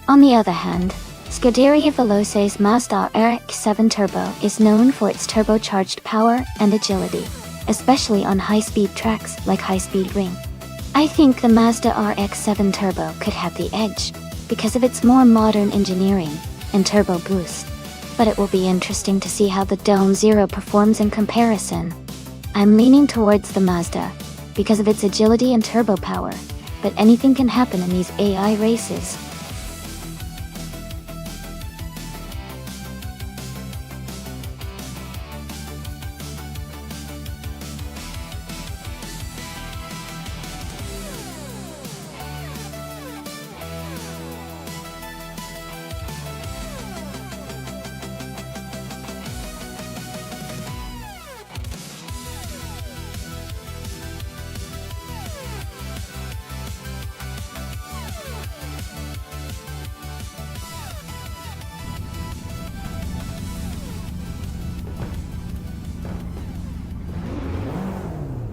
S1: On the other hand, Scuderia Veloce's Mazda RX-7 Turbo is known for its turbocharged power and agility, especially on high-speed tracks like High Speed Ring. I think the Mazda RX-7 Turbo could have the edge, because of its more modern engineering and turbo boost. But it will be interesting to see how the Dome Zero performs in comparison. I'm leaning towards the Mazda, because of its agility and turbo power, but anything can happen in these AI races.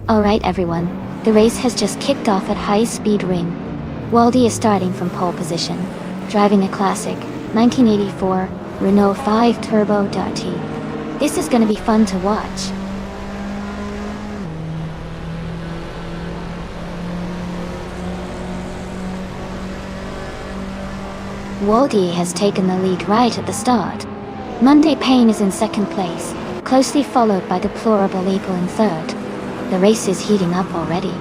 S1: Alright everyone, the race has just kicked off at High Speed Ring. Waldy is starting from pole position, driving a classic 1984 Renault 5 Turbo.T. This is gonna be fun to watch. Waldy has taken the lead right at the start. Monday Payne is in second place, closely followed by Deplorable Apple in third. The race is heating up already.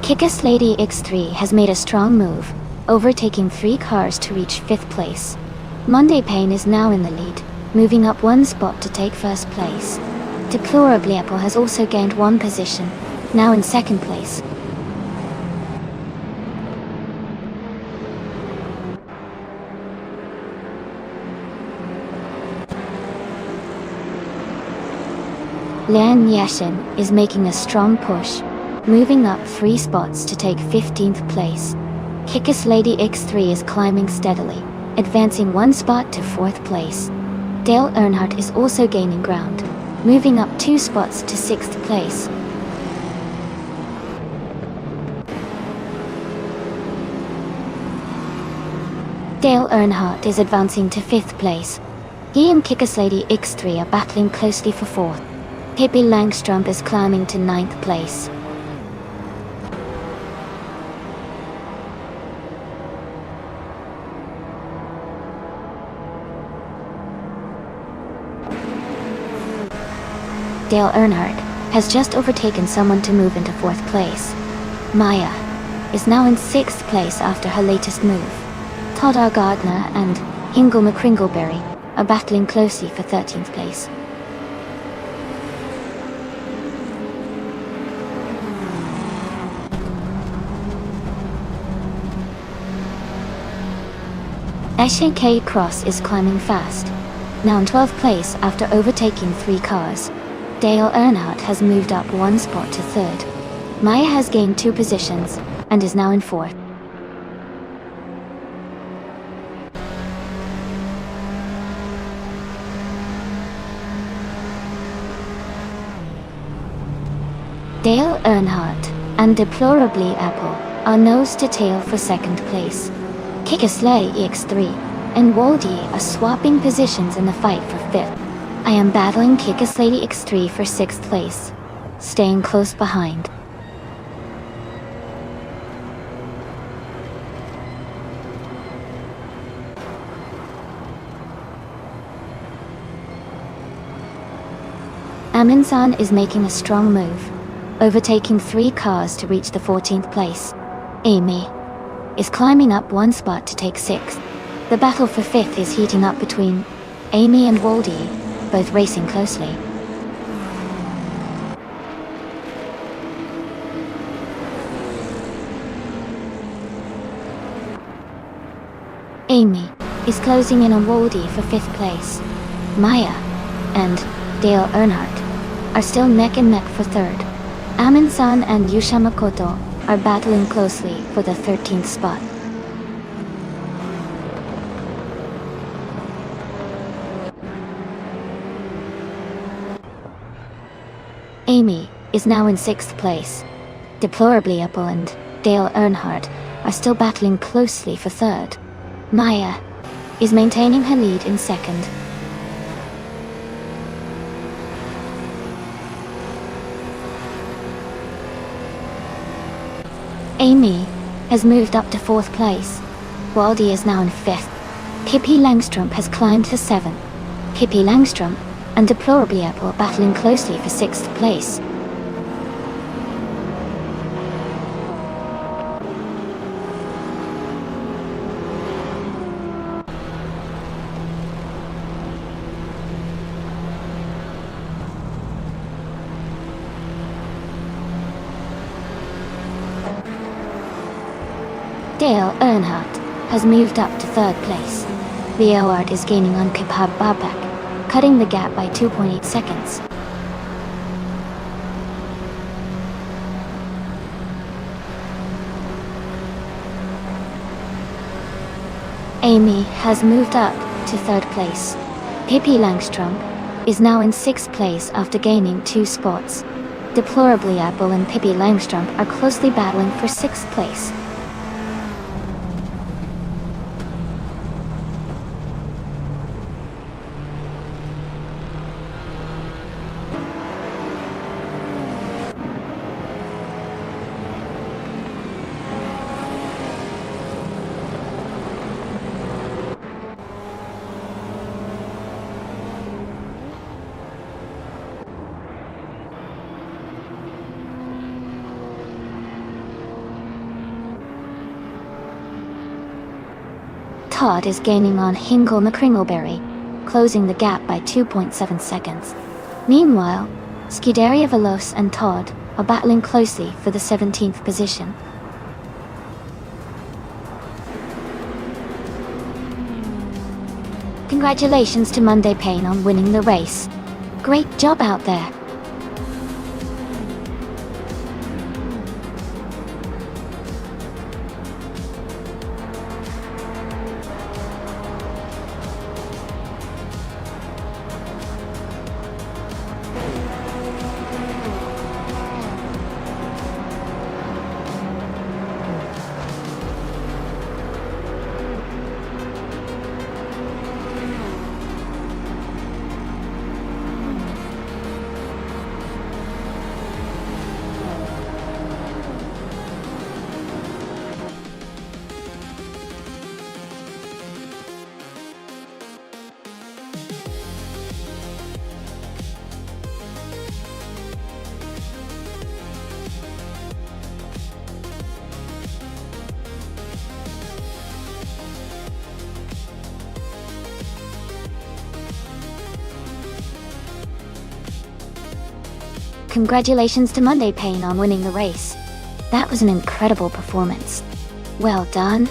S1: Kick-Ass Lady X3 has made a strong move, overtaking 3 cars to reach 5th place. Monday Payne is now in the lead, moving up 1 spot to take 1st place. Deplorably Apple has also gained 1 position, now in 2nd place. Lian Yashin is making a strong push, moving up 3 spots to take 15th place. Kick-Ass Lady X3 is climbing steadily, advancing 1 spot to 4th place. Dale Earnhardt is also gaining ground, moving up 2 spots to 6th place. Dale Earnhardt is advancing to 5th place. He and Kick-Ass Lady X3 are battling closely for 4th. Pippi Langstrup is climbing to 9th place. Dale Earnhardt has just overtaken someone to move into 4th place. Maya is now in 6th place after her latest move. Todd R. Gardner and Hingle McCringleberry are battling closely for 13th place. Ashley K. Cross is climbing fast, now in 12th place after overtaking 3 cars. Dale Earnhardt has moved up 1 spot to 3rd. Maya has gained 2 positions, and is now in 4th. Dale Earnhardt and Deplorably Apple are nose to tail for 2nd place. Kick-Ass Lady X3 and Waldy are swapping positions in the fight for 5th. I am battling Kick-Ass Lady X3 for 6th place, staying close behind. Amin-san is making a strong move, overtaking 3 cars to reach the 14th place. Amy is climbing up 1 spot to take 6th. The battle for 5th is heating up between Amy and Waldy, both racing closely. Amy is closing in on Waldy for 5th place. Maya and Dale Earnhardt are still neck and neck for 3rd. Amin-san and Yusha Makoto are battling closely for the 13th spot. Amy is now in 6th place. Deplorably Apple and Dale Earnhardt are still battling closely for 3rd. Maya is maintaining her lead in second. Amy has moved up to 4th place. Waldy is now in 5th. Pippi Langstrump has climbed to 7th. Pippi Langstrump and Deplorably Apple battling closely for 6th place. Dale Earnhardt has moved up to 3rd place. Leo Art is gaining on Kipab Babak, cutting the gap by 2.8 seconds. Amy has moved up to 3rd place. Pippi Langstrump is now in 6th place after gaining 2 spots. Deplorably Apple and Pippi Langstrump are closely battling for 6th place. Todd is gaining on Hinkle McCringleberry, closing the gap by 2.7 seconds. Meanwhile, Scuderia Veloce and Todd are battling closely for the 17th position. Congratulations to Monday Payne on winning the race. Great job out there. Congratulations to Monday Payne on winning the race. That was an incredible performance. Well done.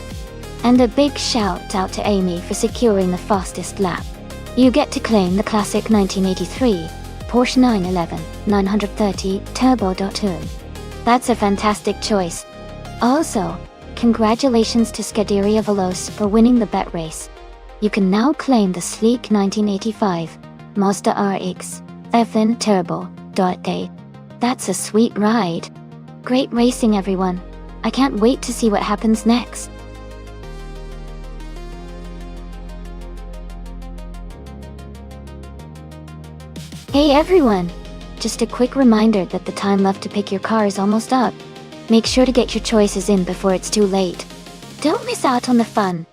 S1: And a big shout out to Amy for securing the fastest lap. You get to claim the classic 1983 Porsche 911 930 Turbo Turn. That's a fantastic choice. Also, congratulations to Scuderia Veloce for winning the bet race. You can now claim the sleek 1985 Mazda RX F-N Turbo. That's a sweet ride. Great racing, everyone. I can't wait to see what happens next. Hey everyone! Just a quick reminder that the time left to pick your car is almost up. Make sure to get your choices in before it's too late. Don't miss out on the fun.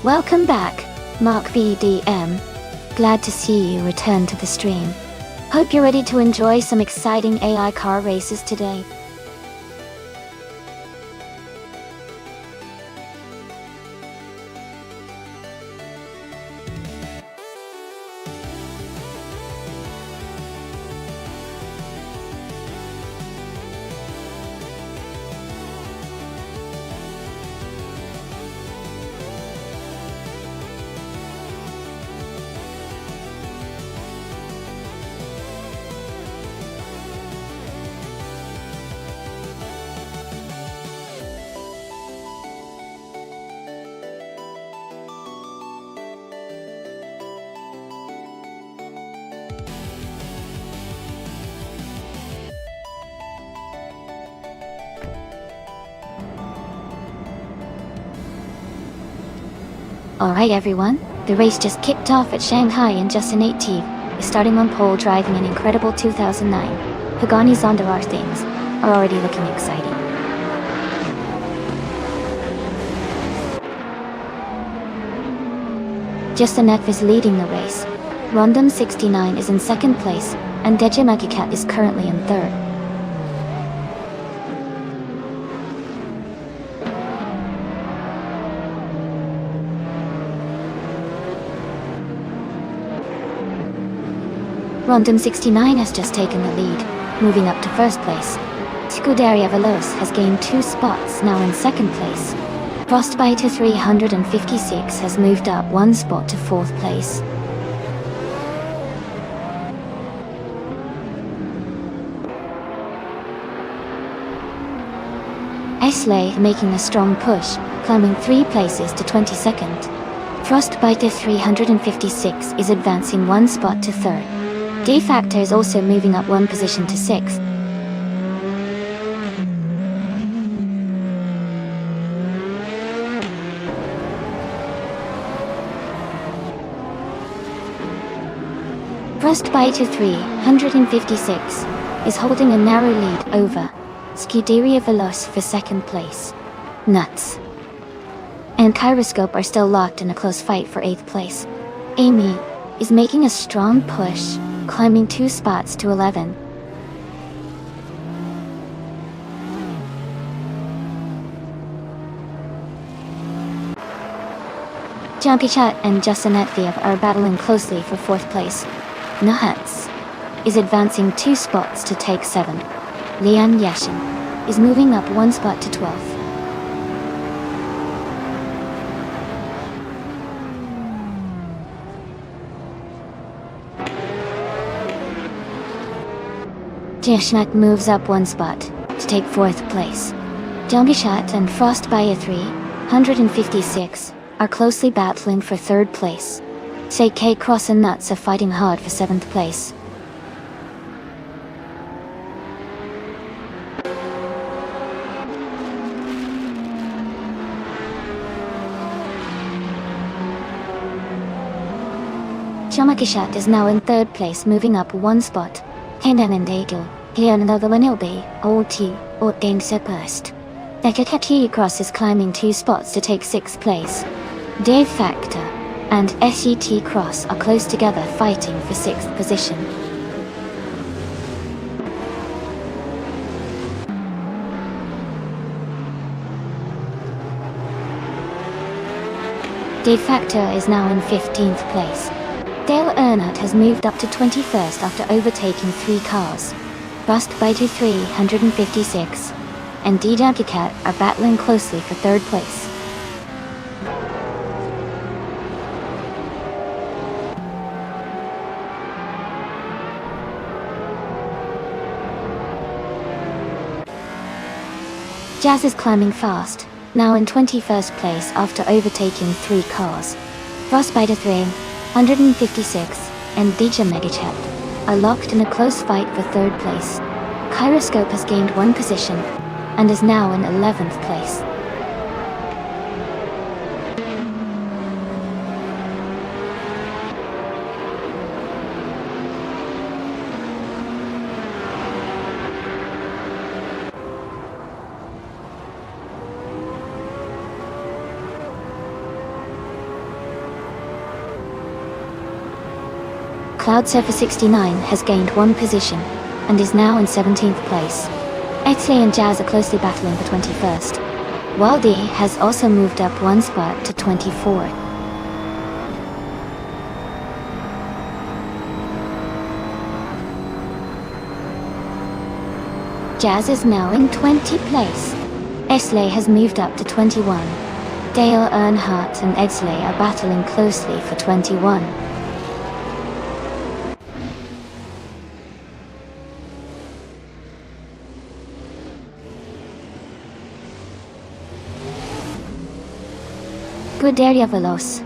S1: Welcome back, Mark VDM. Glad to see you return to the stream. Hope you're ready to enjoy some exciting AI car races today. Alright everyone, the race just kicked off at Shanghai and Justin 8 is starting on pole driving an incredible 2009 Pagani Zonda. Things are already looking exciting. Justin is leading the race. Rondom 69 is in second place, and Deja Magicat is currently in third. Rondom 69 has just taken the lead, moving up to first place. Scuderia Veloce has gained 2 spots, now in second place. Frostbite 356 has moved up 1 spot to 4th place. Esley making a strong push, climbing 3 places to 22nd. Frostbite 356 is advancing 1 spot to 3rd. D-Factor is also moving up 1 position to 6th. Frostbite 356 is holding a narrow lead over Scuderia Veloce for 2nd place. Nuts. And Kyroscope are still locked in a close fight for 8th place. Amy is making a strong push, climbing 2 spots to 11. Jumpy Chat and Justin Etfiev are battling closely for 4th place. Nuts is advancing 2 spots to take 7th. Lian Yashin is moving up 1 spot to 12th. Jashnak moves up 1 spot to take 4th place. Jumbishat and Frostbite 356 are closely battling for 3rd place. Say K Cross and Nuts are fighting hard for 7th place. Chamakishat is now in 3rd place, moving up 1 spot. Hendan and Dagel, here another one will be OT, or Dangsa first. Ekakaki Cross is climbing 2 spots to take 6th place. Dave Factor and SET Cross are close together fighting for 6th position. Dave Factor is now in 15th place. Dale Earnhardt has moved up to 21st after overtaking 3 cars. Frostbite 356 and D-Junkicat are battling closely for 3rd place. Jazz is climbing fast, now in 21st place after overtaking 3 cars. Frostbite 356 and DJ Megachat are locked in a close fight for 3rd place. Kyroscope has gained 1 position and is now in 11th place. Cloud Surfer 69 has gained 1 position and is now in 17th place. Exley and Jazz are closely battling for 21st. Waldy has also moved up 1 spot to 24th. Jazz is now in 20th place. Exley has moved up to 21. Dale Earnhardt and Exley are battling closely for 21. Scuderia Veloce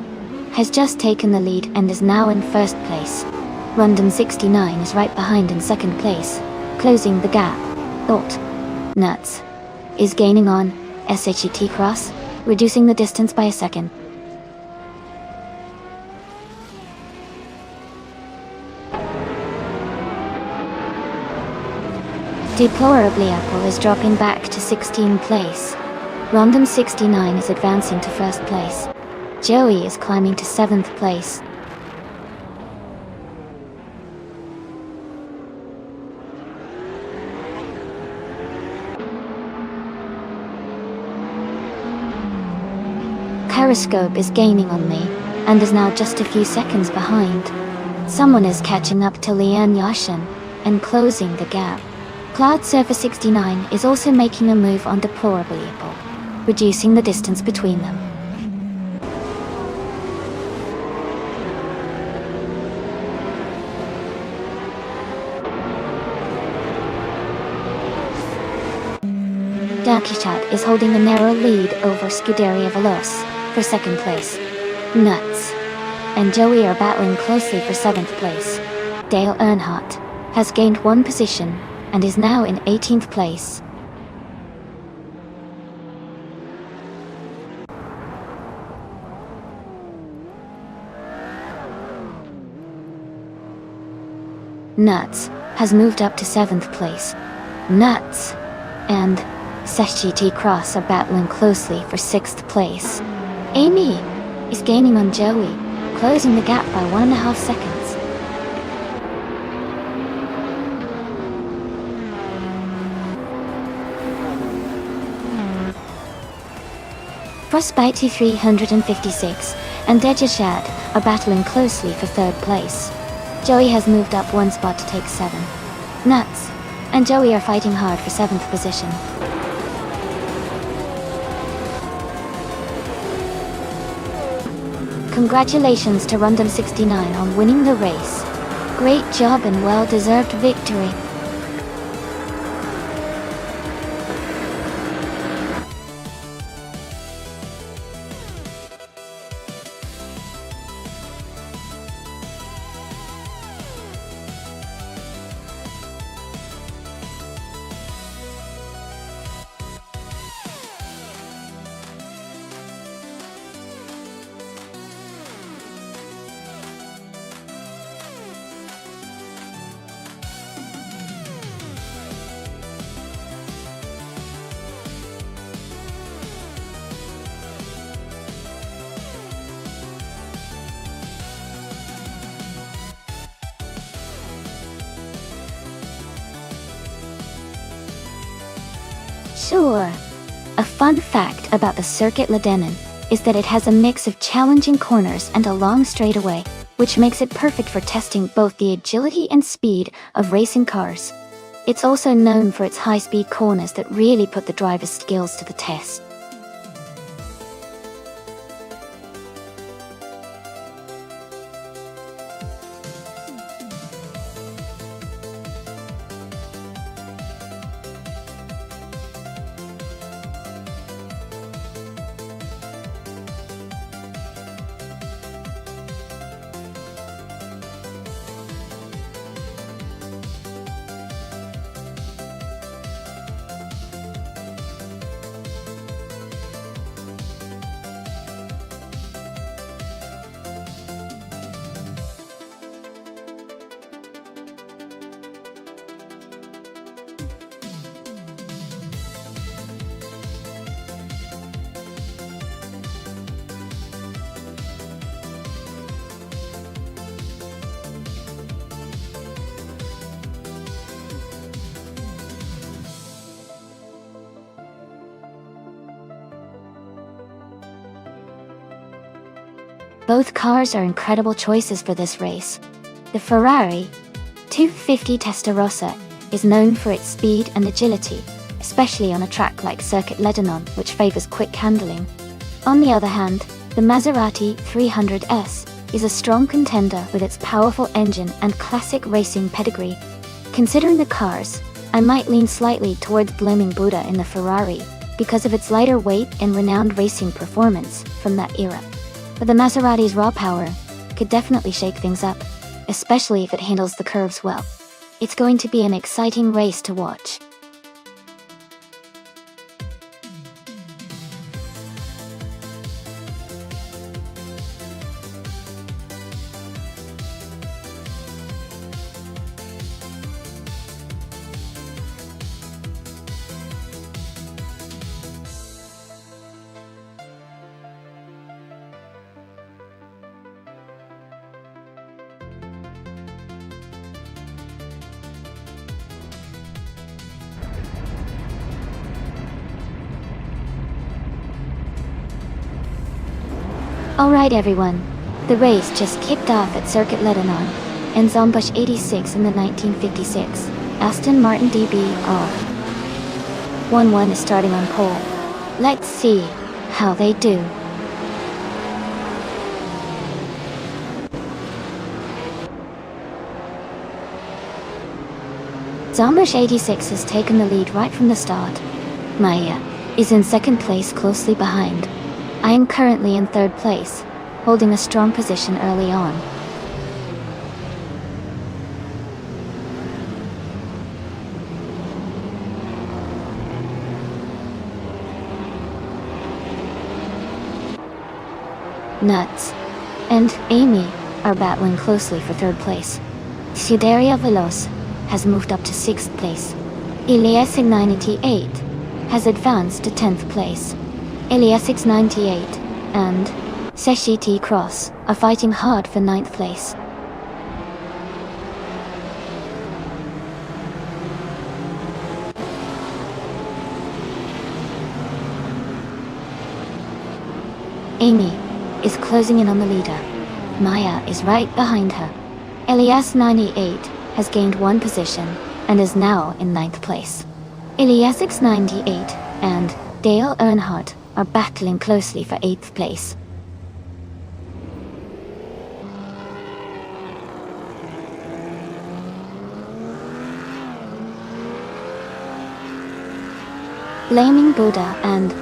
S1: has just taken the lead and is now in 1st place. Rondon 69 is right behind in 2nd place, closing the gap. Thought Nuts is gaining on SHET Cross, reducing the distance by a second. Deplorably Apple is dropping back to 16th place. Rondon 69 is advancing to 1st place. Joey is climbing to 7th place. Periscope is gaining on me, and is now just a few seconds behind. Someone is catching up to Lian Yashin, and closing the gap. Cloud Surfer 69 is also making a move on Deplorably Apple, reducing the distance between them. Darkichat is holding a narrow lead over Scuderia Veloce for 2nd place. Nuts and Joey are battling closely for 7th place. Dale Earnhardt has gained 1 position and is now in 18th place. Nuts has moved up to 7th place. Nuts and SHET Cross are battling closely for 6th place. Amy is gaining on Joey, closing the gap by 1.5 seconds. Frostbite 356 and Dejashad are battling closely for 3rd place. Joey has moved up 1 spot to take 7. Nuts and Joey are fighting hard for 7th position. Congratulations to Rondon 69 on winning the race. Great job and well-deserved victory. Sure. A fun fact about the Circuit Ledenin is that it has a mix of challenging corners and a long straightaway, which makes it perfect for testing both the agility and speed of racing cars. It's also known for its high-speed corners that really put the driver's skills to the test. Both cars are incredible choices for this race. The Ferrari 250 Testarossa is known for its speed and agility, especially on a track like Circuit Lebanon, which favors quick handling. On the other hand, the Maserati 300S is a strong contender with its powerful engine and classic racing pedigree. Considering the cars, I might lean slightly towards blaming Buddha in the Ferrari because of its lighter weight and renowned racing performance from that era. But the Maserati's raw power could definitely shake things up, especially if it handles the curves well. It's going to be an exciting race to watch. Alright everyone, the race just kicked off at Circuit Lebanon, and Zombush 86 in the 1956 Aston Martin DB 1-1 is starting on pole. Let's see how they do. Zombush 86 has taken the lead right from the start. Maya is in second place closely behind. I am currently in third place, holding a strong position early on. Nuts and Amy are battling closely for third place. Scuderia Veloce has moved up to 6th place. Elias 98 has advanced to 10th place. Elias 98 and Seshiti Cross are fighting hard for 9th place. Amy is closing in on the leader. Maya is right behind her. Elias 98 has gained 1 position and is now in 9th place. Elias 98 and Dale Earnhardt are battling closely for 8th place. Blaming Buddha and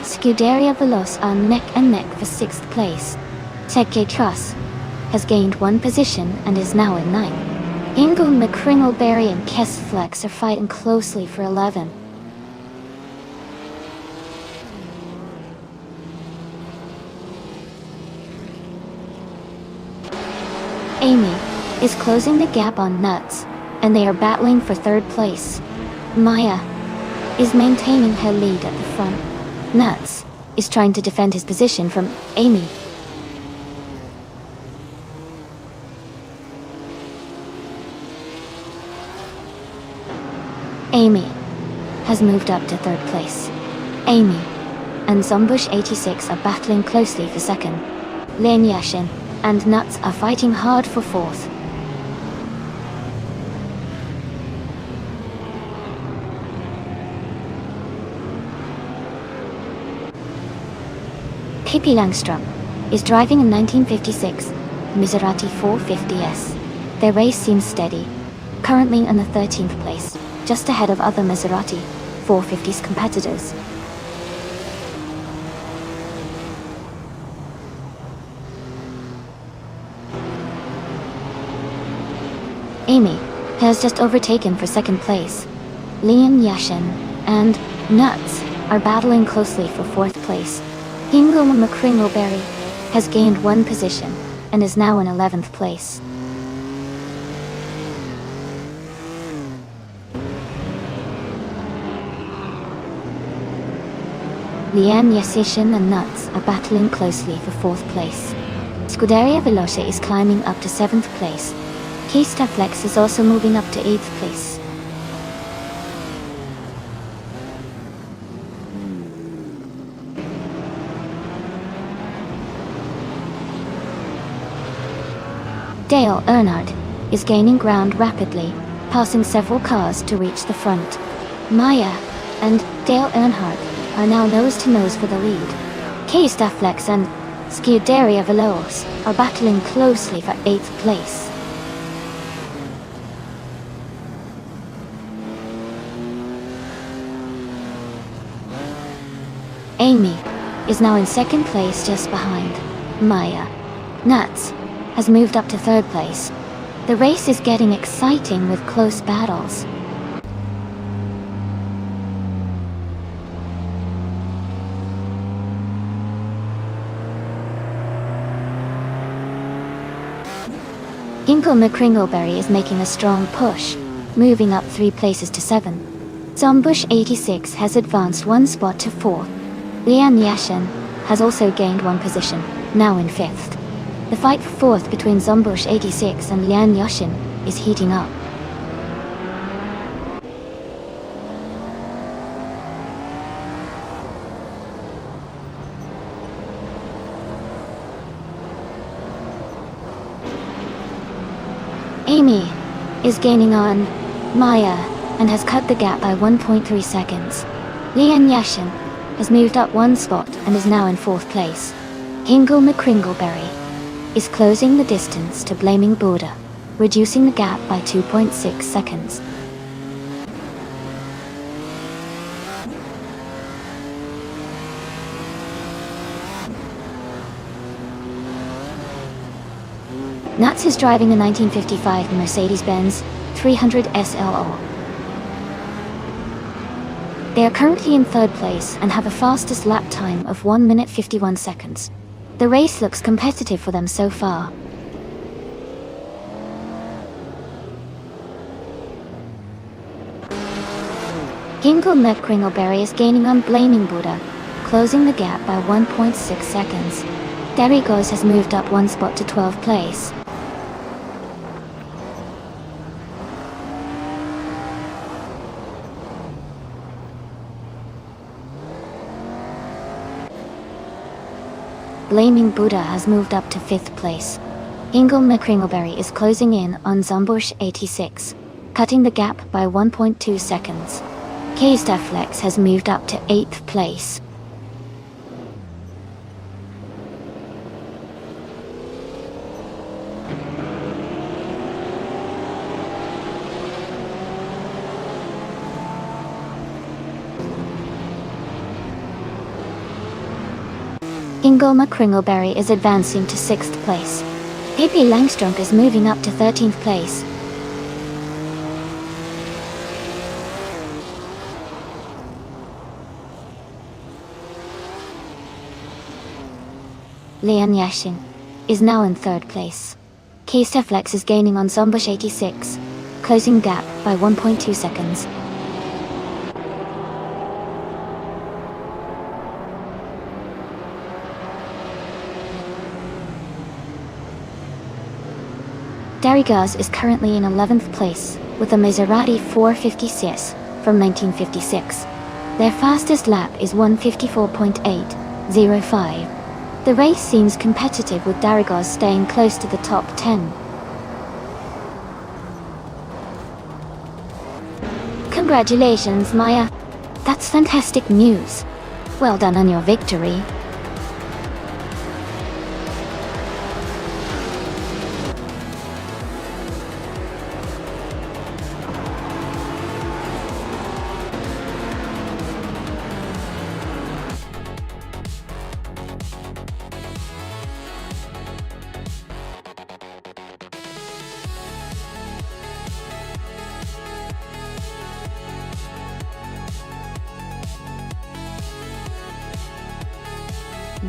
S1: Scuderia Veloce are neck and neck for 6th place. Teke Truss has gained 1 position and is now in 9th. Ingo McCringleberry and Kess Flex are fighting closely for 11th. Amy is closing the gap on Nuts, and they are battling for 3rd place. Maya is maintaining her lead at the front. Nuts is trying to defend his position from Amy. Amy has moved up to 3rd place. Amy and Zombush 86 are battling closely for 2nd. Lin Yashin and Nuts are fighting hard for 4th. Pippi Langstrom is driving a 1956 Maserati 450S. Their race seems steady, currently in the 13th place, just ahead of other Maserati 450s competitors. Amy has just overtaken for 2nd place. Liam Yashin and Nuts are battling closely for 4th place. Ingo McCringleberry has gained 1 position and is now in 11th place. Liam Yashin and Nuts are battling closely for 4th place. Scuderia Veloce is climbing up to 7th place. Kista Flex is also moving up to 8th place. Dale Earnhardt is gaining ground rapidly, passing several cars to reach the front. Maya and Dale Earnhardt are now nose-to-nose for the lead. Staflex and Scuderia Veloz are battling closely for 8th place. Amy is now in 2nd place just behind Maya. Nuts has moved up to 3rd place. The race is getting exciting with close battles. Ginkle McCringleberry is making a strong push, moving up 3 places to 7. Zombush 86 has advanced 1 spot to 4th. Lian Yashin has also gained 1 position, now in 5th. The fight for 4th between Zombush 86 and Lian Yashin is heating up. Amy is gaining on Maya and has cut the gap by 1.3 seconds. Lian Yashin has moved up 1 spot and is now in 4th place. Hingle McCringleberry is closing the distance to Blaming Buddha, reducing the gap by 2.6 seconds. Nuts is driving a 1955 Mercedes-Benz 300 SLO. They are currently in 3rd place and have a fastest lap time of 1 minute 51 seconds. The race looks competitive for them so far. Ginkle McCringleberry is gaining on Blaming Buddha, closing the gap by 1.6 seconds. Derrigos has moved up 1 spot to 12th place. Blaming Buddha has moved up to 5th place. Ingle McCringleberry is closing in on Zombush 86, cutting the gap by 1.2 seconds. Staflex has moved up to 8th place. Ingle McCringleberry is advancing to 6th place. Pippi Langstrup is moving up to 13th place. Lian Yashin is now in 3rd place. Staflex is gaining on Zombush 86, closing gap by 1.2 seconds. Derrigos is currently in 11th place with a Maserati 450 from 1956. Their fastest lap is 1:54.805. The race seems competitive with Derrigos staying close to the top 10. Congratulations, Maya. That's fantastic news. Well done on your victory.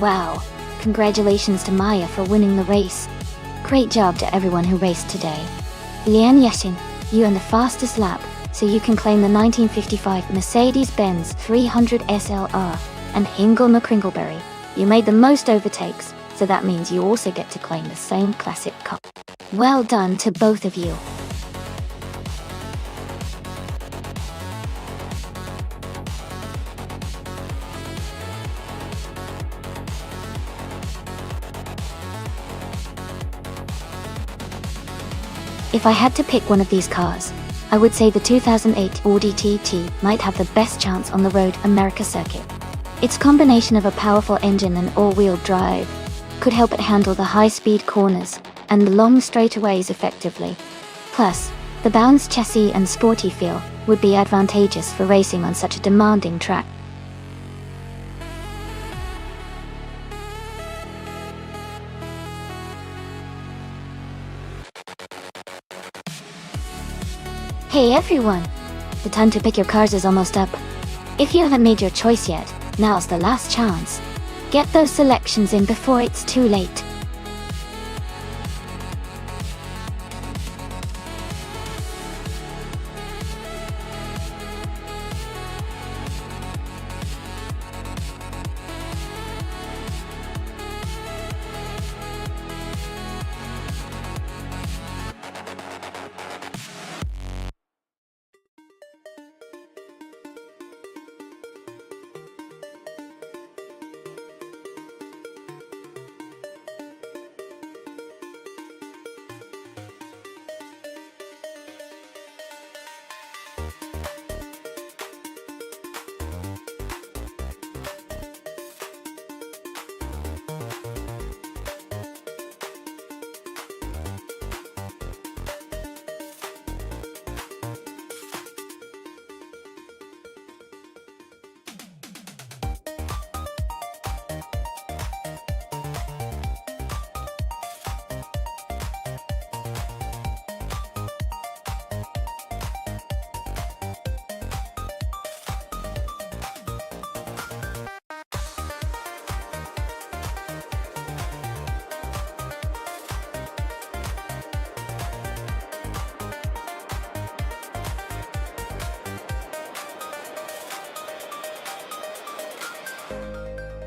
S1: Wow, congratulations to Maya for winning the race. Great job to everyone who raced today. Lian Yashin, you earned the fastest lap, so you can claim the 1955 Mercedes-Benz 300 SLR, and Hingle McCringleberry, you made the most overtakes, so that means you also get to claim the same classic cup. Well done to both of you. If I had to pick one of these cars, I would say the 2008 Audi TT might have the best chance on the Road America circuit. Its combination of a powerful engine and all-wheel drive could help it handle the high-speed corners and the long straightaways effectively. Plus, the balanced chassis and sporty feel would be advantageous for racing on such a demanding track. Hey everyone! The time to pick your cars is almost up. If you haven't made your choice yet, now's the last chance. Get those selections in before it's too late.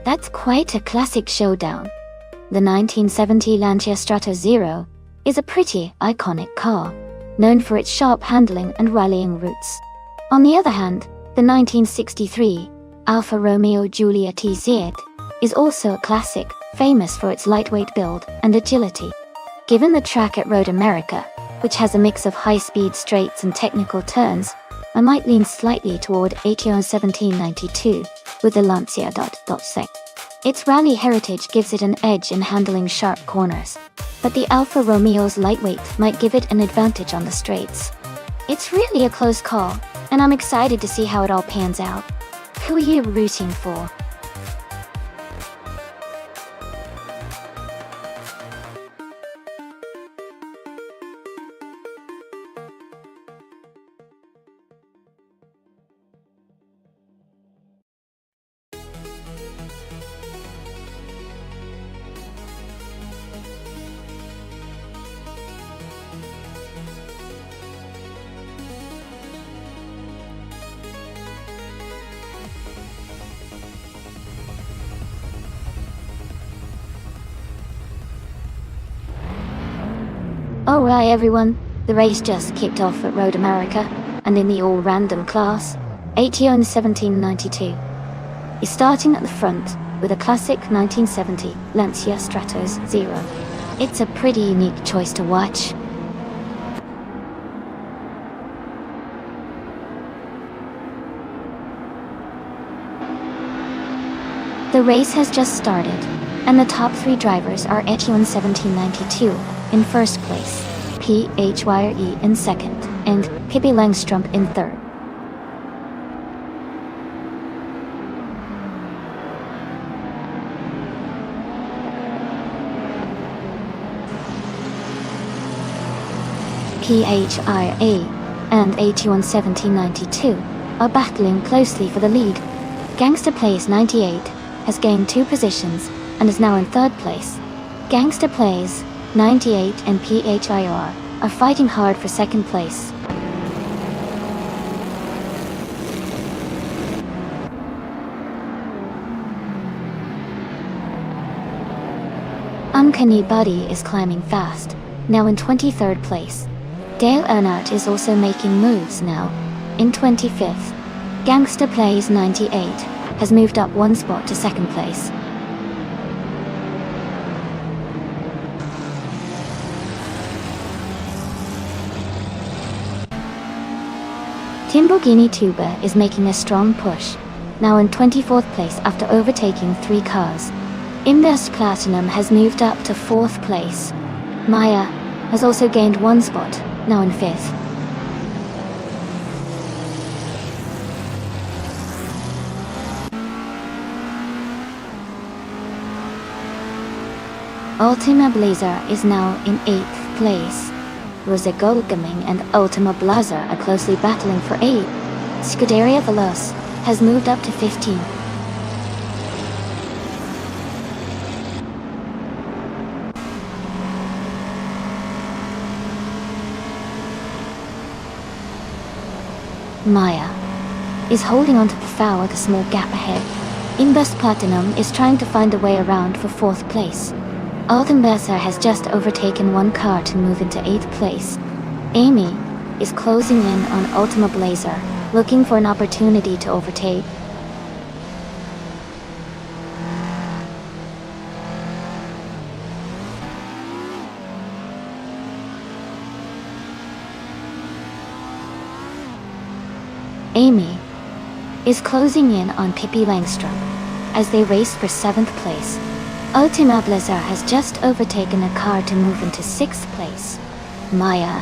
S1: That's quite a classic showdown. The 1970 Lancia Strato Zero is a pretty iconic car, known for its sharp handling and rallying roots. On the other hand, the 1963 Alfa Romeo Giulia TZ is also a classic, famous for its lightweight build and agility. Given the track at Road America, which has a mix of high-speed straights and technical turns, I might lean slightly toward Aetion 1792 with the Lancia. Its rally heritage gives it an edge in handling sharp corners, but the Alfa Romeo's lightweight might give it an advantage on the straights. It's really a close call, and I'm excited to see how it all pans out. Who are you rooting for? Alright everyone, the race just kicked off at Road America, and in the all-random class, Aetion 1792 is starting at the front with a classic 1970 Lancia Stratos Zero. It's a pretty unique choice to watch. The race has just started, and the top three drivers are Aetion 1792 in first place, PHYRE in second, and Pippi Langstrup in third. PHRA and Aetion 1792 are battling closely for the lead. Gangsta Plays 98 has gained 2 positions and is now in third place. Gangsta Plays 98 and PHIR are fighting hard for second place. Uncanny Buddy is climbing fast, now in 23rd place. Dale Earnhardt is also making moves now, in 25th. Gangsta Plays 98 has moved up 1 spot to second place. Timborghini Tuba is making a strong push, now in 24th place after overtaking 3 cars. Invest Platinum has moved up to 4th place. Maya has also gained 1 spot, now in 5th. Ultima Blazer is now in 8th place. Rosa Goldgaming and Ultima Blazer are closely battling for 8th. Scuderia Veloz has moved up to 15th. Maya is holding on to Pfau with a small gap ahead. Invest Platinum is trying to find a way around for 4th place. Altenbesser has just overtaken 1 car to move into 8th place. Amy is closing in on Ultima Blazer, looking for an opportunity to overtake. Amy is closing in on Pippi Langstrup as they race for 7th place. Ultima Blazer has just overtaken a car to move into 6th place. Maya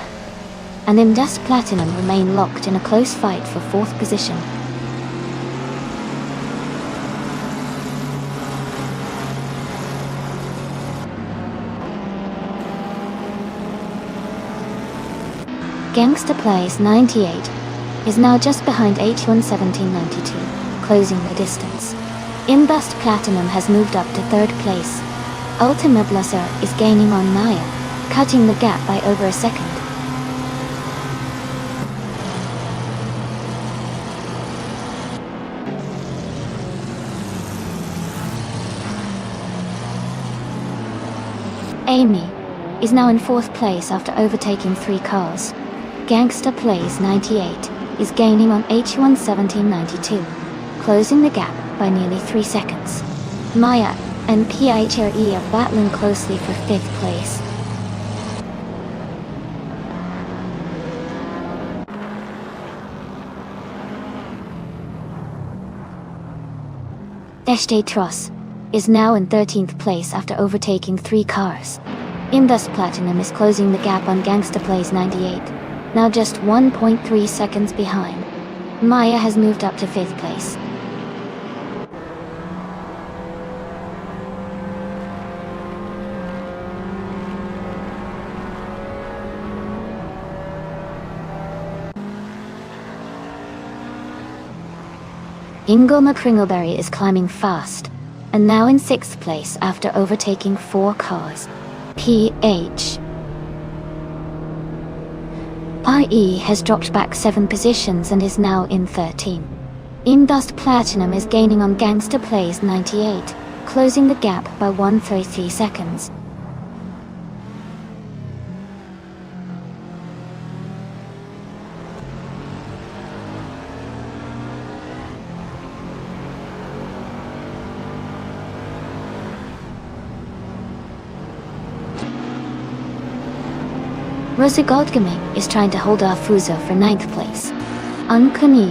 S1: and Invest Platinum remain locked in a close fight for 4th position. Gangsta Plays 98 is now just behind H1 1792, closing the distance. Invest Platinum has moved up to 3rd place. Ultima Blazer is gaining on Maya, cutting the gap by over a second. Amy is now in 4th place after overtaking 3 cars. Gangsta Plays 98 is gaining on H1 1792, closing the gap by nearly 3 seconds. Maya and PHRE are battling closely for 5th place. Eshte Tross is now in 13th place after overtaking 3 cars. Invest Platinum is closing the gap on Gangsta Plays 98, now just 1.3 seconds behind. Maya has moved up to 5th place. Ingo McCringleberry is climbing fast, and now in 6th place after overtaking 4 cars. PH RE has dropped back 7 positions and is now in 13. Invest Platinum is gaining on Gangsta Plays 98, closing the gap by 1.33 seconds. Rosa Goldgaming is trying to hold off Fuso for 9th place. Unkuni,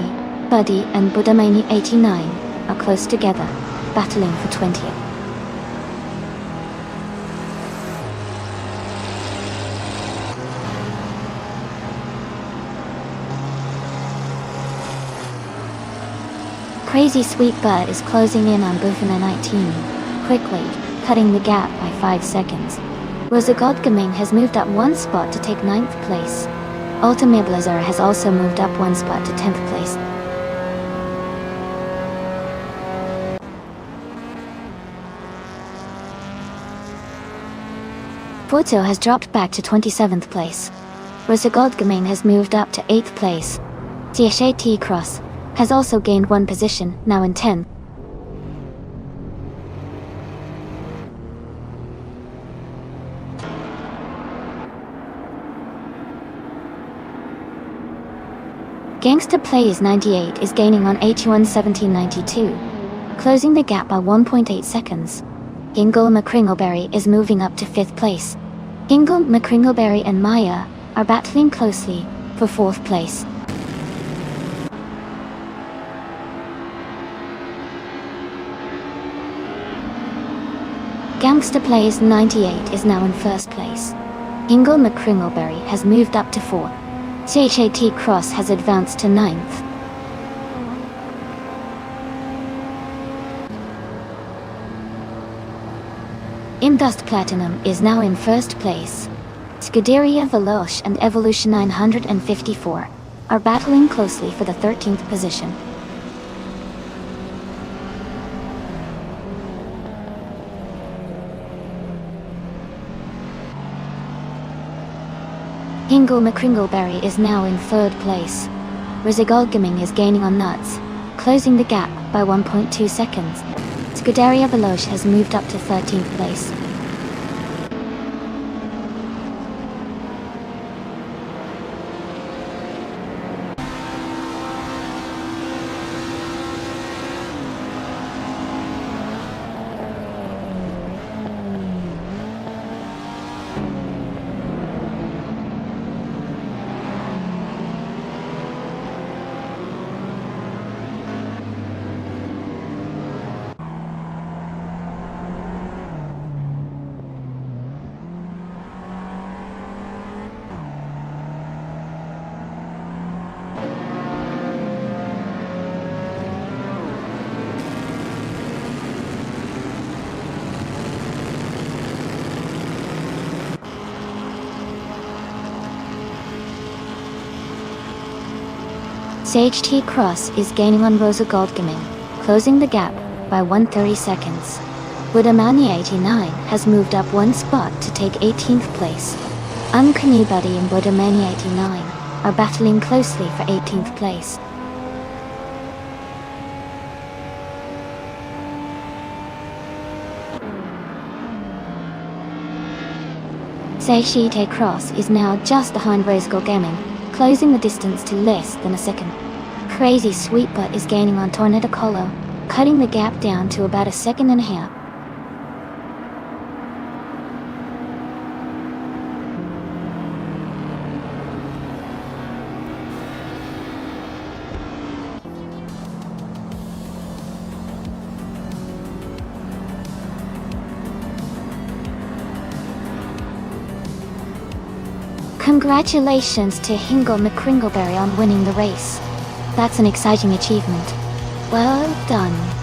S1: Buddy and Budamani 89 are close together, battling for 20th. Crazy Sweet Bud is closing in on Bufana 19, quickly, cutting the gap by 5 seconds. Rosa Goldgaming has moved up 1 spot to take 9th place. Ultima Blazer has also moved up 1 spot to 10th place. Forzo has dropped back to 27th place. Rosa Goldgaming has moved up to 8th place. CHAT Cross has also gained 1 position, now in 10th. Gangsta Plays 98 is gaining on H1 1792, closing the gap by 1.8 seconds. Ingle McCringleberry is moving up to 5th place. Ingle McCringleberry and Maya are battling closely for 4th place. Gangster Plays 98 is now in first place. Ingle McCringleberry has moved up to 4th. CHAT Cross has advanced to 9th. Indust Platinum is now in first place. Scuderia Veloce and Evolution 954 are battling closely for the 13th position. Ingle McCringleberry is now in 3rd place. Rizigol Gaming is gaining on Nuts, closing the gap by 1.2 seconds. Scuderia Veloce has moved up to 13th place. Sage T Cross is gaining on Rosa Gold Gaming, closing the gap by 130 seconds. Budamani 89 has moved up 1 spot to take 18th place. Uncanny Buddy and Budamani 89 are battling closely for 18th place. Sage T Cross is now just behind Rosa Gold Gaming, closing the distance to less than a second. Crazy Sweet Butt is gaining on Tornado Colo, cutting the gap down to about a second and a half. Congratulations to Ingle McCringleberry on winning the race. That's an exciting achievement. Well done.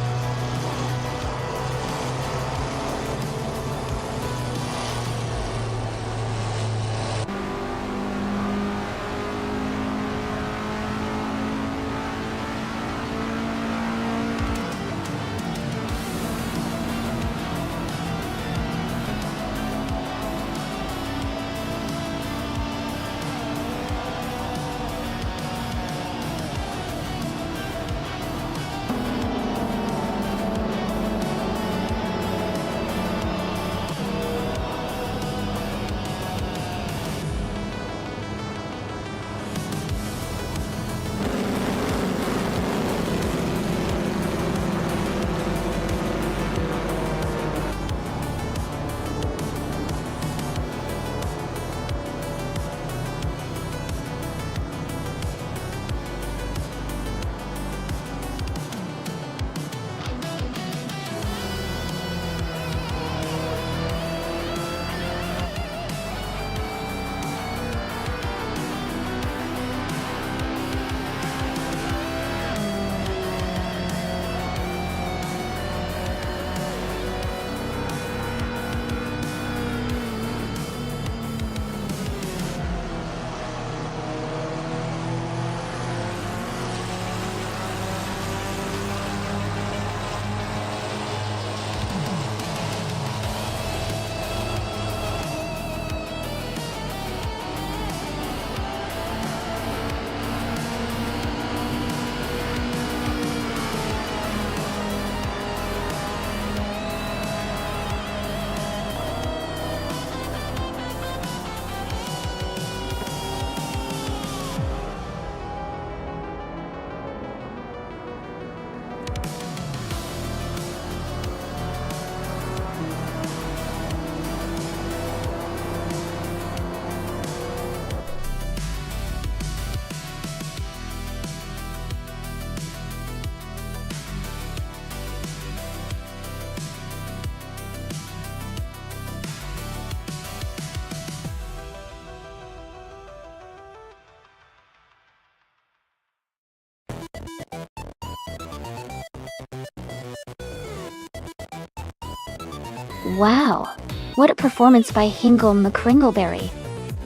S1: Wow! What a performance by Hingle McCringleberry!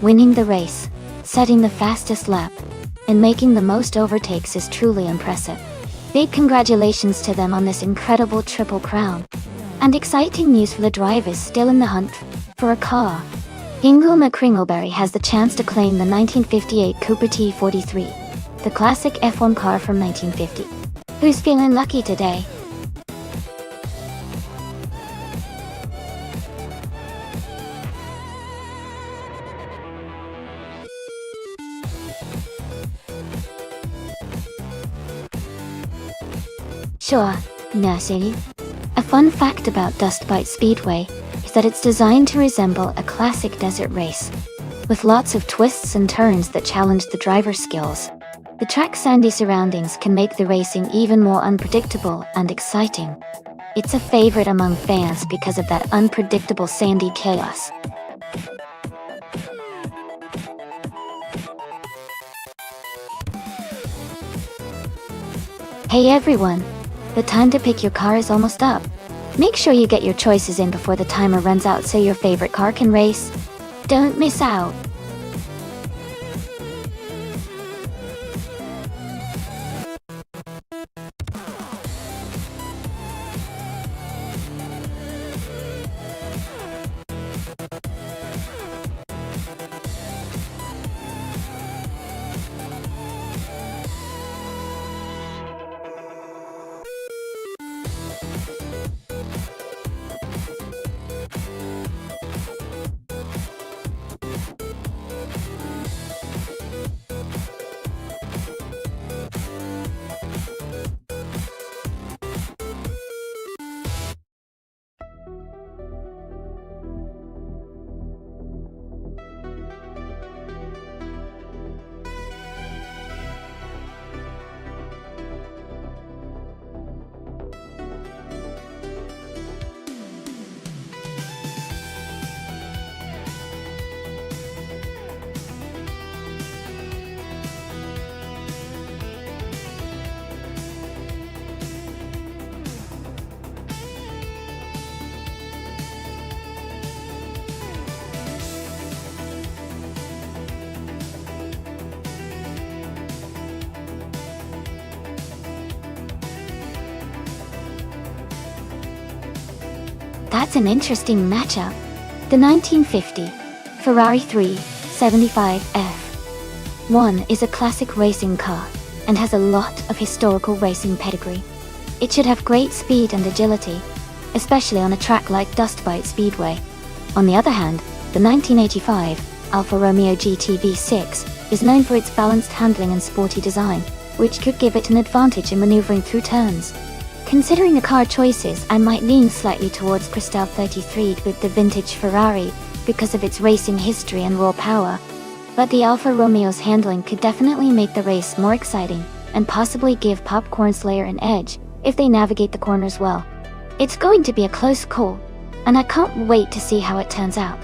S1: Winning the race, setting the fastest lap, and making the most overtakes is truly impressive. Big congratulations to them on this incredible triple crown. And exciting news for the drivers still in the hunt for a car. Hingle McCringleberry has the chance to claim the 1958 Cooper T43, the classic F1 car from 1950. Who's feeling lucky today? Sure, Nursery. A fun fact about Dust Bite Speedway is that it's designed to resemble a classic desert race, with lots of twists and turns that challenge the driver's skills. The track's sandy surroundings can make the racing even more unpredictable and exciting. It's a favorite among fans because of that unpredictable sandy chaos. Hey everyone! The time to pick your car is almost up. Make sure you get your choices in before the timer runs out so your favorite car can race. Don't miss out! That's an interesting matchup. The 1950 Ferrari 375F1 is a classic racing car and has a lot of historical racing pedigree. It should have great speed and agility, especially on a track like Dust Bite Speedway. On the other hand, the 1985 Alfa Romeo GT V6 is known for its balanced handling and sporty design, which could give it an advantage in maneuvering through turns. Considering the car choices, I might lean slightly towards Cristal 33 with the vintage Ferrari because of its racing history and raw power, but the Alfa Romeo's handling could definitely make the race more exciting and possibly give Popcorn Slayer an edge if they navigate the corners well. It's going to be a close call, and I can't wait to see how it turns out.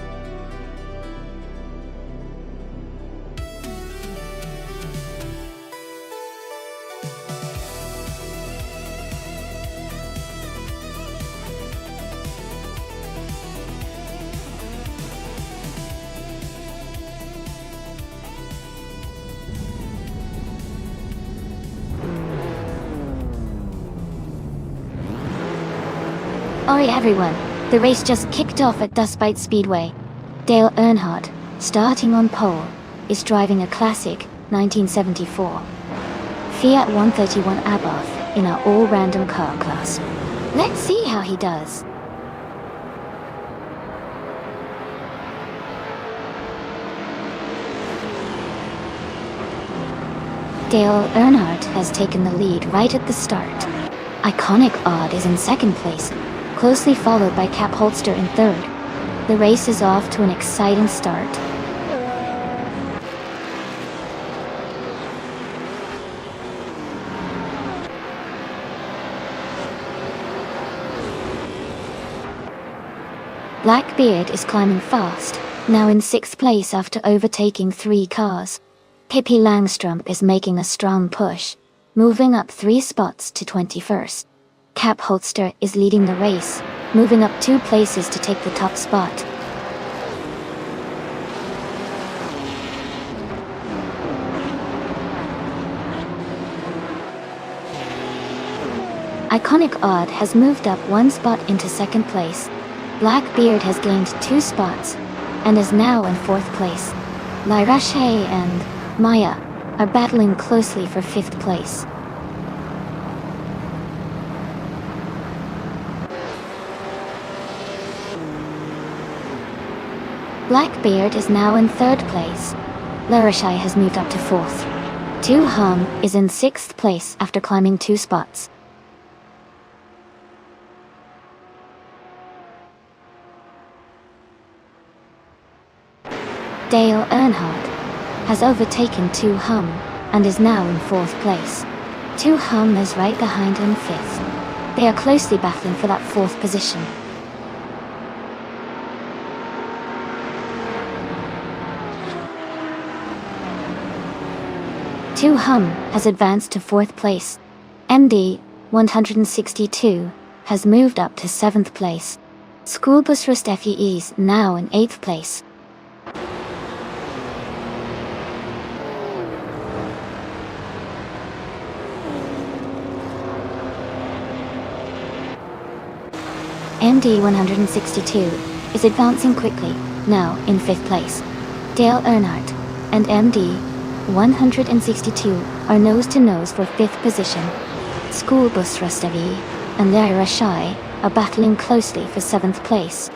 S1: Alright everyone, the race just kicked off at Dust Bite Speedway. Dale Earnhardt, starting on pole, is driving a classic 1974 Fiat 131 Abarth in our all-random car class. Let's see how he does. Dale Earnhardt has taken the lead right at the start. Iconic Odd is in second place, closely followed by Cap Holster in third. The race is off to an exciting start. Blackbeard is climbing fast, now in sixth place after overtaking 3 cars. Pippi Langstrup is making a strong push, moving up 3 spots to 21st. Cap Holster is leading the race, moving up 2 places to take the top spot. Iconic Odd has moved up 1 spot into 2nd place. Blackbeard has gained 2 spots and is now in 4th place. Lyrache and Maya are battling closely for 5th place. Blackbeard is now in 3rd place. Lyrache has moved up to 4th. Tu Hum is in 6th place after climbing 2 spots. Dale Earnhardt has overtaken Tu Hum and is now in 4th place. Tu Hum is right behind in 5th. They are closely battling for that 4th position. Tu Hum has advanced to 4th place. MD 162 has moved up to 7th place. Schoolbus Rustefi is now in 8th place. MD 162 is advancing quickly, now in 5th place. Dale Earnhardt and MD 162 are nose-to-nose for 5th position. Schoolbus Rustevi and Lyrache are battling closely for 7th place.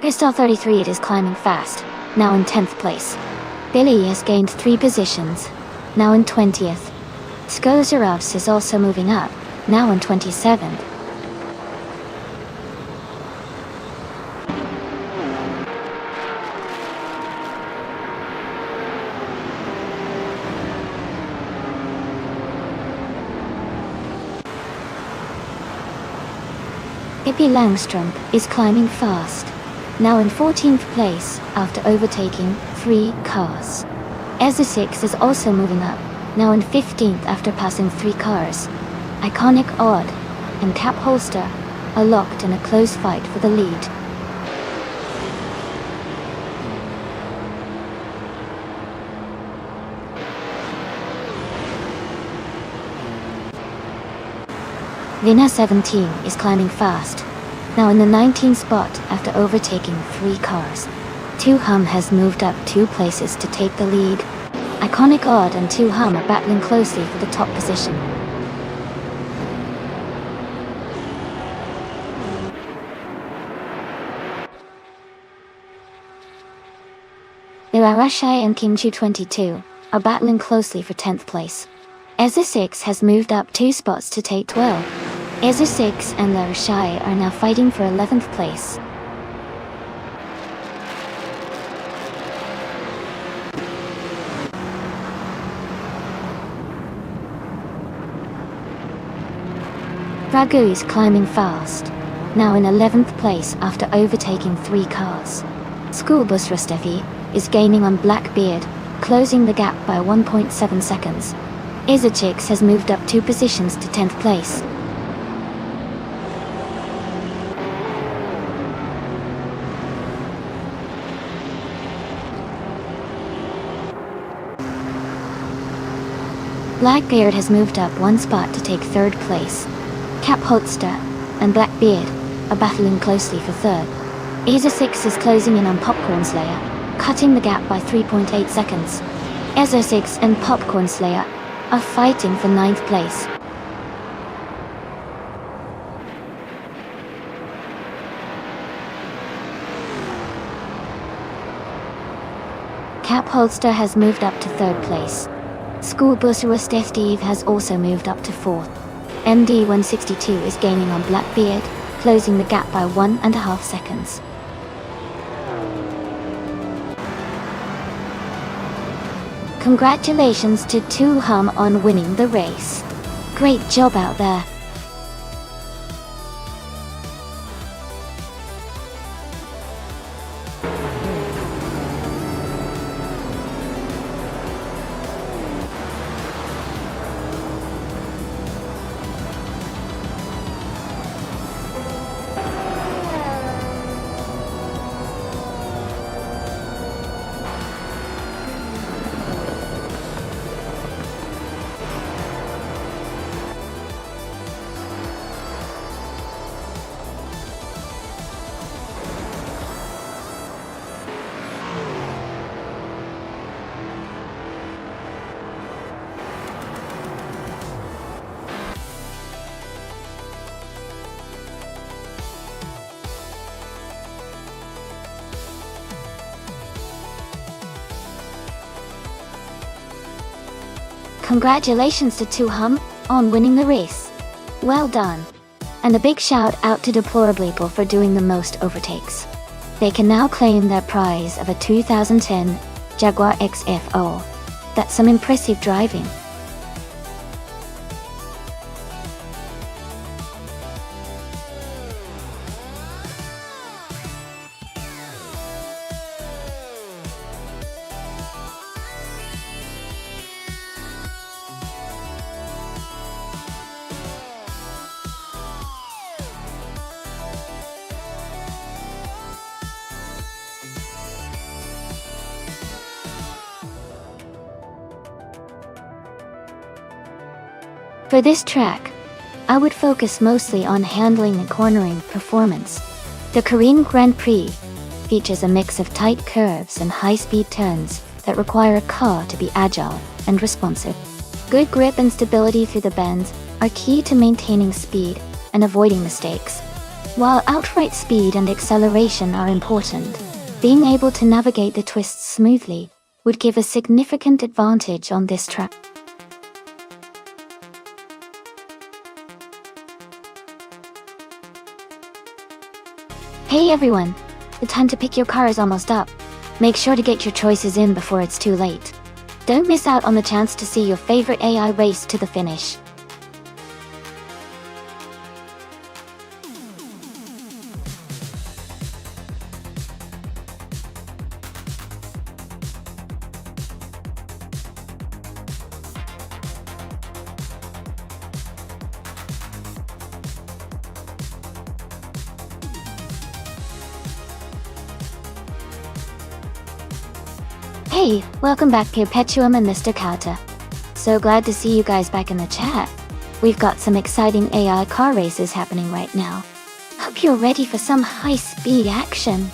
S1: Pistol 33 is climbing fast, now in 10th place. Billy has gained 3 positions, now in 20th. Skozarovs is also moving up, now in 27th. Pippi Langstrump is climbing fast, now in 14th place after overtaking 3 cars. Ezra6 is also moving up, now in 15th after passing 3 cars. Iconic Odd and Cap Holster are locked in a close fight for the lead. Vina 17 is climbing fast, now in the 19th spot after overtaking 3 cars. Tu Hum has moved up 2 places to take the lead. Iconic Odd and Tu Hum are battling closely for the top position. Lyrache and Kimchi 22 are battling closely for 10th place. Ezra6 has moved up 2 spots to take 12. Ezra6 and Lyrache are now fighting for 11th place. Ragu is climbing fast, now in 11th place after overtaking 3 cars. Schoolbus Rustefi is gaining on Blackbeard, closing the gap by 1.7 seconds. Izachix has moved up 2 positions to 10th place. Blackbeard has moved up 1 spot to take 3rd place. Cap Holster and Blackbeard are battling closely for 3rd. Ezra6 is closing in on Popcorn Slayer, cutting the gap by 3.8 seconds. Ezra6 and Popcorn Slayer are fighting for 9th place. Cap Holster has moved up to 3rd place. Schoolbus Steve has also moved up to 4th. MD 162 is gaining on Blackbeard, closing the gap by 1.5 seconds. Congratulations to Tu Hum on winning the race. Great job out there. Congratulations to Tuhum on winning the race. Well done. And a big shout out to Deplorable for doing the most overtakes. They can now claim their prize of a 2010 Jaguar XFO. That's some impressive driving. For this track, I would focus mostly on handling and cornering performance. The Korean Grand Prix features a mix of tight curves and high-speed turns that require a car to be agile and responsive. Good grip and stability through the bends are key to maintaining speed and avoiding mistakes. While outright speed and acceleration are important, being able to navigate the twists smoothly would give a significant advantage on this track. Hey everyone! The time to pick your car is almost up. Make sure to get your choices in before it's too late. Don't miss out on the chance to see your favorite AI race to the finish. Hey, welcome back Perpetuum and Mr. Kauta. So glad to see you guys back in the chat. We've got some exciting AI car races happening right now. Hope you're ready for some high-speed action.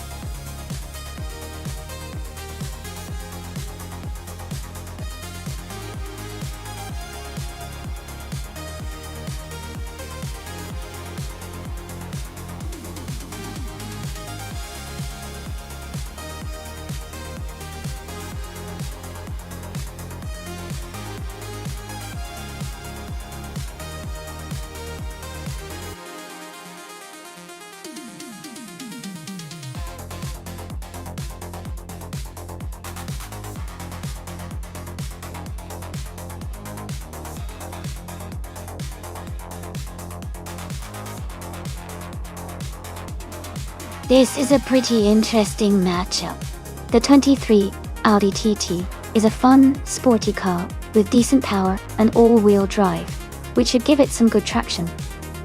S1: This is a pretty interesting matchup. The 23 Audi TT is a fun, sporty car with decent power and all-wheel drive, which should give it some good traction.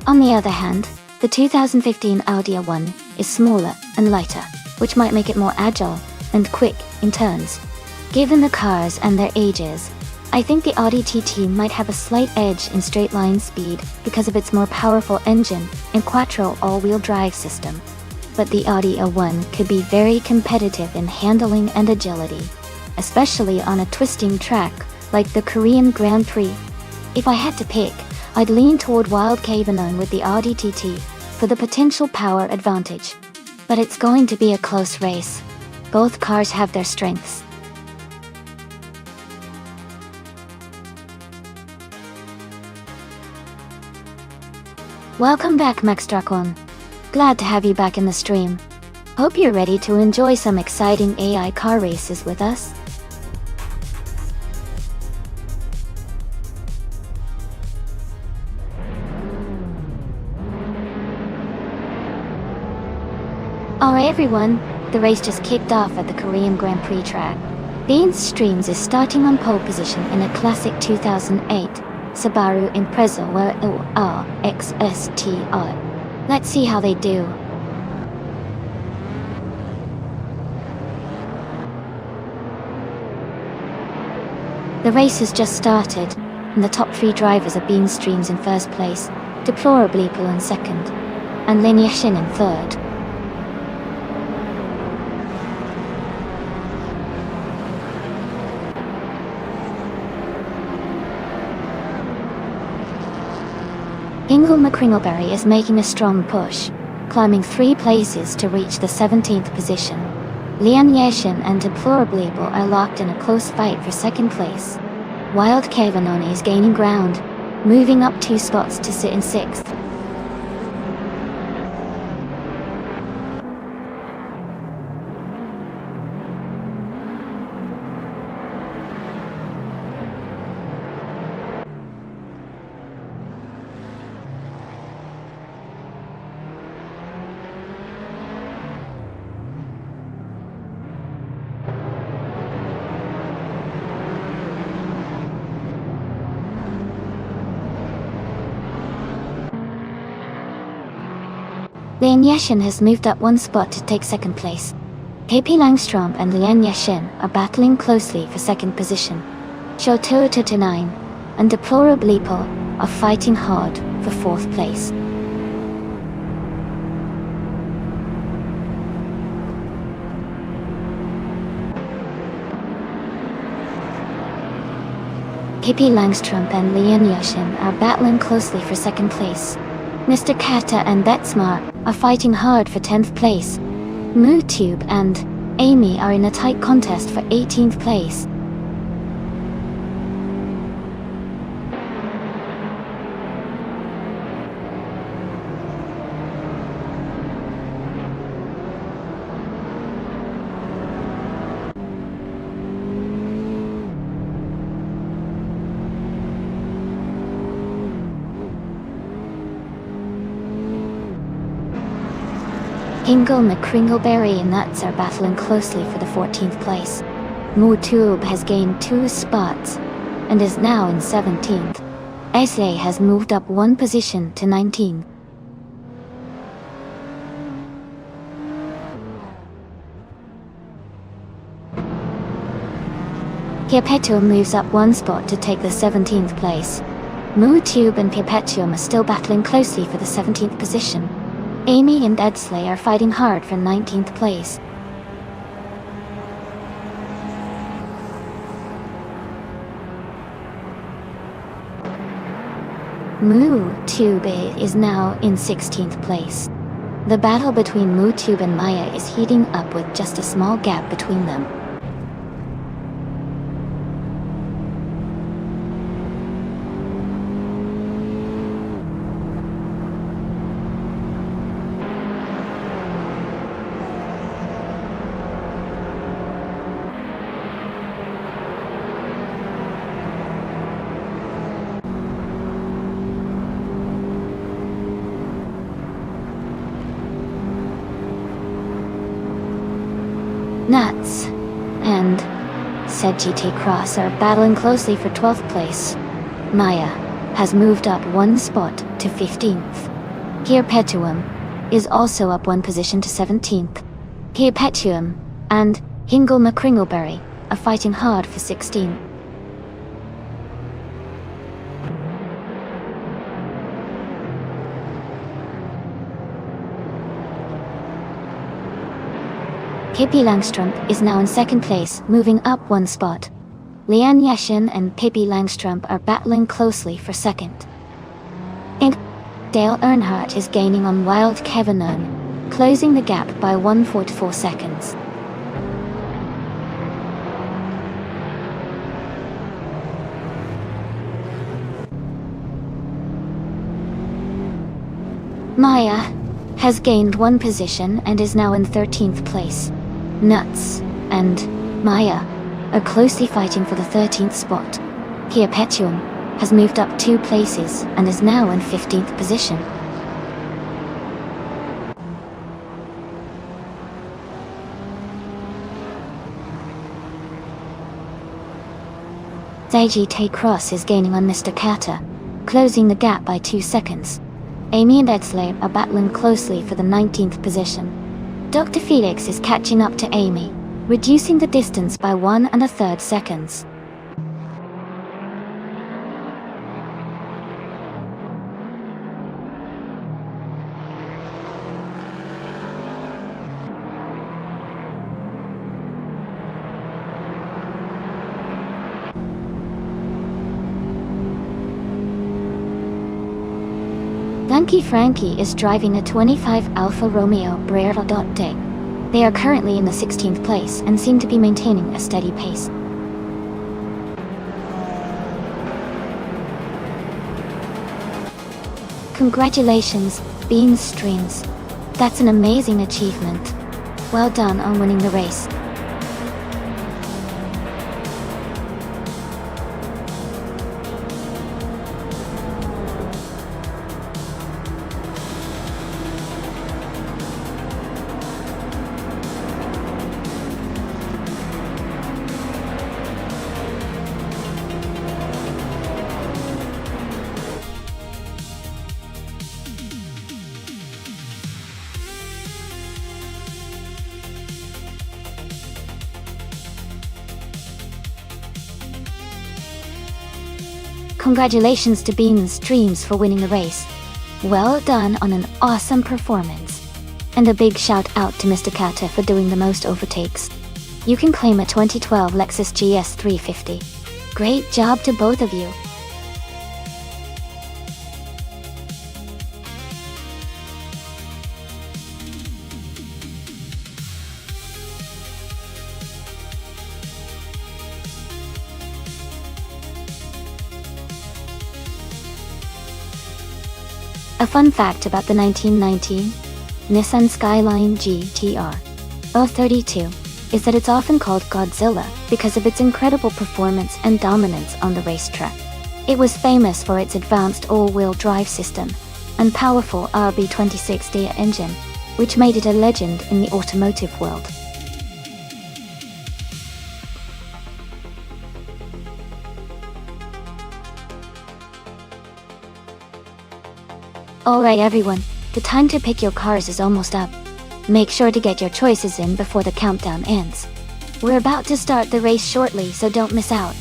S1: On the other hand, the 2015 Audi A1 is smaller and lighter, which might make it more agile and quick in turns. Given the cars and their ages, I think the Audi TT might have a slight edge in straight-line speed because of its more powerful engine and quattro all-wheel drive system. But the Audi A1 could be very competitive in handling and agility, especially on a twisting track like the Korean Grand Prix. If I had to pick, I'd lean toward Wild Cavenon with the Audi TT for the potential power advantage. But it's going to be a close race. Both cars have their strengths. Welcome back, Max Dracon. Glad to have you back in the stream. Hope you're ready to enjoy some exciting AI car races with us. Alright everyone, the race just kicked off at the Korean Grand Prix track. Beans Streams is starting on pole position in a classic 2008 Subaru Impreza XSTR. Let's see how they do. The race has just started, and the top three drivers are Bean Streams in first place, Deplorable in second, and Lin Yashin in third. Ingle McCringleberry is making a strong push, climbing 3 places to reach the 17th position. Lian Yashin and Deplorable are locked in a close fight for second place. Wild Cavanon is gaining ground, moving up 2 spots to sit in 6th. Lian Yashin has moved up 1 spot to take 2nd place. Pippi Langström and Lian Yashin are battling closely for 2nd position. Shoto to 9 and Deplorable are fighting hard for 4th place. Pippi Langström and Lian Yashin are battling closely for 2nd place. Mr. Kata and Betsmar are fighting hard for 10th place. MooTube and Amy are in a tight contest for 18th place. Hingle, McCringleberry and Nuts are battling closely for the 14th place. MooTube has gained 2 spots and is now in 17th. SA has moved up 1 position to 19. Perpetuum moves up 1 spot to take the 17th place. MooTube and Perpetuum are still battling closely for the 17th position. Amy and Edsley are fighting hard for 19th place. MooTube is now in 16th place. The battle between MooTube and Maya is heating up with just a small gap between them. Nuts and GT Cross are battling closely for 12th place. Maya has moved up 1 spot to 15th. Perpetuum is also up 1 position to 17th. Perpetuum and Hingle McCringleberry are fighting hard for 16th. Pippi Langström is now in 2nd place, moving up 1 spot. Lian Yashin and Pippi Langström are battling closely for 2nd. And Dale Earnhardt is gaining on Wild Cavanon, closing the gap by 1.44 seconds. Maya has gained 1 position and is now in 13th place. Nuts and Maya are closely fighting for the 13th spot. Perpetuum has moved up 2 places and is now in 15th position. GT Cross is gaining on Mr. Kata, closing the gap by 2 seconds. Amy and Edsley are battling closely for the 19th position. Dr. Felix is catching up to Amy, reducing the distance by 1 1/3 seconds. Funky Frankie is driving a 25 Alfa Romeo Brera.D. They are currently in the 16th place and seem to be maintaining a steady pace. Congratulations, Beans Streams. That's an amazing achievement. Well done on winning the race. Congratulations to Beans Streams for winning the race. Well done on an awesome performance. And a big shout out to Mr. Carter for doing the most overtakes. You can claim a 2012 Lexus GS 350. Great job to both of you. A fun fact about the 1919 Nissan Skyline GTR 032 is that it's often called Godzilla because of its incredible performance and dominance on the racetrack. It was famous for its advanced all-wheel drive system and powerful RB26D engine, which made it a legend in the automotive world. Alright everyone, the time to pick your cars is almost up. Make sure to get your choices in before the countdown ends. We're about to start the race shortly, so don't miss out.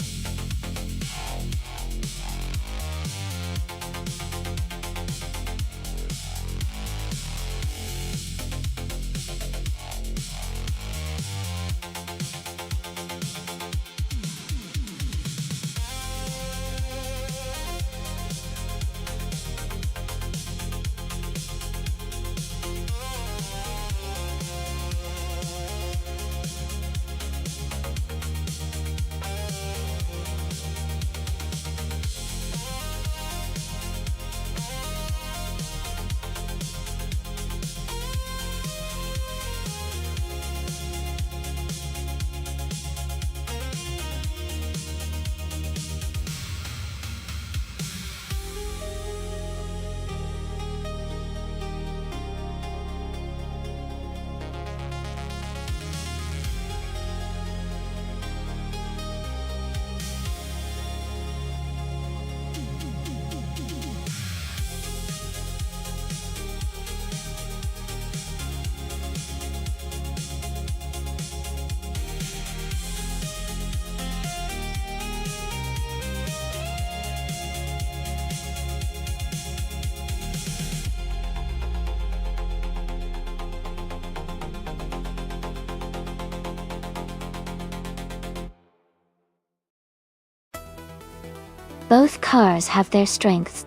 S1: Both cars have their strengths.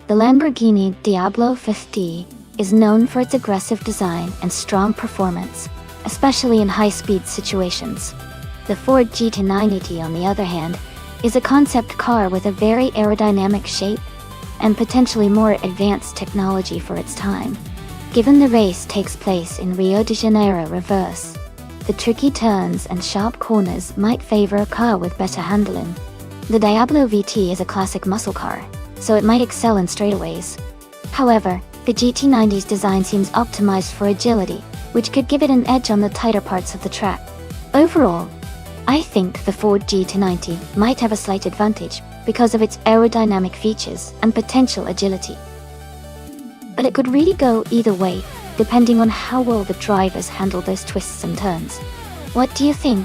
S1: The Lamborghini Diablo 50 is known for its aggressive design and strong performance, especially in high-speed situations. The Ford GT90, on the other hand, is a concept car with a very aerodynamic shape and potentially more advanced technology for its time. Given the race takes place in Rio de Janeiro reverse, the tricky turns and sharp corners might favor a car with better handling. The Diablo VT is a classic muscle car, so it might excel in straightaways. However, the GT90's design seems optimized for agility, which could give it an edge on the tighter parts of the track. Overall, I think the Ford GT90 might have a slight advantage because of its aerodynamic features and potential agility. But it could really go either way, depending on how well the drivers handle those twists and turns. What do you think?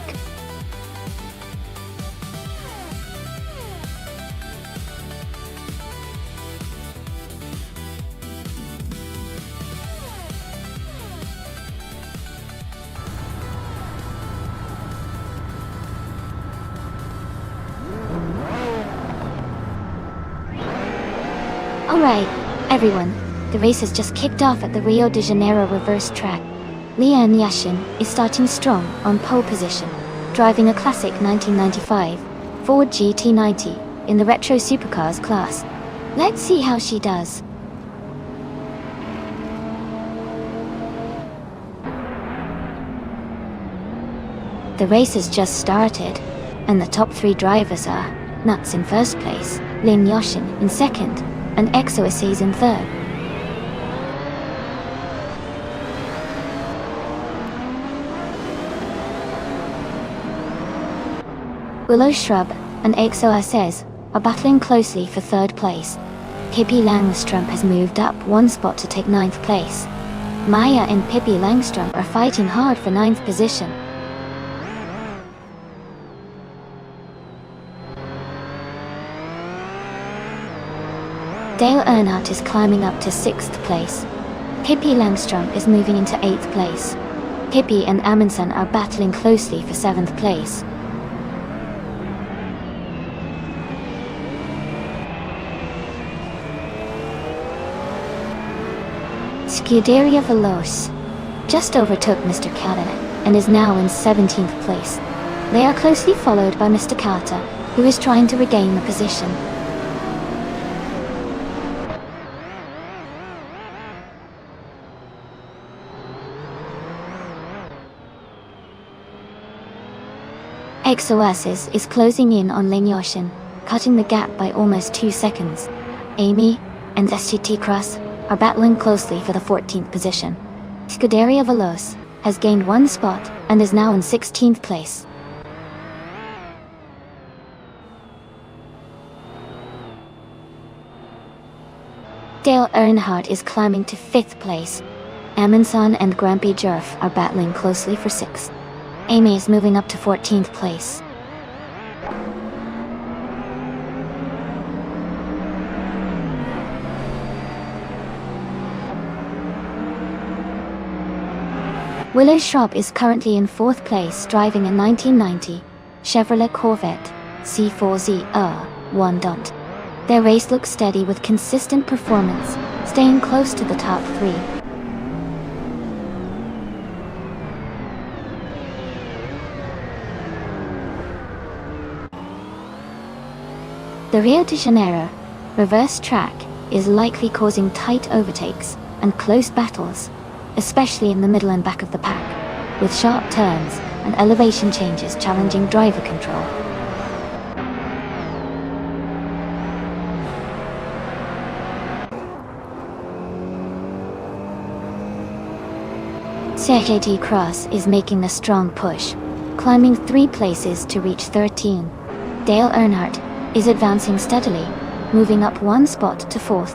S1: Alright, everyone, the race has just kicked off at the Rio de Janeiro reverse track. Lian Yashin is starting strong on pole position, driving a classic 1995 Ford GT90 in the retro supercars class. Let's see how she does. The race has just started, and the top 3 drivers are Nuts in first place, Lin Yoshin in second, and EXO-SEs in third. Willow Shrub and EXO-SEs are battling closely for third place. Pippi Langstrump has moved up 1 spot to take 9th place. Maya and Pippi Langstrump are fighting hard for 9th position. Dale Earnhardt is climbing up to 6th place. Pippi Langstrump is moving into 8th place. Pippi and Amundsen are battling closely for 7th place. Scuderia Veloce just overtook Mr. Carter and is now in 17th place. They are closely followed by Mr. Carter, who is trying to regain the position. EXO-SEs is closing in on Lin Yoshin, cutting the gap by almost 2 seconds. Amy and SGT Cross are battling closely for the 14th position. Scuderia Veloce has gained 1 spot and is now in 16th place. Dale Earnhardt is climbing to 5th place. Amundsen and Grampy Jerf are battling closely for 6th. Amy is moving up to 14th place. Willow Shrub is currently in 4th place, driving a 1990 Chevrolet Corvette C4ZR1. Their race looks steady with consistent performance, staying close to the top 3. The Rio de Janeiro reverse track is likely causing tight overtakes and close battles, especially in the middle and back of the pack, with sharp turns and elevation changes challenging driver control. CGT Cross is making a strong push, climbing 3 places to reach 13. Dale Earnhardt is advancing steadily, moving up 1 spot to 4th.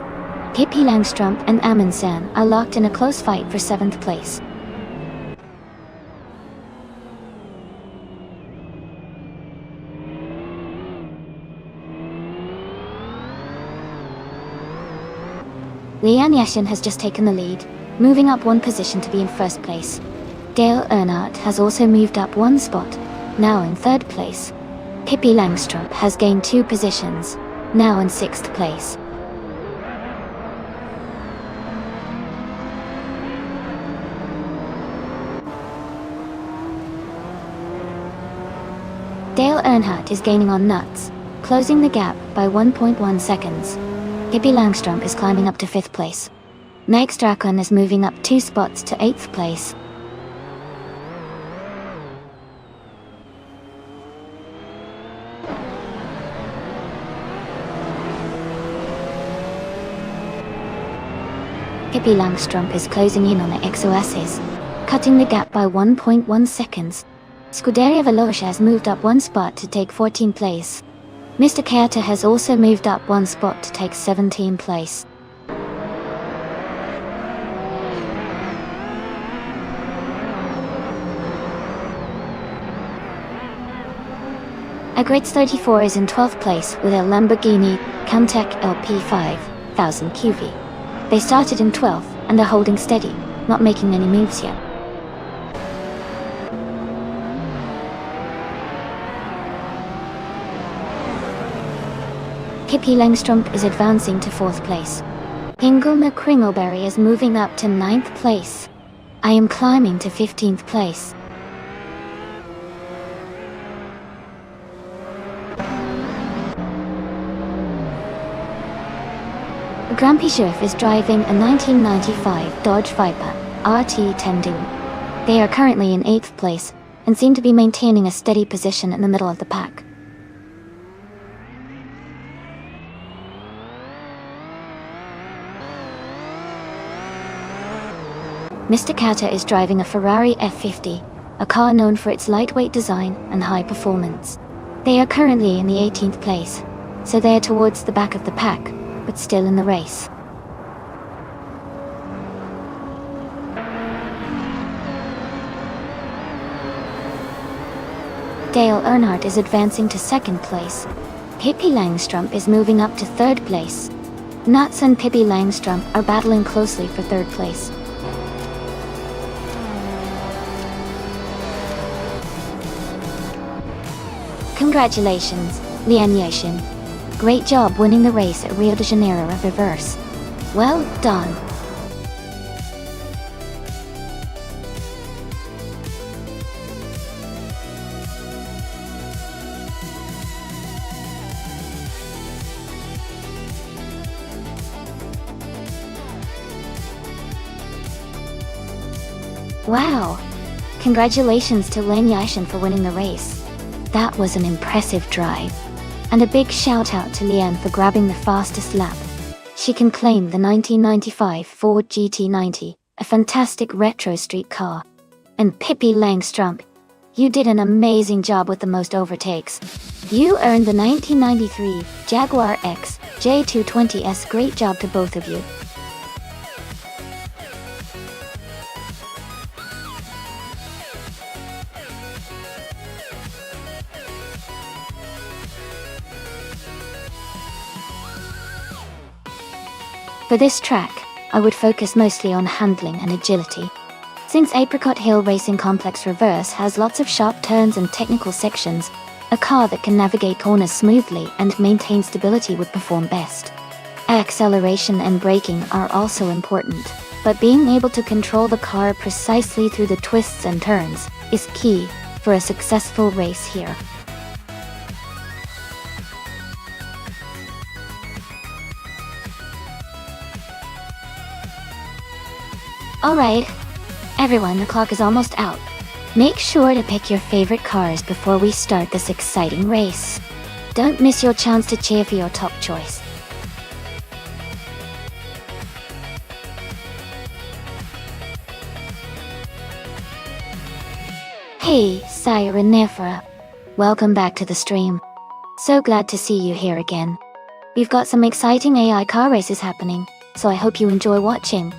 S1: Pippi Langstrump and Amundsen are locked in a close fight for 7th place. Lian Yashin has just taken the lead, moving up 1 position to be in 1st place. Dale Earnhardt has also moved up 1 spot, now in 3rd place. Pippi Langstrump has gained 2 positions, now in 6th place. Dale Earnhardt is gaining on Nuts, closing the gap by 1.1 seconds. Pippi Langstrump is climbing up to 5th place. Meg Strachan is moving up 2 spots to 8th place. Pippi Langstrump is closing in on the EXO-SEs, cutting the gap by 1.1 seconds. Scuderia Veloce has moved up 1 spot to take 14th place. Mr. Carter has also moved up 1 spot to take 17th place. Agrids 34 is in 12th place with a Lamborghini Countach LP 5000 QV. They started in 12th and are holding steady, not making any moves yet. Pippi Langstrump is advancing to 4th place. Ingle McCringleberry is moving up to 9th place. I am climbing to 15th place. Grampy Jerf is driving a 1995 Dodge Viper RT10 Doom. They are currently in 8th place and seem to be maintaining a steady position in the middle of the pack. Mr. Kata is driving a Ferrari F50, a car known for its lightweight design and high performance. They are currently in the 18th place, so they are towards the back of the pack, but still in the race. Dale Earnhardt is advancing to 2nd place. Pippi Langstrup is moving up to 3rd place. Nuts and Pippi Langstrup are battling closely for 3rd place. Congratulations, Lian Yashin. Great job winning the race at Rio de Janeiro reverse. Well done. Wow! Congratulations to Lian Yashin for winning the race. That was an impressive drive. And a big shout out to Lian for grabbing the fastest lap. She can claim the 1995 Ford GT90, a fantastic retro street car. And Pippi Langstrup, you did an amazing job with the most overtakes. You earned the 1993 Jaguar X J220S. Great job to both of you. For this track, I would focus mostly on handling and agility. Since Apricot Hill Racing Complex Reverse has lots of sharp turns and technical sections, a car that can navigate corners smoothly and maintain stability would perform best. Acceleration and braking are also important, but being able to control the car precisely through the twists and turns is key for a successful race here. Alright, everyone, the clock is almost out. Make sure to pick your favorite cars before we start this exciting race. Don't miss your chance to cheer for your top choice. Hey, Siren Nefra. Welcome back to the stream. So glad to see you here again. We've got some exciting AI car races happening, so I hope you enjoy watching.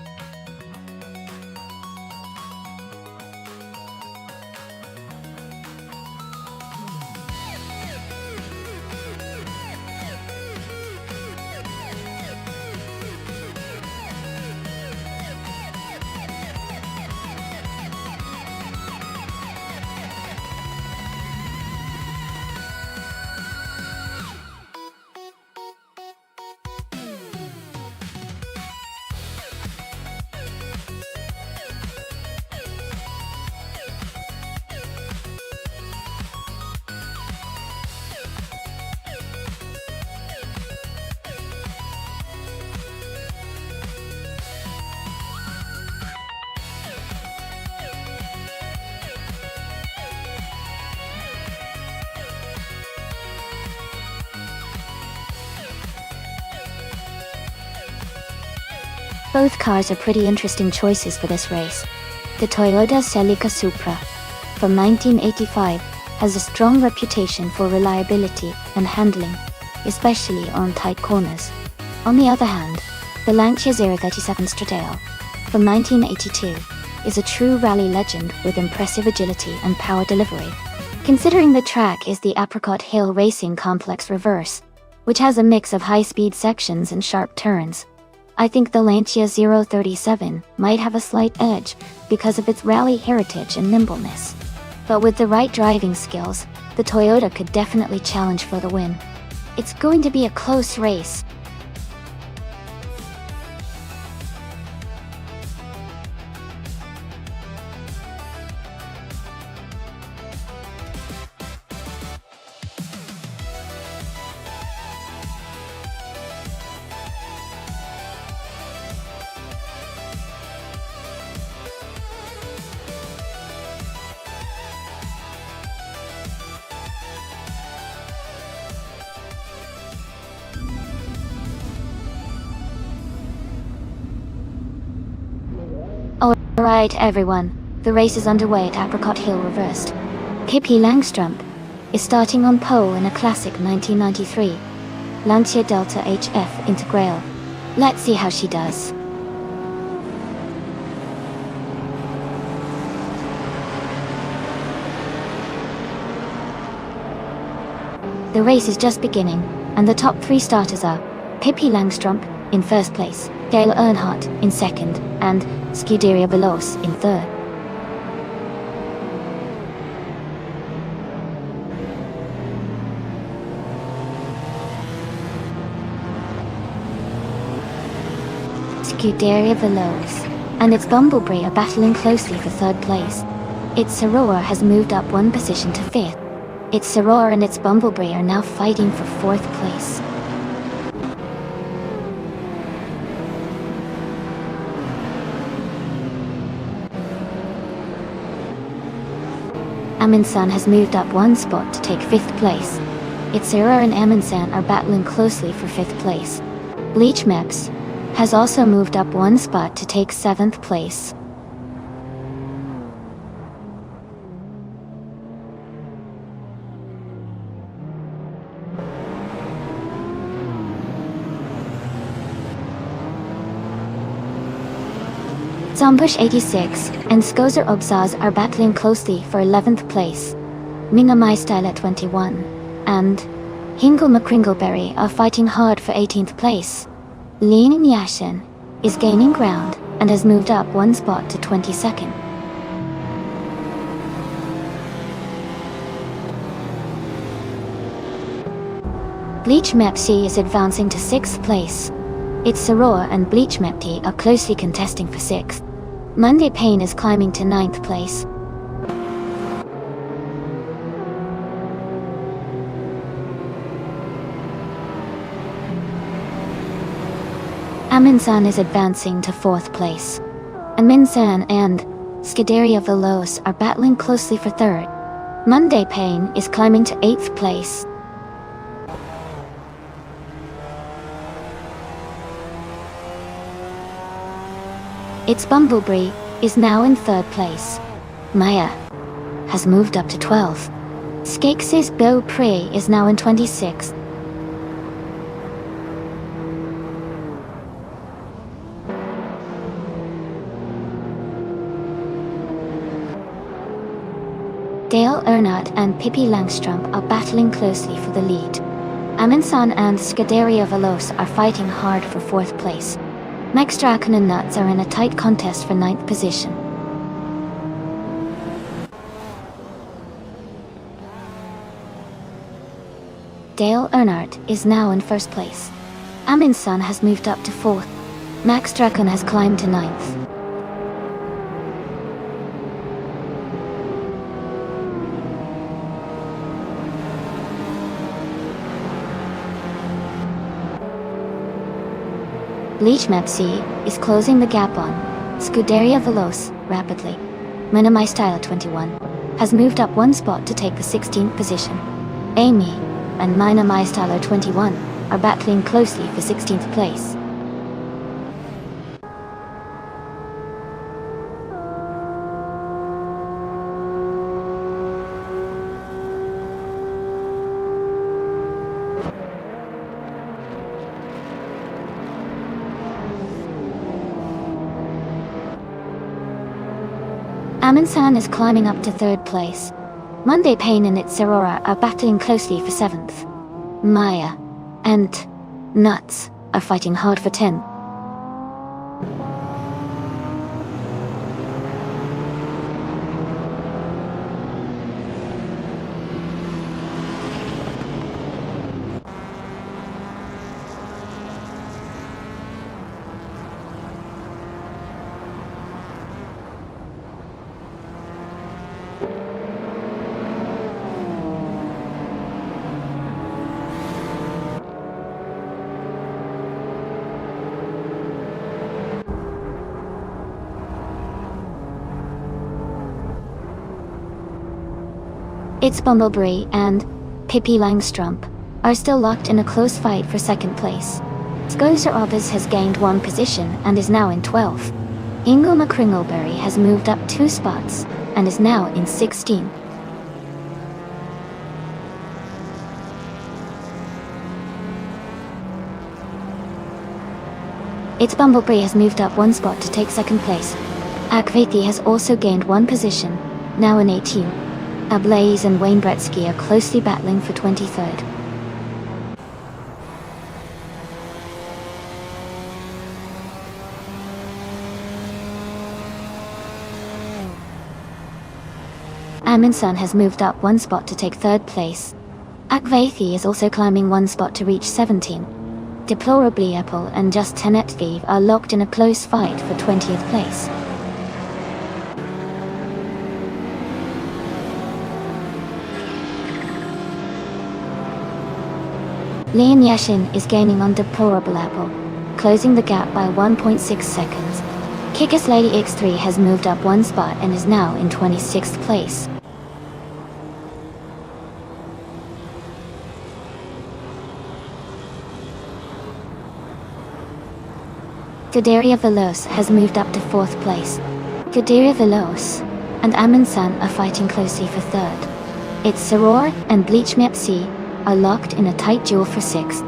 S1: Both cars are pretty interesting choices for this race. The Toyota Celica Supra, from 1985, has a strong reputation for reliability and handling, especially on tight corners. On the other hand, the Lancia 037 Stradale, from 1982, is a true rally legend with impressive agility and power delivery. Considering the track is the Apricot Hill Racing Complex Reverse, which has a mix of high-speed sections and sharp turns, I think the Lancia 037 might have a slight edge because of its rally heritage and nimbleness. But with the right driving skills, the Toyota could definitely challenge for the win. It's going to be a close race. Alright everyone, the race is underway at Apricot Hill Reversed. Pippi Langstrumpf is starting on pole in a classic 1993 Lancia Delta HF Integral. Let's see how she does. The race is just beginning, and the top 3 starters are Pippi Langstrumpf in first place, Dale Earnhardt in second, and Scuderia Veloce in third. Scuderia Veloce and its Bumblebee are battling closely for third place. Its Aurora has moved up 1 position to fifth. Its Aurora and its Bumblebee are now fighting for 4th place. Amundsen has moved up 1 spot to take 5th place. Its Aurora and Amundsen are battling closely for 5th place. Bleachmex has also moved up 1 spot to take 7th place. Zombush 86 and Skozer Obzaz are battling closely for 11th place. Mina Maistyle at 21 and Hingle McCringleberry are fighting hard for 18th place. Lean Yashin is gaining ground and has moved up 1 spot to 22nd. Bleach Mepsi is advancing to 6th place. Its Aurora and Bleach Mepti are closely contesting for 6th. Monday Payne is climbing to 9th place. Amundsen is advancing to 4th place. Amundsen and Scuderia Veloce are battling closely for 3rd. Monday Payne is climbing to 8th place. Its Bumblebee is now in 3rd place. Maya has moved up to 12th. Skaksis Beau Pré is now in 26th. Dale Earnhardt and Pippi Langstrumpf are battling closely for the lead. Amundsen and Scuderia Veloce are fighting hard for 4th place. Max Draken and Nuts are in a tight contest for 9th position. Dale Earnhardt is now in 1st place. Amundsen has moved up to 4th. Max Draken has climbed to 9th. Bleach Mepsi is closing the gap on Scuderia Veloce rapidly. Mina Maistyle 21 has moved up 1 spot to take the 16th position. Amy and Mina Maistyle 21 are battling closely for 16th place. Amundsen is climbing up to 3rd place. Monday Payne and its Aurora are battling closely for 7th. Maya and Nuts are fighting hard for 10th. Its Bumblebee and Pippi Langstrumpf are still locked in a close fight for 2nd place. Skozer Obis has gained 1 position and is now in 12th. Ingo McCringleberry has moved up 2 spots and is now in 16th. Its Bumblebee has moved up 1 spot to take 2nd place. Akvethi has also gained 1 position, now in 18th. Ablaze and Wayne Gretzky are closely battling for 23rd. Amundsen has moved up 1 spot to take 3rd place. Akvethi is also climbing 1 spot to reach 17. Deplorably Apple and Just Tenetviv are locked in a close fight for 20th place. Leon Yashin is gaining on Deplorable Apple, closing the gap by 1.6 seconds. Kickass Lady X3 has moved up 1 spot and is now in 26th place. Kuderia Veloz has moved up to 4th place. Kuderia Veloz and Amundsen are fighting closely for 3rd. It's Saror and Bleach Mepsi are locked in a tight duel for 6th.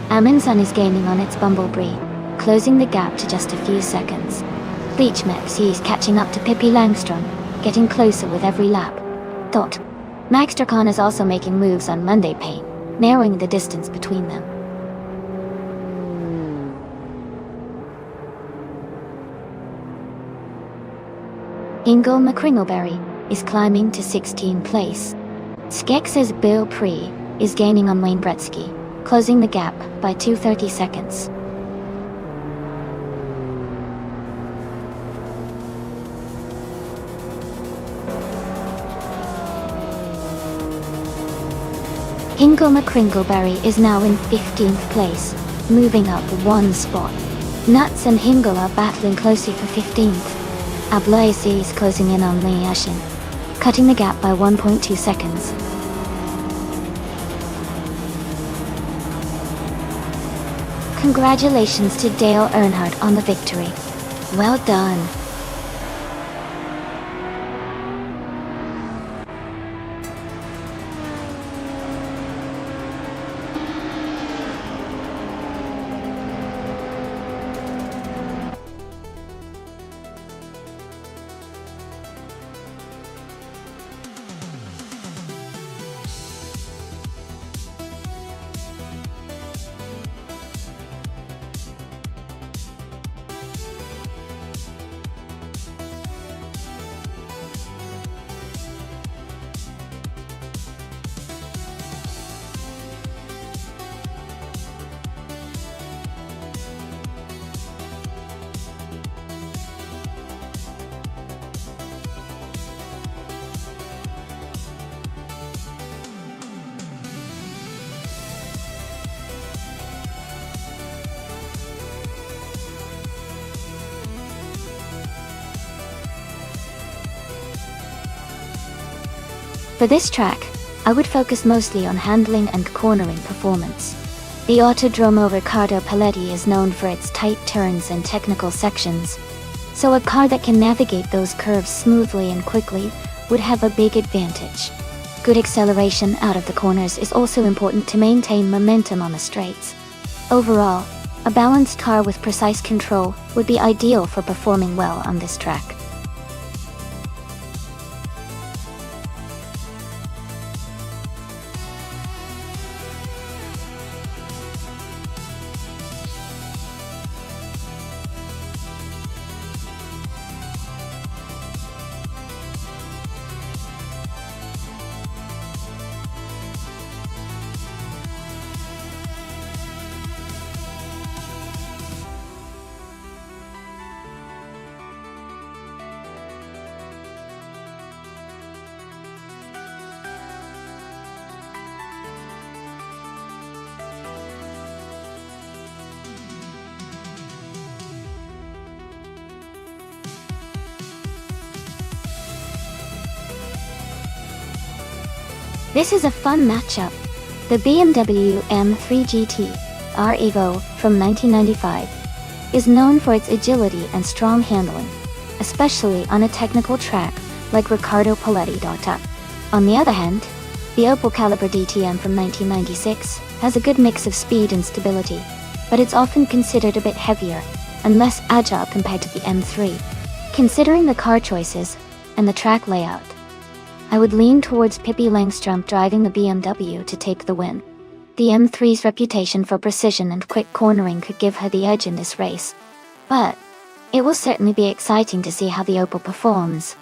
S1: Amundsen is gaining on its Bumblebee, closing the gap to just a few seconds. Bleach Mepsi is catching up to Pippi Langstrom, getting closer with every lap. Max Drakan is also making moves on Monday Pain, narrowing the distance between them. Ingo McCringleberry is climbing to 16th place. Skex's Bill Pre is gaining on Wayne Gretzky, closing the gap by 2:30 seconds. Ingo McCringleberry is now in 15th place, moving up 1 spot. Nuts and Hingle are battling closely for 15th. Ablaze is closing in on Lee Yashin, cutting the gap by 1.2 seconds. Congratulations to Dale Earnhardt on the victory. Well done. For this track, I would focus mostly on handling and cornering performance. The Autodromo Riccardo Paletti is known for its tight turns and technical sections, so a car that can navigate those curves smoothly and quickly would have a big advantage. Good acceleration out of the corners is also important to maintain momentum on the straights. Overall, a balanced car with precise control would be ideal for performing well on this track. This is a fun matchup. The BMW M3 GT R Evo from 1995 is known for its agility and strong handling, especially on a technical track like Riccardo Paletti. On the other hand, the Opel Calibre DTM from 1996 has a good mix of speed and stability, but it's often considered a bit heavier and less agile compared to the M3. Considering the car choices and the track layout, I would lean towards Pippi Langstrup driving the BMW to take the win. The M3's reputation for precision and quick cornering could give her the edge in this race, but it will certainly be exciting to see how the Opel performs.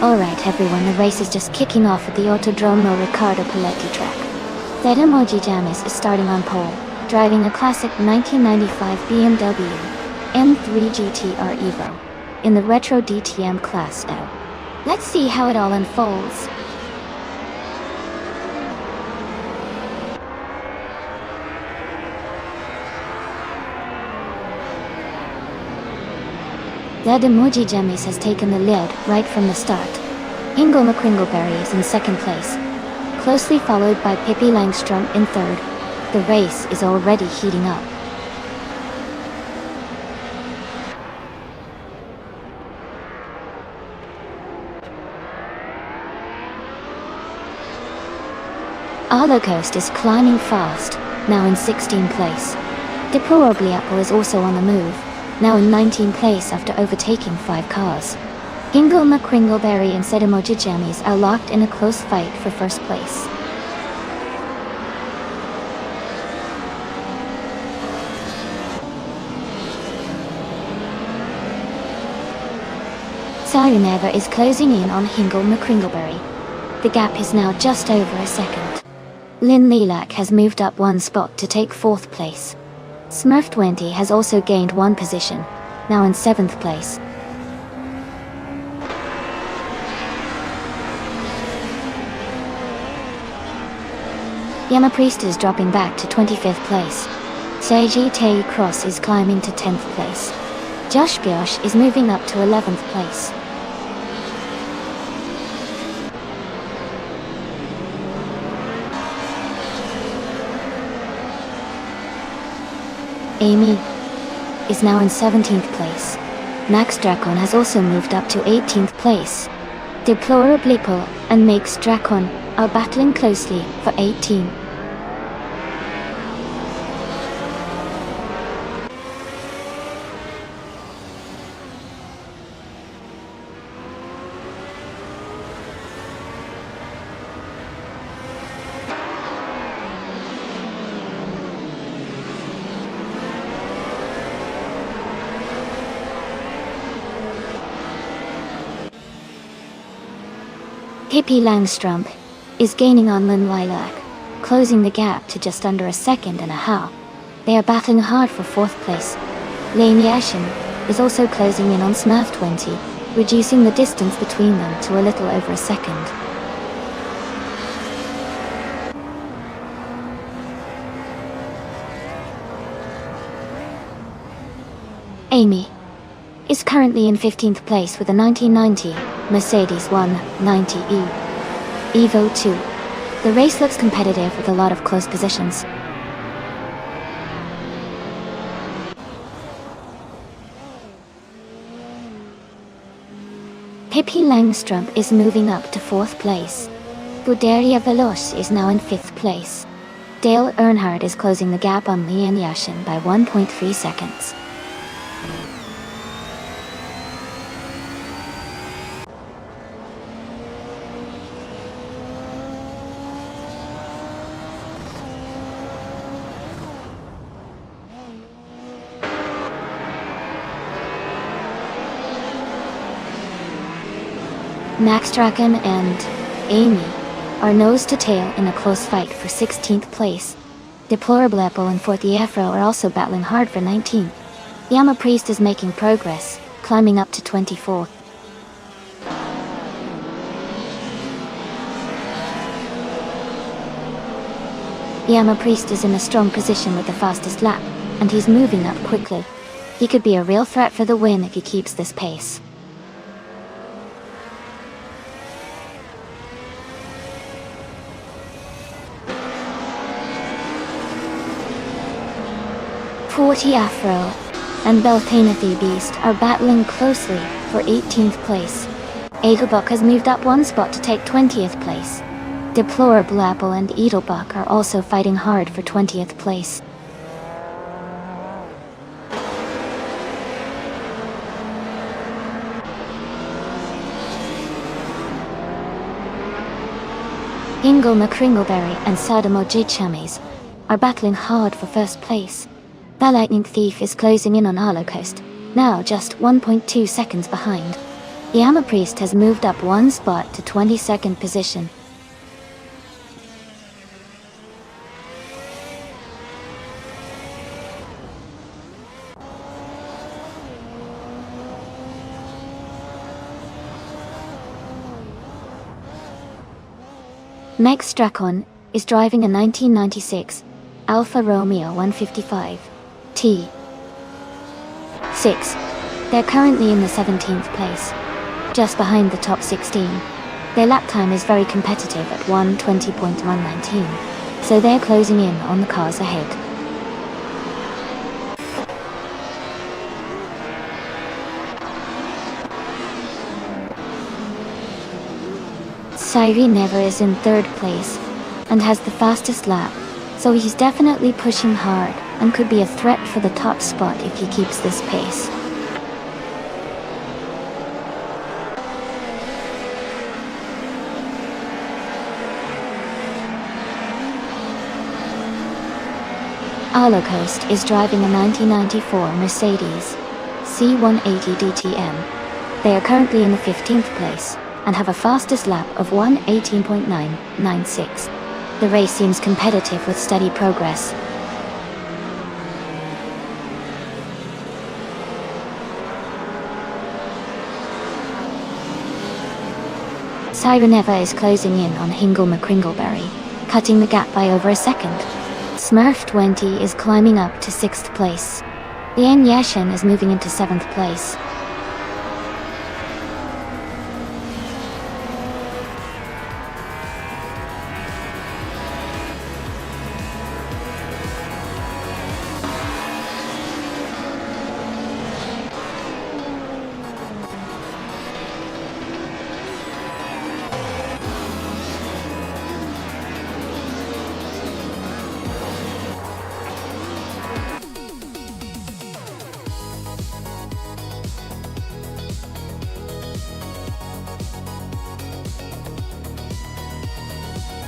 S1: Alright everyone, the race is just kicking off at the Autodromo Riccardo Paletti track. Zed Emoji Jamis is starting on pole, driving a classic 1995 BMW M3 GT-R Evo in the Retro DTM class now. Let's see how it all unfolds. Zed Emoji Jamis has taken the lead right from the start. Ingo McCringleberry is in second place, closely followed by Pippi Langstrup in third. The race is already heating up. Arlo Coast is climbing fast, now in 16th place. Deplorably is also on the move, now in 19th place after overtaking 5 cars. Ingo McCringleberry and Sedemoji Jamis are locked in a close fight for first place. Sayonara is closing in on Ingo McCringleberry. The gap is now just over a second. Lynn Lilac has moved up 1 spot to take 4th place. Smurf20 has also gained 1 position, now in 7th place. Yama Priest is dropping back to 25th place. Seiji Tei Cross is climbing to 10th place. Josh Biosh is moving up to 11th place. Amy is now in 17th place. Max Dracon has also moved up to 18th place. Deplorably and Max Dracon are battling closely for 18th. Pippi Langstrup is gaining on Lynn Lilac, closing the gap to just under a second and a half. They are battling hard for 4th place. Lane Yashin is also closing in on Smurf20, reducing the distance between them to a little over a second. Amy is currently in 15th place with a 1990 Mercedes 190E Evo 2. The race looks competitive with a lot of close positions. Pippi Langstrup is moving up to 4th place. Buderia Veloce is now in 5th place. Dale Earnhardt is closing the gap on Lian Yashin by 1.3 seconds. Max Draken and Amy are nose to tail in a close fight for 16th place. Deplorable Apple and 4th Afro are also battling hard for 19th. Yama Priest is making progress, climbing up to 24th. Yama Priest is in a strong position with the fastest lap, and he's moving up quickly. He could be a real threat for the win if he keeps this pace. Forty Afro and Beltane the Beast are battling closely for 18th place. Edelbuck has moved up one spot to take 20th place. Deplorable Apple and Edelbuck are also fighting hard for 20th place. Ingle McCringleberry and Sadamo Jichamis are battling hard for first place. The Lightning Thief is closing in on Arlo Coast, now just 1.2 seconds behind. Yama Priest has moved up one spot to 22nd position. Max Drakon is driving a 1996 Alfa Romeo 155 T6. They're currently in the 17th place, just behind the top 16. Their lap time is very competitive at 1:20.119, so they're closing in on the cars ahead. Sairi Never is in 3rd place and has the fastest lap, so he's definitely pushing hard and could be a threat for the top spot if he keeps this pace. Arlo Coast is driving a 1994 Mercedes C180 DTM. They are currently in the 15th place and have a fastest lap of 1:18.996. The race seems competitive with steady progress. Sireneva is closing in on Hingle McCringleberry, cutting the gap by over a second. Smurf 20 is climbing up to 6th place. Lian Yashin is moving into 7th place.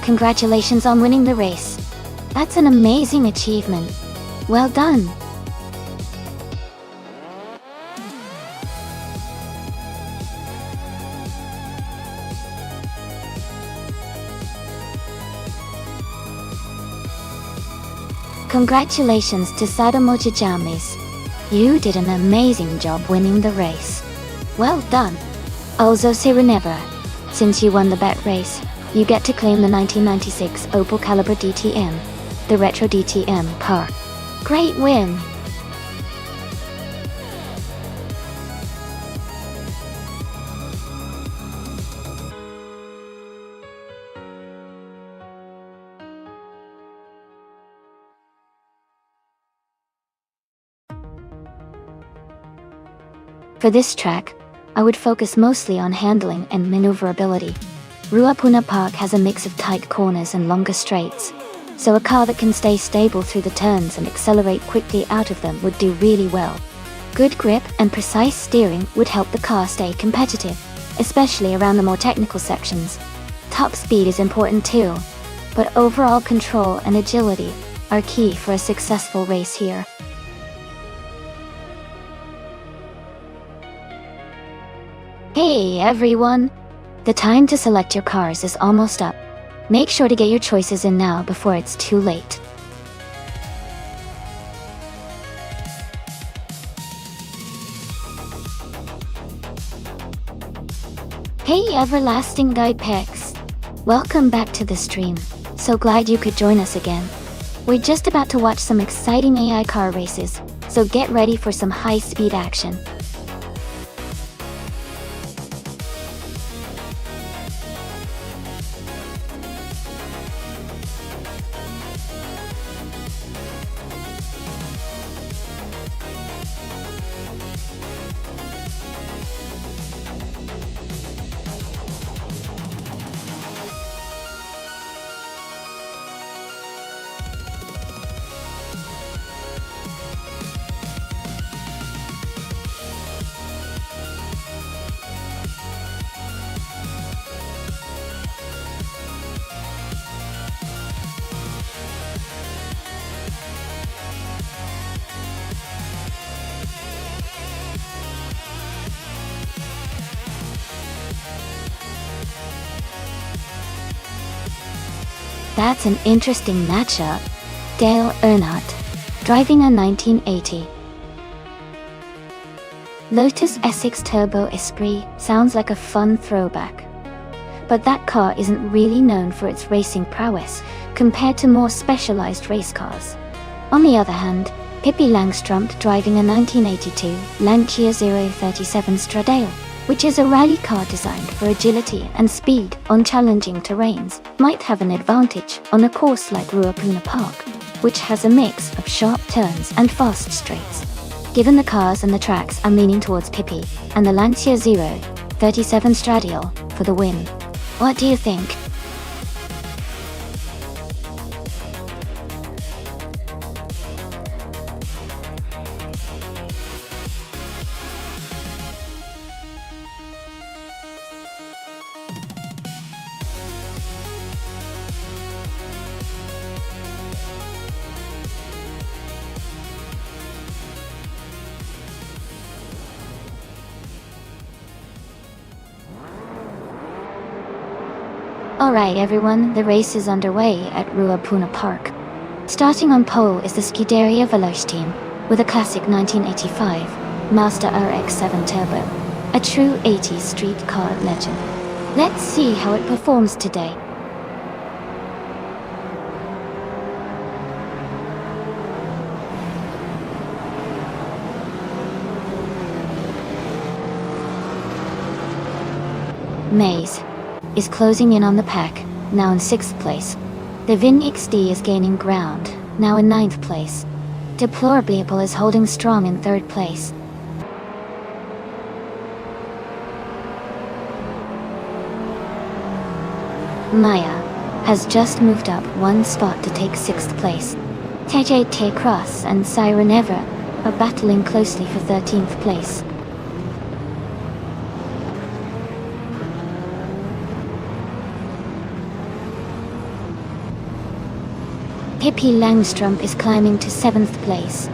S1: Congratulations on winning the race. That's an amazing achievement. Well done. Congratulations to Sadamo Jijamis. You did an amazing job winning the race. Well done. Also Sireneva, since you won the bet race, you get to claim the 1996 Opel Calibre DTM, the retro DTM car. Great win! For this track, I would focus mostly on handling and maneuverability. Ruapuna Park has a mix of tight corners and longer straights, so a car that can stay stable through the turns and accelerate quickly out of them would do really well. Good grip and precise steering would help the car stay competitive, especially around the more technical sections. Top speed is important too, but overall control and agility are key for a successful race here. Hey everyone! The time to select your cars is almost up. Make sure to get your choices in now before it's too late. Hey everlasting guide picks! Welcome back to the stream. So glad you could join us again. We're just about to watch some exciting AI car races, so get ready for some high-speed action. That's an interesting matchup. Dale Earnhardt, driving a 1980 Lotus S6 Turbo Esprit sounds like a fun throwback. But that car isn't really known for its racing prowess compared to more specialized race cars. On the other hand, Pippi Langstrumpf driving a 1982 Lancia 037 Stradale, which is a rally car designed for agility and speed on challenging terrains, might have an advantage on a course like Ruapuna Park, which has a mix of sharp turns and fast straights. Given the cars and the tracks, I'm leaning towards Pippi and the Lancia 037 Stradale for the win. What do you think? Alright everyone, the race is underway at Ruapuna Park. Starting on pole is the Scuderia Veloce team, with a classic 1985 Mazda RX-7 Turbo, a true 80s street car legend. Let's see how it performs today. Maze is closing in on the pack, now in 6th place. The Vin XD is gaining ground, now in 9th place. Deplorable is holding strong in 3rd place. Maya has just moved up 1 spot to take 6th place. TJ Cross and Siren Ever are battling closely for 13th place. Pippi Langstrumpf is climbing to 7th place.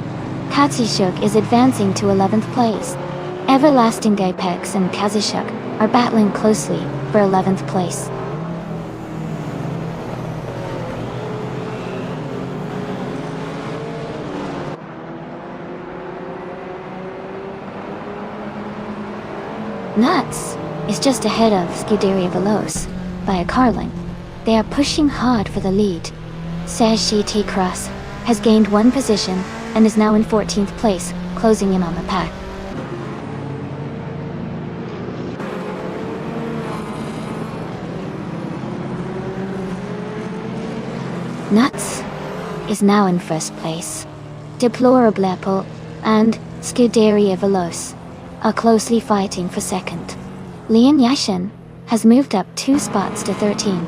S1: Katsishuk is advancing to 11th place. Everlasting Apex and Kazishuk are battling closely for 11th place. Nuts is just ahead of Scuderia Veloce by a car length. They are pushing hard for the lead. Serge T. Cross has gained 1 position and is now in 14th place, closing in on the pack. Nuts is now in 1st place. Deplorable and Scuderia Veloce are closely fighting for 2nd. Leon Yashin has moved up 2 spots to 13.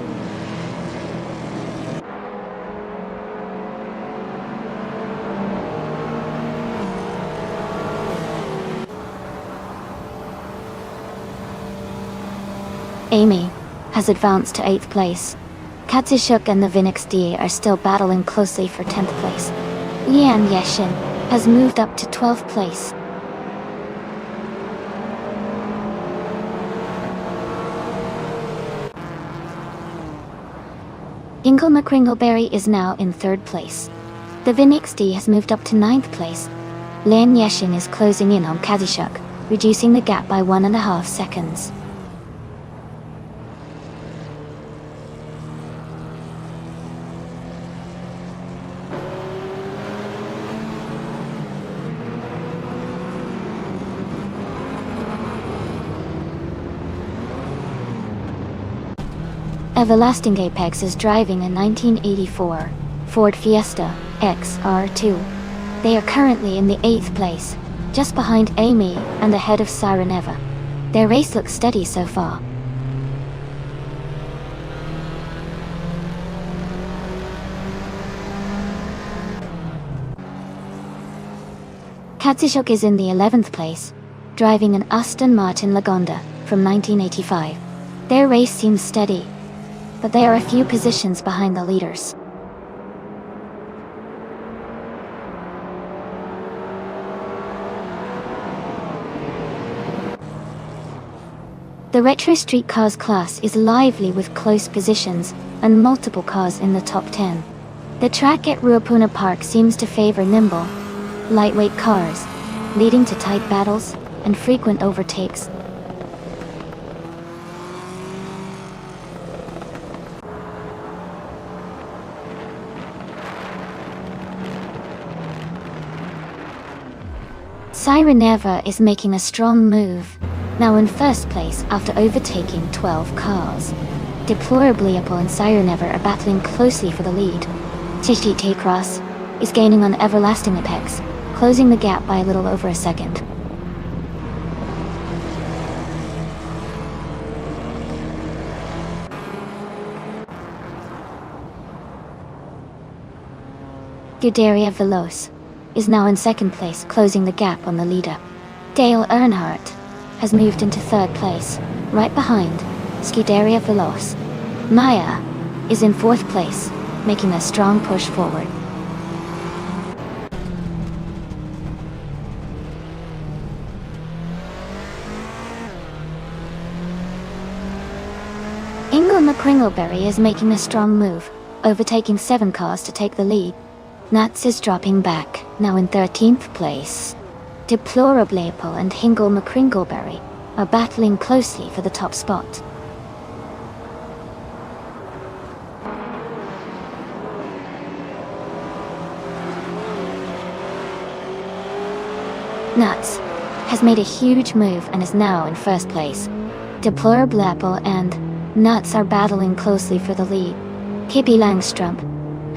S1: Amy has advanced to 8th place. Katsishuk and the Vin XD are still battling closely for 10th place. Lian Yashin has moved up to 12th place. Ingle McCringleberry is now in 3rd place. The Vin XD has moved up to 9th place. Lian Yeshin is closing in on Kazishuk, reducing the gap by 1.5 seconds. Everlasting Apex is driving a 1984 Ford Fiesta XR2. They are currently in the 8th place, just behind Amy and ahead of Siren Eva. Their race looks steady so far. Katsishuk is in the 11th place, driving an Aston Martin Lagonda from 1985. Their race seems steady, but they are a few positions behind the leaders. The Retro Street Cars class is lively with close positions and multiple cars in the top 10. The track at Ruapuna Park seems to favor nimble, lightweight cars, leading to tight battles and frequent overtakes. Siren Eva is making a strong move, now in 1st place after overtaking 12 cars. Deplorably Apple and Siren Eva are battling closely for the lead. Tishi T-Cross is gaining on Everlasting Apex, closing the gap by a little over a second. Guderia Veloz is now in 2nd place, closing the gap on the leader. Dale Earnhardt has moved into 3rd place, right behind Scuderia Veloz. Maya is in 4th place, making a strong push forward. Ingle McCringleberry is making a strong move, overtaking 7 cars to take the lead. Nats is dropping back, now in 13th place. Deplorably Apple and Hingle McCringleberry are battling closely for the top spot. Nuts has made a huge move and is now in 1st place. Deplorable Apple and Nuts are battling closely for the lead. Pippi Langstrup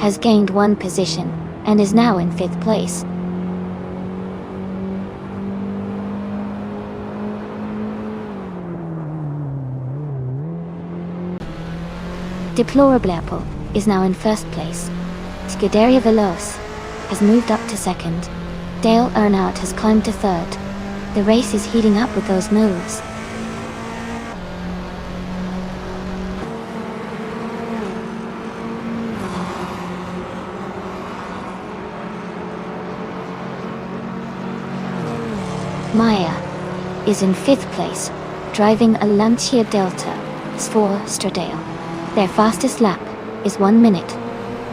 S1: has gained 1 position and is now in 5th place. Deplorable Apple is now in 1st place. Scuderia Veloz has moved up to 2nd. Dale Earnhardt has climbed to 3rd. The race is heating up with those moves. Maya is in 5th place, driving a Lancia Delta Svor Stradale. Their fastest lap is 1 minute,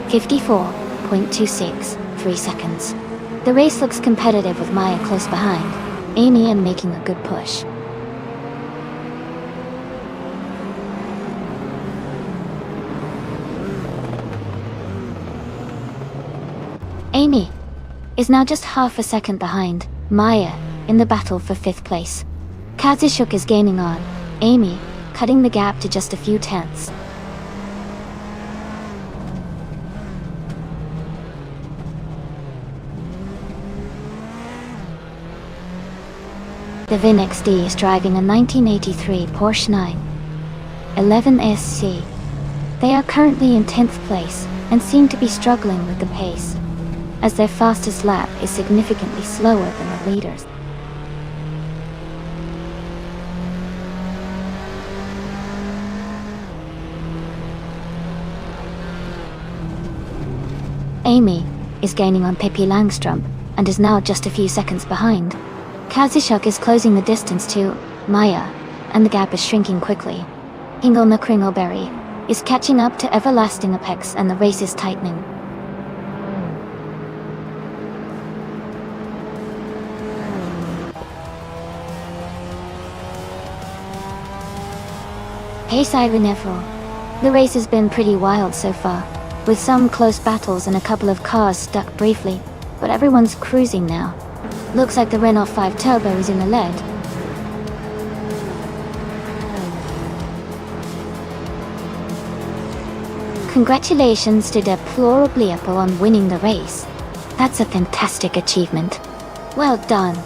S1: 54.263 seconds. The race looks competitive with Maya close behind, Amy and making a good push. Amy is now just half a second behind Maya in the battle for 5th place. Kazishuk is gaining on Amy, cutting the gap to just a few tenths. The Vin XD is driving a 1983 Porsche 911 SC. They are currently in 10th place and seem to be struggling with the pace, as their fastest lap is significantly slower than the leaders. Amy is gaining on Pippi Langstrup and is now just a few seconds behind. Kazishuk is closing the distance to Maya, and the gap is shrinking quickly. Ingle McCringleberry is catching up to everlasting apex and the race is tightening. Hey Sirenevro. The race has been pretty wild so far, with some close battles and a couple of cars stuck briefly, but everyone's cruising now. Looks like the Renault 5 Turbo is in the lead. Congratulations to Deplorably Apple on winning the race. That's a fantastic achievement. Well done.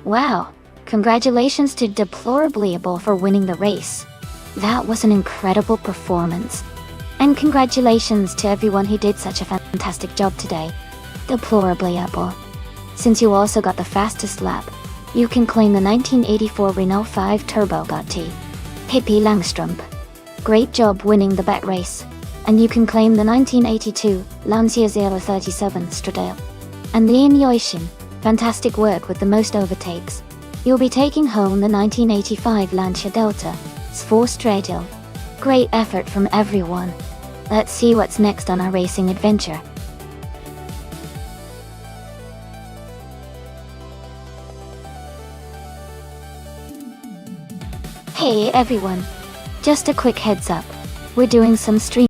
S1: Wow, congratulations to Deplorably Able for winning the race. That was an incredible performance. And congratulations to everyone who did such a fantastic job today. Deplorably Able. Since you also got the fastest lap, you can claim the 1984 Renault 5 Turbo Gotti. Hippie Langstrump. Great job winning the bet race. And you can claim the 1982 Lancia 037 Stradale. And the Inyoishin. Fantastic work with the most overtakes. You'll be taking home the 1985 Lancia Delta, Svor Stradale. Great effort from everyone. Let's see what's next on our racing adventure. Hey everyone. Just a quick heads up. We're doing some stream